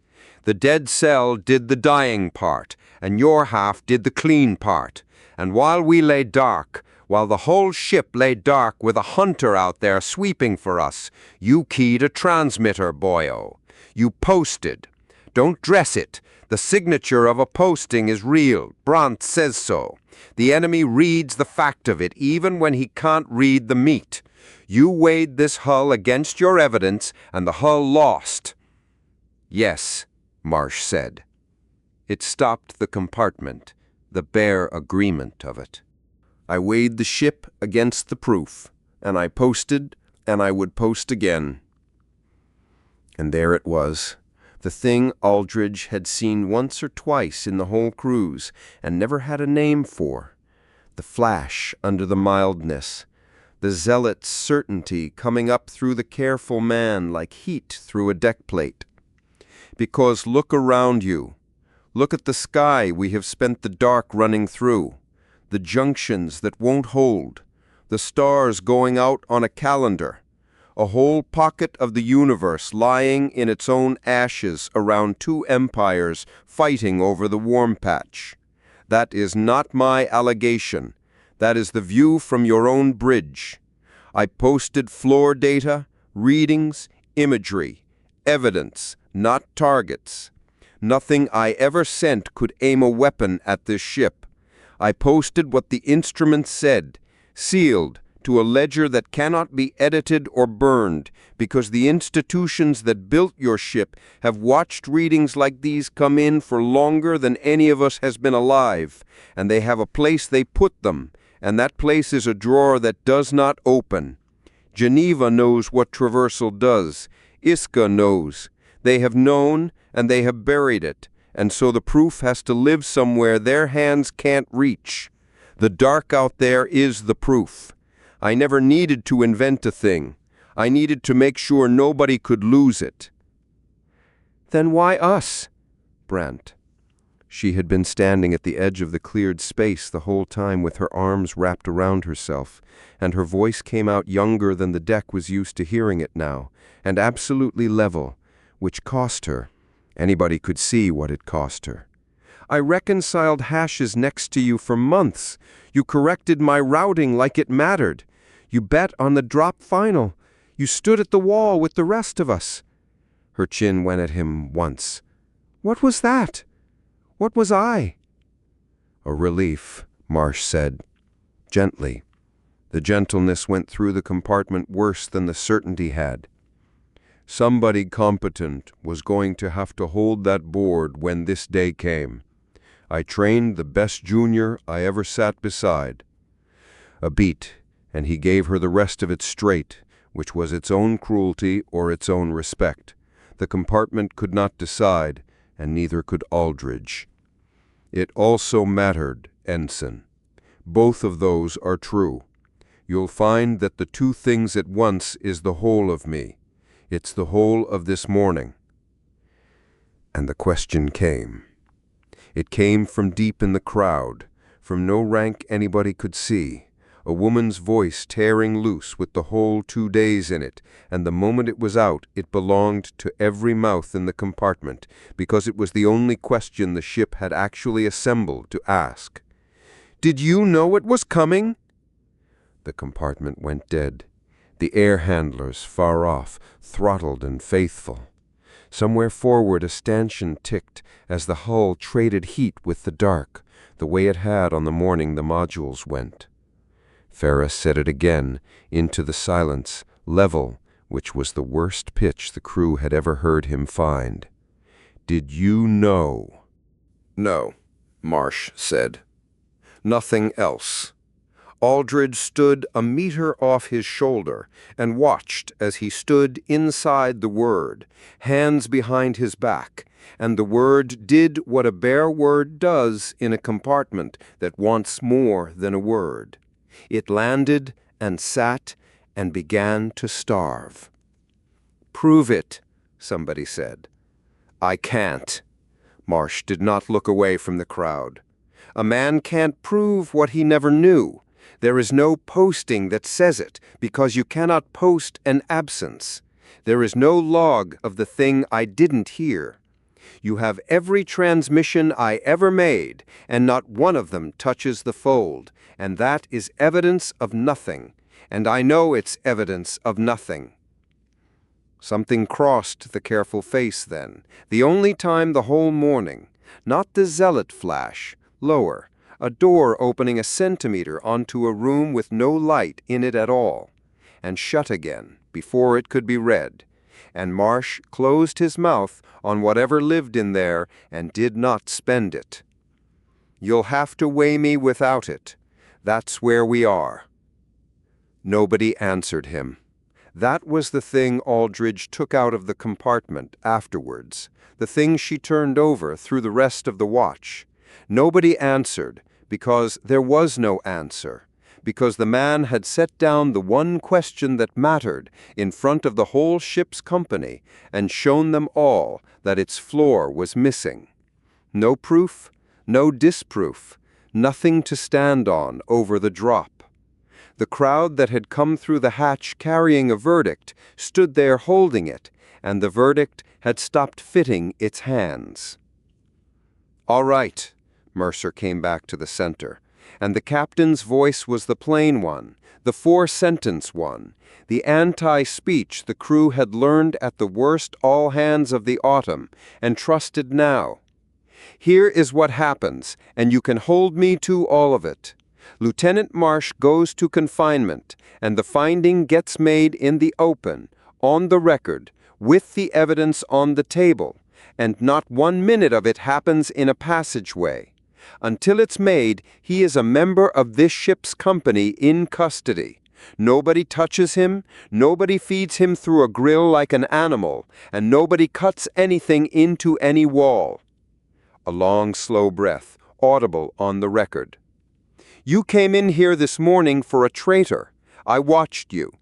The dead cell did the dying part, and your half did the clean part. And while we lay dark, While the whole ship lay dark with a hunter out there sweeping for us, you keyed a transmitter, boyo. You posted. Don't dress it. The signature of a posting is real. Brandt says so. The enemy reads the fact of it, even when he can't read the meat. You weighed this hull against your evidence, and the hull lost. Yes, Marsh said. It stopped the compartment, the bare agreement of it. I weighed the ship against the proof, and I posted, and I would post again. And there it was, the thing Aldridge had seen once or twice in the whole cruise, and never had a name for. The flash under the mildness, the zealot's certainty coming up through the careful man like heat through a deck plate. Because look around you. Look at the sky we have spent the dark running through, the junctions that won't hold, the stars going out on a calendar, a whole pocket of the universe lying in its own ashes around two empires fighting over the warm patch. That is not my allegation. That is the view from your own bridge. I posted floor data, readings, imagery, evidence, not targets. Nothing I ever sent could aim a weapon at this ship. I posted what the instruments said, sealed to a ledger that cannot be edited or burned, because the institutions that built your ship have watched readings like these come in for longer than any of us has been alive, and they have a place they put them, and that place is a drawer that does not open. Geneva knows what traversal does. Iska knows. They have known, and they have buried it, and so the proof has to live somewhere their hands can't reach. The dark out there is the proof. I never needed to invent a thing. I needed to make sure nobody could lose it. Then why us? Brandt. She had been standing at the edge of the cleared space the whole time with her arms wrapped around herself, and her voice came out younger than the deck was used to hearing it now, and absolutely level, which cost her. Anybody could see what it cost her. I reconciled hashes next to you for months. You corrected my routing like it mattered. You bet on the drop final. You stood at the wall with the rest of us. Her chin went at him once. What was that? What was I? A relief, Marsh said, gently. The gentleness went through the compartment worse than the certainty had. Somebody competent was going to have to hold that board when this day came. I trained the best junior I ever sat beside. A beat, and he gave her the rest of it straight, which was its own cruelty or its own respect. The compartment could not decide, and neither could Aldridge. It also mattered, Ensign. Both of those are true. You'll find that the two things at once is the whole of me. It's the whole of this morning. And the question came. It came from deep in the crowd, from no rank anybody could see, a woman's voice tearing loose with the whole 2 days in it, and the moment it was out, it belonged to every mouth in the compartment, because it was the only question the ship had actually assembled to ask. Did you know it was coming? The compartment went dead. The air handlers, far off, throttled and faithful. Somewhere forward a stanchion ticked as the hull traded heat with the dark, the way it had on the morning the modules went. Ferris said it again, into the silence, level, which was the worst pitch the crew had ever heard him find. Did you know? No, Marsh said. Nothing else. Aldridge stood a meter off his shoulder and watched as he stood inside the word, hands behind his back, and the word did what a bare word does in a compartment that wants more than a word. It landed and sat and began to starve. Prove it, somebody said. I can't. Marsh did not look away from the crowd. A man can't prove what he never knew. There is no posting that says it, because you cannot post an absence. There is no log of the thing I didn't hear. You have every transmission I ever made, and not one of them touches the fold, and that is evidence of nothing, and I know it's evidence of nothing." Something crossed the careful face then, the only time the whole morning, not the zealot flash, lower, a door opening a centimeter onto a room with no light in it at all, and shut again before it could be read, and Marsh closed his mouth on whatever lived in there and did not spend it. "You'll have to weigh me without it. That's where we are." Nobody answered him. That was the thing Aldridge took out of the compartment afterwards, the thing she turned over through the rest of the watch. Nobody answered, because there was no answer, because the man had set down the one question that mattered in front of the whole ship's company and shown them all that its floor was missing. No proof, no disproof, nothing to stand on over the drop. The crowd that had come through the hatch carrying a verdict stood there holding it, and the verdict had stopped fitting its hands. "All right," Mercer came back to the center, and the captain's voice was the plain one, the four-sentence one, the anti-speech the crew had learned at the worst all-hands of the autumn and trusted now. "Here is what happens, and you can hold me to all of it. Lieutenant Marsh goes to confinement, and the finding gets made in the open, on the record, with the evidence on the table, and not 1 minute of it happens in a passageway. Until it's made, he is a member of this ship's company in custody. Nobody touches him, nobody feeds him through a grill like an animal, and nobody cuts anything into any wall." A long, slow breath, audible on the record. "You came in here this morning for a traitor. I watched you.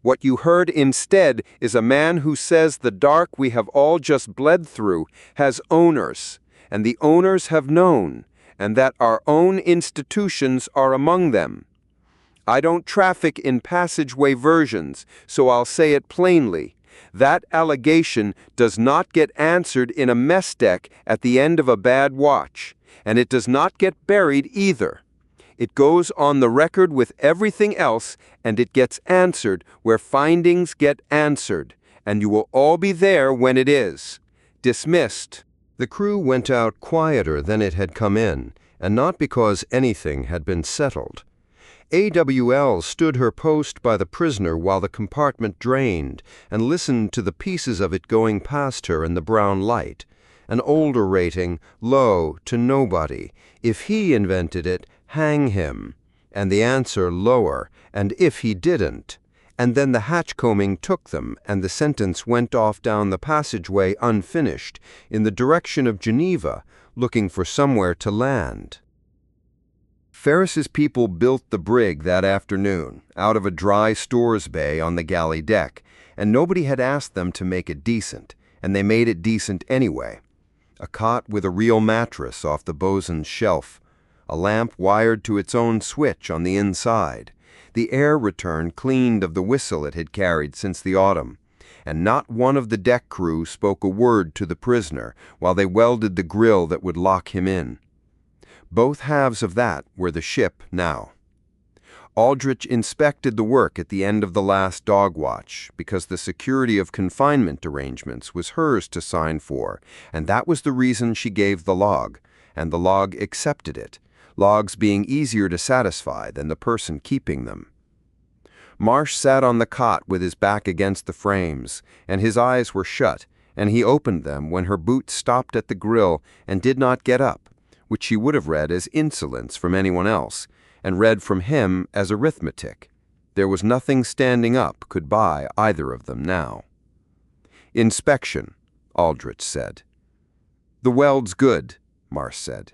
What you heard instead is a man who says the dark we have all just bled through has owners, and the owners have known, and that our own institutions are among them. I don't traffic in passageway versions, so I'll say it plainly. That allegation does not get answered in a mess deck at the end of a bad watch, and it does not get buried either. It goes on the record with everything else, and it gets answered where findings get answered, and you will all be there when it is. Dismissed." The crew went out quieter than it had come in, and not because anything had been settled. AWL stood her post by the prisoner while the compartment drained, and listened to the pieces of it going past her in the brown light. An older rating, low to nobody. If he invented it, hang him. And the answer lower, and if he didn't. And then the hatchcombing took them, and the sentence went off down the passageway unfinished, in the direction of Geneva, looking for somewhere to land. Ferris's people built the brig that afternoon, out of a dry stores bay on the galley deck, and nobody had asked them to make it decent, and they made it decent anyway. A cot with a real mattress off the bosun's shelf, a lamp wired to its own switch on the inside, the air return cleaned of the whistle it had carried since the autumn, and not one of the deck crew spoke a word to the prisoner while they welded the grill that would lock him in. Both halves of that were the ship now. Aldrich inspected the work at the end of the last dog watch, because the security of confinement arrangements was hers to sign for, and that was the reason she gave the log, and the log accepted it, logs being easier to satisfy than the person keeping them. Marsh sat on the cot with his back against the frames, and his eyes were shut, and he opened them when her boot stopped at the grill and did not get up, which she would have read as insolence from anyone else, and read from him as arithmetic. There was nothing standing up could buy either of them now. "Inspection," Aldrich said. "The weld's good," Marsh said.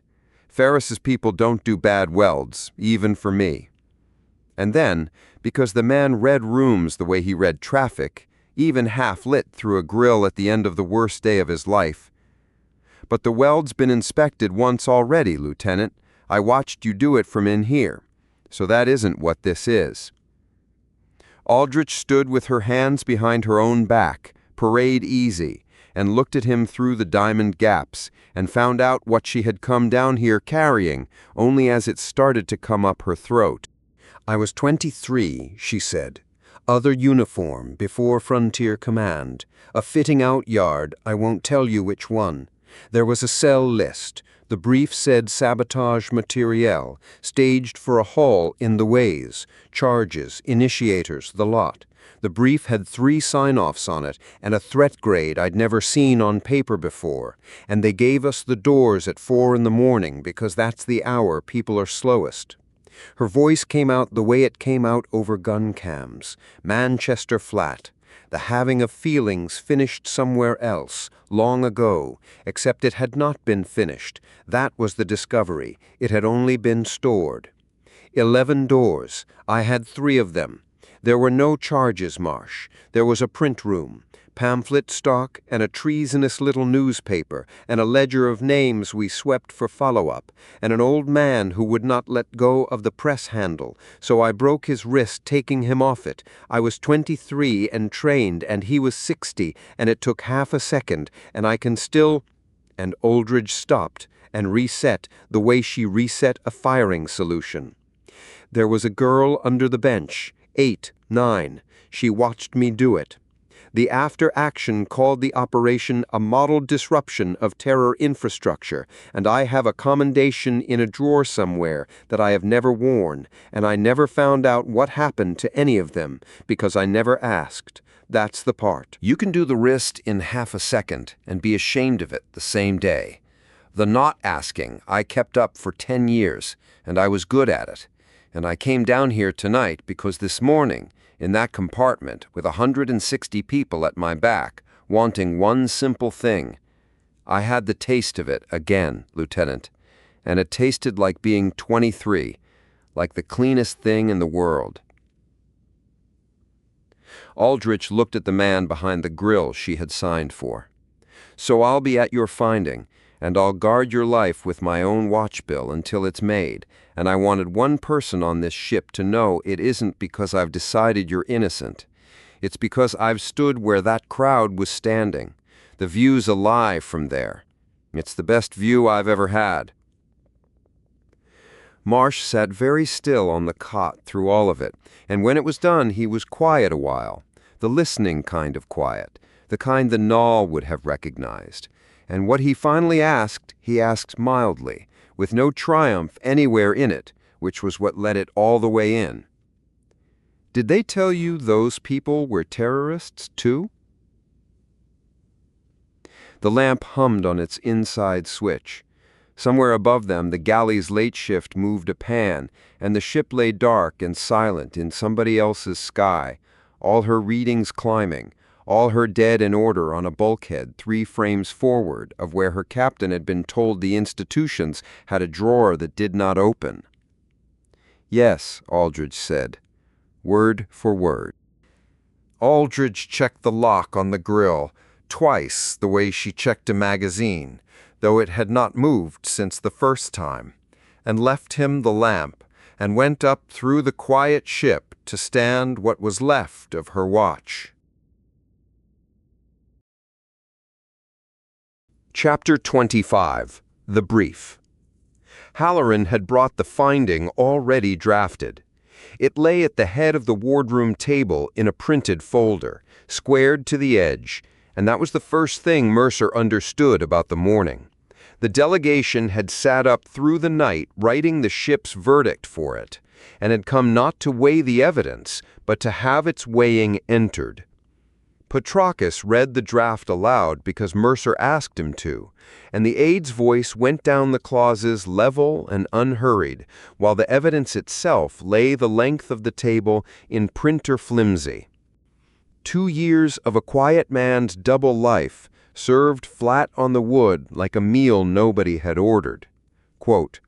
"Ferris's people don't do bad welds, even for me." And then, because the man read rooms the way he read traffic, even half-lit through a grill at the end of the worst day of his life, "But the weld's been inspected once already, Lieutenant. I watched you do it from in here. So that isn't what this is." Aldrich stood with her hands behind her own back, parade easy, and looked at him through the diamond gaps, and found out what she had come down here carrying, only as it started to come up her throat. I was 23, she said. Other uniform, before Frontier Command. A fitting-out yard, I won't tell you which one. There was a cell list. The brief said sabotage materiel, staged for a haul in the ways, charges, initiators, the lot. The brief had 3 sign-offs on it and a threat grade I'd never seen on paper before, and they gave us the doors at 4 in the morning because that's the hour people are slowest. Her voice came out the way it came out over gun cams, Manchester flat. The having of feelings finished somewhere else, long ago, except it had not been finished. That was the discovery. It had only been stored. 11 doors. I had 3 of them. There were no charges, Marsh. There was a print room, pamphlet stock, and a treasonous little newspaper, and a ledger of names we swept for follow-up, and an old man who would not let go of the press handle, so I broke his wrist taking him off it. I was 23 and trained, and he was 60, and it took half a second, and I can still— And Aldridge stopped and reset the way she reset a firing solution. There was a girl under the bench, 8, 9. She watched me do it. The after-action called the operation a model disruption of terror infrastructure, and I have a commendation in a drawer somewhere that I have never worn, and I never found out what happened to any of them, because I never asked. That's the part. You can do the wrist in half a second and be ashamed of it the same day. The not asking I kept up for 10 years, and I was good at it. And I came down here tonight because this morning, in that compartment with 160 people at my back, wanting one simple thing, I had the taste of it again, Lieutenant, and it tasted like being 23, like the cleanest thing in the world. Aldrich looked at the man behind the grill she had signed for. So I'll be at your finding, and I'll guard your life with my own watch bill until it's made, and I wanted one person on this ship to know it isn't because I've decided you're innocent. It's because I've stood where that crowd was standing. The view's a lie from there. It's the best view I've ever had. Marsh sat very still on the cot through all of it, and when it was done he was quiet a while, the listening kind of quiet, the kind the Null would have recognized. And what he finally asked, he asked mildly, with no triumph anywhere in it, which was what let it all the way in. Did they tell you those people were terrorists, too? The lamp hummed on its inside switch. Somewhere above them, the galley's late shift moved a pan, and the ship lay dark and silent in somebody else's sky, all her readings climbing, all her dead in order on a bulkhead 3 frames forward of where her captain had been told the institutions had a drawer that did not open. Yes, Aldridge said, word for word. Aldridge checked the lock on the grill, twice the way she checked a magazine, though it had not moved since the first time, and left him the lamp, and went up through the quiet ship to stand what was left of her watch. Chapter 25. The Brief. Halloran had brought the finding already drafted. It lay at the head of the wardroom table in a printed folder, squared to the edge, and that was the first thing Mercer understood about the morning. The delegation had sat up through the night writing the ship's verdict for it, and had come not to weigh the evidence, but to have its weighing entered. Petrakis read the draft aloud because Mercer asked him to, and the aide's voice went down the clauses level and unhurried, while the evidence itself lay the length of the table in printer flimsy. 2 years of a quiet man's double life, served flat on the wood like a meal nobody had ordered. Quote,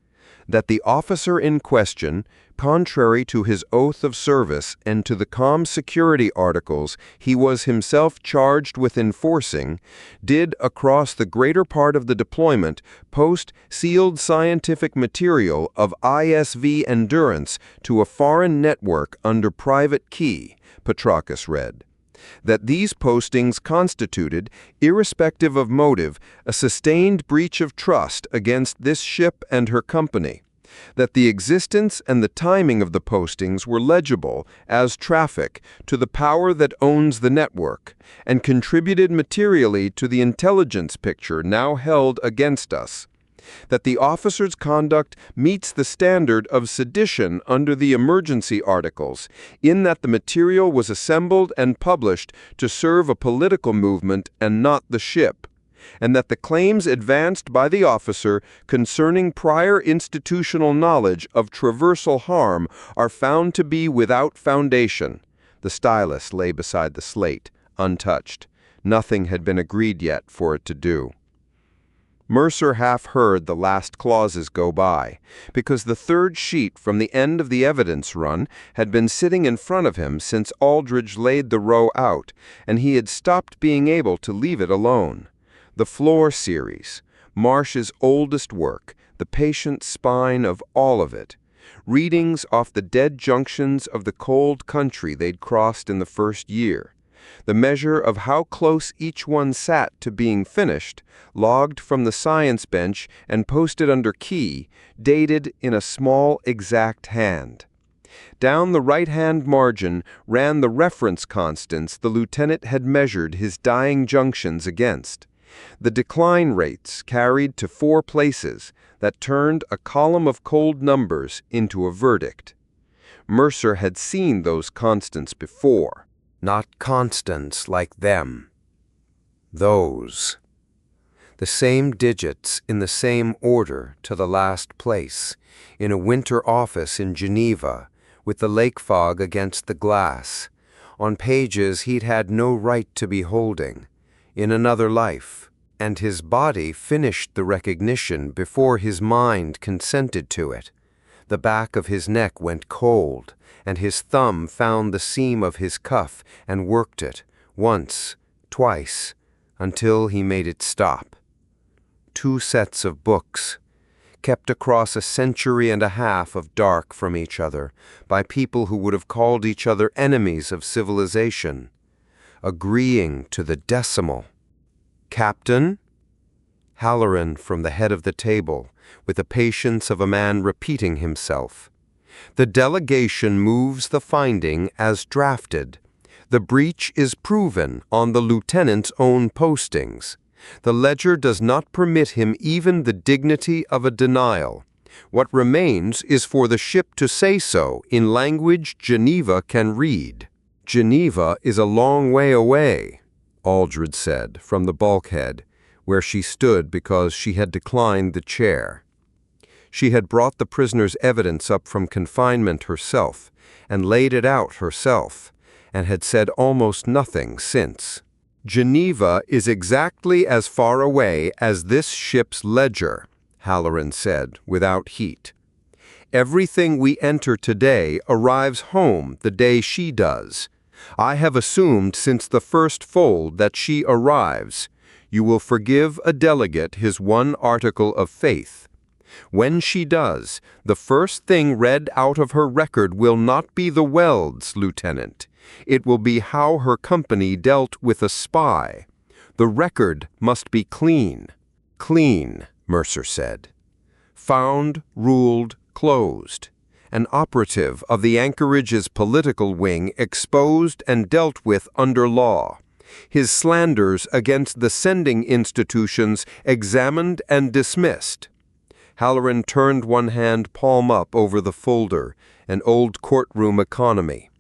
that the officer in question, contrary to his oath of service and to the comm security articles he was himself charged with enforcing, did across the greater part of the deployment post sealed scientific material of ISV Endurance to a foreign network under private key, Petrakis read. that these postings constituted, irrespective of motive, a sustained breach of trust against this ship and her company, that the existence and the timing of the postings were legible as traffic to the power that owns the network, and contributed materially to the intelligence picture now held against us, that the officer's conduct meets the standard of sedition under the emergency articles, in that the material was assembled and published to serve a political movement and not the ship, and that the claims advanced by the officer concerning prior institutional knowledge of traversal harm are found to be without foundation. The stylus lay beside the slate, untouched. Nothing had been agreed yet for it to do. Mercer half heard the last clauses go by, because the third sheet from the end of the evidence run had been sitting in front of him since Aldridge laid the row out, and he had stopped being able to leave it alone. The Floor series, Marsh's oldest work, the patient spine of all of it. Readings off the dead junctions of the cold country they'd crossed in the first year. The measure of how close each one sat to being finished, logged from the science bench and posted under key, dated in a small exact hand. Down the right-hand margin ran the reference constants the lieutenant had measured his dying junctions against. The decline rates carried to 4 places that turned a column of cold numbers into a verdict. Mercer had seen those constants before. Not constants like them. Those. The same digits in the same order to the last place, in a winter office in Geneva, with the lake fog against the glass, on pages he'd had no right to be holding, in another life, and his body finished the recognition before his mind consented to it. The back of his neck went cold, and his thumb found the seam of his cuff and worked it, once, twice, until he made it stop. 2 sets of books, kept across a century and a half of dark from each other by people who would have called each other enemies of civilization, agreeing to the decimal. Captain? Halloran from the head of the table, with the patience of a man repeating himself. The delegation moves the finding as drafted. The breach is proven on the lieutenant's own postings. The ledger does not permit him even the dignity of a denial. What remains is for the ship to say so in language Geneva can read. Geneva is a long way away, Aldridge said from the bulkhead, where she stood because she had declined the chair. She had brought the prisoner's evidence up from confinement herself, and laid it out herself, and had said almost nothing since. Geneva is exactly as far away as this ship's ledger, Halloran said, without heat. Everything we enter today arrives home the day she does. I have assumed since the first fold that she arrives. You will forgive a delegate his one article of faith. When she does, the first thing read out of her record will not be the welds, Lieutenant. It will be how her company dealt with a spy. The record must be clean. Clean, Mercer said. Found, ruled, closed. An operative of the Anchorage's political wing exposed and dealt with under law. His slanders against the sending institutions examined and dismissed. Halloran turned one hand palm up over the folder, an old courtroom economy.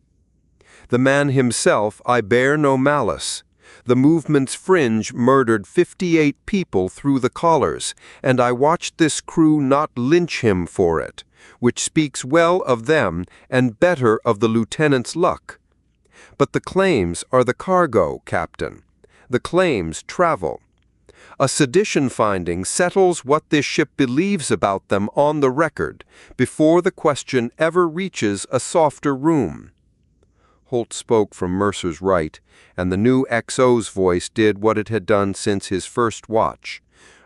The man himself I bear no malice. The movement's fringe murdered 58 people through the collars, and I watched this crew not lynch him for it, which speaks well of them and better of the lieutenant's luck. But the claims are the cargo, Captain. The claims travel. A sedition finding settles what this ship believes about them on the record, before the question ever reaches a softer room. Holt spoke from Mercer's right, and the new XO's voice did what it had done since his first watch,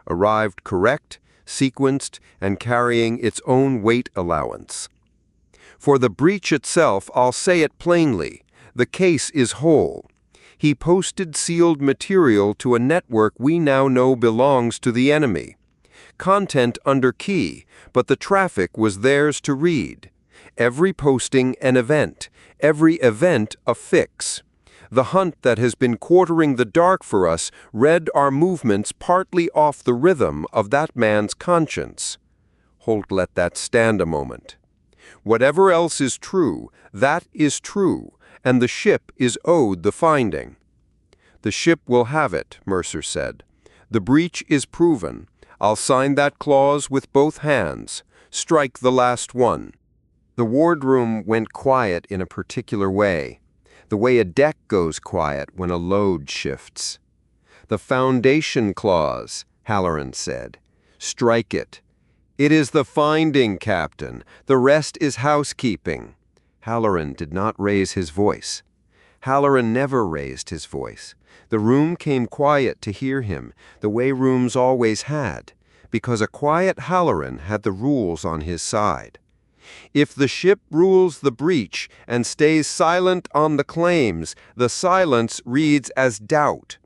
arrived correct, sequenced, and carrying its own weight allowance. For the breach itself, I'll say it plainly, the case is whole. He posted sealed material to a network we now know belongs to the enemy. Content under key, but the traffic was theirs to read. Every posting an event, every event a fix. The hunt that has been quartering the dark for us read our movements partly off the rhythm of that man's conscience. Holt let that stand a moment. Whatever else is true, that is true, and the ship is owed the finding. The ship will have it, Mercer said. The breach is proven. I'll sign that clause with both hands. Strike the last one. The wardroom went quiet in a particular way, the way a deck goes quiet when a load shifts. The foundation clause, Halloran said. Strike it. It is the finding, Captain. The rest is housekeeping. Halloran did not raise his voice. Halloran never raised his voice. The room came quiet to hear him, the way rooms always had, because a quiet Halloran had the rules on his side. If the ship rules the breach and stays silent on the claims, the silence reads as doubt.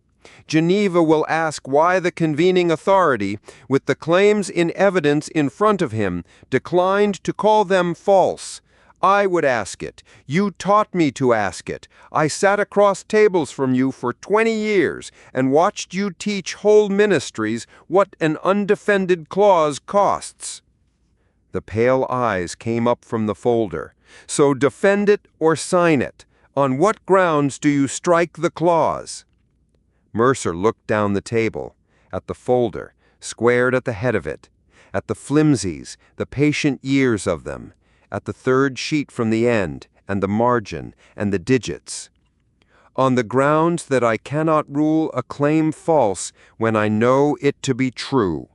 Geneva will ask why the convening authority, with the claims in evidence in front of him, declined to call them false. I would ask it. You taught me to ask it. I sat across tables from you for 20 years and watched you teach whole ministries what an undefended clause costs. The pale eyes came up from the folder. So defend it or sign it. On what grounds do you strike the clause? Mercer looked down the table, at the folder, squared at the head of it, at the flimsies, the patient years of them, at the third sheet from the end, and the margin, and the digits. On the grounds that I cannot rule a claim false when I know it to be true.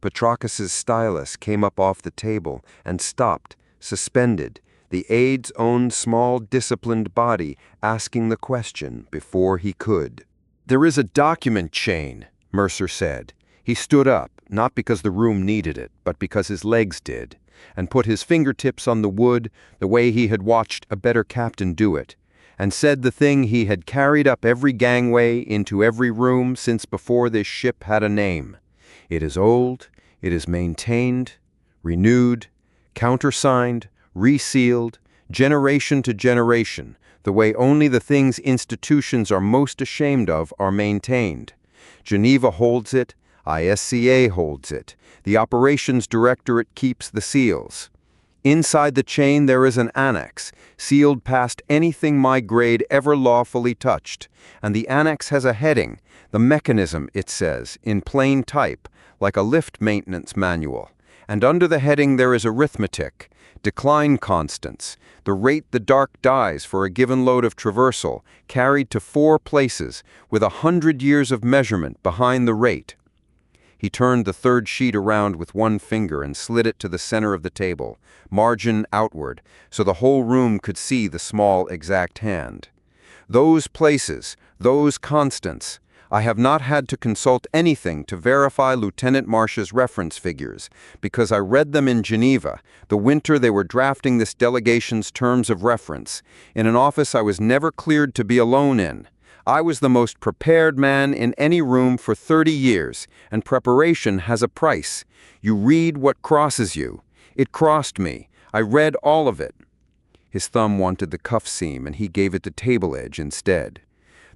Petrakis's stylus came up off the table and stopped, suspended, the aide's own small disciplined body asking the question before he could. There is a document chain, Mercer said. He stood up, not because the room needed it, but because his legs did, and put his fingertips on the wood the way he had watched a better captain do it, and said the thing he had carried up every gangway into every room since before this ship had a name. It is old, it is maintained, renewed, countersigned, resealed, generation to generation, the way only the things institutions are most ashamed of are maintained. Geneva holds it, ISCA holds it, the Operations Directorate keeps the seals. Inside the chain there is an annex, sealed past anything my grade ever lawfully touched, and the annex has a heading, the mechanism, it says, in plain type, like a lift maintenance manual, and under the heading there is arithmetic, decline constants, the rate the dark dies for a given load of traversal, carried to 4 places, with 100 years of measurement behind the rate. He turned the third sheet around with one finger and slid it to the center of the table, margin outward, so the whole room could see the small exact hand. Those places, those constants, I have not had to consult anything to verify Lieutenant Marsh's reference figures, because I read them in Geneva, the winter they were drafting this delegation's terms of reference, in an office I was never cleared to be alone in. I was the most prepared man in any room for 30 years, and preparation has a price. You read what crosses you. It crossed me. I read all of it. His thumb wanted the cuff seam, and he gave it the table edge instead.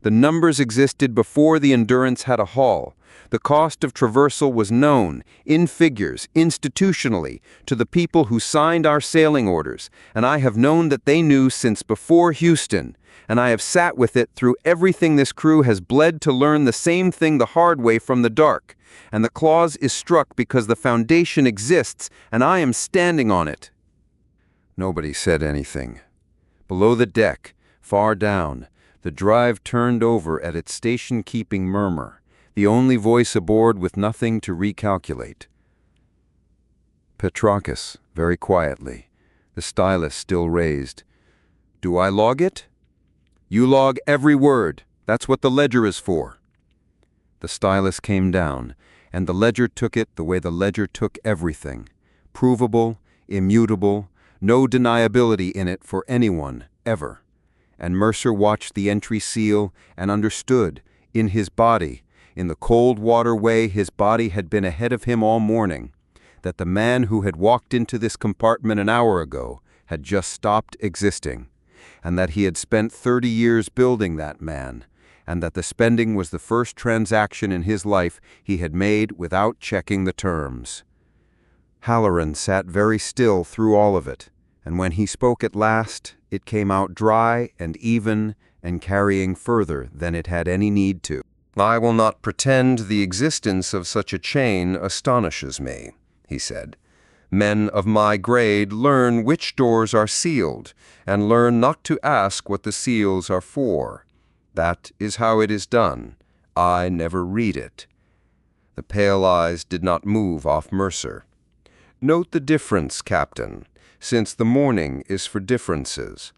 The numbers existed before the Endurance had a hull. The cost of traversal was known, in figures, institutionally, to the people who signed our sailing orders, and I have known that they knew since before Houston, and I have sat with it through everything this crew has bled to learn the same thing the hard way from the dark, and the clause is struck because the foundation exists, and I am standing on it. Nobody said anything. Below the deck, far down, the drive turned over at its station-keeping murmur, the only voice aboard with nothing to recalculate. Petrakis, very quietly, the stylus still raised. Do I log it? You log every word. That's what the ledger is for. The stylus came down, and the ledger took it the way the ledger took everything. Provable, immutable, no deniability in it for anyone, ever. and Mercer watched the entry seal and understood, in his body, in the cold water way his body had been ahead of him all morning, that the man who had walked into this compartment an hour ago had just stopped existing, and that he had spent 30 years building that man, and that the spending was the first transaction in his life he had made without checking the terms. Halloran sat very still through all of it, and when he spoke at last, it came out dry and even and carrying further than it had any need to. "I will not pretend the existence of such a chain astonishes me," he said. "Men of my grade learn which doors are sealed, and learn not to ask what the seals are for. That is how it is done. I never read it." The pale eyes did not move off Mercer. "Note the difference, Captain, since the morning is for differences.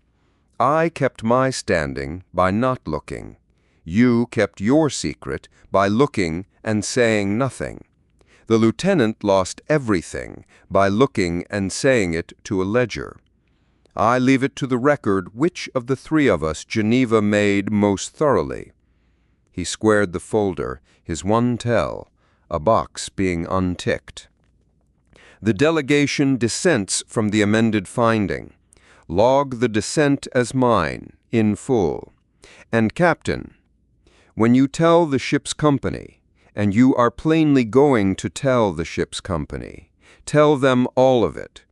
I kept my standing by not looking. You kept your secret by looking and saying nothing. The lieutenant lost everything by looking and saying it to a ledger. I leave it to the record which of the three of us Geneva made most thoroughly." He squared the folder, his one tell, a box being unticked. "The delegation dissents from the amended finding. Log the dissent as mine, in full. And, Captain, when you tell the ship's company, and you are plainly going to tell the ship's company, tell them all of it.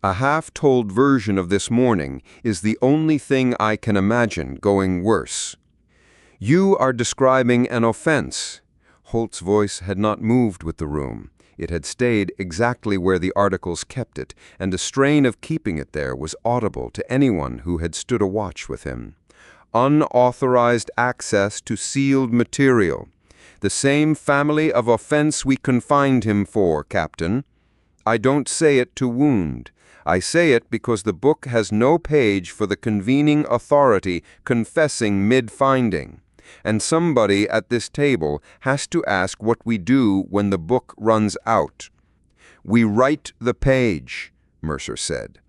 A half-told version of this morning is the only thing I can imagine going worse. You are describing an offense." Holt's voice had not moved with the room. It had stayed exactly where the articles kept it, and a strain of keeping it there was audible to anyone who had stood a watch with him. "Unauthorized access to sealed material. The same family of offense we confined him for, Captain. I don't say it to wound. I say it because the book has no page for the convening authority confessing mid-finding. And somebody at this table has to ask what we do when the book runs out." "We write the page," Mercer said.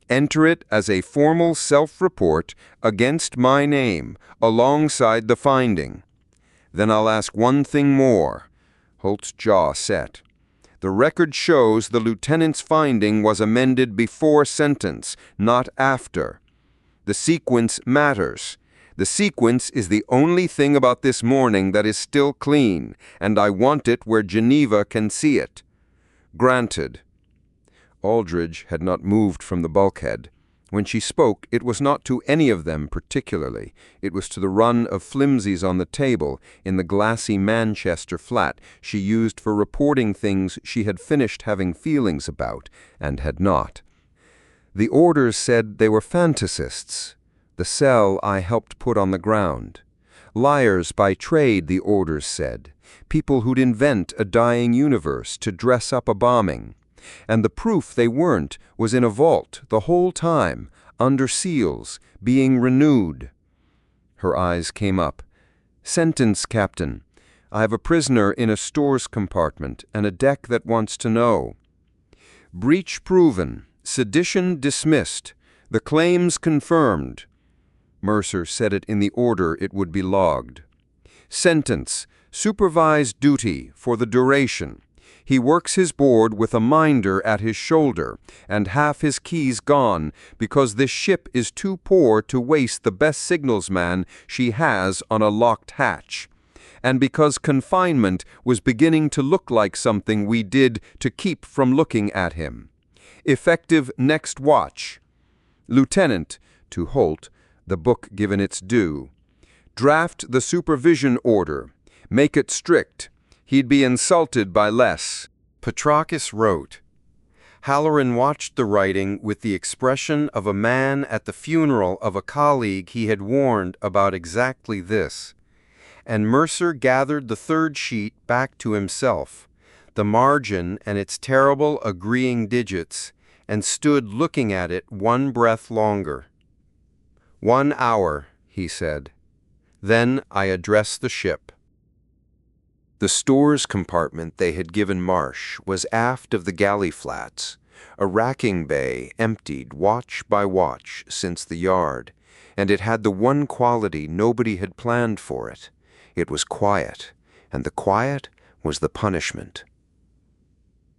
"Enter it as a formal self-report against my name, alongside the finding. Then I'll ask one thing more." Holt's jaw set. "The record shows the lieutenant's finding was amended before sentence, not after. The sequence matters. The sequence is the only thing about this morning that is still clean, and I want it where Geneva can see it." "Granted." Aldridge had not moved from the bulkhead. When she spoke, it was not to any of them particularly. It was to the run of flimsies on the table in the glassy Manchester flat she used for reporting things she had finished having feelings about, and had not. "The orders said they were fantasists. The cell I helped put on the ground. Liars by trade, the orders said. People who'd invent a dying universe to dress up a bombing. And the proof they weren't was in a vault the whole time, under seals, being renewed." Her eyes came up. "Sentence, Captain. I have a prisoner in a stores compartment and a deck that wants to know." "Breach proven. Sedition dismissed. The claims confirmed." Mercer said it in the order it would be logged. "Sentence. Supervised duty for the duration. He works his board with a minder at his shoulder, and half his keys gone, because this ship is too poor to waste the best signalsman she has on a locked hatch, and because confinement was beginning to look like something we did to keep from looking at him. Effective next watch. Lieutenant," to Holt, the book given its due, "draft the supervision order. Make it strict. He'd be insulted by less." Petrakis wrote. Halloran watched the writing with the expression of a man at the funeral of a colleague he had warned about exactly this. And Mercer gathered the third sheet back to himself, the margin and its terrible agreeing digits, and stood looking at it one breath longer. "1 hour," he said. "Then I address the ship." The stores compartment they had given Marsh was aft of the galley flats, a racking bay emptied watch by watch since the yard, And it had the one quality nobody had planned for it. It was quiet, and the quiet was the punishment.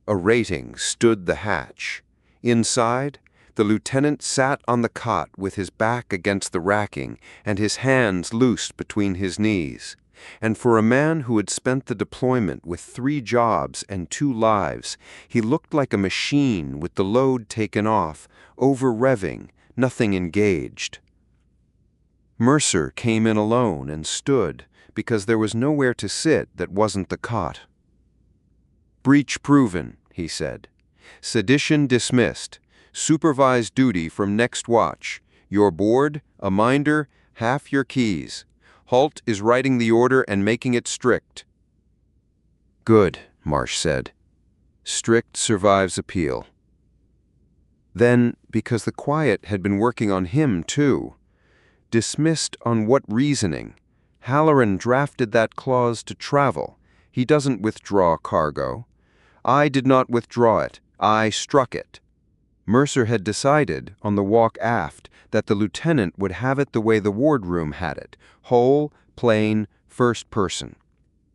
A rating stood the hatch. Inside, the lieutenant sat on the cot with his back against the racking and his hands loosed between his knees. And for a man who had spent the deployment with 3 jobs and 2 lives, he looked like a machine with the load taken off, over-revving, nothing engaged. Mercer came in alone and stood, because there was nowhere to sit that wasn't the cot. "Breach proven," he said. "Sedition dismissed. Supervised duty from next watch. Your board, a minder, half your keys. Halt is writing the order and making it strict." "Good," Marsh said. "Strict survives appeal." Then, because the quiet had been working on him too. Dismissed on what reasoning? Halloran drafted that clause to travel. He doesn't withdraw cargo. I did not withdraw it. I struck it. Mercer had decided, on the walk aft, that the lieutenant would have it the way the wardroom had it, whole, plain, first person.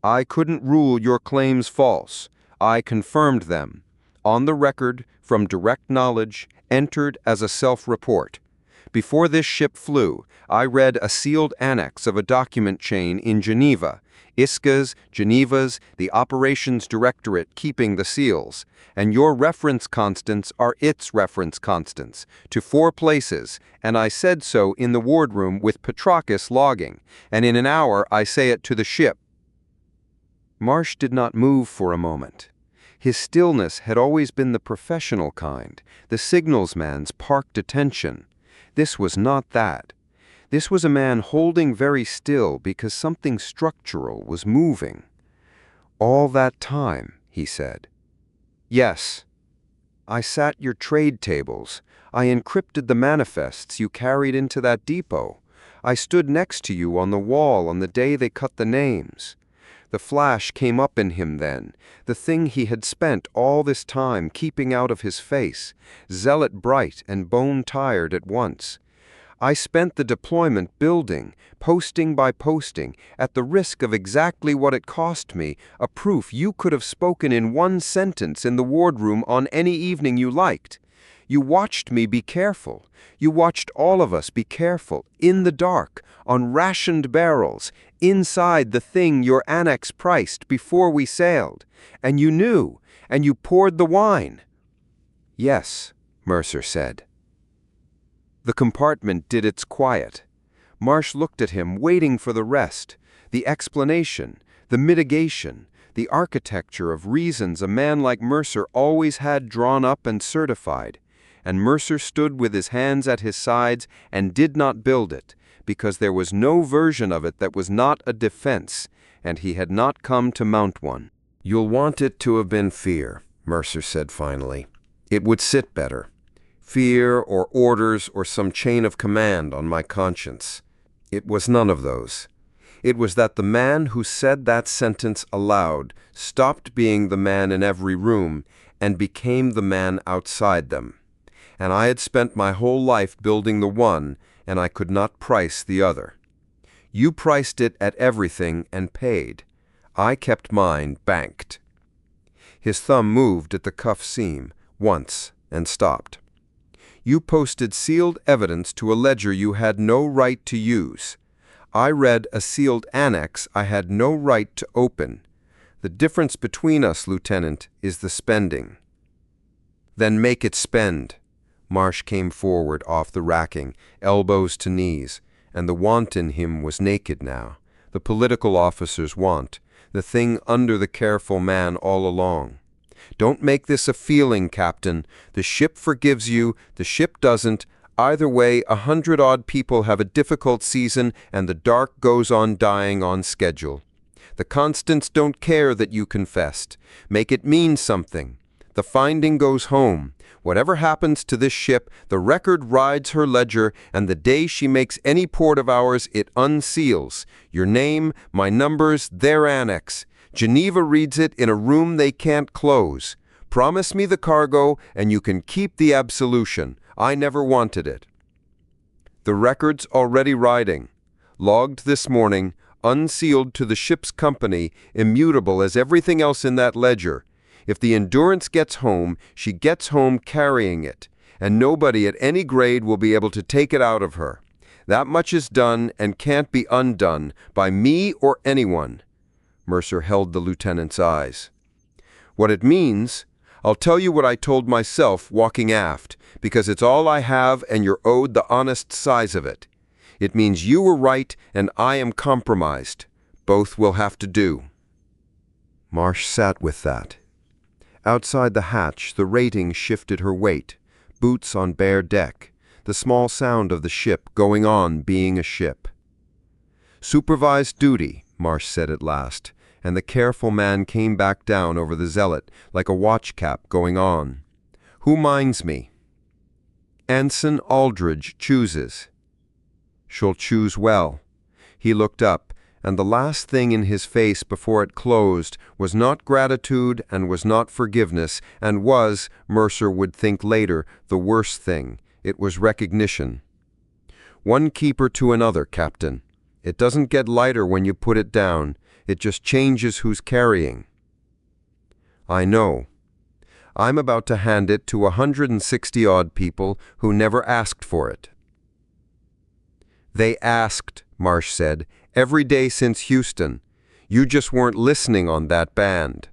I couldn't rule your claims false. I confirmed them. On the record, from direct knowledge, entered as a self-report. Before this ship flew, I read a sealed annex of a document chain in Geneva, ISCA's, Geneva's, the Operations Directorate keeping the seals, and your reference constants are its reference constants, to 4 places, and I said so in the wardroom with Petrakis logging, and in an hour I say it to the ship." Marsh did not move for a moment. His stillness had always been the professional kind, the signalsman's parked attention. This was not that. This was a man holding very still because something structural was moving. "All that time," he said. "Yes. I sat your trade tables. I encrypted the manifests you carried into that depot. I stood next to you on the wall on the day they cut the names. The flash came up in him then, the thing he had spent all this time keeping out of his face, zealot bright and bone-tired at once. I spent the deployment building, posting by posting, at the risk of exactly what it cost me, a proof you could have spoken in 1 sentence in the wardroom on any evening you liked. You watched me be careful. You watched all of us be careful, in the dark, on rationed barrels, inside the thing your annex priced before we sailed. And you knew, and you poured the wine." "Yes," Mercer said. The compartment did its quiet. Marsh looked at him, waiting for the rest, the explanation, the mitigation, the architecture of reasons a man like Mercer always had drawn up and certified. And Mercer stood with his hands at his sides and did not build it, because there was no version of it that was not a defense, and he had not come to mount one. "You'll want it to have been fear," Mercer said finally. "It would sit better. Fear or orders or some chain of command on my conscience. It was none of those. It was that the man who said that sentence aloud stopped being the man in every room and became the man outside them. And I had spent my whole life building the one, and I could not price the other. You priced it at everything and paid. I kept mine banked." His thumb moved at the cuff seam, once, and stopped. "You posted sealed evidence to a ledger you had no right to use. I read a sealed annex I had no right to open. The difference between us, Lieutenant, is the spending." "Then make it spend." Marsh came forward off the racking, elbows to knees, and the want in him was naked now, the political officer's want, the thing under the careful man all along. "Don't make this a feeling, Captain. The ship forgives you, the ship doesn't. Either way, 100-odd people have a difficult season, and the dark goes on dying on schedule. The constants don't care that you confessed. Make it mean something. The finding goes home. Whatever happens to this ship, the record rides her ledger, and the day she makes any port of ours, it unseals. Your name, my numbers, their annex. Geneva reads it in a room they can't close. Promise me the cargo, and you can keep the absolution. I never wanted it." The record's already riding. Logged this morning, unsealed to the ship's company, immutable as everything else in that ledger. If the Endurance gets home, she gets home carrying it, and nobody at any grade will be able to take it out of her. That much is done and can't be undone by me or anyone. Mercer held the lieutenant's eyes. What it means, I'll tell you what I told myself walking aft, because it's all I have and you're owed the honest size of it. It means you were right and I am compromised. Both will have to do. Marsh sat with that. Outside the hatch, the rating shifted her weight, boots on bare deck, the small sound of the ship going on being a ship. Supervised duty, Marsh said at last, and the careful man came back down over the zealot like a watch cap going on. Who minds me? Ensign Aldridge chooses. She'll choose well. He looked up, and the last thing in his face before it closed was not gratitude and was not forgiveness, and was, Mercer would think later, the worst thing. It was recognition. One keeper to another, Captain. It doesn't get lighter when you put it down. It just changes who's carrying. I know. I'm about to hand it to 160-odd people who never asked for it. They asked, Marsh said, every day since Houston. You just weren't listening on that band.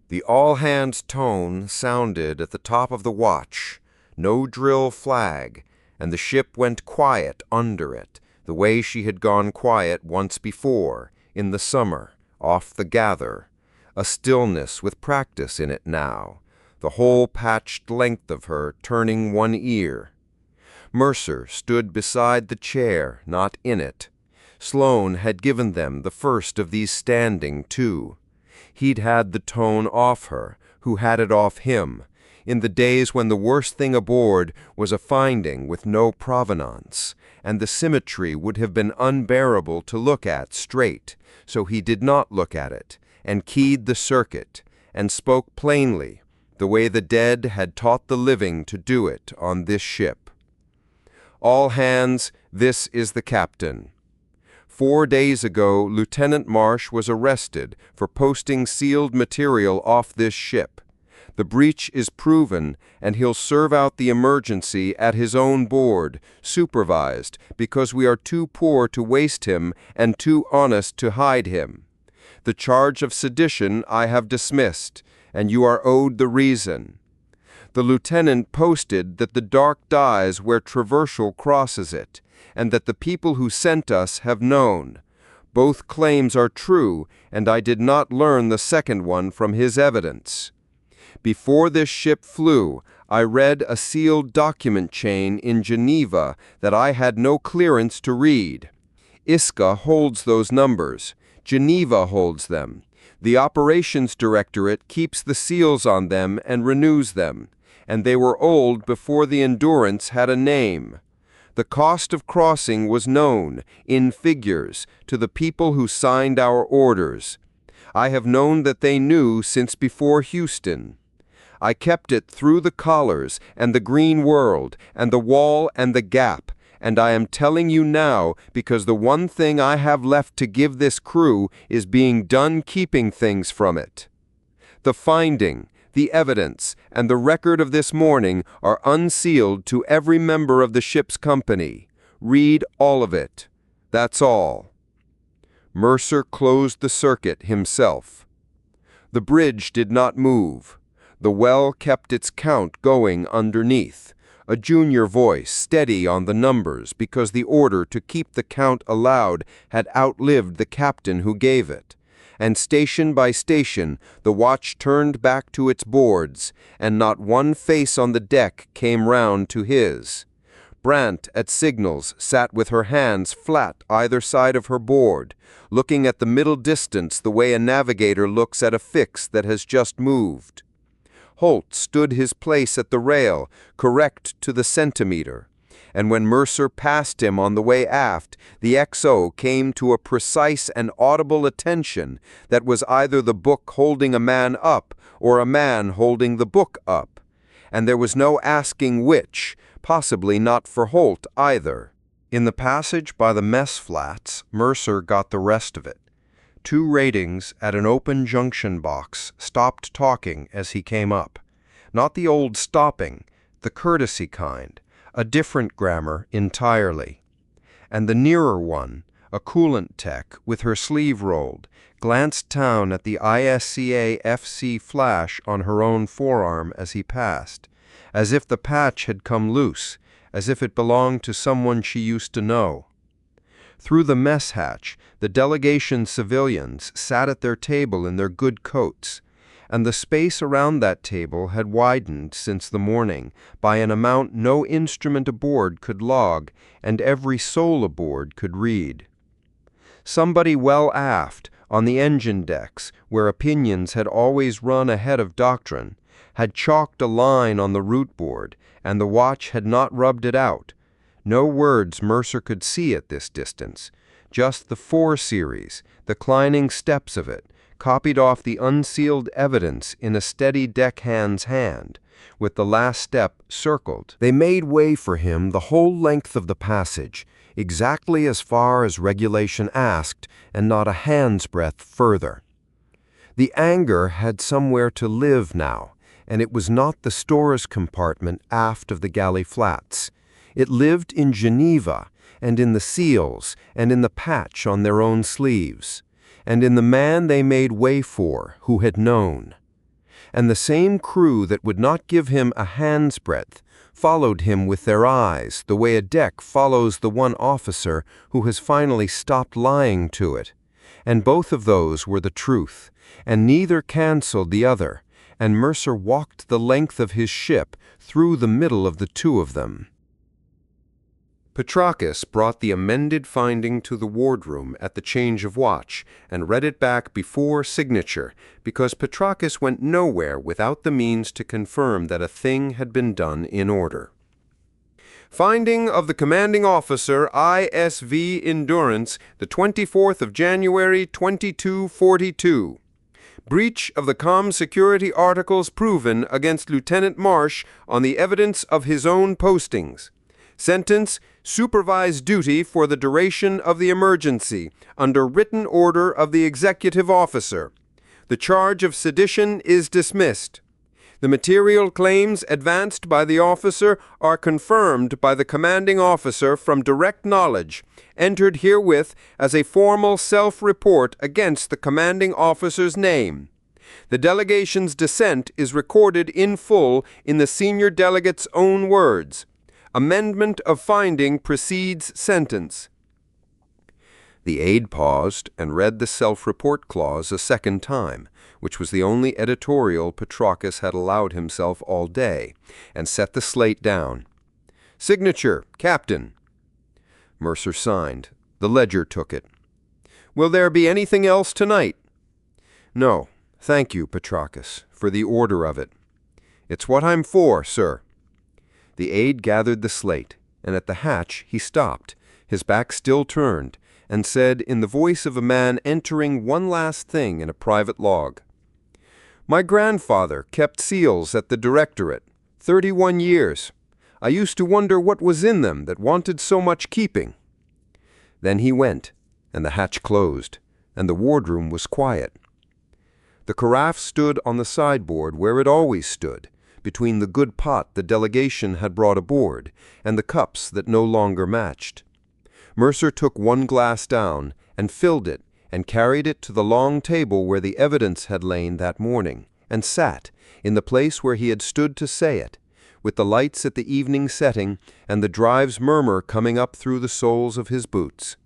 The all-hands tone sounded at the top of the watch, no drill flag, and the ship went quiet under it, the way she had gone quiet once before, in the summer, off the gather, a stillness with practice in it now, the whole patched length of her turning one ear. Mercer stood beside the chair, not in it. Sloane had given them the first of these standing, too. He'd had the tone off her, who had it off him, in the days when the worst thing aboard was a finding with no provenance, and the symmetry would have been unbearable to look at straight, so he did not look at it, and keyed the circuit, and spoke plainly, the way the dead had taught the living to do it on this ship. All hands, this is the captain. 4 days ago, Lieutenant Marsh was arrested for posting sealed material off this ship. The breach is proven, and he'll serve out the emergency at his own board, supervised, because we are too poor to waste him and too honest to hide him. The charge of sedition I have dismissed, and you are owed the reason. The lieutenant posted that the dark dies where traversal crosses it, and that the people who sent us have known. Both claims are true, and I did not learn the second one from his evidence. Before this ship flew, I read a sealed document chain in Geneva that I had no clearance to read. ISCA holds those numbers. Geneva holds them. The Operations Directorate keeps the seals on them and renews them, and they were old before the Endurance had a name. The cost of crossing was known, in figures, to the people who signed our orders. I have known that they knew since before Houston. I kept it through the collars and the green world and the wall and the gap, and I am telling you now because the one thing I have left to give this crew is being done keeping things from it. The finding, the evidence, and the record of this morning are unsealed to every member of the ship's company. Read all of it. That's all. Mercer closed the circuit himself. The bridge did not move. The well kept its count going underneath. A junior voice steady on the numbers because the order to keep the count allowed had outlived the captain who gave it. And station by station the watch turned back to its boards, and not one face on the deck came round to his. Brant, at signals, sat with her hands flat either side of her board, looking at the middle distance the way a navigator looks at a fix that has just moved. Holt stood his place at the rail, correct to the centimeter, and when Mercer passed him on the way aft, the XO came to a precise and audible attention that was either the book holding a man up or a man holding the book up, and there was no asking which, possibly not for Holt either. In the passage by the mess flats, Mercer got the rest of it. 2 ratings at an open junction box stopped talking as he came up. Not the old stopping, the courtesy kind, a different grammar entirely. And the nearer one, a coolant tech with her sleeve rolled, glanced down at the ISCA FC flash on her own forearm as he passed, as if the patch had come loose, as if it belonged to someone she used to know. Through the mess hatch, the delegation civilians sat at their table in their good coats, and the space around that table had widened since the morning by an amount no instrument aboard could log and every soul aboard could read. Somebody well aft, on the engine decks, where opinions had always run ahead of doctrine, had chalked a line on the root board, and the watch had not rubbed it out. No words Mercer could see at this distance, just the 4 series, the climbing steps of it, copied off the unsealed evidence in a steady deckhand's hand, with the last step circled. They made way for him the whole length of the passage, exactly as far as regulation asked, and not a hand's breadth further. The anger had somewhere to live now, and it was not the stores compartment aft of the galley flats. It lived in Geneva, and in the seals, and in the patch on their own sleeves, and in the man they made way for, who had known. And the same crew that would not give him a hand's breadth followed him with their eyes, the way a deck follows the one officer who has finally stopped lying to it. And both of those were the truth, and neither canceled the other, and Mercer walked the length of his ship through the middle of the 2 of them. Petrakis brought the amended finding to the wardroom at the change of watch and read it back before signature, because Petrakis went nowhere without the means to confirm that a thing had been done in order. Finding of the commanding officer, ISV Endurance, the 24th of January, 2242. Breach of the comm security articles proven against Lieutenant Marsh on the evidence of his own postings. Sentence: supervised duty for the duration of the emergency, under written order of the executive officer. The charge of sedition is dismissed. The material claims advanced by the officer are confirmed by the commanding officer from direct knowledge, entered herewith as a formal self-report against the commanding officer's name. The delegation's dissent is recorded in full in the senior delegate's own words. Amendment of finding precedes sentence. The aide paused and read the self-report clause a second time, which was the only editorial Petrakis had allowed himself all day, and set the slate down. Signature, Captain. Mercer signed. The ledger took it. Will there be anything else tonight? No, thank you, Petrakis, for the order of it. It's what I'm for, sir. The aide gathered the slate, and at the hatch he stopped, his back still turned, and said in the voice of a man entering one last thing in a private log, My grandfather kept seals at the Directorate, 31 years. I used to wonder what was in them that wanted so much keeping. Then he went, and the hatch closed, and the wardroom was quiet. The carafe stood on the sideboard where it always stood, between the good pot the delegation had brought aboard and the cups that no longer matched. Mercer took one glass down and filled it and carried it to the long table where the evidence had lain that morning, and sat, in the place where he had stood to say it, with the lights at the evening setting and the drive's murmur coming up through the soles of his boots.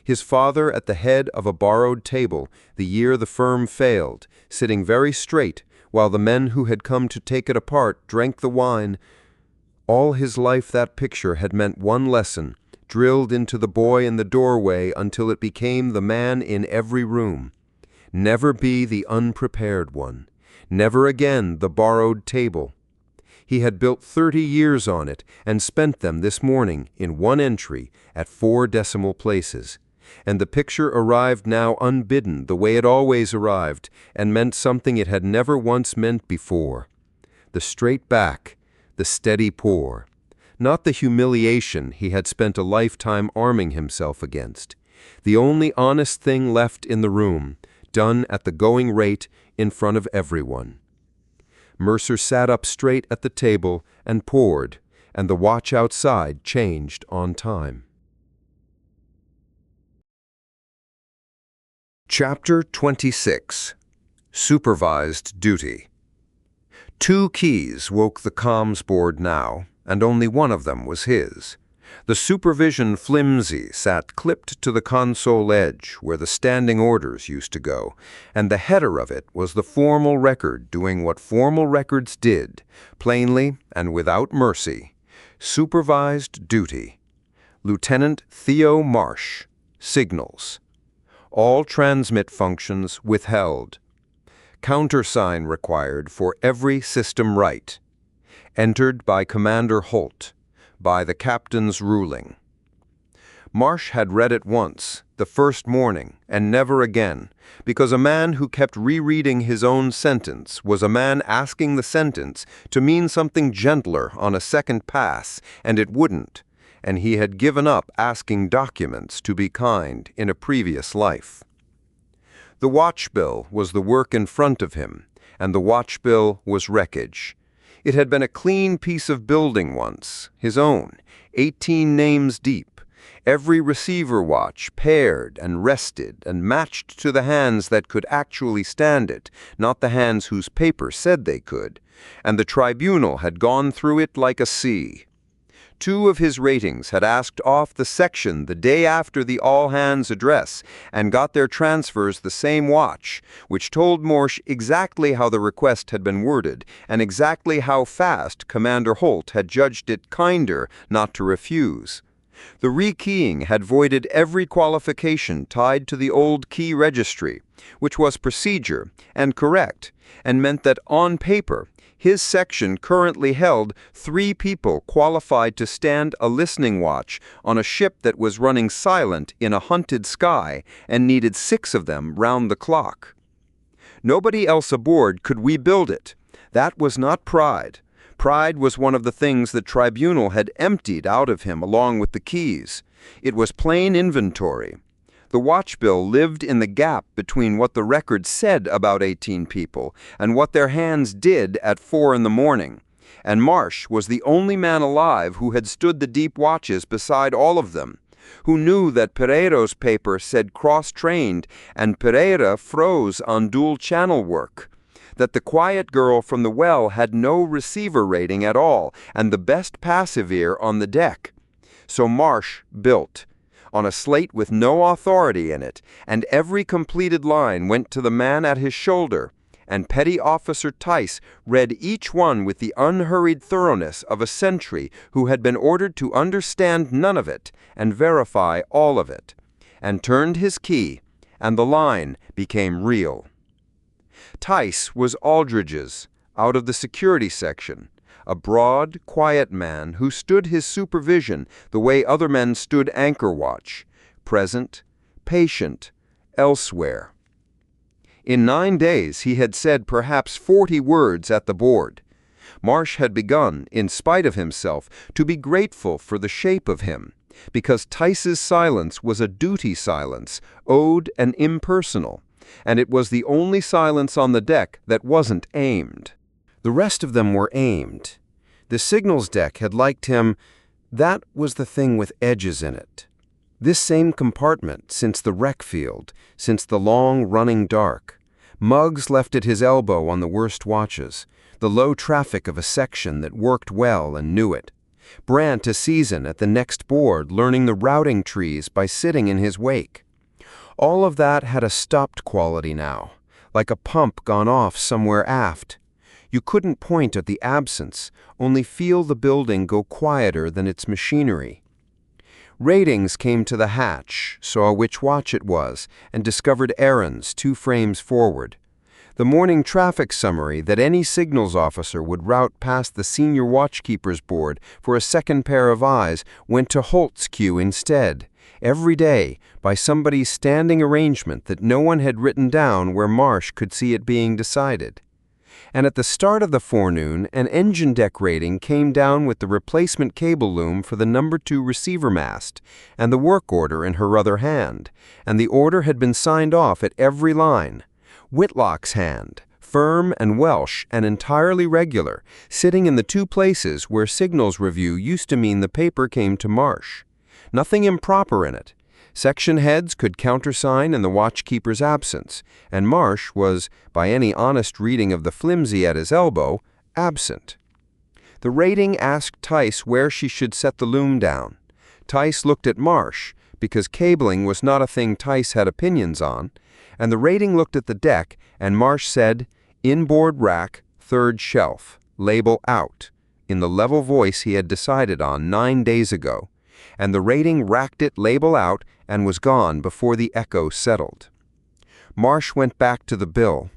His father at the head of a borrowed table the year the firm failed, sitting very straight, while the men who had come to take it apart drank the wine. All his life that picture had meant one lesson, drilled into the boy in the doorway until it became the man in every room. Never be the unprepared one. Never again the borrowed table. He had built 30 years on it and spent them this morning in one entry at 4 decimal places. And the picture arrived now unbidden the way it always arrived, and meant something it had never once meant before. The straight back, the steady pour, not the humiliation he had spent a lifetime arming himself against. The only honest thing left in the room, done at the going rate in front of everyone. Mercer sat up straight at the table and poured, and the watch outside changed on time. Chapter 26. Supervised Duty. 2 keys woke the comms board now, and only one of them was his. The supervision flimsy sat clipped to the console edge where the standing orders used to go, and the header of it was the formal record doing what formal records did, plainly and without mercy. Supervised duty. Lieutenant Theo Marsh. Signals. All transmit functions withheld. Countersign required for every system right. Entered by Commander Holt. By the captain's ruling. Marsh had read it once, the first morning, and never again, because a man who kept rereading his own sentence was a man asking the sentence to mean something gentler on a second pass, and it wouldn't, and he had given up asking documents to be kind in a previous life. The watch bill was the work in front of him, and the watch bill was wreckage. It had been a clean piece of building once, his own, 18 names deep, every receiver watch paired and rested and matched to the hands that could actually stand it, not the hands whose paper said they could, and the tribunal had gone through it like a sea. 2 of his ratings had asked off the section the day after the all-hands address and got their transfers the same watch, which told Marsh exactly how the request had been worded and exactly how fast Commander Holt had judged it kinder not to refuse. The rekeying had voided every qualification tied to the old key registry, which was procedure and correct, and meant that on paper, his section currently held 3 people qualified to stand a listening watch on a ship that was running silent in a hunted sky and needed 6 of them round the clock. Nobody else aboard could rebuild it. That was not pride. Pride was one of the things the tribunal had emptied out of him along with the keys. It was plain inventory. The watch bill lived in the gap between what the record said about 18 people and what their hands did at 4 in the morning, and Marsh was the only man alive who had stood the deep watches beside all of them, who knew that Pereiro's paper said cross-trained and Pereira froze on dual-channel work, that the quiet girl from the well had no receiver rating at all and the best passive ear on the deck. So Marsh built, on a slate with no authority in it, and every completed line went to the man at his shoulder, and Petty Officer Tice read each one with the unhurried thoroughness of a sentry who had been ordered to understand none of it and verify all of it, and turned his key, and the line became real. Tice was Aldridge's, out of the security section, a broad, quiet man who stood his supervision the way other men stood anchor watch, present, patient, elsewhere. In 9 days he had said perhaps 40 words at the board. Marsh had begun, in spite of himself, to be grateful for the shape of him, because Tice's silence was a duty silence, owed and impersonal, and it was the only silence on the deck that wasn't aimed. The rest of them were aimed. The signals deck had liked him. That was the thing with edges in it. This same compartment, since the wreck field, since the long running dark. Muggs left at his elbow on the worst watches, the low traffic of a section that worked well and knew it. Brant a season at the next board learning the routing trees by sitting in his wake. All of that had a stopped quality now, like a pump gone off somewhere aft. You couldn't point at the absence, only feel the building go quieter than its machinery. Ratings came to the hatch, saw which watch it was, and discovered errands 2 frames forward. The morning traffic summary that any signals officer would route past the senior watchkeeper's board for a second pair of eyes went to Holt's queue instead, every day, by somebody's standing arrangement that no one had written down where Marsh could see it being decided. And at the start of the forenoon, an engine deck rating came down with the replacement cable loom for the number 2 receiver mast, and the work order in her other hand, and the order had been signed off at every line. Whitlock's hand, firm and Welsh and entirely regular, sitting in the 2 places where signals review used to mean the paper came to Marsh. Nothing improper in it. Section heads could countersign in the watchkeeper's absence, and Marsh was, by any honest reading of the flimsy at his elbow, absent. The rating asked Tice where she should set the loom down. Tice looked at Marsh, because cabling was not a thing Tice had opinions on, and the rating looked at the deck, and Marsh said, "Inboard rack, 3rd shelf, label out," in the level voice he had decided on 9 days ago, and the rating racked it label out and was gone before the echo settled. Marsh went back to the bill.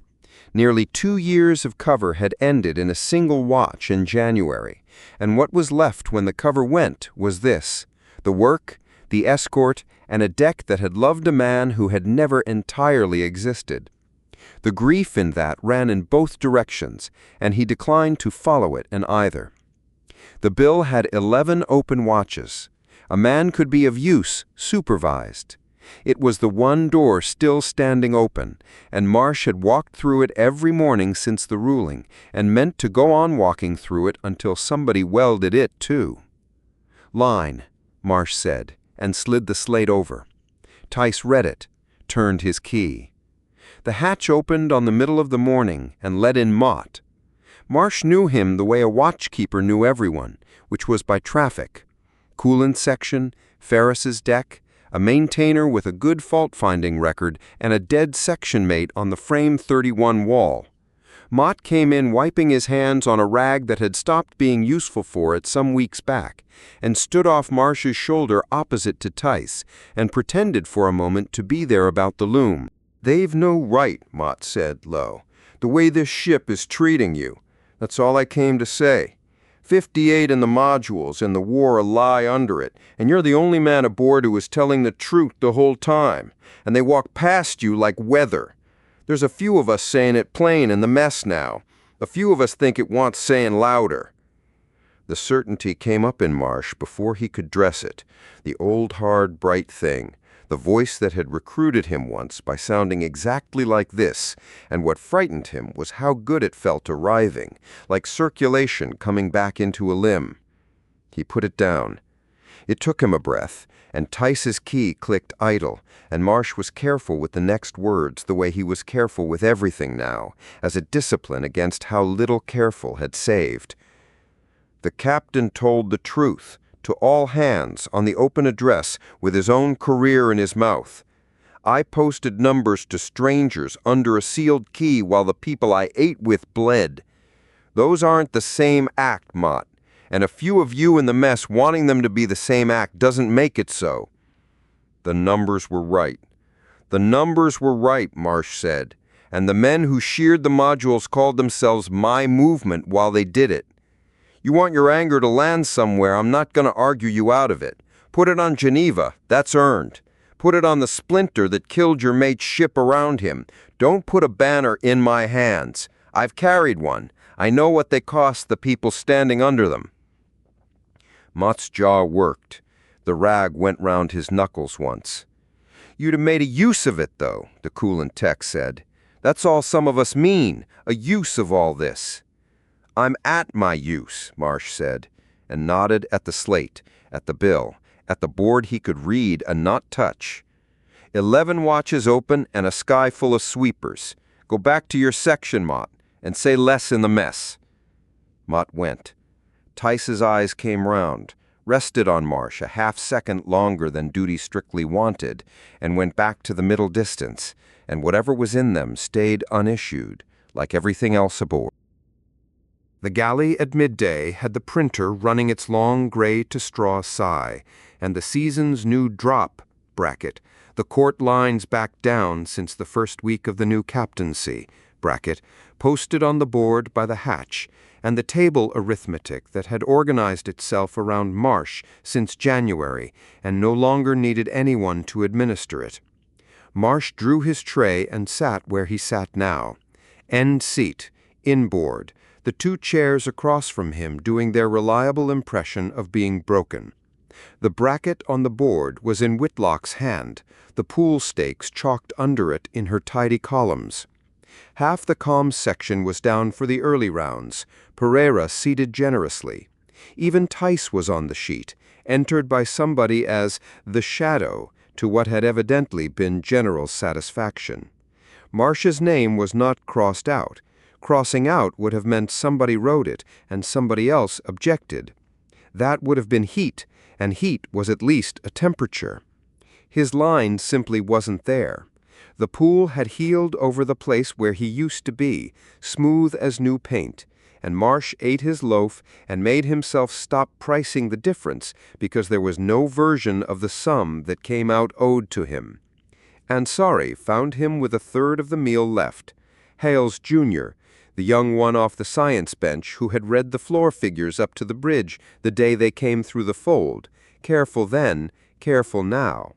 Nearly 2 years of cover had ended in a single watch in January, and what was left when the cover went was this: the work, the escort, and a deck that had loved a man who had never entirely existed. The grief in that ran in both directions, and he declined to follow it in either. The bill had 11 open watches. A man could be of use, supervised. It was the one door still standing open, and Marsh had walked through it every morning since the ruling, and meant to go on walking through it until somebody welded it too. "Line," Marsh said, and slid the slate over. Tice read it, turned his key. The hatch opened on the middle of the morning and let in Mott. Marsh knew him the way a watchkeeper knew everyone, which was by traffic. Coolant section, Ferris's deck, a maintainer with a good fault-finding record, and a dead section mate on the frame 31 wall. Mott came in wiping his hands on a rag that had stopped being useful for it some weeks back, and stood off Marsh's shoulder opposite to Tice, and pretended for a moment to be there about the loom. "They've no right," Mott said low, "the way this ship is treating you. That's all I came to say. 58 in the modules and the war a lie under it, and you're the only man aboard who was telling the truth the whole time, and they walk past you like weather. There's a few of us saying it plain in the mess now. A few of us think it wants saying louder." The certainty came up in Marsh before he could dress it, the old hard bright thing, the voice that had recruited him once by sounding exactly like this, and what frightened him was how good it felt arriving, like circulation coming back into a limb. He put it down. It took him a breath, and Tice's key clicked idle, and Marsh was careful with the next words the way he was careful with everything now, as a discipline against how little careful had saved. "The captain told the truth to all hands on the open address with his own career in his mouth. I posted numbers to strangers under a sealed key while the people I ate with bled. Those aren't the same act, Mott, and a few of you in the mess wanting them to be the same act doesn't make it so." The numbers were right. "The numbers were right," Marsh said, "and the men who sheared the modules called themselves my movement while they did it. You want your anger to land somewhere, I'm not going to argue you out of it. Put it on Geneva, that's earned. Put it on the splinter that killed your mate's ship around him. Don't put a banner in my hands. I've carried one. I know what they cost the people standing under them." Mott's jaw worked. The rag went round his knuckles once. "You'd have made a use of it, though," the coolant tech said. "That's all some of us mean, a use of all this." "I'm at my use," Marsh said, and nodded at the slate, at the bill, at the board he could read and not touch. 11 watches open and a sky full of sweepers. Go back to your section, Mott, and say less in the mess." Mott went. Tice's eyes came round, rested on Marsh a half-second longer than duty strictly wanted, and went back to the middle distance, and whatever was in them stayed unissued, like everything else aboard. The galley at midday had the printer running its long gray-to-straw sigh, and the season's new drop bracket, the court lines back down since the first week of the new captaincy bracket, posted on the board by the hatch, and the table arithmetic that had organized itself around Marsh since January and no longer needed anyone to administer it. Marsh drew his tray and sat where he sat now. End seat, Inboard, the two chairs across from him doing their reliable impression of being broken. The bracket on the board was in Whitlock's hand, the pool stakes chalked under it in her tidy columns. Half the comms section was down for the early rounds, Pereira seated generously. Even Tice was on the sheet, entered by somebody as the Shadow, to what had evidently been general satisfaction. Marsh's name was not crossed out. Crossing out would have meant somebody wrote it and somebody else objected. That would have been heat, and heat was at least a temperature. His line simply wasn't there. The pool had healed over the place where he used to be, smooth as new paint, and Marsh ate his loaf and made himself stop pricing the difference because there was no version of the sum that came out owed to him. Ansari found him with a third of the meal left. Hales Jr., the young one off the science bench who had read the floor figures up to the bridge the day they came through the fold, careful then, careful now,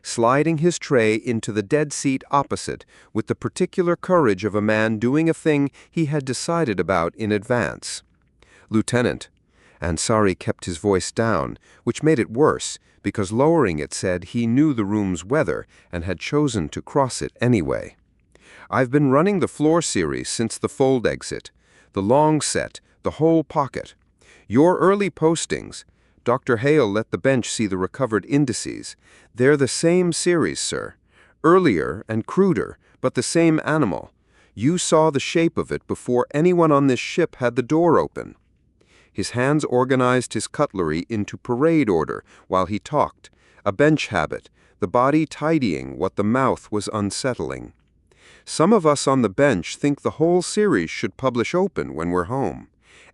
sliding his tray into the dead seat opposite with the particular courage of a man doing a thing he had decided about in advance. "Lieutenant," Ansari kept his voice down, which made it worse, because lowering it said he knew the room's weather and had chosen to cross it anyway. "I've been running the floor series since the fold exit, the long set, the whole pocket. Your early postings," Dr. Hale let the bench see the recovered indices, "they're the same series, sir. Earlier and cruder, but the same animal. You saw the shape of it before anyone on this ship had the door open." His hands organized his cutlery into parade order while he talked, a bench habit, the body tidying what the mouth was unsettling. "Some of us on the bench think the whole series should publish open when we're home.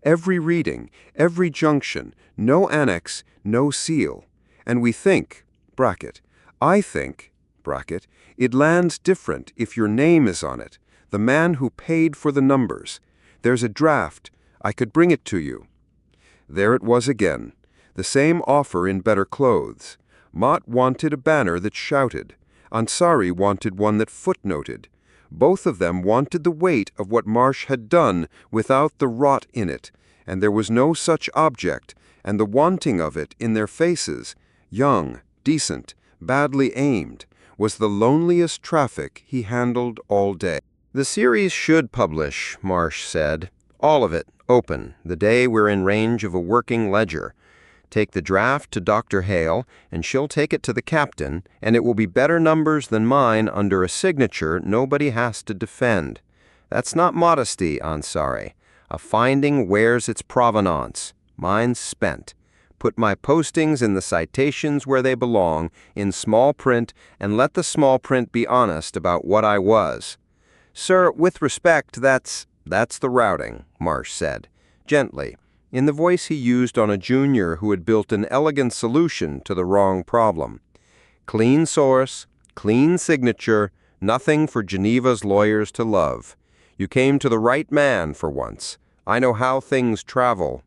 Every reading, every junction, no annex, no seal. And we think, bracket, I think, bracket, it lands different if your name is on it, the man who paid for the numbers. There's a draft. I could bring it to you." There it was again, the same offer in better clothes. Mott wanted a banner that shouted. Ansari wanted one that footnoted. Both of them wanted the weight of what Marsh had done without the rot in it, and there was no such object, and the wanting of it in their faces, young, decent, badly aimed, was the loneliest traffic he handled all day. "The series should publish," Marsh said. "All of it, open, the day we're in range of a working ledger. Take the draft to Dr. Hale, and she'll take it to the captain, and it will be better numbers than mine under a signature nobody has to defend. That's not modesty, Ansari. A finding wears its provenance. Mine's spent. Put my postings in the citations where they belong, in small print, and let the small print be honest about what I was." "Sir, with respect, that's the routing," Marsh said, gently, in the voice he used on a junior who had built an elegant solution to the wrong problem. "Clean source, clean signature, nothing for Geneva's lawyers to love. You came to the right man for once. I know how things travel."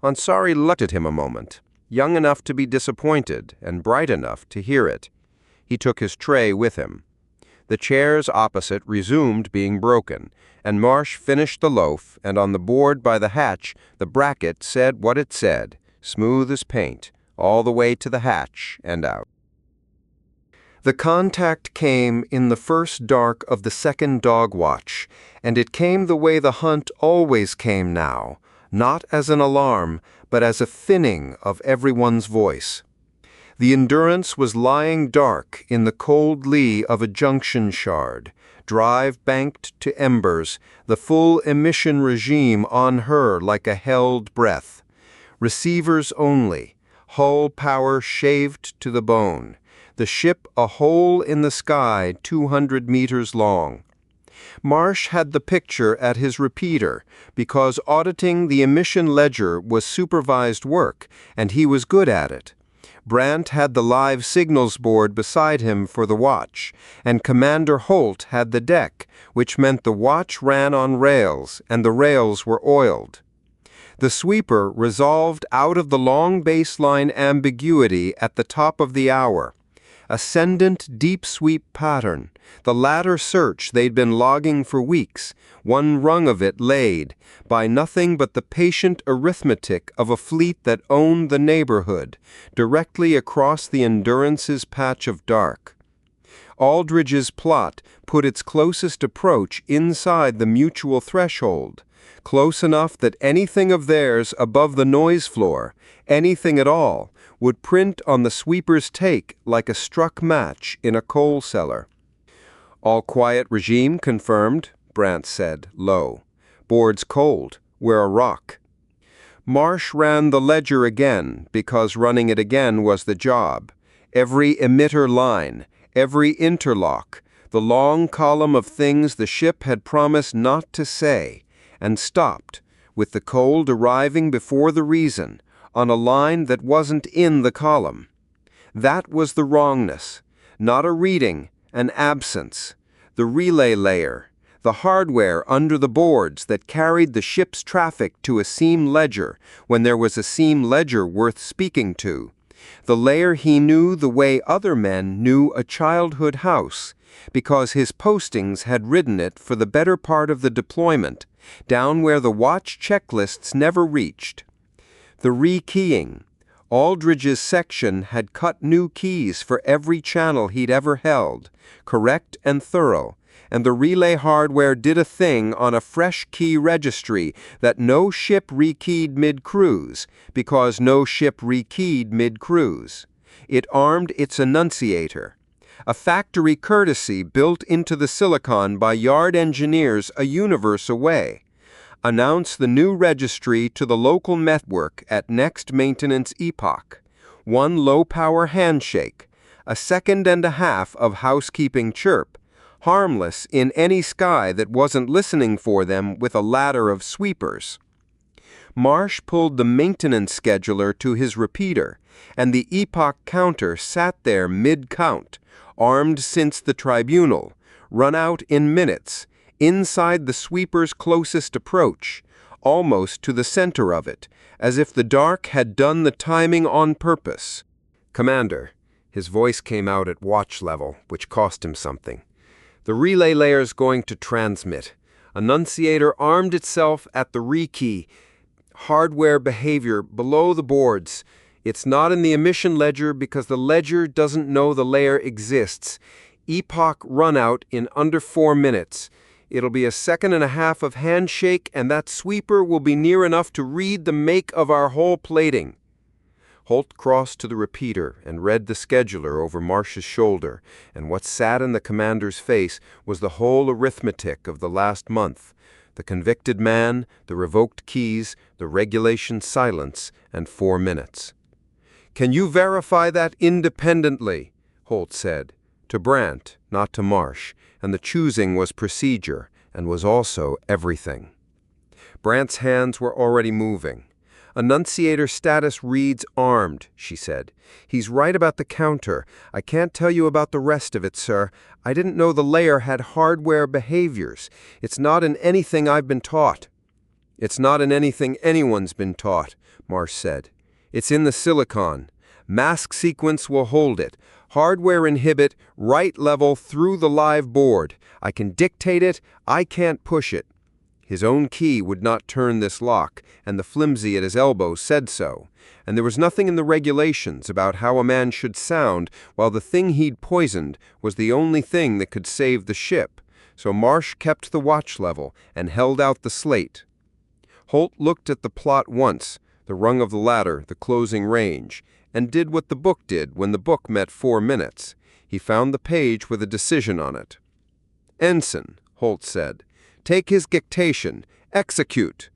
Ansari looked at him a moment, young enough to be disappointed and bright enough to hear it. He took his tray with him. The chairs opposite resumed being broken, and Marsh finished the loaf, and on the board by the hatch the bracket said what it said, smooth as paint, all the way to the hatch and out. The contact came in the first dark of the second dog watch, and it came the way the hunt always came now, not as an alarm, but as a thinning of everyone's voice. The Endurance was lying dark in the cold lee of a junction shard, drive banked to embers, the full emission regime on her like a held breath. Receivers only, hull power shaved to the bone, the ship a hole in the sky 200 meters long. Marsh had the picture at his repeater because auditing the emission ledger was supervised work, and he was good at it. Brandt had the live signals board beside him for the watch, and Commander Holt had the deck, which meant the watch ran on rails, and the rails were oiled. The sweeper resolved out of the long baseline ambiguity at the top of the hour. Ascendant deep sweep pattern, the ladder search they'd been logging for weeks, one rung of it laid, by nothing but the patient arithmetic of a fleet that owned the neighborhood, directly across the Endurance's patch of dark. Aldridge's plot put its closest approach inside the mutual threshold, close enough that anything of theirs above the noise floor, anything at all, would print on the sweeper's take like a struck match in a coal cellar. "All quiet regime confirmed," Brant said, low. "Board's cold. We're a rock." Marsh ran the ledger again, because running it again was the job. Every emitter line, every interlock, the long column of things the ship had promised not to say, and stopped, with the cold arriving before the reason, on a line that wasn't in the column. That was the wrongness, not a reading, an absence. The relay layer, the hardware under the boards that carried the ship's traffic to a seam ledger when there was a seam ledger worth speaking to. The layer he knew the way other men knew a childhood house, because his postings had ridden it for the better part of the deployment, down where the watch checklists never reached. The rekeying. Aldridge's section had cut new keys for every channel he'd ever held, correct and thorough, and the relay hardware did a thing on a fresh key registry that no ship rekeyed mid-cruise, because no ship rekeyed mid-cruise. It armed its annunciator, a factory courtesy built into the silicon by yard engineers a universe away. Announce the new registry to the local network at next maintenance epoch. One low-power handshake, a second and a half of housekeeping chirp, harmless in any sky that wasn't listening for them with a ladder of sweepers. Marsh pulled the maintenance scheduler to his repeater, and the epoch counter sat there mid-count, armed since the tribunal, run out in minutes, inside the sweeper's closest approach, almost to the center of it, as if the dark had done the timing on purpose. "Commander," his voice came out at watch level, which cost him something. "The relay layer's going to transmit. Annunciator armed itself at the rekey. Hardware behavior below the boards. It's not in the emission ledger because the ledger doesn't know the layer exists. Epoch runout in under 4 minutes. It'll be a second and a half of handshake, and that sweeper will be near enough to read the make of our whole plating." Holt crossed to the repeater and read the scheduler over Marsh's shoulder, and what sat in the commander's face was the whole arithmetic of the last month: the convicted man, the revoked keys, the regulation silence, and 4 minutes. "Can you verify that independently?" Holt said, to Brant, not to Marsh, and the choosing was procedure, and was also everything. Brant's hands were already moving. "Annunciator status reads armed," she said. "He's right about the counter. I can't tell you about the rest of it, sir. I didn't know the layer had hardware behaviors. It's not in anything I've been taught." "It's not in anything anyone's been taught," Marsh said. "It's in the silicon. Mask sequence will hold it. Hardware inhibit, right level through the live board. I can dictate it, I can't push it." His own key would not turn this lock, and the flimsy at his elbow said so, and there was nothing in the regulations about how a man should sound while the thing he'd poisoned was the only thing that could save the ship, so Marsh kept the watch level and held out the slate. Holt looked at the plot once, the rung of the ladder, the closing range, and did what the book did when the book met 4 minutes. He found the page with a decision on it. "Ensign," Holt said, "take his dictation. Execute."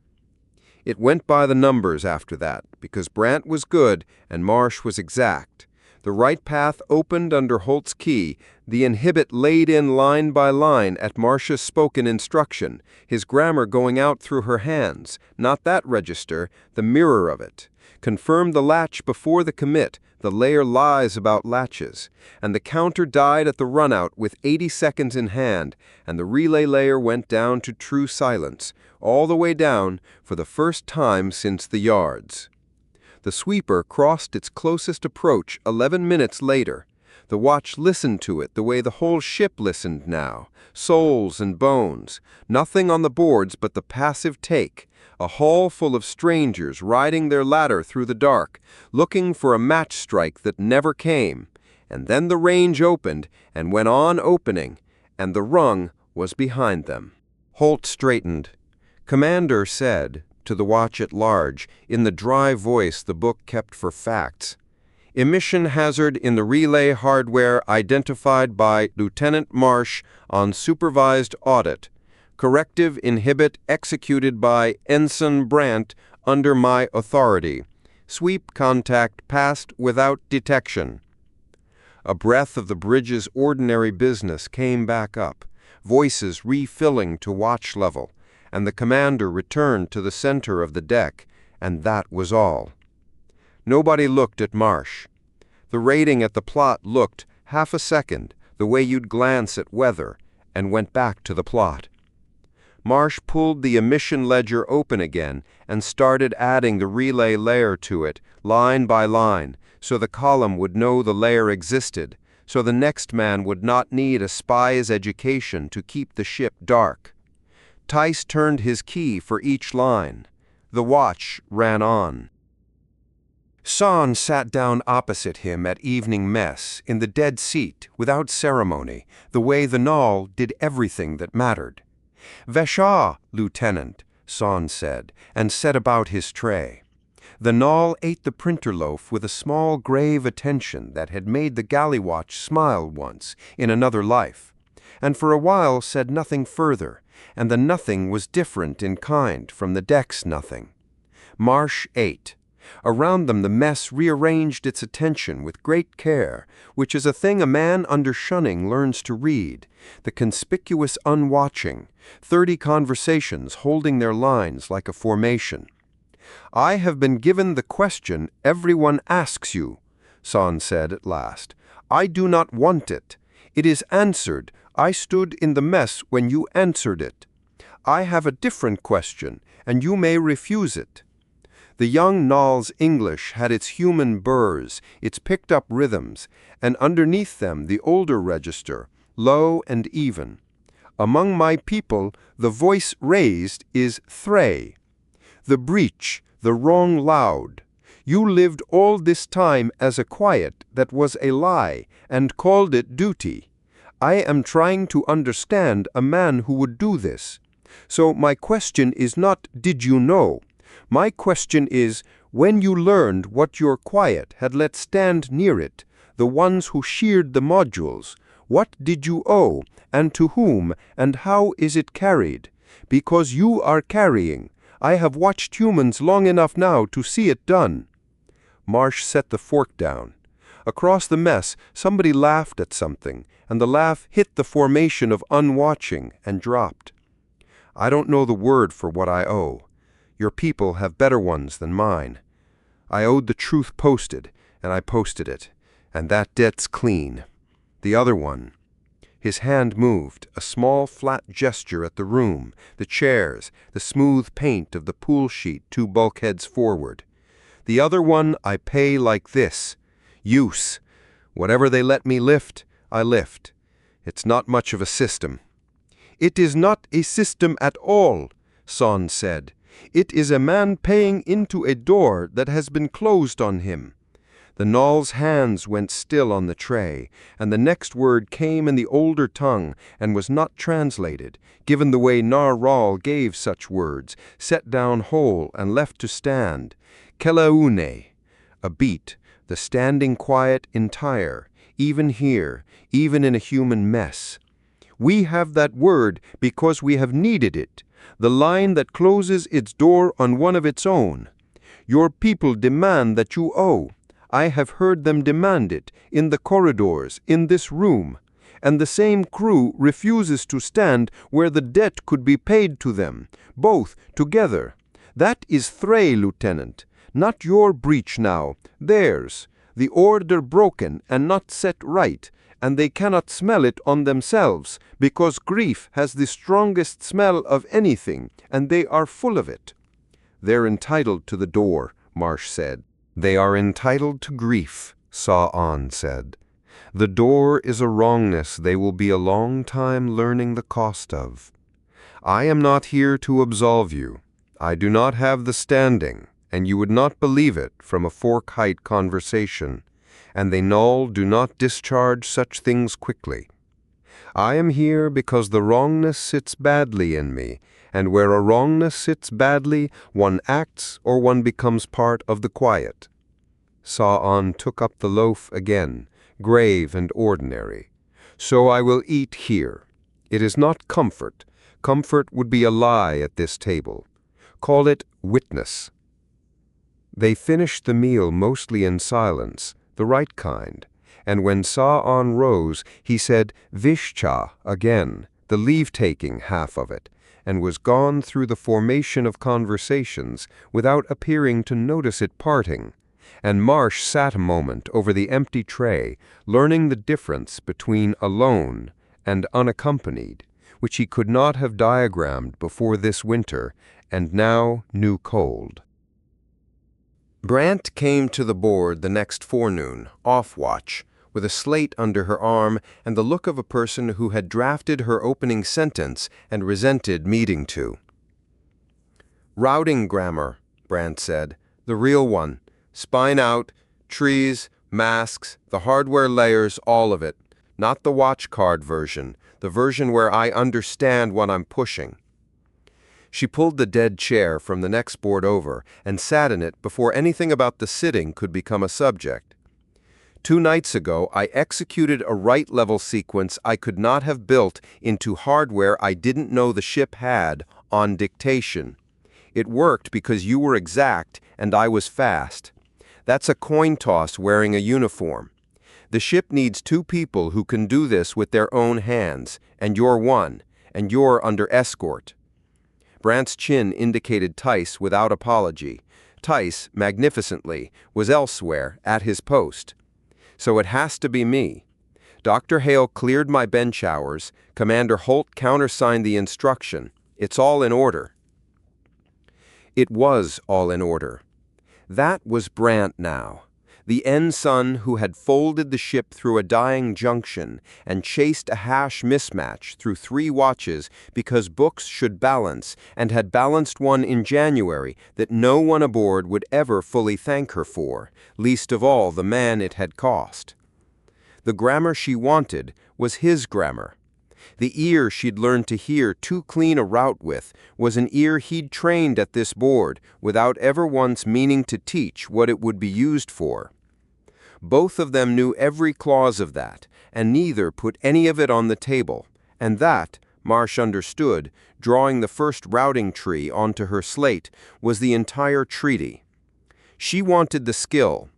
It went by the numbers after that, because Brant was good and Marsh was exact. The right path opened under Holt's key, the inhibit laid in line by line at Marsh's spoken instruction, his grammar going out through her hands, not that register, the mirror of it. Confirmed the latch before the commit, the layer lies about latches, and the counter died at the runout with 80 seconds in hand, and the relay layer went down to true silence, all the way down for the first time since the yards. The sweeper crossed its closest approach 11 minutes later. The watch listened to it the way the whole ship listened now. Souls and bones. Nothing on the boards but the passive take. A hall full of strangers riding their ladder through the dark, looking for a match strike that never came. And then the range opened and went on opening, and the rung was behind them. Holt straightened. Commander said, to the watch at large, in the dry voice the book kept for facts, "Emission hazard in the relay hardware identified by Lieutenant Marsh on supervised audit. Corrective inhibit executed by Ensign Brandt under my authority. Sweep contact passed without detection." A breath of the bridge's ordinary business came back up, voices refilling to watch level, and the commander returned to the center of the deck, and that was all. Nobody looked at Marsh. The rating at the plot looked, half a second, the way you'd glance at weather, and went back to the plot. Marsh pulled the emission ledger open again and started adding the relay layer to it, line by line, so the column would know the layer existed, so the next man would not need a spy's education to keep the ship dark. Tice turned his key for each line. The watch ran on. Son sat down opposite him at evening mess, in the dead seat, without ceremony, the way the Null did everything that mattered. "Vesha, Lieutenant," Son said, and set about his tray. The Null ate the printer loaf with a small grave attention that had made the galley watch smile once, in another life, and for a while said nothing further, and the nothing was different in kind from the deck's nothing. Marsh ate. Around them the mess rearranged its attention with great care, which is a thing a man under shunning learns to read, the conspicuous unwatching, 30 conversations holding their lines like a formation. "I have been given the question everyone asks you," Son said at last. "I do not want it. It is answered. I stood in the mess when you answered it. I have a different question, and you may refuse it." The young Null's English had its human burrs, its picked-up rhythms, and underneath them the older register, low and even. "Among my people, the voice raised is thray. The breach, the wrong loud. You lived all this time as a quiet that was a lie, and called it duty. I am trying to understand a man who would do this. So my question is not, did you know? My question is, when you learned what your quiet had let stand near it, the ones who sheared the modules, what did you owe, and to whom, and how is it carried? Because you are carrying. I have watched humans long enough now to see it done." Marsh set the fork down. Across the mess, somebody laughed at something, and the laugh hit the formation of unwatching and dropped. "I don't know the word for what I owe. Your people have better ones than mine. I owed the truth posted, and I posted it, and that debt's clean. The other one." His hand moved, a small flat gesture at the room, the chairs, the smooth paint of the pool sheet 2 bulkheads forward. "The other one I pay like this. Use. Whatever they let me lift, I lift. It's not much of a system." "It is not a system at all," Son said. "It is a man paying into a door that has been closed on him." The Null's hands went still on the tray, and the next word came in the older tongue and was not translated, given the way Nar-Ral gave such words, set down whole and left to stand. Kelaune. A beat, the standing quiet entire, even here, even in a human mess. "We have that word because we have needed it, the line that closes its door on one of its own. Your people demand that you owe. I have heard them demand it, in the corridors, in this room. And the same crew refuses to stand where the debt could be paid to them, both together. That is thray, Lieutenant. Not your breach now, theirs. The order broken and not set right, and they cannot smell it on themselves, because grief has the strongest smell of anything, and they are full of it." "They're entitled to the door," Marsh said. "They are entitled to grief," Saw-On said. The door is a wrongness they will be a long time learning the cost of. I am not here to absolve you. I do not have the standing, and you would not believe it from a fork-height conversation, and they null do not discharge such things quickly. I am here because the wrongness sits badly in me, and where a wrongness sits badly, one acts or one becomes part of the quiet. Sa-on took up the loaf again, grave and ordinary. So I will eat here. It is not comfort. Comfort would be a lie at this table. Call it witness. They finished the meal mostly in silence, the right kind, and when Sa-on rose, he said Vishcha again, the leave-taking half of it, and was gone through the formation of conversations without appearing to notice it parting. And Marsh sat a moment over the empty tray, learning the difference between alone and unaccompanied, which he could not have diagrammed before this winter, and now knew cold. Brant came to the board the next forenoon, off watch, with a slate under her arm and the look of a person who had drafted her opening sentence and resented meeting to. "Routing grammar," Brant said. "The real one. Spine out, trees, masks, the hardware layers, all of it. Not the watch card version, the version where I understand what I'm pushing." She pulled the dead chair from the next board over and sat in it before anything about the sitting could become a subject. 2 nights ago, I executed a right-level sequence I could not have built into hardware I didn't know the ship had on dictation. It worked because you were exact and I was fast. That's a coin toss wearing a uniform. The ship needs 2 people who can do this with their own hands, and you're one, and you're under escort. Brant's chin indicated Tice without apology. Tice, magnificently, was elsewhere, at his post. So it has to be me. Dr. Hale cleared my bench hours. Commander Holt countersigned the instruction. It's all in order. It was all in order. That was Brant now, the ensign who had folded the ship through a dying junction and chased a hash mismatch through 3 watches because books should balance, and had balanced one in January that no one aboard would ever fully thank her for, least of all the man it had cost. The grammar she wanted was his grammar. The ear she'd learned to hear too clean a route with was an ear he'd trained at this board without ever once meaning to teach what it would be used for. Both of them knew every clause of that, and neither put any of it on the table, and that, Marsh understood, drawing the first routing tree onto her slate, was the entire treaty. She wanted the skill.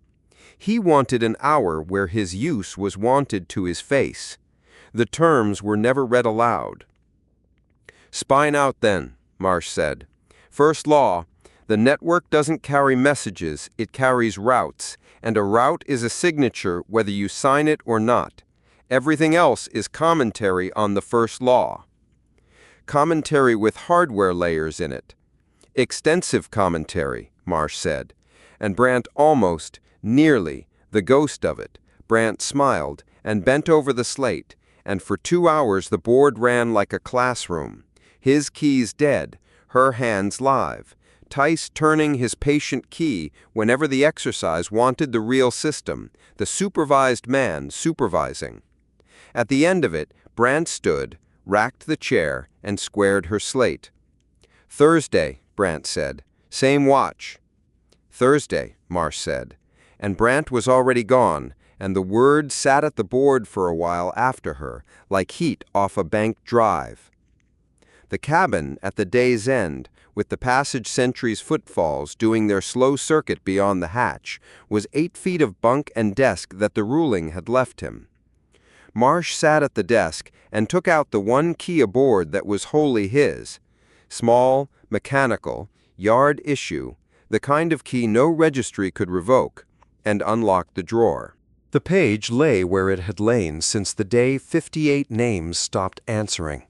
He wanted an hour where his use was wanted to his face. The terms were never read aloud. "Spine out, then," Marsh said. "First law, the network doesn't carry messages, it carries routes, and a route is a signature whether you sign it or not. Everything else is commentary on the first law. Commentary with hardware layers in it. Extensive commentary," Marsh said, and Brant almost, nearly, the ghost of it. Brant smiled and bent over the slate, and for 2 hours the board ran like a classroom. His keys dead, her hands live. Tice turning his patient key whenever the exercise wanted the real system, the supervised man supervising. At the end of it, Brant stood, racked the chair, and squared her slate. "Thursday," Brant said. "Same watch." "Thursday," Marsh said. And Brant was already gone, and the word sat at the board for a while after her, like heat off a banked drive. The cabin at the day's end, with the passage sentry's footfalls doing their slow circuit beyond the hatch, was 8 feet of bunk and desk that the ruling had left him. Marsh sat at the desk and took out the one key aboard that was wholly his. Small, mechanical, yard issue, the kind of key no registry could revoke, and unlocked the drawer. The page lay where it had lain since the day 58 names stopped answering.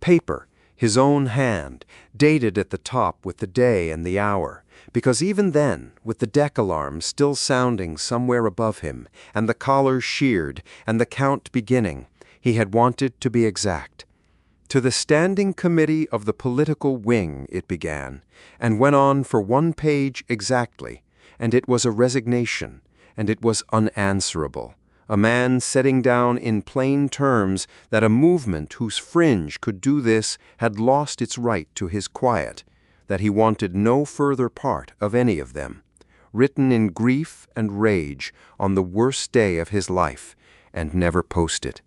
Paper, His own hand, dated at the top with the day and the hour, because even then, with the deck alarm still sounding somewhere above him, and the collars sheared, and the count beginning, he had wanted to be exact. To the Standing Committee of the Political Wing it began, and went on for 1 page exactly, and it was a resignation, and it was unanswerable. A man setting down in plain terms that a movement whose fringe could do this had lost its right to his quiet, that he wanted no further part of any of them, written in grief and rage on the worst day of his life, and never posted.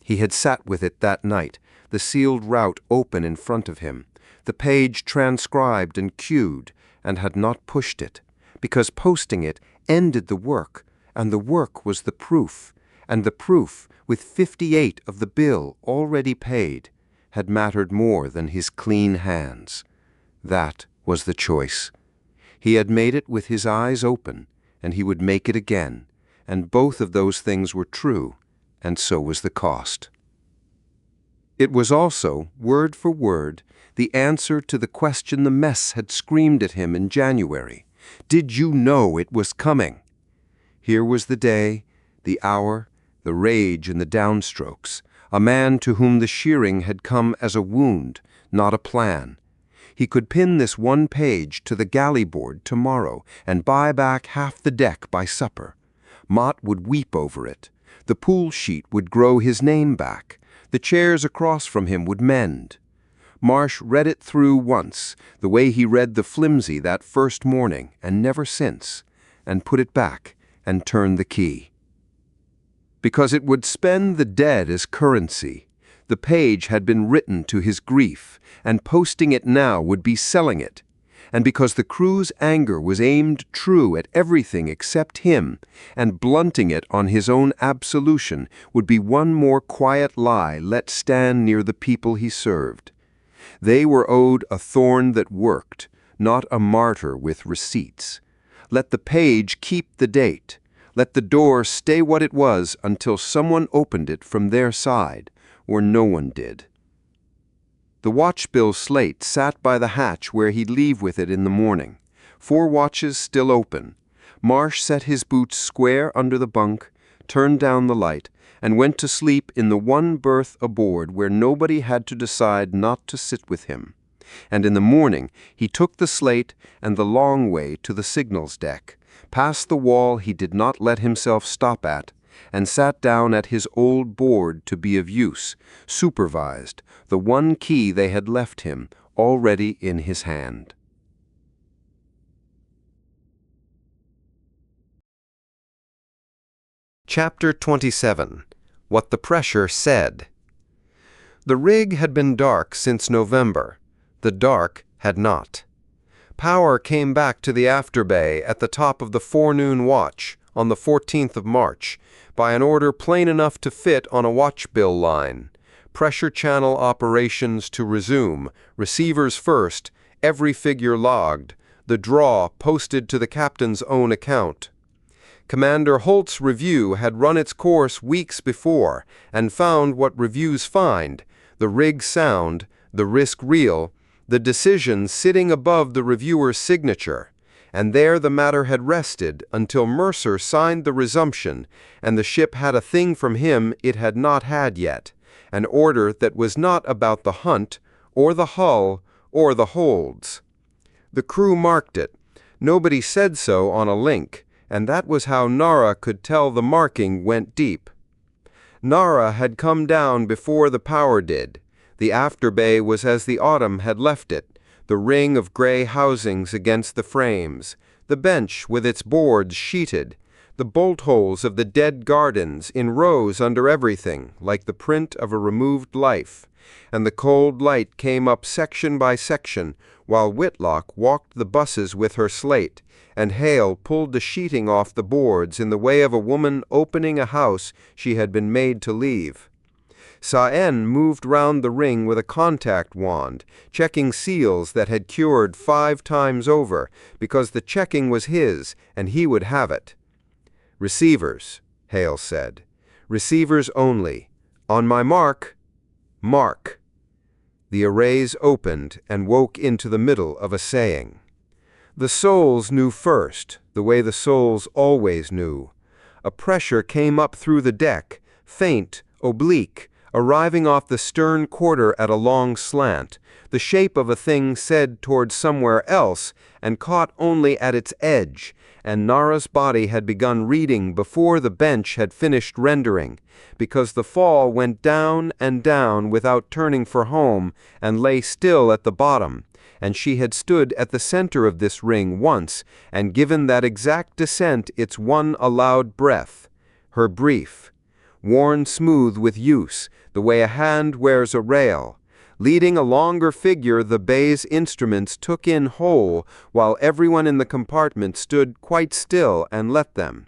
He had sat with it that night, the sealed route open in front of him, the page transcribed and queued, and had not pushed it, because posting it ended the work, and the work was the proof, and the proof, with 58 of the bill already paid, had mattered more than his clean hands. That was the choice. He had made it with his eyes open, and he would make it again, and both of those things were true, and so was the cost. It was also, word for word, the answer to the question the mess had screamed at him in January. Did you know it was coming? Here was the day, the hour, the rage and the downstrokes, a man to whom the shearing had come as a wound, not a plan. He could pin this 1 page to the galley board tomorrow and buy back half the deck by supper. Mott would weep over it. The pool sheet would grow his name back. The chairs across from him would mend. Marsh read it through once, the way he read the flimsy that first morning, and never since, and put it back and turned the key. Because it would spend the dead as currency. The page had been written to his grief, and posting it now would be selling it. And because the crew's anger was aimed true at everything except him, and blunting it on his own absolution would be one more quiet lie let stand near the people he served. They were owed a thorn that worked, not a martyr with receipts. Let the page keep the date. Let the door stay what it was until someone opened it from their side, or no one did. The watchbill slate sat by the hatch where he'd leave with it in the morning. 4 watches still open. Marsh set his boots square under the bunk, turned down the light, and went to sleep in the 1 berth aboard where nobody had to decide not to sit with him. And in the morning he took the slate and the long way to the signals deck, past the wall he did not let himself stop at, and sat down at his old board to be of use, supervised, the 1 key they had left him already in his hand. Chapter 27. What the Pressure Said. The rig had been dark since November. The dark had not. Power came back to the afterbay at the top of the forenoon watch on the 14th of March by an order plain enough to fit on a watchbill line. Pressure channel operations to resume, receivers first, every figure logged, the draw posted to the captain's own account. Commander Holt's review had run its course weeks before and found what reviews find, the rig sound, the risk real, the decision sitting above the reviewer's signature, and there the matter had rested until Mercer signed the resumption, and the ship had a thing from him it had not had yet, an order that was not about the hunt, or the hull, or the holds. The crew marked it. Nobody said so on a link, and that was how Nara could tell the marking went deep. Nara had come down before the power did. The afterbay was as the autumn had left it, the ring of gray housings against the frames, the bench with its boards sheeted, the bolt holes of the dead gardens in rows under everything, like the print of a removed life, and the cold light came up section by section, while Whitlock walked the buses with her slate, and Hale pulled the sheeting off the boards in the way of a woman opening a house she had been made to leave. Sa-en moved round the ring with a contact wand, checking seals that had cured 5 times over, because the checking was his, and he would have it. "Receivers," Hale said. "Receivers only. On my mark, mark." The arrays opened and woke into the middle of a saying. The souls knew first, the way the souls always knew. A pressure came up through the deck, faint, oblique, arriving off the stern quarter at a long slant, the shape of a thing said toward somewhere else and caught only at its edge, and Nara's body had begun reading before the bench had finished rendering, because the fall went down and down without turning for home and lay still at the bottom, and she had stood at the center of this ring once and given that exact descent its one allowed breath, her brief, worn smooth with use, the way a hand wears a rail. Leading a longer figure, the bay's instruments took in whole, while everyone in the compartment stood quite still and let them.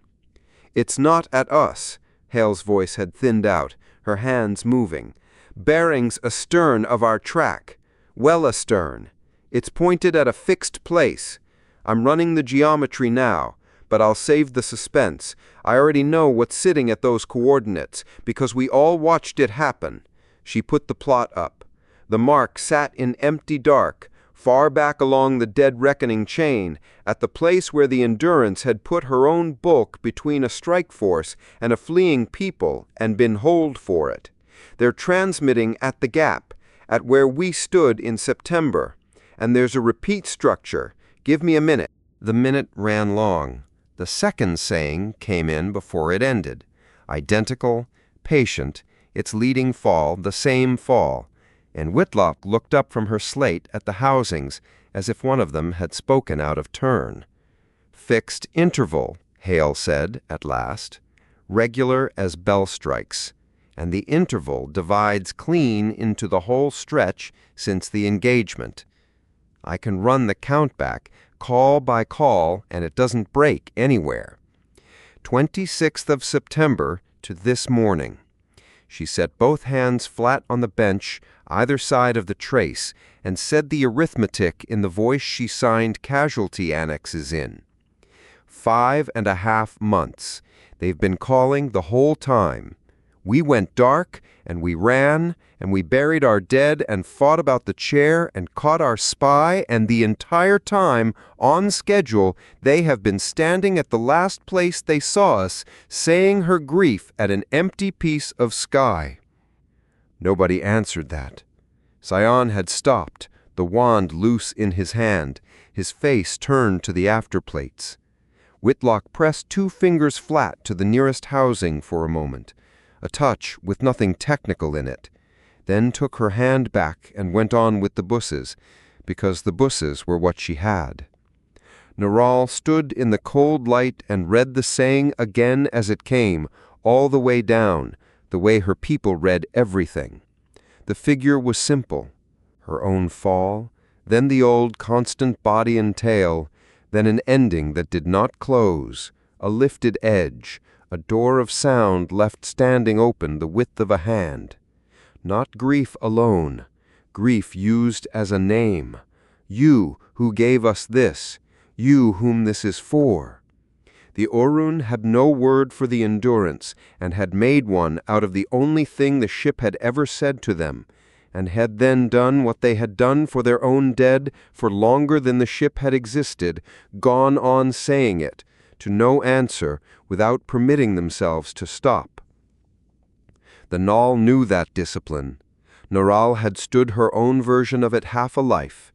"It's not at us," Hale's voice had thinned out, her hands moving. "Bearings astern of our track. Well astern. It's pointed at a fixed place. I'm running the geometry now, but I'll save the suspense. I already know what's sitting at those coordinates, because we all watched it happen." She put the plot up. The mark sat in empty dark, far back along the dead reckoning chain, at the place where the Endurance had put her own bulk between a strike force and a fleeing people and been holed for it. They're transmitting at the gap, at where we stood in September. And there's a repeat structure. Give me a minute. The minute ran long. The second saying came in before it ended. Identical, patient, its leading fall the same fall. And Whitlock looked up from her slate at the housings as if one of them had spoken out of turn. "Fixed interval," Hale said at last, "regular as bell strikes, and the interval divides clean into the whole stretch since the engagement. I can run the count back, call by call, and it doesn't break anywhere. 26th of September to this morning." She set both hands flat on the bench, either side of the trace, and said the arithmetic in the voice she signed casualty annexes in. 5.5 months. They've been calling the whole time. We went dark, and we ran, and we buried our dead and fought about the chair and caught our spy, and the entire time, on schedule, they have been standing at the last place they saw us, saying her grief at an empty piece of sky. Nobody answered that. Sion had stopped, the wand loose in his hand, his face turned to the afterplates. Whitlock pressed 2 fingers flat to the nearest housing for a moment, a touch with nothing technical in it, then took her hand back and went on with the busses, because the busses were what she had. Naral stood in the cold light and read the saying again as it came, all the way down, the way her people read everything. The figure was simple. Her own fall, then the old constant body and tail, then an ending that did not close, a lifted edge, a door of sound left standing open the width of a hand. Not grief alone, grief used as a name. You who gave us this, you whom this is for. The Orun had no word for the Endurance, and had made one out of the only thing the ship had ever said to them, and had then done what they had done for their own dead for longer than the ship had existed, gone on saying it, to no answer, without permitting themselves to stop. The Null knew that discipline. Naral had stood her own version of it half a life.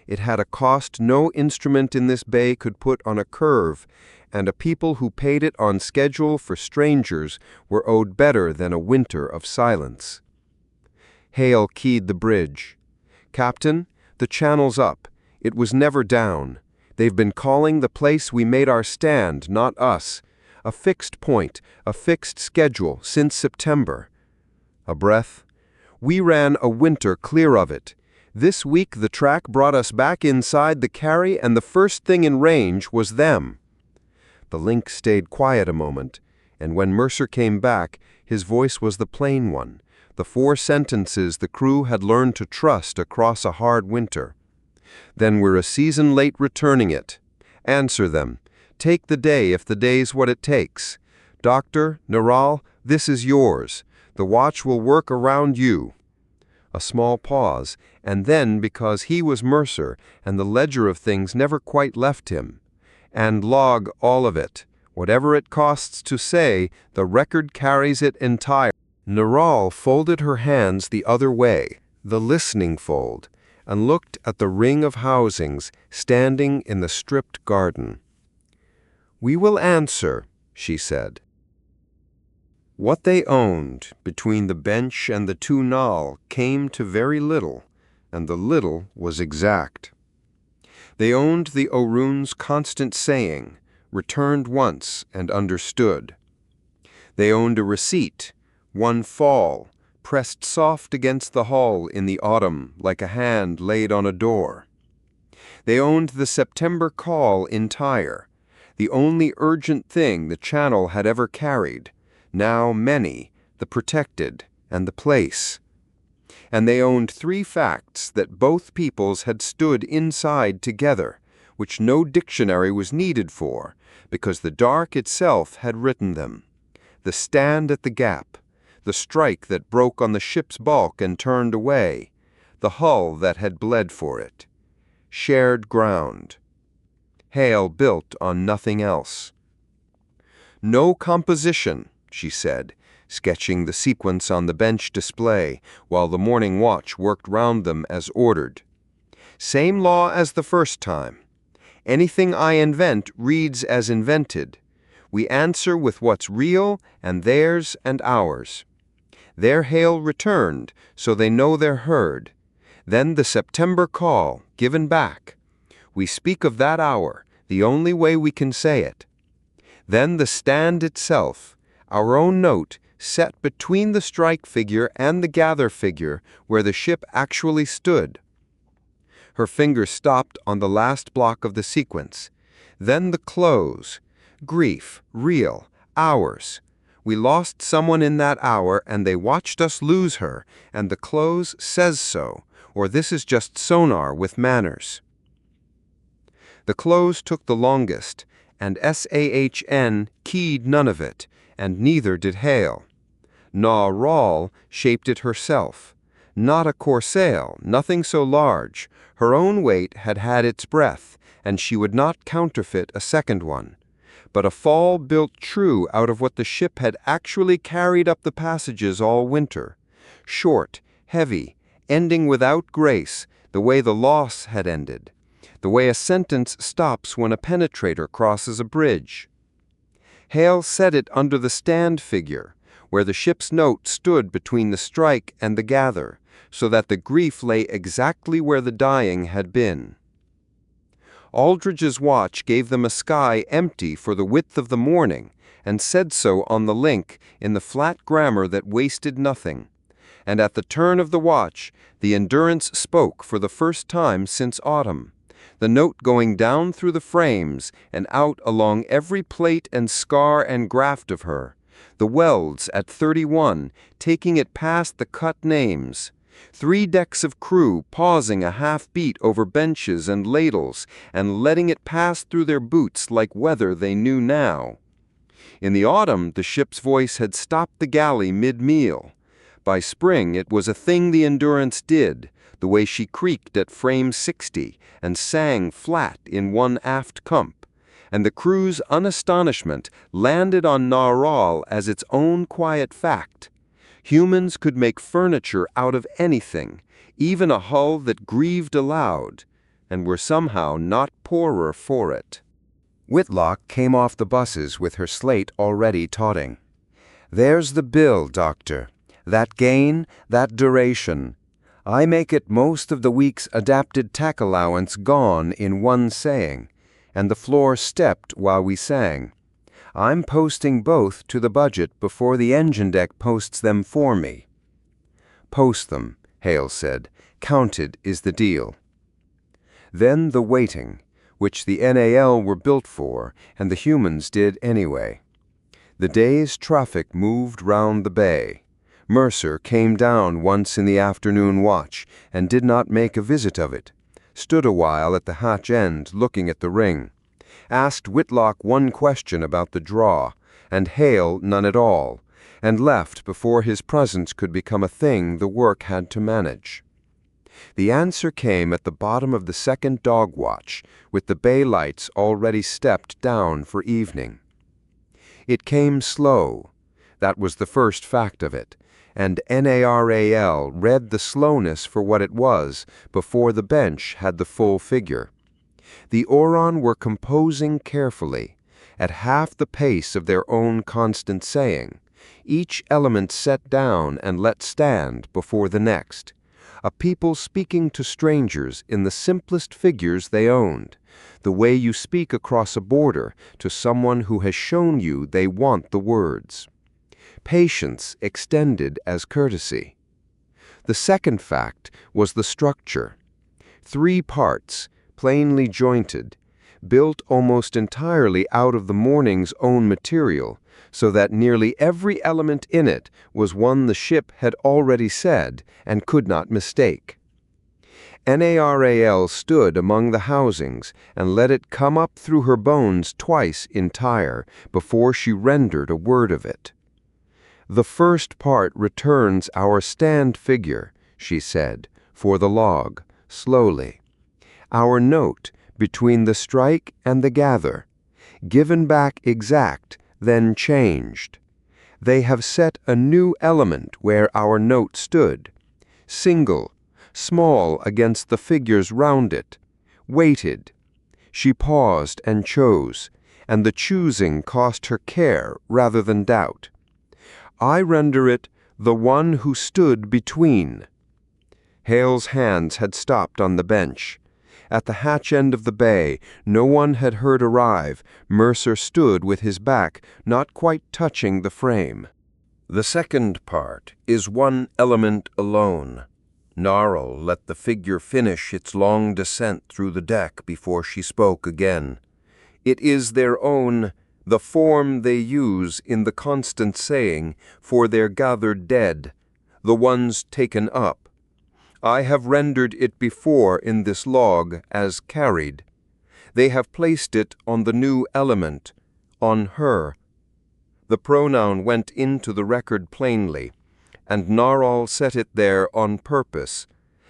It had a cost no instrument in this bay could put on a curve, and a people who paid it on schedule for strangers were owed better than a winter of silence. Hale keyed the bridge. "Captain, the channel's up. It was never down. They've been calling the place we made our stand, not us. A fixed point, a fixed schedule, since September." A breath. "We ran a winter clear of it. This week the track brought us back inside the carry, and the first thing in range was them." The link stayed quiet a moment, and when Mercer came back, his voice was the plain one, the 4 sentences the crew had learned to trust across a hard winter. "Then we're a season late returning it. Answer them. Take the day if the day's what it takes. Doctor, Naral, this is yours. The watch will work around you." A small pause, and then because he was Mercer and the ledger of things never quite left him. And log all of it. Whatever it costs to say, the record carries it entire. Naral folded her hands the other way, the listening fold, and looked at the ring of housings standing in the stripped garden. "We will answer," she said. What they owned between the bench and the two Nal came to very little, and the little was exact. They owned the Orun's constant saying, returned once and understood. They owned a receipt, one fall, pressed soft against the hull in the autumn like a hand laid on a door. They owned the September call entire, the only urgent thing the channel had ever carried, now many, the protected, and the place. And they owned 3 facts that both peoples had stood inside together, which no dictionary was needed for, because the dark itself had written them. The stand at the gap, the strike that broke on the ship's bulk and turned away, the hull that had bled for it. Shared ground. Hale built on nothing else. "No composition," she said, sketching the sequence on the bench display while the morning watch worked round them as ordered. "Same law as the first time. Anything I invent reads as invented. We answer with what's real and theirs and ours. Their hail returned, so they know they're heard. Then the September call, given back. We speak of that hour, the only way we can say it. Then the stand itself, our own note, set between the strike figure and the gather figure where the ship actually stood." Her finger stopped on the last block of the sequence. Then the close. Grief, real, ours. We lost someone in that hour and they watched us lose her, and the close says so, or this is just sonar with manners. The close took the longest, and SAHN keyed none of it, and neither did Hale. Naral shaped it herself. Not a corsail, nothing so large. Her own weight had had its breath, and she would not counterfeit a second one. But a fall built true out of what the ship had actually carried up the passages all winter. Short, heavy, ending without grace, the way the loss had ended. The way a sentence stops when a penetrator crosses a bridge. Hale set it under the stand figure, where the ship's note stood between the strike and the gather, so that the grief lay exactly where the dying had been. Aldridge's watch gave them a sky empty for the width of the morning, and said so on the link in the flat grammar that wasted nothing. And at the turn of the watch, the Endurance spoke for the first time since autumn, the note going down through the frames and out along every plate and scar and graft of her, the welds at 31 taking it past the cut names, 3 decks of crew pausing a half beat over benches and ladles and letting it pass through their boots like weather they knew now. In the autumn, the ship's voice had stopped the galley mid-meal. By spring, it was a thing the Endurance did, the way she creaked at frame 60 and sang flat in one aft cump, and the crew's unastonishment landed on Naral as its own quiet fact. Humans could make furniture out of anything, even a hull that grieved aloud, and were somehow not poorer for it. Whitlock came off the buses with her slate already totting. "There's the bill, Doctor. That gain, that duration. I make it most of the week's adapted tack allowance gone in one saying, and the floor stepped while we sang. I'm posting both to the budget before the engine deck posts them for me." "Post them," Hale said. "Counted is the deal." Then the waiting, which the NAL were built for, and the humans did anyway. The day's traffic moved round the bay. Mercer came down once in the afternoon watch and did not make a visit of it. Stood a while at the hatch end looking at the ring. Asked Whitlock one question about the draw, and Hale none at all, and left before his presence could become a thing the work had to manage. The answer came at the bottom of the second dog watch, with the bay lights already stepped down for evening. It came slow. That was the first fact of it, and NARAL read the slowness for what it was before the bench had the full figure. The Oron were composing carefully, at half the pace of their own constant saying, each element set down and let stand before the next, a people speaking to strangers in the simplest figures they owned, the way you speak across a border to someone who has shown you they want the words. Patience extended as courtesy. The second fact was the structure. 3 parts, plainly jointed, built almost entirely out of the morning's own material, so that nearly every element in it was one the ship had already said and could not mistake. NARAL stood among the housings and let it come up through her bones twice entire before she rendered a word of it. The first part returns our stand figure, she said, for the log, slowly. Our note between the strike and the gather, given back exact, then changed. They have set a new element where our note stood, single, small against the figures round it, weighted. She paused and chose, and the choosing cost her care rather than doubt. I render it the one who stood between. Hale's hands had stopped on the bench. At the hatch end of the bay, no one had heard arrive. Mercer stood with his back not quite touching the frame. The second part is one element alone. Gnarl let the figure finish its long descent through the deck before she spoke again. It is their own, the form they use in the constant saying for their gathered dead, the ones taken up. I have rendered it before in this log as carried. They have placed it on the new element, on her. The pronoun went into the record plainly, and Gnarl set it there on purpose.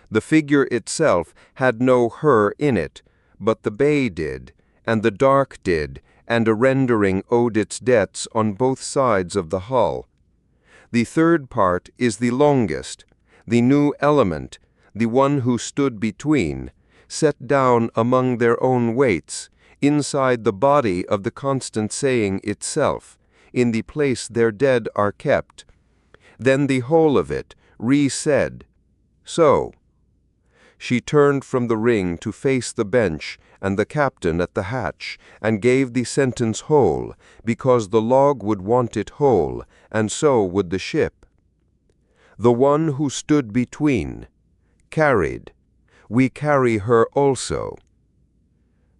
The figure itself had no her in it, but the bay did, and the dark did, and a rendering owed its debts on both sides of the hull. The third part is the longest, the new element, the one who stood between, set down among their own weights, inside the body of the constant saying itself, in the place their dead are kept. Then the whole of it, re-said. So. She turned from the ring to face the bench and the captain at the hatch, and gave the sentence whole, because the log would want it whole, and so would the ship. The one who stood between, carried. We carry her also.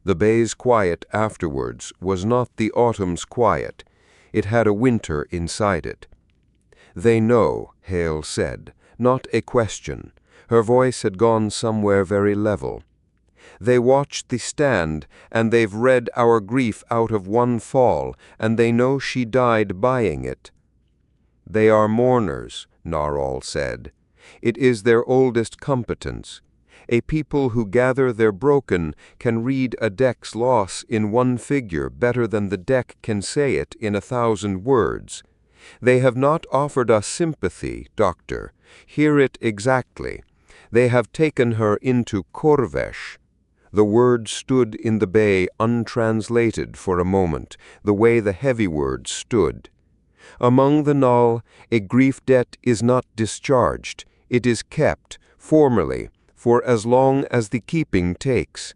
The bay's quiet afterwards was not the autumn's quiet. It had a winter inside it. They know, Hale said, not a question. Her voice had gone somewhere very level. They watched the stand, and they've read our grief out of one fall, and they know she died buying it. They are mourners, Gnarl said. It is their oldest competence. A people who gather their broken can read a deck's loss in one figure better than the deck can say it in 1,000 words. They have not offered us sympathy, Doctor. Hear it exactly. They have taken her into Korvesh. The word stood in the bay untranslated for a moment, the way the heavy word stood. Among the null, a grief debt is not discharged. It is kept, formally, for as long as the keeping takes.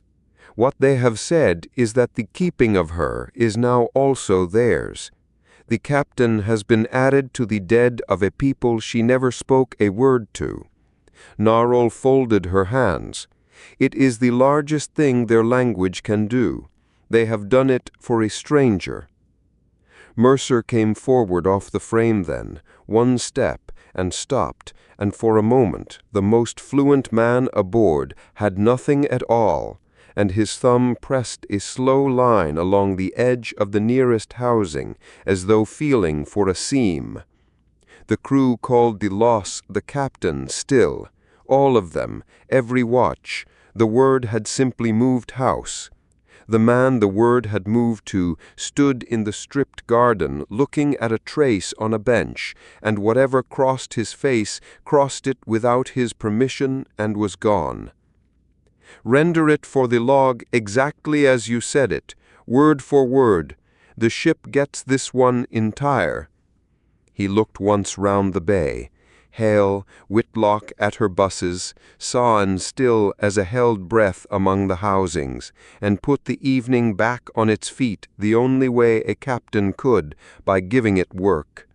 What they have said is that the keeping of her is now also theirs. The captain has been added to the dead of a people she never spoke a word to. Gnarl folded her hands. It is the largest thing their language can do. They have done it for a stranger. Mercer came forward off the frame then, one step, and stopped, and for a moment the most fluent man aboard had nothing at all, and his thumb pressed a slow line along the edge of the nearest housing, as though feeling for a seam. The crew called the loss the captain still. All of them, every watch. The word had simply moved house. The man the word had moved to stood in the stripped garden looking at a trace on a bench, and whatever crossed his face crossed it without his permission and was gone. Render it for the log exactly as you said it, word for word. The ship gets this one entire. He looked once round the bay. Hale, Whitlock at her busses, sawn still as a held breath among the housings, and put the evening back on its feet the only way a captain could, by giving it work.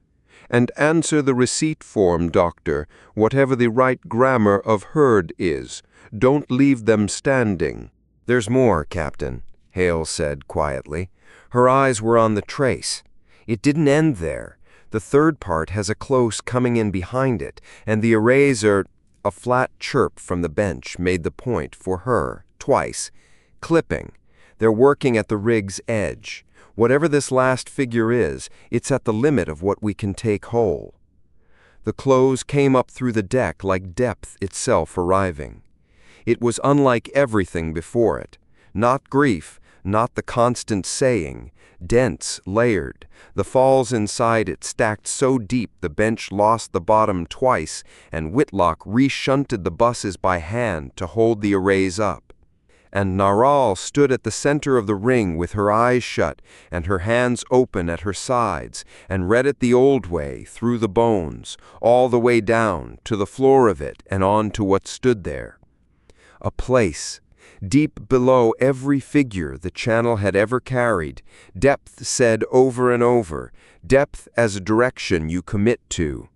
And answer the receipt form, Doctor, whatever the right grammar of herd is. Don't leave them standing. "There's more, Captain," Hale said quietly. Her eyes were on the trace. It didn't end there. The third part has a close coming in behind it, and the arrays are— A flat chirp from the bench made the point for her, twice. Clipping. They're working at the rig's edge. Whatever this last figure is, it's at the limit of what we can take whole. The close came up through the deck like depth itself arriving. It was unlike everything before it. Not grief, not the constant saying, dense, layered. The falls inside it stacked so deep the bench lost the bottom twice, and Whitlock reshunted the buses by hand to hold the arrays up. And Naral stood at the center of the ring with her eyes shut and her hands open at her sides, and read it the old way, through the bones, all the way down, to the floor of it and on to what stood there. A place. Deep below every figure the channel had ever carried, depth said over and over, depth as a direction you commit to.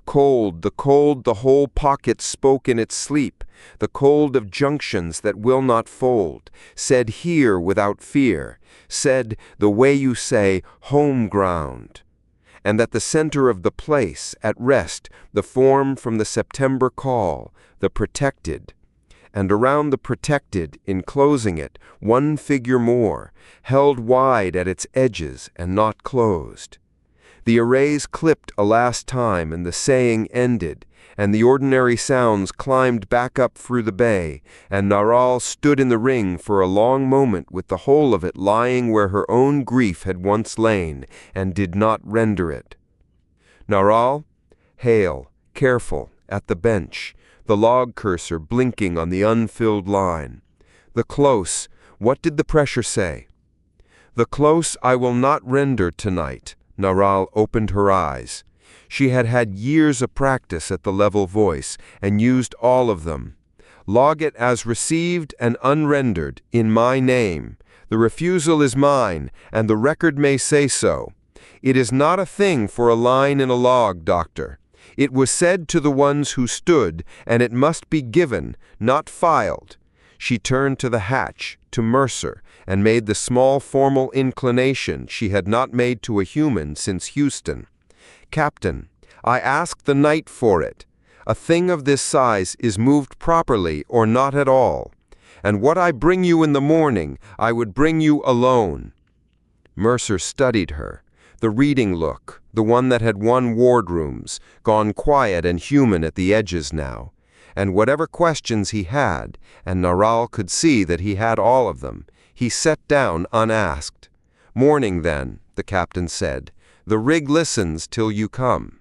Cold, the whole pocket spoke in its sleep, the cold of junctions that will not fold, said here without fear, said the way you say home ground. And at the center of the place, at rest, the form from the September call, the protected. And around the protected, enclosing it, one figure more, held wide at its edges and not closed. The arrays clipped a last time and the saying ended, and the ordinary sounds climbed back up through the bay, and Naral stood in the ring for a long moment with the whole of it lying where her own grief had once lain, and did not render it. Naral, Hale, careful, at the bench, the log cursor blinking on the unfilled line. The close, what did the pressure say? The close I will not render tonight. Naral opened her eyes. She had had years of practice at the level voice, and used all of them. Log it as received and unrendered, in my name. The refusal is mine, and the record may say so. It is not a thing for a line in a log, Doctor. It was said to the ones who stood, and it must be given, not filed. She turned to the hatch, to Mercer, and made the small formal inclination she had not made to a human since Houston. Captain, I ask the night for it. A thing of this size is moved properly or not at all. And what I bring you in the morning, I would bring you alone. Mercer studied her. The reading look, the one that had won wardrooms, gone quiet and human at the edges now. And whatever questions he had, and Naral could see that he had all of them, he set down unasked. Morning then, the captain said. The rig listens till you come.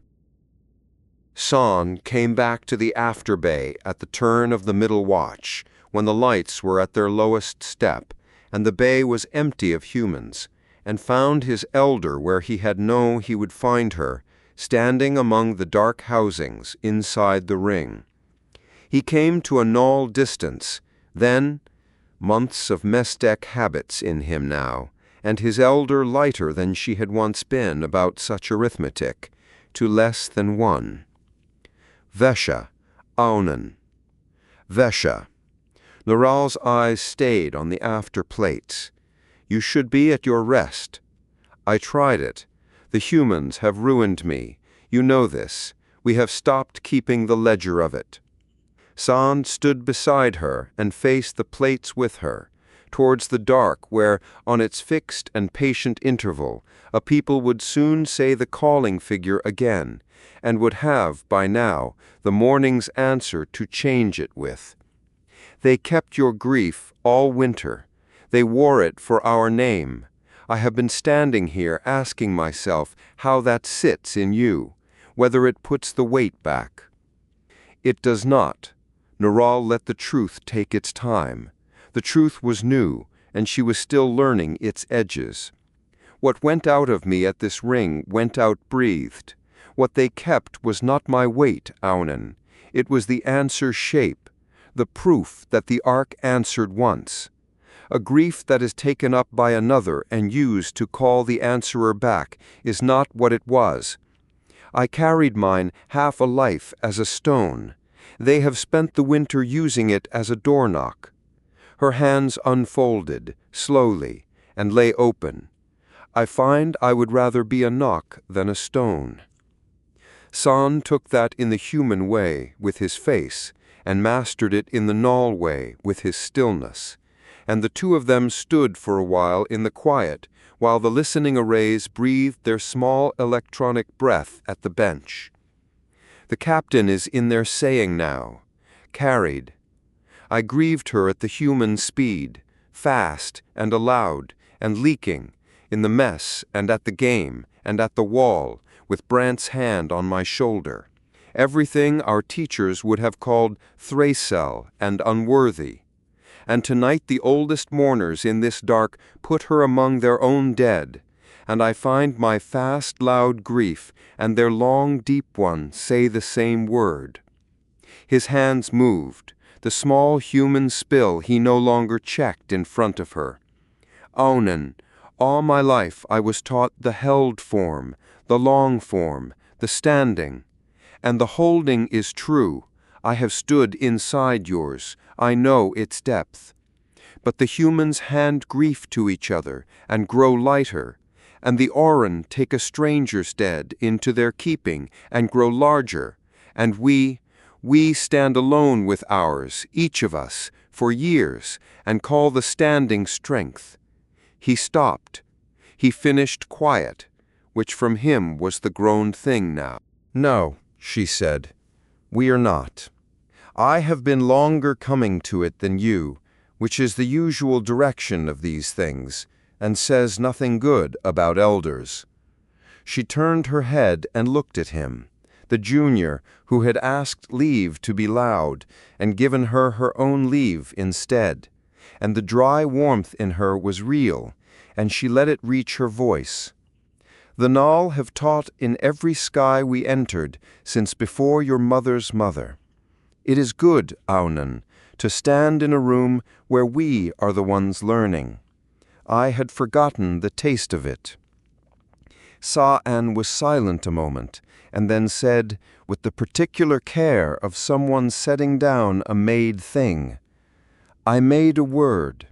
Son came back to the after bay at the turn of the middle watch, when the lights were at their lowest step, and the bay was empty of humans, and found his elder where he had known he would find her, standing among the dark housings inside the ring. He came to a null distance, then, months of mess deck habits in him now, and his elder lighter than she had once been about such arithmetic, to less than one. Vesha, Aunan. Vesha. Naral's eyes stayed on the after plates. You should be at your rest. I tried it. The humans have ruined me. You know this. We have stopped keeping the ledger of it. San stood beside her and faced the plates with her, towards the dark where, on its fixed and patient interval, a people would soon say the calling figure again, and would have, by now, the morning's answer to change it with. They kept your grief all winter. They wore it for our name. I have been standing here asking myself how that sits in you, whether it puts the weight back. It does not. Neural let the truth take its time. The truth was new, and she was still learning its edges. What went out of me at this ring went out breathed. What they kept was not my weight, Aunan. It was the answer's shape, the proof that the ark answered once. A grief that is taken up by another and used to call the answerer back is not what it was. I carried mine half a life as a stone. They have spent the winter using it as a doorknock. Her hands unfolded, slowly, and lay open. I find I would rather be a knock than a stone. San took that in the human way, with his face, and mastered it in the Null way, with his stillness. And the two of them stood for a while in the quiet, while the listening arrays breathed their small electronic breath at the bench. The captain is in their saying now, carried. I grieved her at the human speed, fast and aloud and leaking, in the mess and at the game and at the wall, with Brant's hand on my shoulder. Everything our teachers would have called thracel and unworthy. And tonight the oldest mourners in this dark put her among their own dead, and I find my fast loud grief and their long deep one say the same word. His hands moved, the small human spill he no longer checked in front of her. Aunan, all my life I was taught the held form, the long form, the standing. And the holding is true. I have stood inside yours. I know its depth. But the humans hand grief to each other and grow lighter, and the Auran take a stranger's dead into their keeping and grow larger, and we stand alone with ours, each of us, for years, and call the standing strength. He stopped. He finished quiet, which from him was the grown thing now. No, she said, we are not. I have been longer coming to it than you, which is the usual direction of these things, and says nothing good about elders. She turned her head and looked at him, the junior who had asked leave to be loud and given her her own leave instead, and the dry warmth in her was real, and she let it reach her voice. The Null have taught in every sky we entered since before your mother's mother. It is good, Aunan, to stand in a room where we are the ones learning. I had forgotten the taste of it. Sa'an was silent a moment, and then said, with the particular care of someone setting down a made thing, I made a word.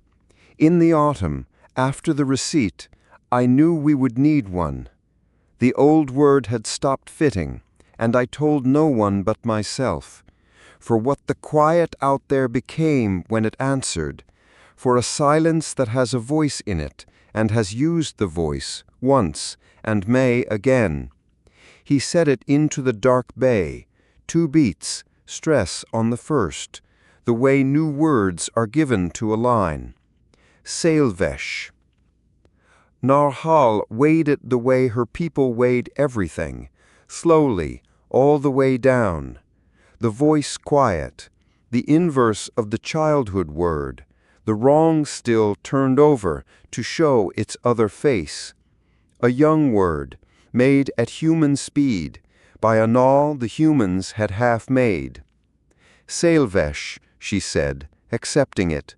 In the autumn, after the receipt, I knew we would need one. The old word had stopped fitting, and I told no one but myself. For what the quiet out there became when it answered, for a silence that has a voice in it, and has used the voice, once, and may again. He set it into the dark bay, 2 beats, stress on the first, the way new words are given to a line. Sailvesh. Narhal weighed it the way her people weighed everything, slowly, all the way down. The voice quiet, the inverse of the childhood word, the wrong still turned over to show its other face. A young word, made at human speed, by a null the humans had half made. Sailvesh, she said, accepting it,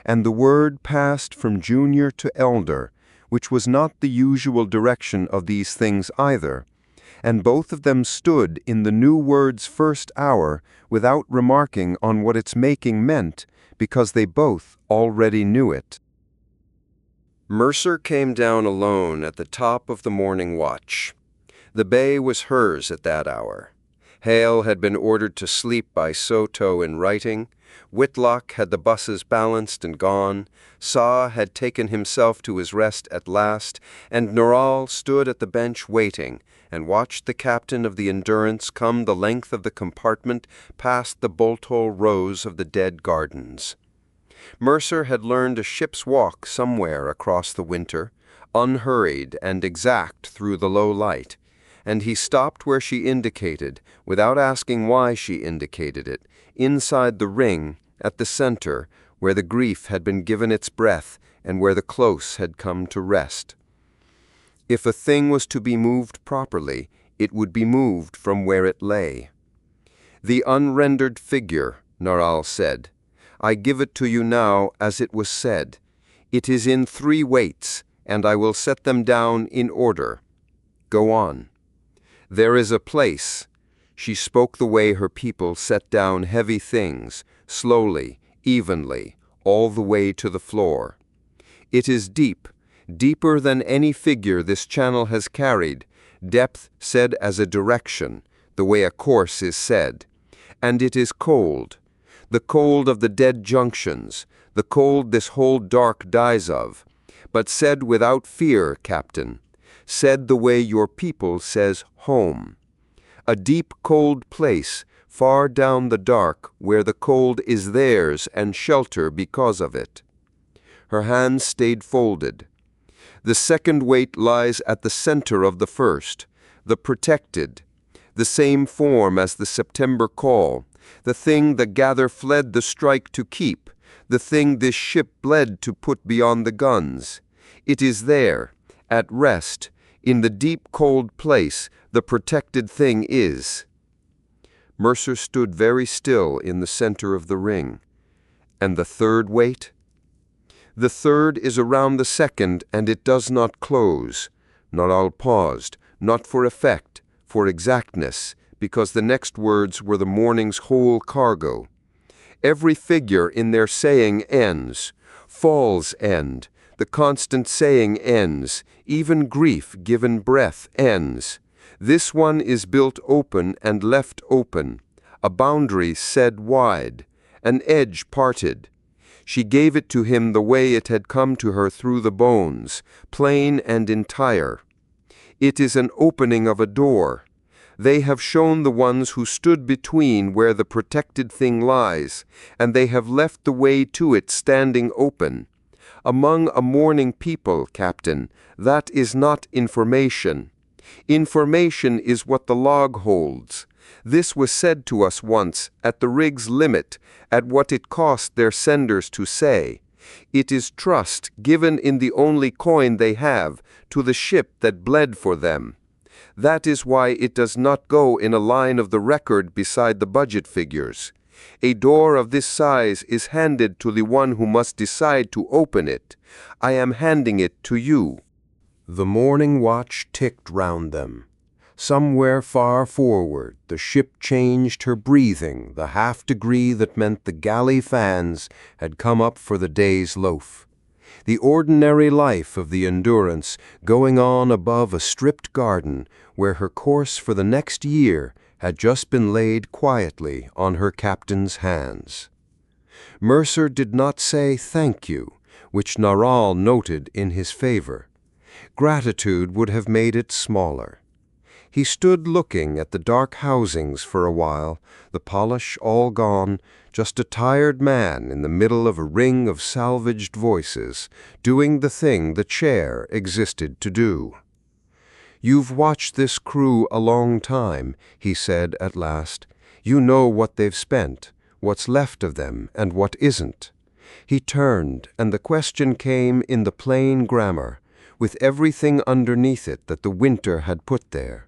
and the word passed from junior to elder, which was not the usual direction of these things either, and both of them stood in the new word's first hour without remarking on what its making meant, because they both already knew it. Mercer came down alone at the top of the morning watch. The bay was hers at that hour. Hale had been ordered to sleep by Soto in writing, Whitlock had the buses balanced and gone, Saw had taken himself to his rest at last, and Noral stood at the bench waiting, and watched the captain of the Endurance come the length of the compartment past the bolt-hole rows of the dead gardens. Mercer had learned a ship's walk somewhere across the winter, unhurried and exact through the low light, and he stopped where she indicated, without asking why she indicated it, inside the ring, at the center, where the grief had been given its breath and where the close had come to rest. If a thing was to be moved properly, it would be moved from where it lay. The unrendered figure, Naral said. I give it to you now as it was said. It is in 3 weights, and I will set them down in order. Go on. There is a place. She spoke the way her people set down heavy things, slowly, evenly, all the way to the floor. It is deep, deeper than any figure this channel has carried, depth said as a direction, the way a course is said. And it is cold, the cold of the dead junctions, the cold this whole dark dies of, but said without fear, Captain, said the way your people says home. A deep cold place, far down the dark, where the cold is theirs and shelter because of it. Her hands stayed folded. The second weight lies at the center of the first, the protected, the same form as the September call, the thing the gather fled the strike to keep, the thing this ship bled to put beyond the guns. It is there, at rest, in the deep cold place, the protected thing is. Mercer stood very still in the center of the ring. And the third weight? The third is around the second, and it does not close. Naral paused, not for effect, for exactness, because the next words were the morning's whole cargo. Every figure in their saying ends. Falls end. The constant saying ends. Even grief given breath ends. This one is built open and left open. A boundary said wide. An edge parted. She gave it to him the way it had come to her through the bones, plain and entire. It is an opening of a door. They have shown the ones who stood between where the protected thing lies, and they have left the way to it standing open. Among a mourning people, Captain, that is not information. Information is what the log holds. This was said to us once, at the rig's limit, at what it cost their senders to say. It is trust given in the only coin they have to the ship that bled for them. That is why it does not go in a line of the record beside the budget figures. A door of this size is handed to the one who must decide to open it. I am handing it to you. The morning watch ticked round them. Somewhere far forward, the ship changed her breathing the half-degree that meant the galley fans had come up for the day's loaf. The ordinary life of the Endurance going on above a stripped garden where her course for the next year had just been laid quietly on her captain's hands. Mercer did not say thank you, which Naral noted in his favor. Gratitude would have made it smaller. He stood looking at the dark housings for a while, the polish all gone, just a tired man in the middle of a ring of salvaged voices, doing the thing the chair existed to do. "You've watched this crew a long time," he said at last. "You know what they've spent, what's left of them, and what isn't." He turned, and the question came in the plain grammar, with everything underneath it that the winter had put there.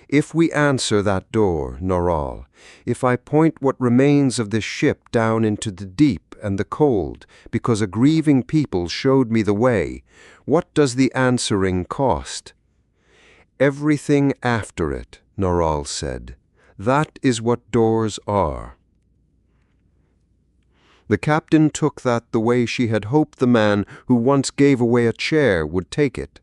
If we answer that door, Naral, if I point what remains of this ship down into the deep and the cold, because a grieving people showed me the way, what does the answering cost? Everything after it, Naral said. That is what doors are. The captain took that the way she had hoped the man who once gave away a chair would take it.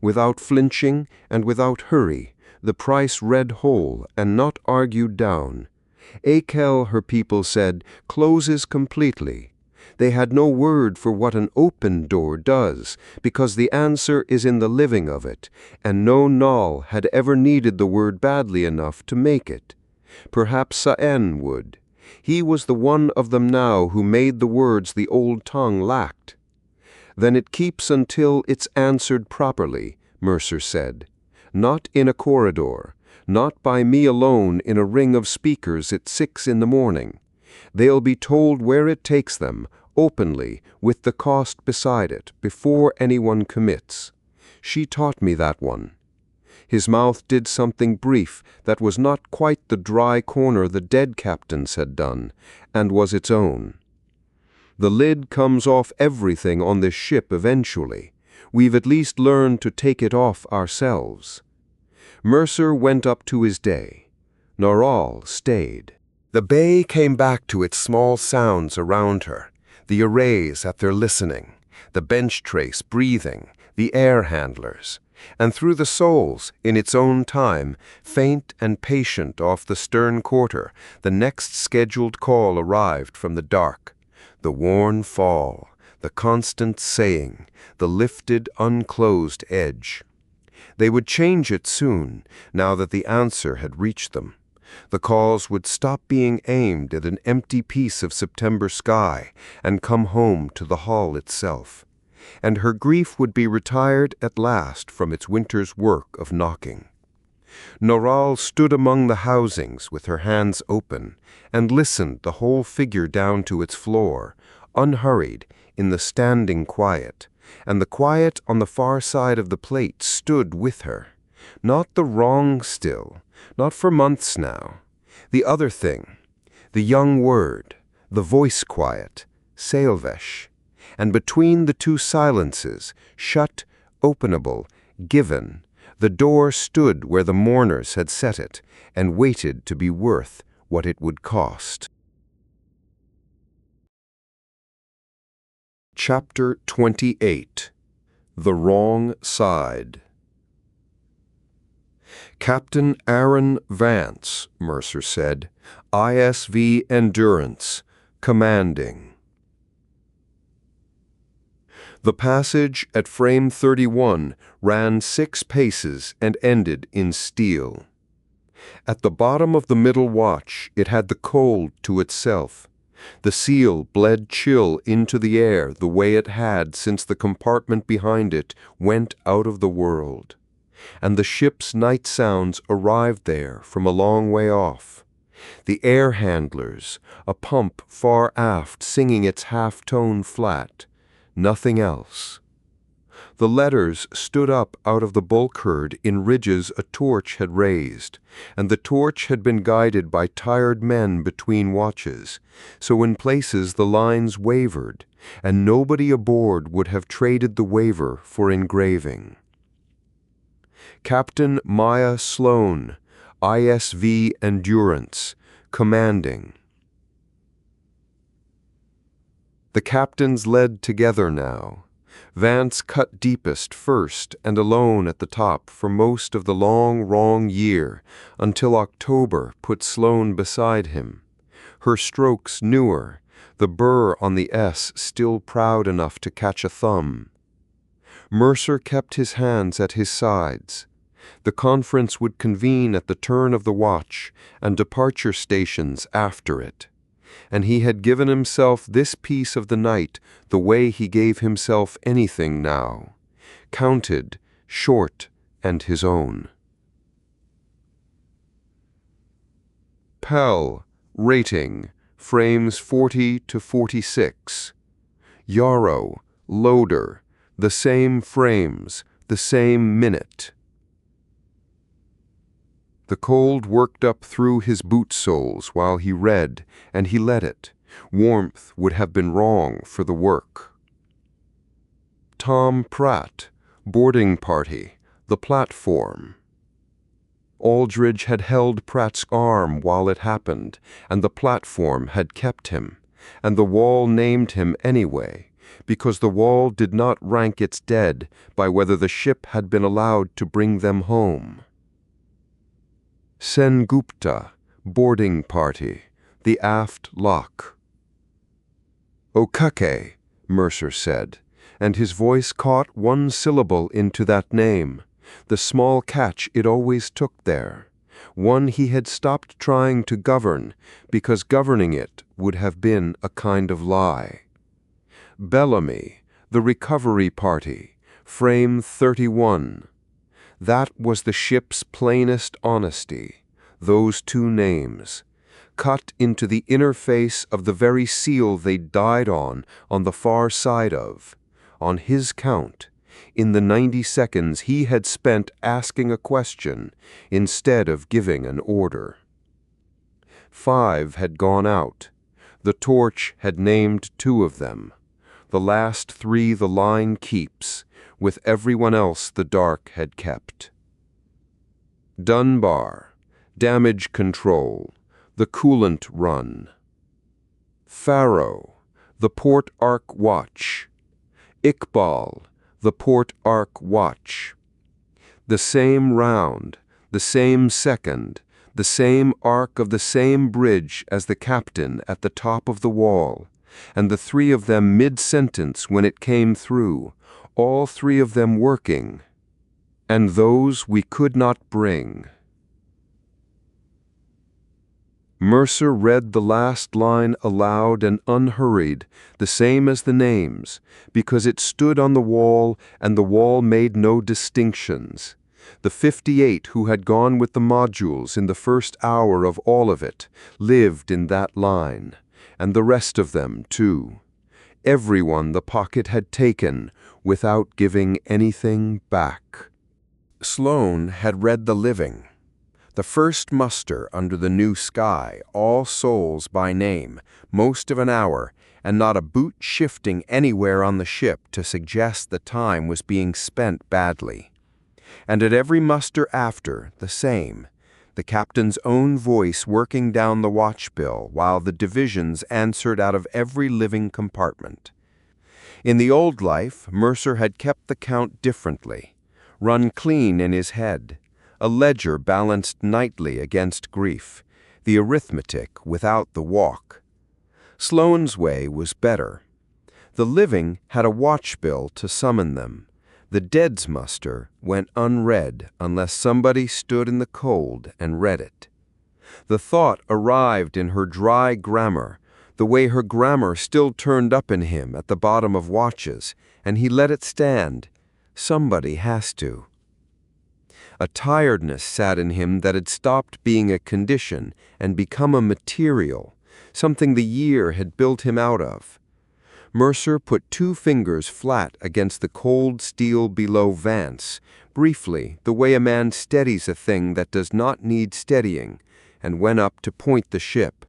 Without flinching and without hurry, the price read whole and not argued down. Akel, her people said, closes completely. They had no word for what an open door does, because the answer is in the living of it, and no Null had ever needed the word badly enough to make it. Perhaps Sa'en would. He was the one of them now who made the words the old tongue lacked. Then it keeps until it's answered properly, Mercer said. Not in a corridor, not by me alone in a ring of speakers at 6 in the morning. They'll be told where it takes them, openly, with the cost beside it, before anyone commits. She taught me that one. His mouth did something brief that was not quite the dry corner the dead captains had done, and was its own. The lid comes off everything on this ship eventually. We've at least learned to take it off ourselves. Mercer went up to his day. Noral stayed. The bay came back to its small sounds around her, the arrays at their listening, the bench trace breathing, the air handlers, and through the souls, in its own time, faint and patient off the stern quarter, the next scheduled call arrived from the dark. The worn fall, the constant saying, the lifted, unclosed edge. They would change it soon, now that the answer had reached them. The calls would stop being aimed at an empty piece of September sky and come home to the hull itself. And her grief would be retired at last from its winter's work of knocking. Noral stood among the housings with her hands open and listened the whole figure down to its floor, unhurried, in the standing quiet, and the quiet on the far side of the plate stood with her. Not the wrong still, not for months now. The other thing, the young word, the voice quiet, Sailvesh. And between the two silences, shut, openable, given, the door stood where the mourners had set it, and waited to be worth what it would cost. Chapter 28. The Wrong Side. Captain Aaron Vance, Mercer said, ISV Endurance, commanding. The passage at frame 31 ran 6 paces and ended in steel. At the bottom of the middle watch, it had the cold to itself. The seal bled chill into the air the way it had since the compartment behind it went out of the world. And the ship's night sounds arrived there from a long way off. The air handlers, a pump far aft singing its half-tone flat, nothing else. The letters stood up out of the bulkhead in ridges a torch had raised, and the torch had been guided by tired men between watches, so in places the lines wavered, and nobody aboard would have traded the waver for engraving. Captain Maya Sloane, ISV Endurance, commanding. The captains led together now. Vance cut deepest first and alone at the top for most of the long, wrong year, until October put Sloane beside him. Her strokes newer, the burr on the S still proud enough to catch a thumb. Mercer kept his hands at his sides. The conference would convene at the turn of the watch and departure stations after it. And he had given himself this piece of the night the way he gave himself anything now, counted, short, and his own. Pell, rating, frames 40 to 46. Yarrow, loader, the same frames, the same minute. The cold worked up through his boot soles while he read, and he let it. Warmth would have been wrong for the work. Tom Pratt, boarding party, the platform. Aldridge had held Pratt's arm while it happened, and the platform had kept him, and the wall named him anyway, because the wall did not rank its dead by whether the ship had been allowed to bring them home. Sengupta, boarding party, the aft lock. Okake, Mercer said, and his voice caught one syllable into that name, the small catch it always took there, one he had stopped trying to govern because governing it would have been a kind of lie. Bellamy, the recovery party, frame 31. That was the ship's plainest honesty, those two names, cut into the inner face of the very seal they'd died on the far side of, on his count, in the 90 seconds he had spent asking a question instead of giving an order. 5 had gone out. The torch had named 2 of them. The last 3 the line keeps, with everyone else the dark had kept. Dunbar, damage control, the coolant run. Faro, the port arc watch. Iqbal, the port arc watch. The same round, the same second, the same arc of the same bridge as the captain at the top of the wall, and the 3 of them mid-sentence when it came through, all 3 of them working, and those we could not bring. Mercer read the last line aloud and unhurried, the same as the names, because it stood on the wall and the wall made no distinctions. The 58 who had gone with the modules in the first hour of all of it lived in that line, and the rest of them, too. Everyone the pocket had taken without giving anything back. Sloane had read the living. The first muster under the new sky, all souls by name, most of an hour, and not a boot shifting anywhere on the ship to suggest the time was being spent badly. And at every muster after, the same, the captain's own voice working down the watch bill while the divisions answered out of every living compartment. In the old life, Mercer had kept the count differently, run clean in his head, a ledger balanced nightly against grief, the arithmetic without the walk. Sloane's way was better. The living had a watch bill to summon them. The dead's muster went unread unless somebody stood in the cold and read it. The thought arrived in her dry grammar, the way her grammar still turned up in him at the bottom of watches, and he let it stand. Somebody has to. A tiredness sat in him that had stopped being a condition and become a material, something the year had built him out of. Mercer put 2 fingers flat against the cold steel below Vance, briefly, the way a man steadies a thing that does not need steadying, and went up to point the ship.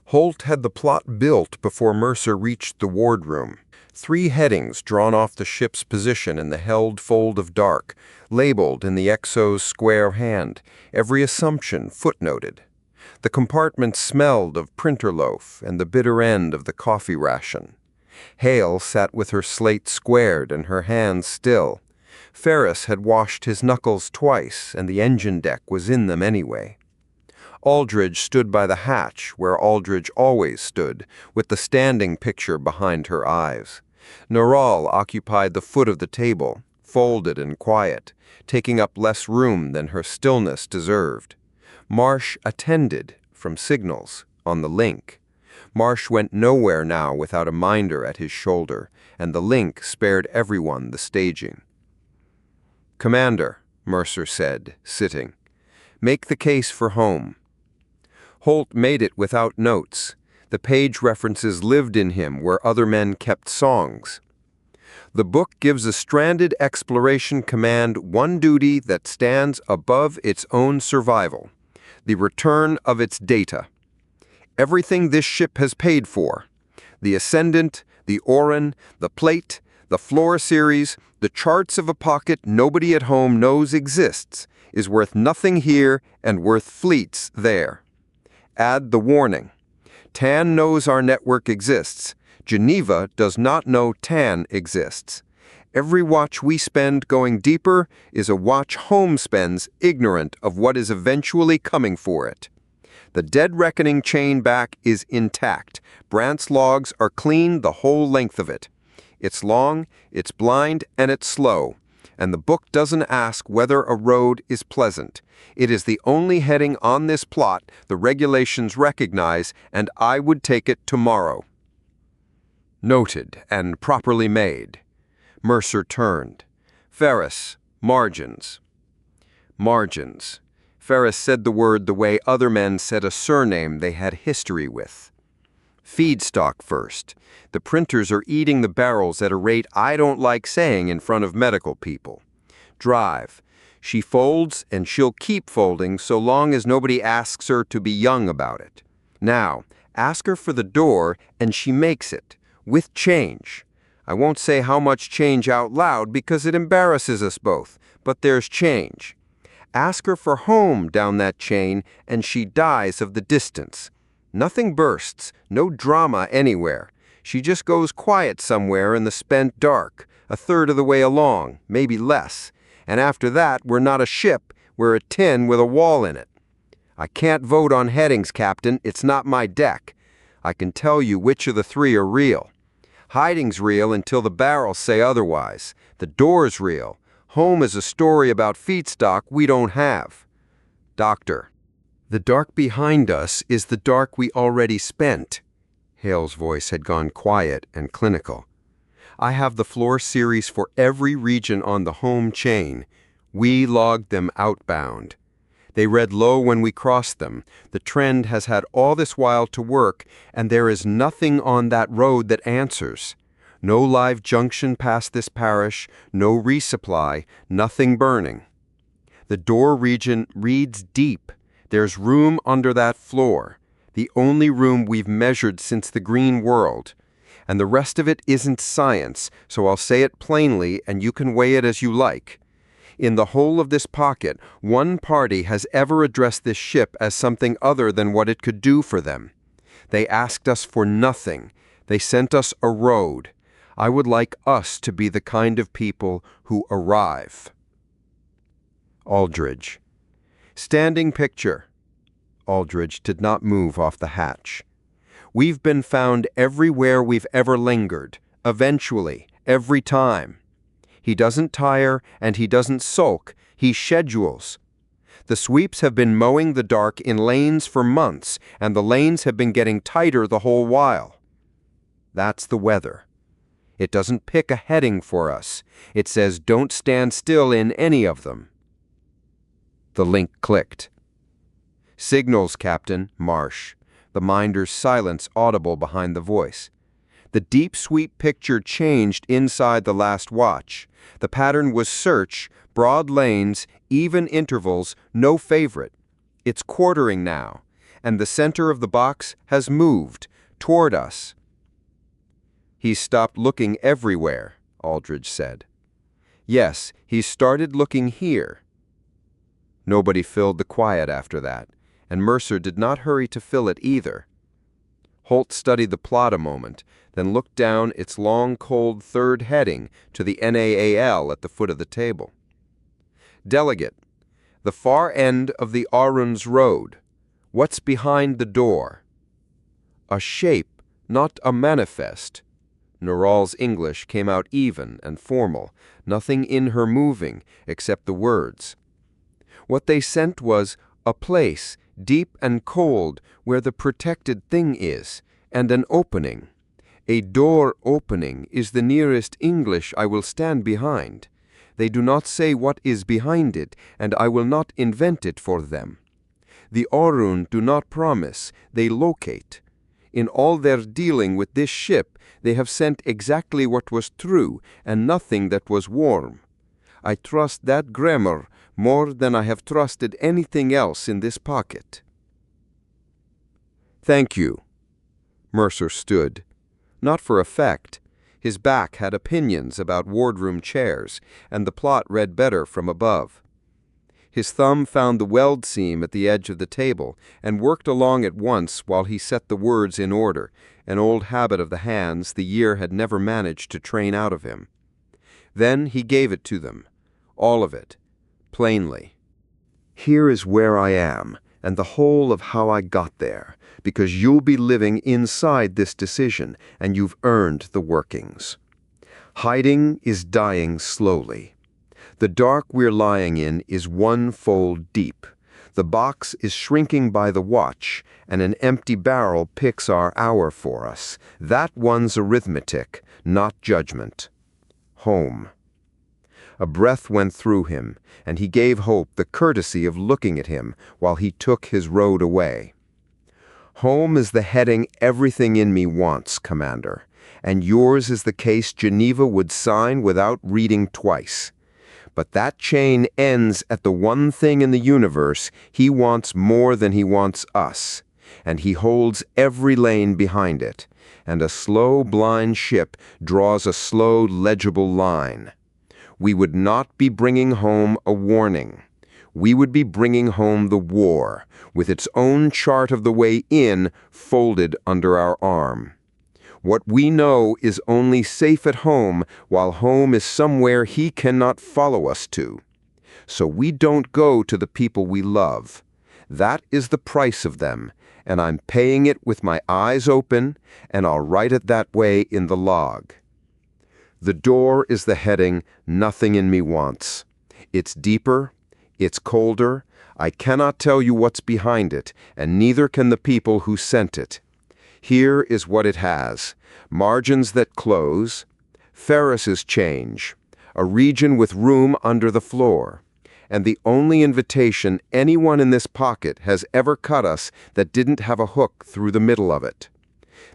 Holt had the plot built before Mercer reached the wardroom. 3 headings drawn off the ship's position in the held fold of dark, labeled in the XO's square hand, every assumption footnoted. The compartment smelled of printer loaf and the bitter end of the coffee ration. Hale sat with her slate squared and her hands still. Ferris had washed his knuckles twice, and the engine deck was in them anyway. Aldridge stood by the hatch, where Aldridge always stood, with the standing picture behind her eyes. Neural occupied the foot of the table, folded and quiet, taking up less room than her stillness deserved. Marsh attended, from signals, on the link. Marsh went nowhere now without a minder at his shoulder, and the link spared everyone the staging. "Commander," Mercer said, sitting, "make the case for home." Holt made it without notes. The page references lived in him where other men kept songs. The book gives a stranded exploration command one duty that stands above its own survival: the return of its data. Everything this ship has paid for, the Ascendant, the Orin, the Plate, the Floor Series, the charts of a pocket nobody at home knows exists, is worth nothing here and worth fleets there. Add the warning. TAN knows our network exists. Geneva does not know TAN exists. Every watch we spend going deeper is a watch home spends ignorant of what is eventually coming for it. The Dead Reckoning chain back is intact. Brandt's logs are clean the whole length of it. It's long, it's blind, and it's slow. And the book doesn't ask whether a road is pleasant. It is the only heading on this plot the regulations recognize, and I would take it tomorrow. Noted and properly made. Mercer turned. Ferris, margins. Margins. Ferris said the word the way other men said a surname they had history with. Feedstock first. The printers are eating the barrels at a rate I don't like saying in front of medical people. Drive. She folds and she'll keep folding so long as nobody asks her to be young about it. Now, ask her for the door and she makes it, with change. I won't say how much change out loud because it embarrasses us both, but there's change. Ask her for home down that chain and she dies of the distance. Nothing bursts, no drama anywhere. She just goes quiet somewhere in the spent dark, a third of the way along, maybe less. And after that, we're not a ship, we're a tin with a wall in it. I can't vote on headings, Captain. It's not my deck. I can tell you which of the three are real. Hiding's real until the barrels say otherwise. The door's real. Home is a story about feedstock we don't have. Doctor. The dark behind us is the dark we already spent. Hale's voice had gone quiet and clinical. I have the floor series for every region on the home chain. We logged them outbound. They read low when we crossed them. The trend has had all this while to work, and there is nothing on that road that answers. No live junction past this parish, no resupply, nothing burning. The door region reads deep. There's room under that floor, the only room we've measured since the green world. And the rest of it isn't science, so I'll say it plainly and you can weigh it as you like. In the whole of this pocket, one party has ever addressed this ship as something other than what it could do for them. They asked us for nothing. They sent us a road. I would like us to be the kind of people who arrive. Aldridge. Standing picture. Aldridge did not move off the hatch. We've been found everywhere we've ever lingered, eventually, every time. He doesn't tire and he doesn't sulk, he schedules. The sweeps have been mowing the dark in lanes for months, and the lanes have been getting tighter the whole while. That's the weather. It doesn't pick a heading for us. It says don't stand still in any of them. The link clicked. Signals, Captain, Marsh. The minder's silence audible behind the voice. The deep sweep picture changed inside the last watch. The pattern was search, broad lanes, even intervals, no favorite. It's quartering now, and the center of the box has moved toward us. He's stopped looking everywhere, Aldridge said. Yes, he's started looking here. Nobody filled the quiet after that, and Mercer did not hurry to fill it either. Holt studied the plot a moment, then looked down its long, cold third heading to the NAAL at the foot of the table. Delegate, the far end of the Aruns Road. What's behind the door? A shape, not a manifest. Noral's English came out even and formal, nothing in her moving except the words. What they sent was a place, deep and cold, where the protected thing is, and an opening. A door opening is the nearest English I will stand behind. They do not say what is behind it, and I will not invent it for them. The Orun do not promise, they locate. In all their dealing with this ship, they have sent exactly what was true, and nothing that was warm. I trust that grammar more than I have trusted anything else in this pocket. Thank you. Mercer stood. Not for effect. His back had opinions about wardroom chairs, and the plot read better from above. His thumb found the weld seam at the edge of the table, and worked along at once while he set the words in order, an old habit of the hands the year had never managed to train out of him. Then he gave it to them, all of it, plainly. Here is where I am, and the whole of how I got there, because you'll be living inside this decision, and you've earned the workings. Hiding is dying slowly. The dark we're lying in is 1 fold deep. The box is shrinking by the watch, and an empty barrel picks our hour for us. That one's arithmetic, not judgment. Home. A breath went through him, and he gave Hope the courtesy of looking at him while he took his road away. Home is the heading everything in me wants, Commander, and yours is the case Geneva would sign without reading twice. But that chain ends at the one thing in the universe he wants more than he wants us, and he holds every lane behind it, and a slow, blind ship draws a slow, legible line. We would not be bringing home a warning. We would be bringing home the war, with its own chart of the way in folded under our arm. What we know is only safe at home, while home is somewhere he cannot follow us to. So we don't go to the people we love. That is the price of them, and I'm paying it with my eyes open, and I'll write it that way in the log. The door is the heading nothing in me wants. It's deeper, it's colder, I cannot tell you what's behind it, and neither can the people who sent it. Here is what it has: margins that close, Ferris's change, a region with room under the floor, and the only invitation anyone in this pocket has ever cut us that didn't have a hook through the middle of it.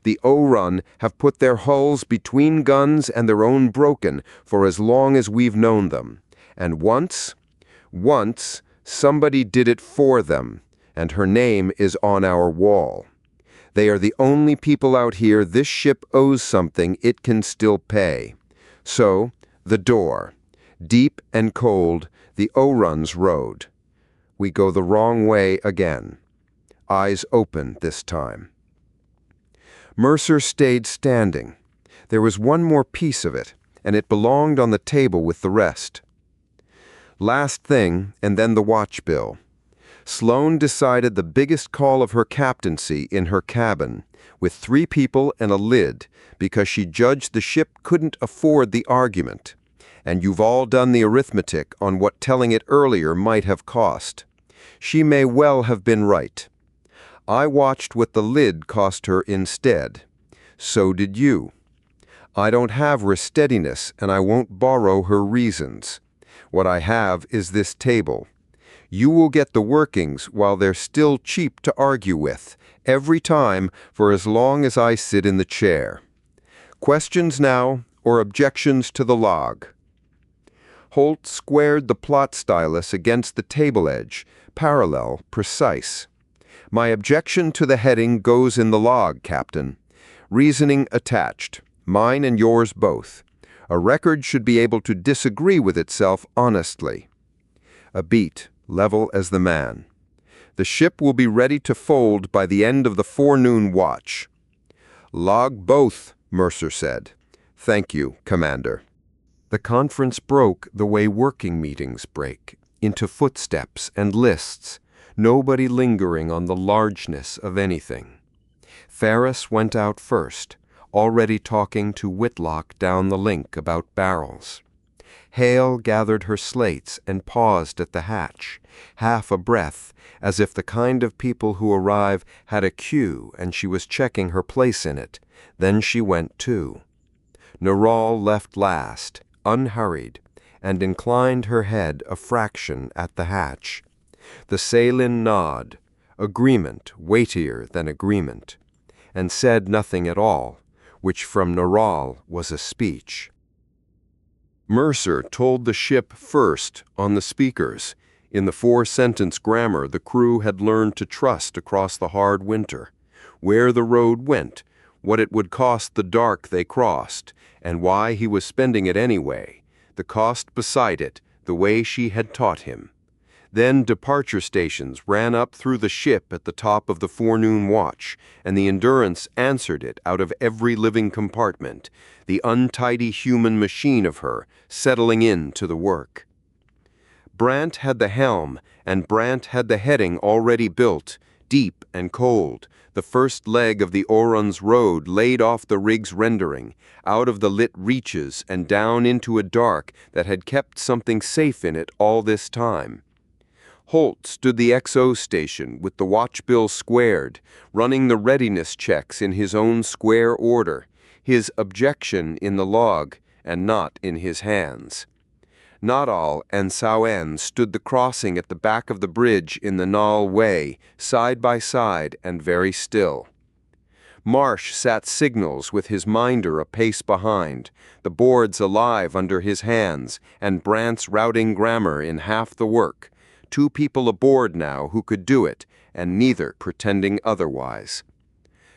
The O-Run have put their hulls between guns and their own broken for as long as we've known them, and once, somebody did it for them, and her name is on our wall. They are the only people out here this ship owes something it can still pay. So, the door. Deep and cold, the O-Run's road. We go the wrong way again. Eyes open this time. Mercer stayed standing. There was one more piece of it, and it belonged on the table with the rest. Last thing, and then the watch bill. Sloane decided the biggest call of her captaincy in her cabin, with 3 people and a lid, because she judged the ship couldn't afford the argument. And you've all done the arithmetic on what telling it earlier might have cost. She may well have been right. I watched what the lid cost her instead. So did you. I don't have her steadiness, and I won't borrow her reasons. What I have is this table. You will get the workings while they're still cheap to argue with, every time for as long as I sit in the chair. Questions now, or objections to the log? Holt squared the plot stylus against the table edge, parallel, precise. My objection to the heading goes in the log, Captain. Reasoning attached, mine and yours both. A record should be able to disagree with itself honestly. A beat, level as the man. The ship will be ready to fold by the end of the forenoon watch. Log both, Mercer said. Thank you, Commander. The conference broke the way working meetings break, into footsteps and lists, nobody lingering on the largeness of anything. Ferris went out first, already talking to Whitlock down the link about barrels. Hale gathered her slates and paused at the hatch, half a breath, as if the kind of people who arrive had a queue and she was checking her place in it. Then she went too. Naral left last, unhurried, and inclined her head a fraction at the hatch. The Salin nod, agreement weightier than agreement, and said nothing at all, which from Naral was a speech. Mercer told the ship first on the speakers, in the 4-sentence grammar the crew had learned to trust across the hard winter, where the road went, what it would cost the dark they crossed, and why he was spending it anyway, the cost beside it, the way she had taught him. Then departure stations ran up through the ship at the top of the forenoon watch, and the Endurance answered it out of every living compartment, the untidy human machine of her settling in to the work. Brant had the helm, and Brant had the heading already built, deep and cold, the first leg of the Oron's road laid off the rig's rendering, out of the lit reaches and down into a dark that had kept something safe in it all this time. Holt stood the XO station with the watch bill squared, running the readiness checks in his own square order, his objection in the log and not in his hands. Nadal and Sauen stood the crossing at the back of the bridge in the Nal Way, side by side and very still. Marsh sat signals with his minder a pace behind, the boards alive under his hands, and Brant's routing grammar in half the work. 2 people aboard now who could do it, and neither pretending otherwise.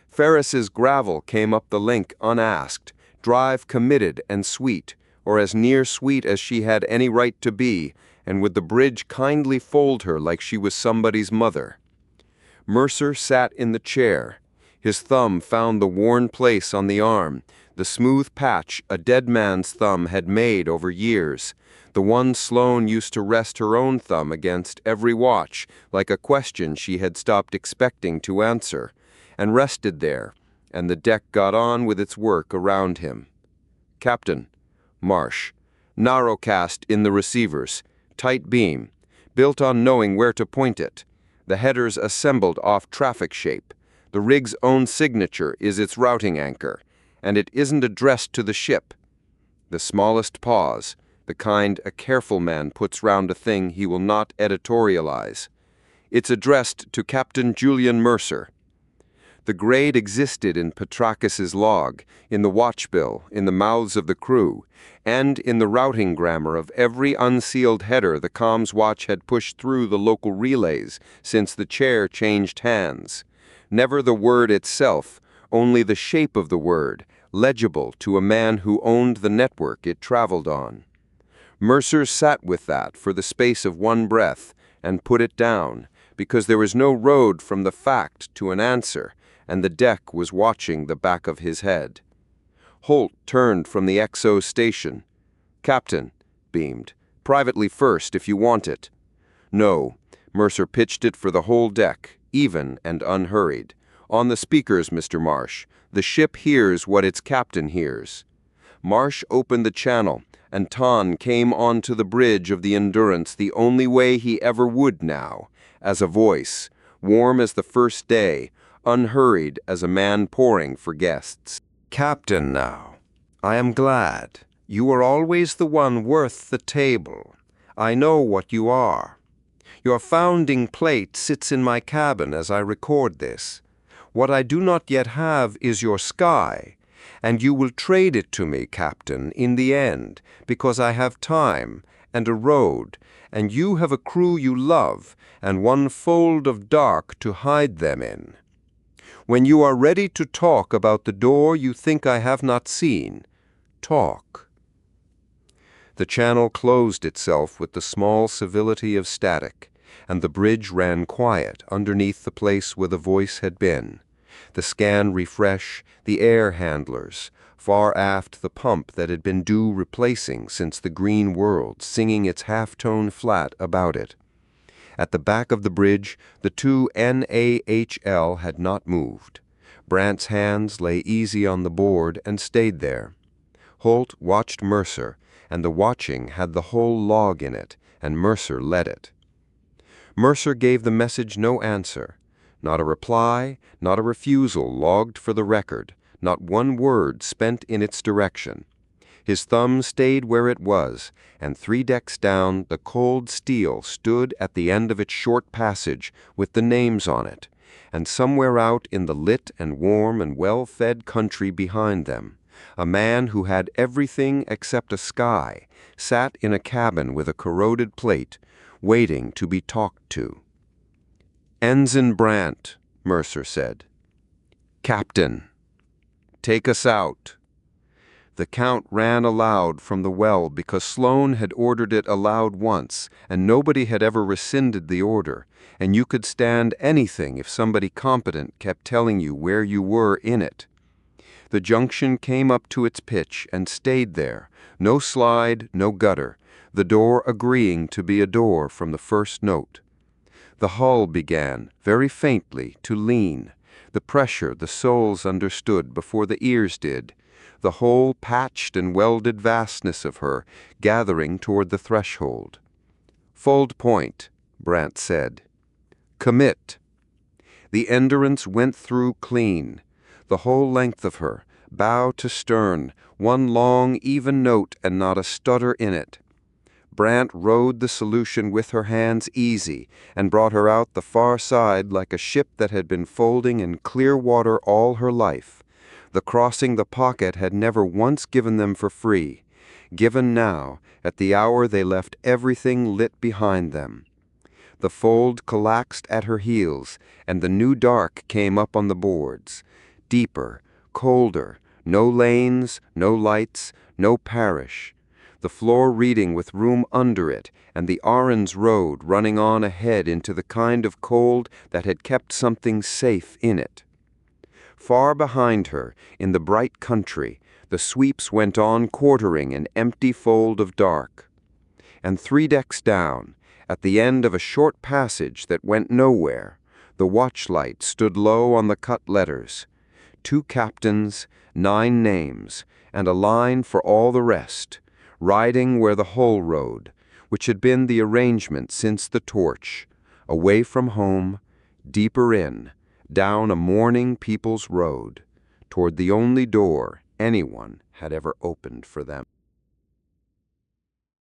Ferris's gravel came up the link unasked, drive committed and sweet, or as near sweet as she had any right to be, and would the bridge kindly fold her like she was somebody's mother. Mercer sat in the chair. His thumb found the worn place on the arm, the smooth patch a dead man's thumb had made over years, the one Sloane used to rest her own thumb against every watch, like a question she had stopped expecting to answer, and rested there, and the deck got on with its work around him. Captain. Marsh. Narrowcast in the receivers. Tight beam. Built on knowing where to point it. The headers assembled off traffic shape. The rig's own signature is its routing anchor, and it isn't addressed to the ship. The smallest pause, the kind a careful man puts round a thing he will not editorialize. It's addressed to Captain Julian Mercer. The grade existed in Petrakis's log, in the watch bill, in the mouths of the crew, and in the routing grammar of every unsealed header the comms watch had pushed through the local relays since the chair changed hands. Never the word itself, only the shape of the word, legible to a man who owned the network it traveled on. Mercer sat with that for the space of one breath and put it down, because there was no road from the fact to an answer, and the deck was watching the back of his head. Holt turned from the XO station. Captain, beamed, privately first if you want it. No, Mercer pitched it for the whole deck, even and unhurried. On the speakers, Mr. Marsh. The ship hears what its captain hears. Marsh opened the channel, and Ton came onto the bridge of the Endurance the only way he ever would now, as a voice, warm as the first day, unhurried as a man pouring for guests. Captain now, I am glad. You are always the one worth the table. I know what you are. Your founding plate sits in my cabin as I record this. What I do not yet have is your sky, and you will trade it to me, Captain, in the end, because I have time and a road, and you have a crew you love, and one fold of dark to hide them in. When you are ready to talk about the door you think I have not seen, talk. The channel closed itself with the small civility of static, and the bridge ran quiet underneath the place where the voice had been. The scan refresh, the air handlers, far aft the pump that had been due replacing since the green world singing its half-tone flat about it. At the back of the bridge, the 2 NAHL had not moved. Brant's hands lay easy on the board and stayed there. Holt watched Mercer, and the watching had the whole log in it, and Mercer led it. Mercer gave the message no answer. Not a reply, not a refusal logged for the record, not one word spent in its direction. His thumb stayed where it was, and 3 decks down the cold steel stood at the end of its short passage with the names on it, and somewhere out in the lit and warm and well-fed country behind them, a man who had everything except a sky sat in a cabin with a corroded plate, waiting to be talked to. Ensign Brant, Mercer said. Captain. Take us out. The count ran aloud from the well because Sloane had ordered it aloud once, and nobody had ever rescinded the order, and you could stand anything if somebody competent kept telling you where you were in it. The junction came up to its pitch and stayed there, no slide, no gutter, the door agreeing to be a door from the first note. The hull began, very faintly, to lean, the pressure the soles understood before the ears did, the whole patched and welded vastness of her gathering toward the threshold. "Fold point," Brant said. "Commit." The Endurance went through clean, the whole length of her, bow to stern, one long, even note and not a stutter in it. Brant rode the solution with her hands easy and brought her out the far side like a ship that had been folding in clear water all her life. The crossing the pocket had never once given them for free, given now, at the hour they left everything lit behind them. The fold collapsed at her heels, and the new dark came up on the boards, deeper, colder, no lanes, no lights, no parish. The floor reading with room under it, and the Ahrens road running on ahead into the kind of cold that had kept something safe in it. Far behind her, in the bright country, the sweeps went on quartering an empty fold of dark. And 3 decks down, at the end of a short passage that went nowhere, the watchlight stood low on the cut letters. 2 captains, 9 names, and a line for all the rest, riding where the hull rode, which had been the arrangement since the torch, away from home, deeper in, down a mourning people's road, toward the only door anyone had ever opened for them.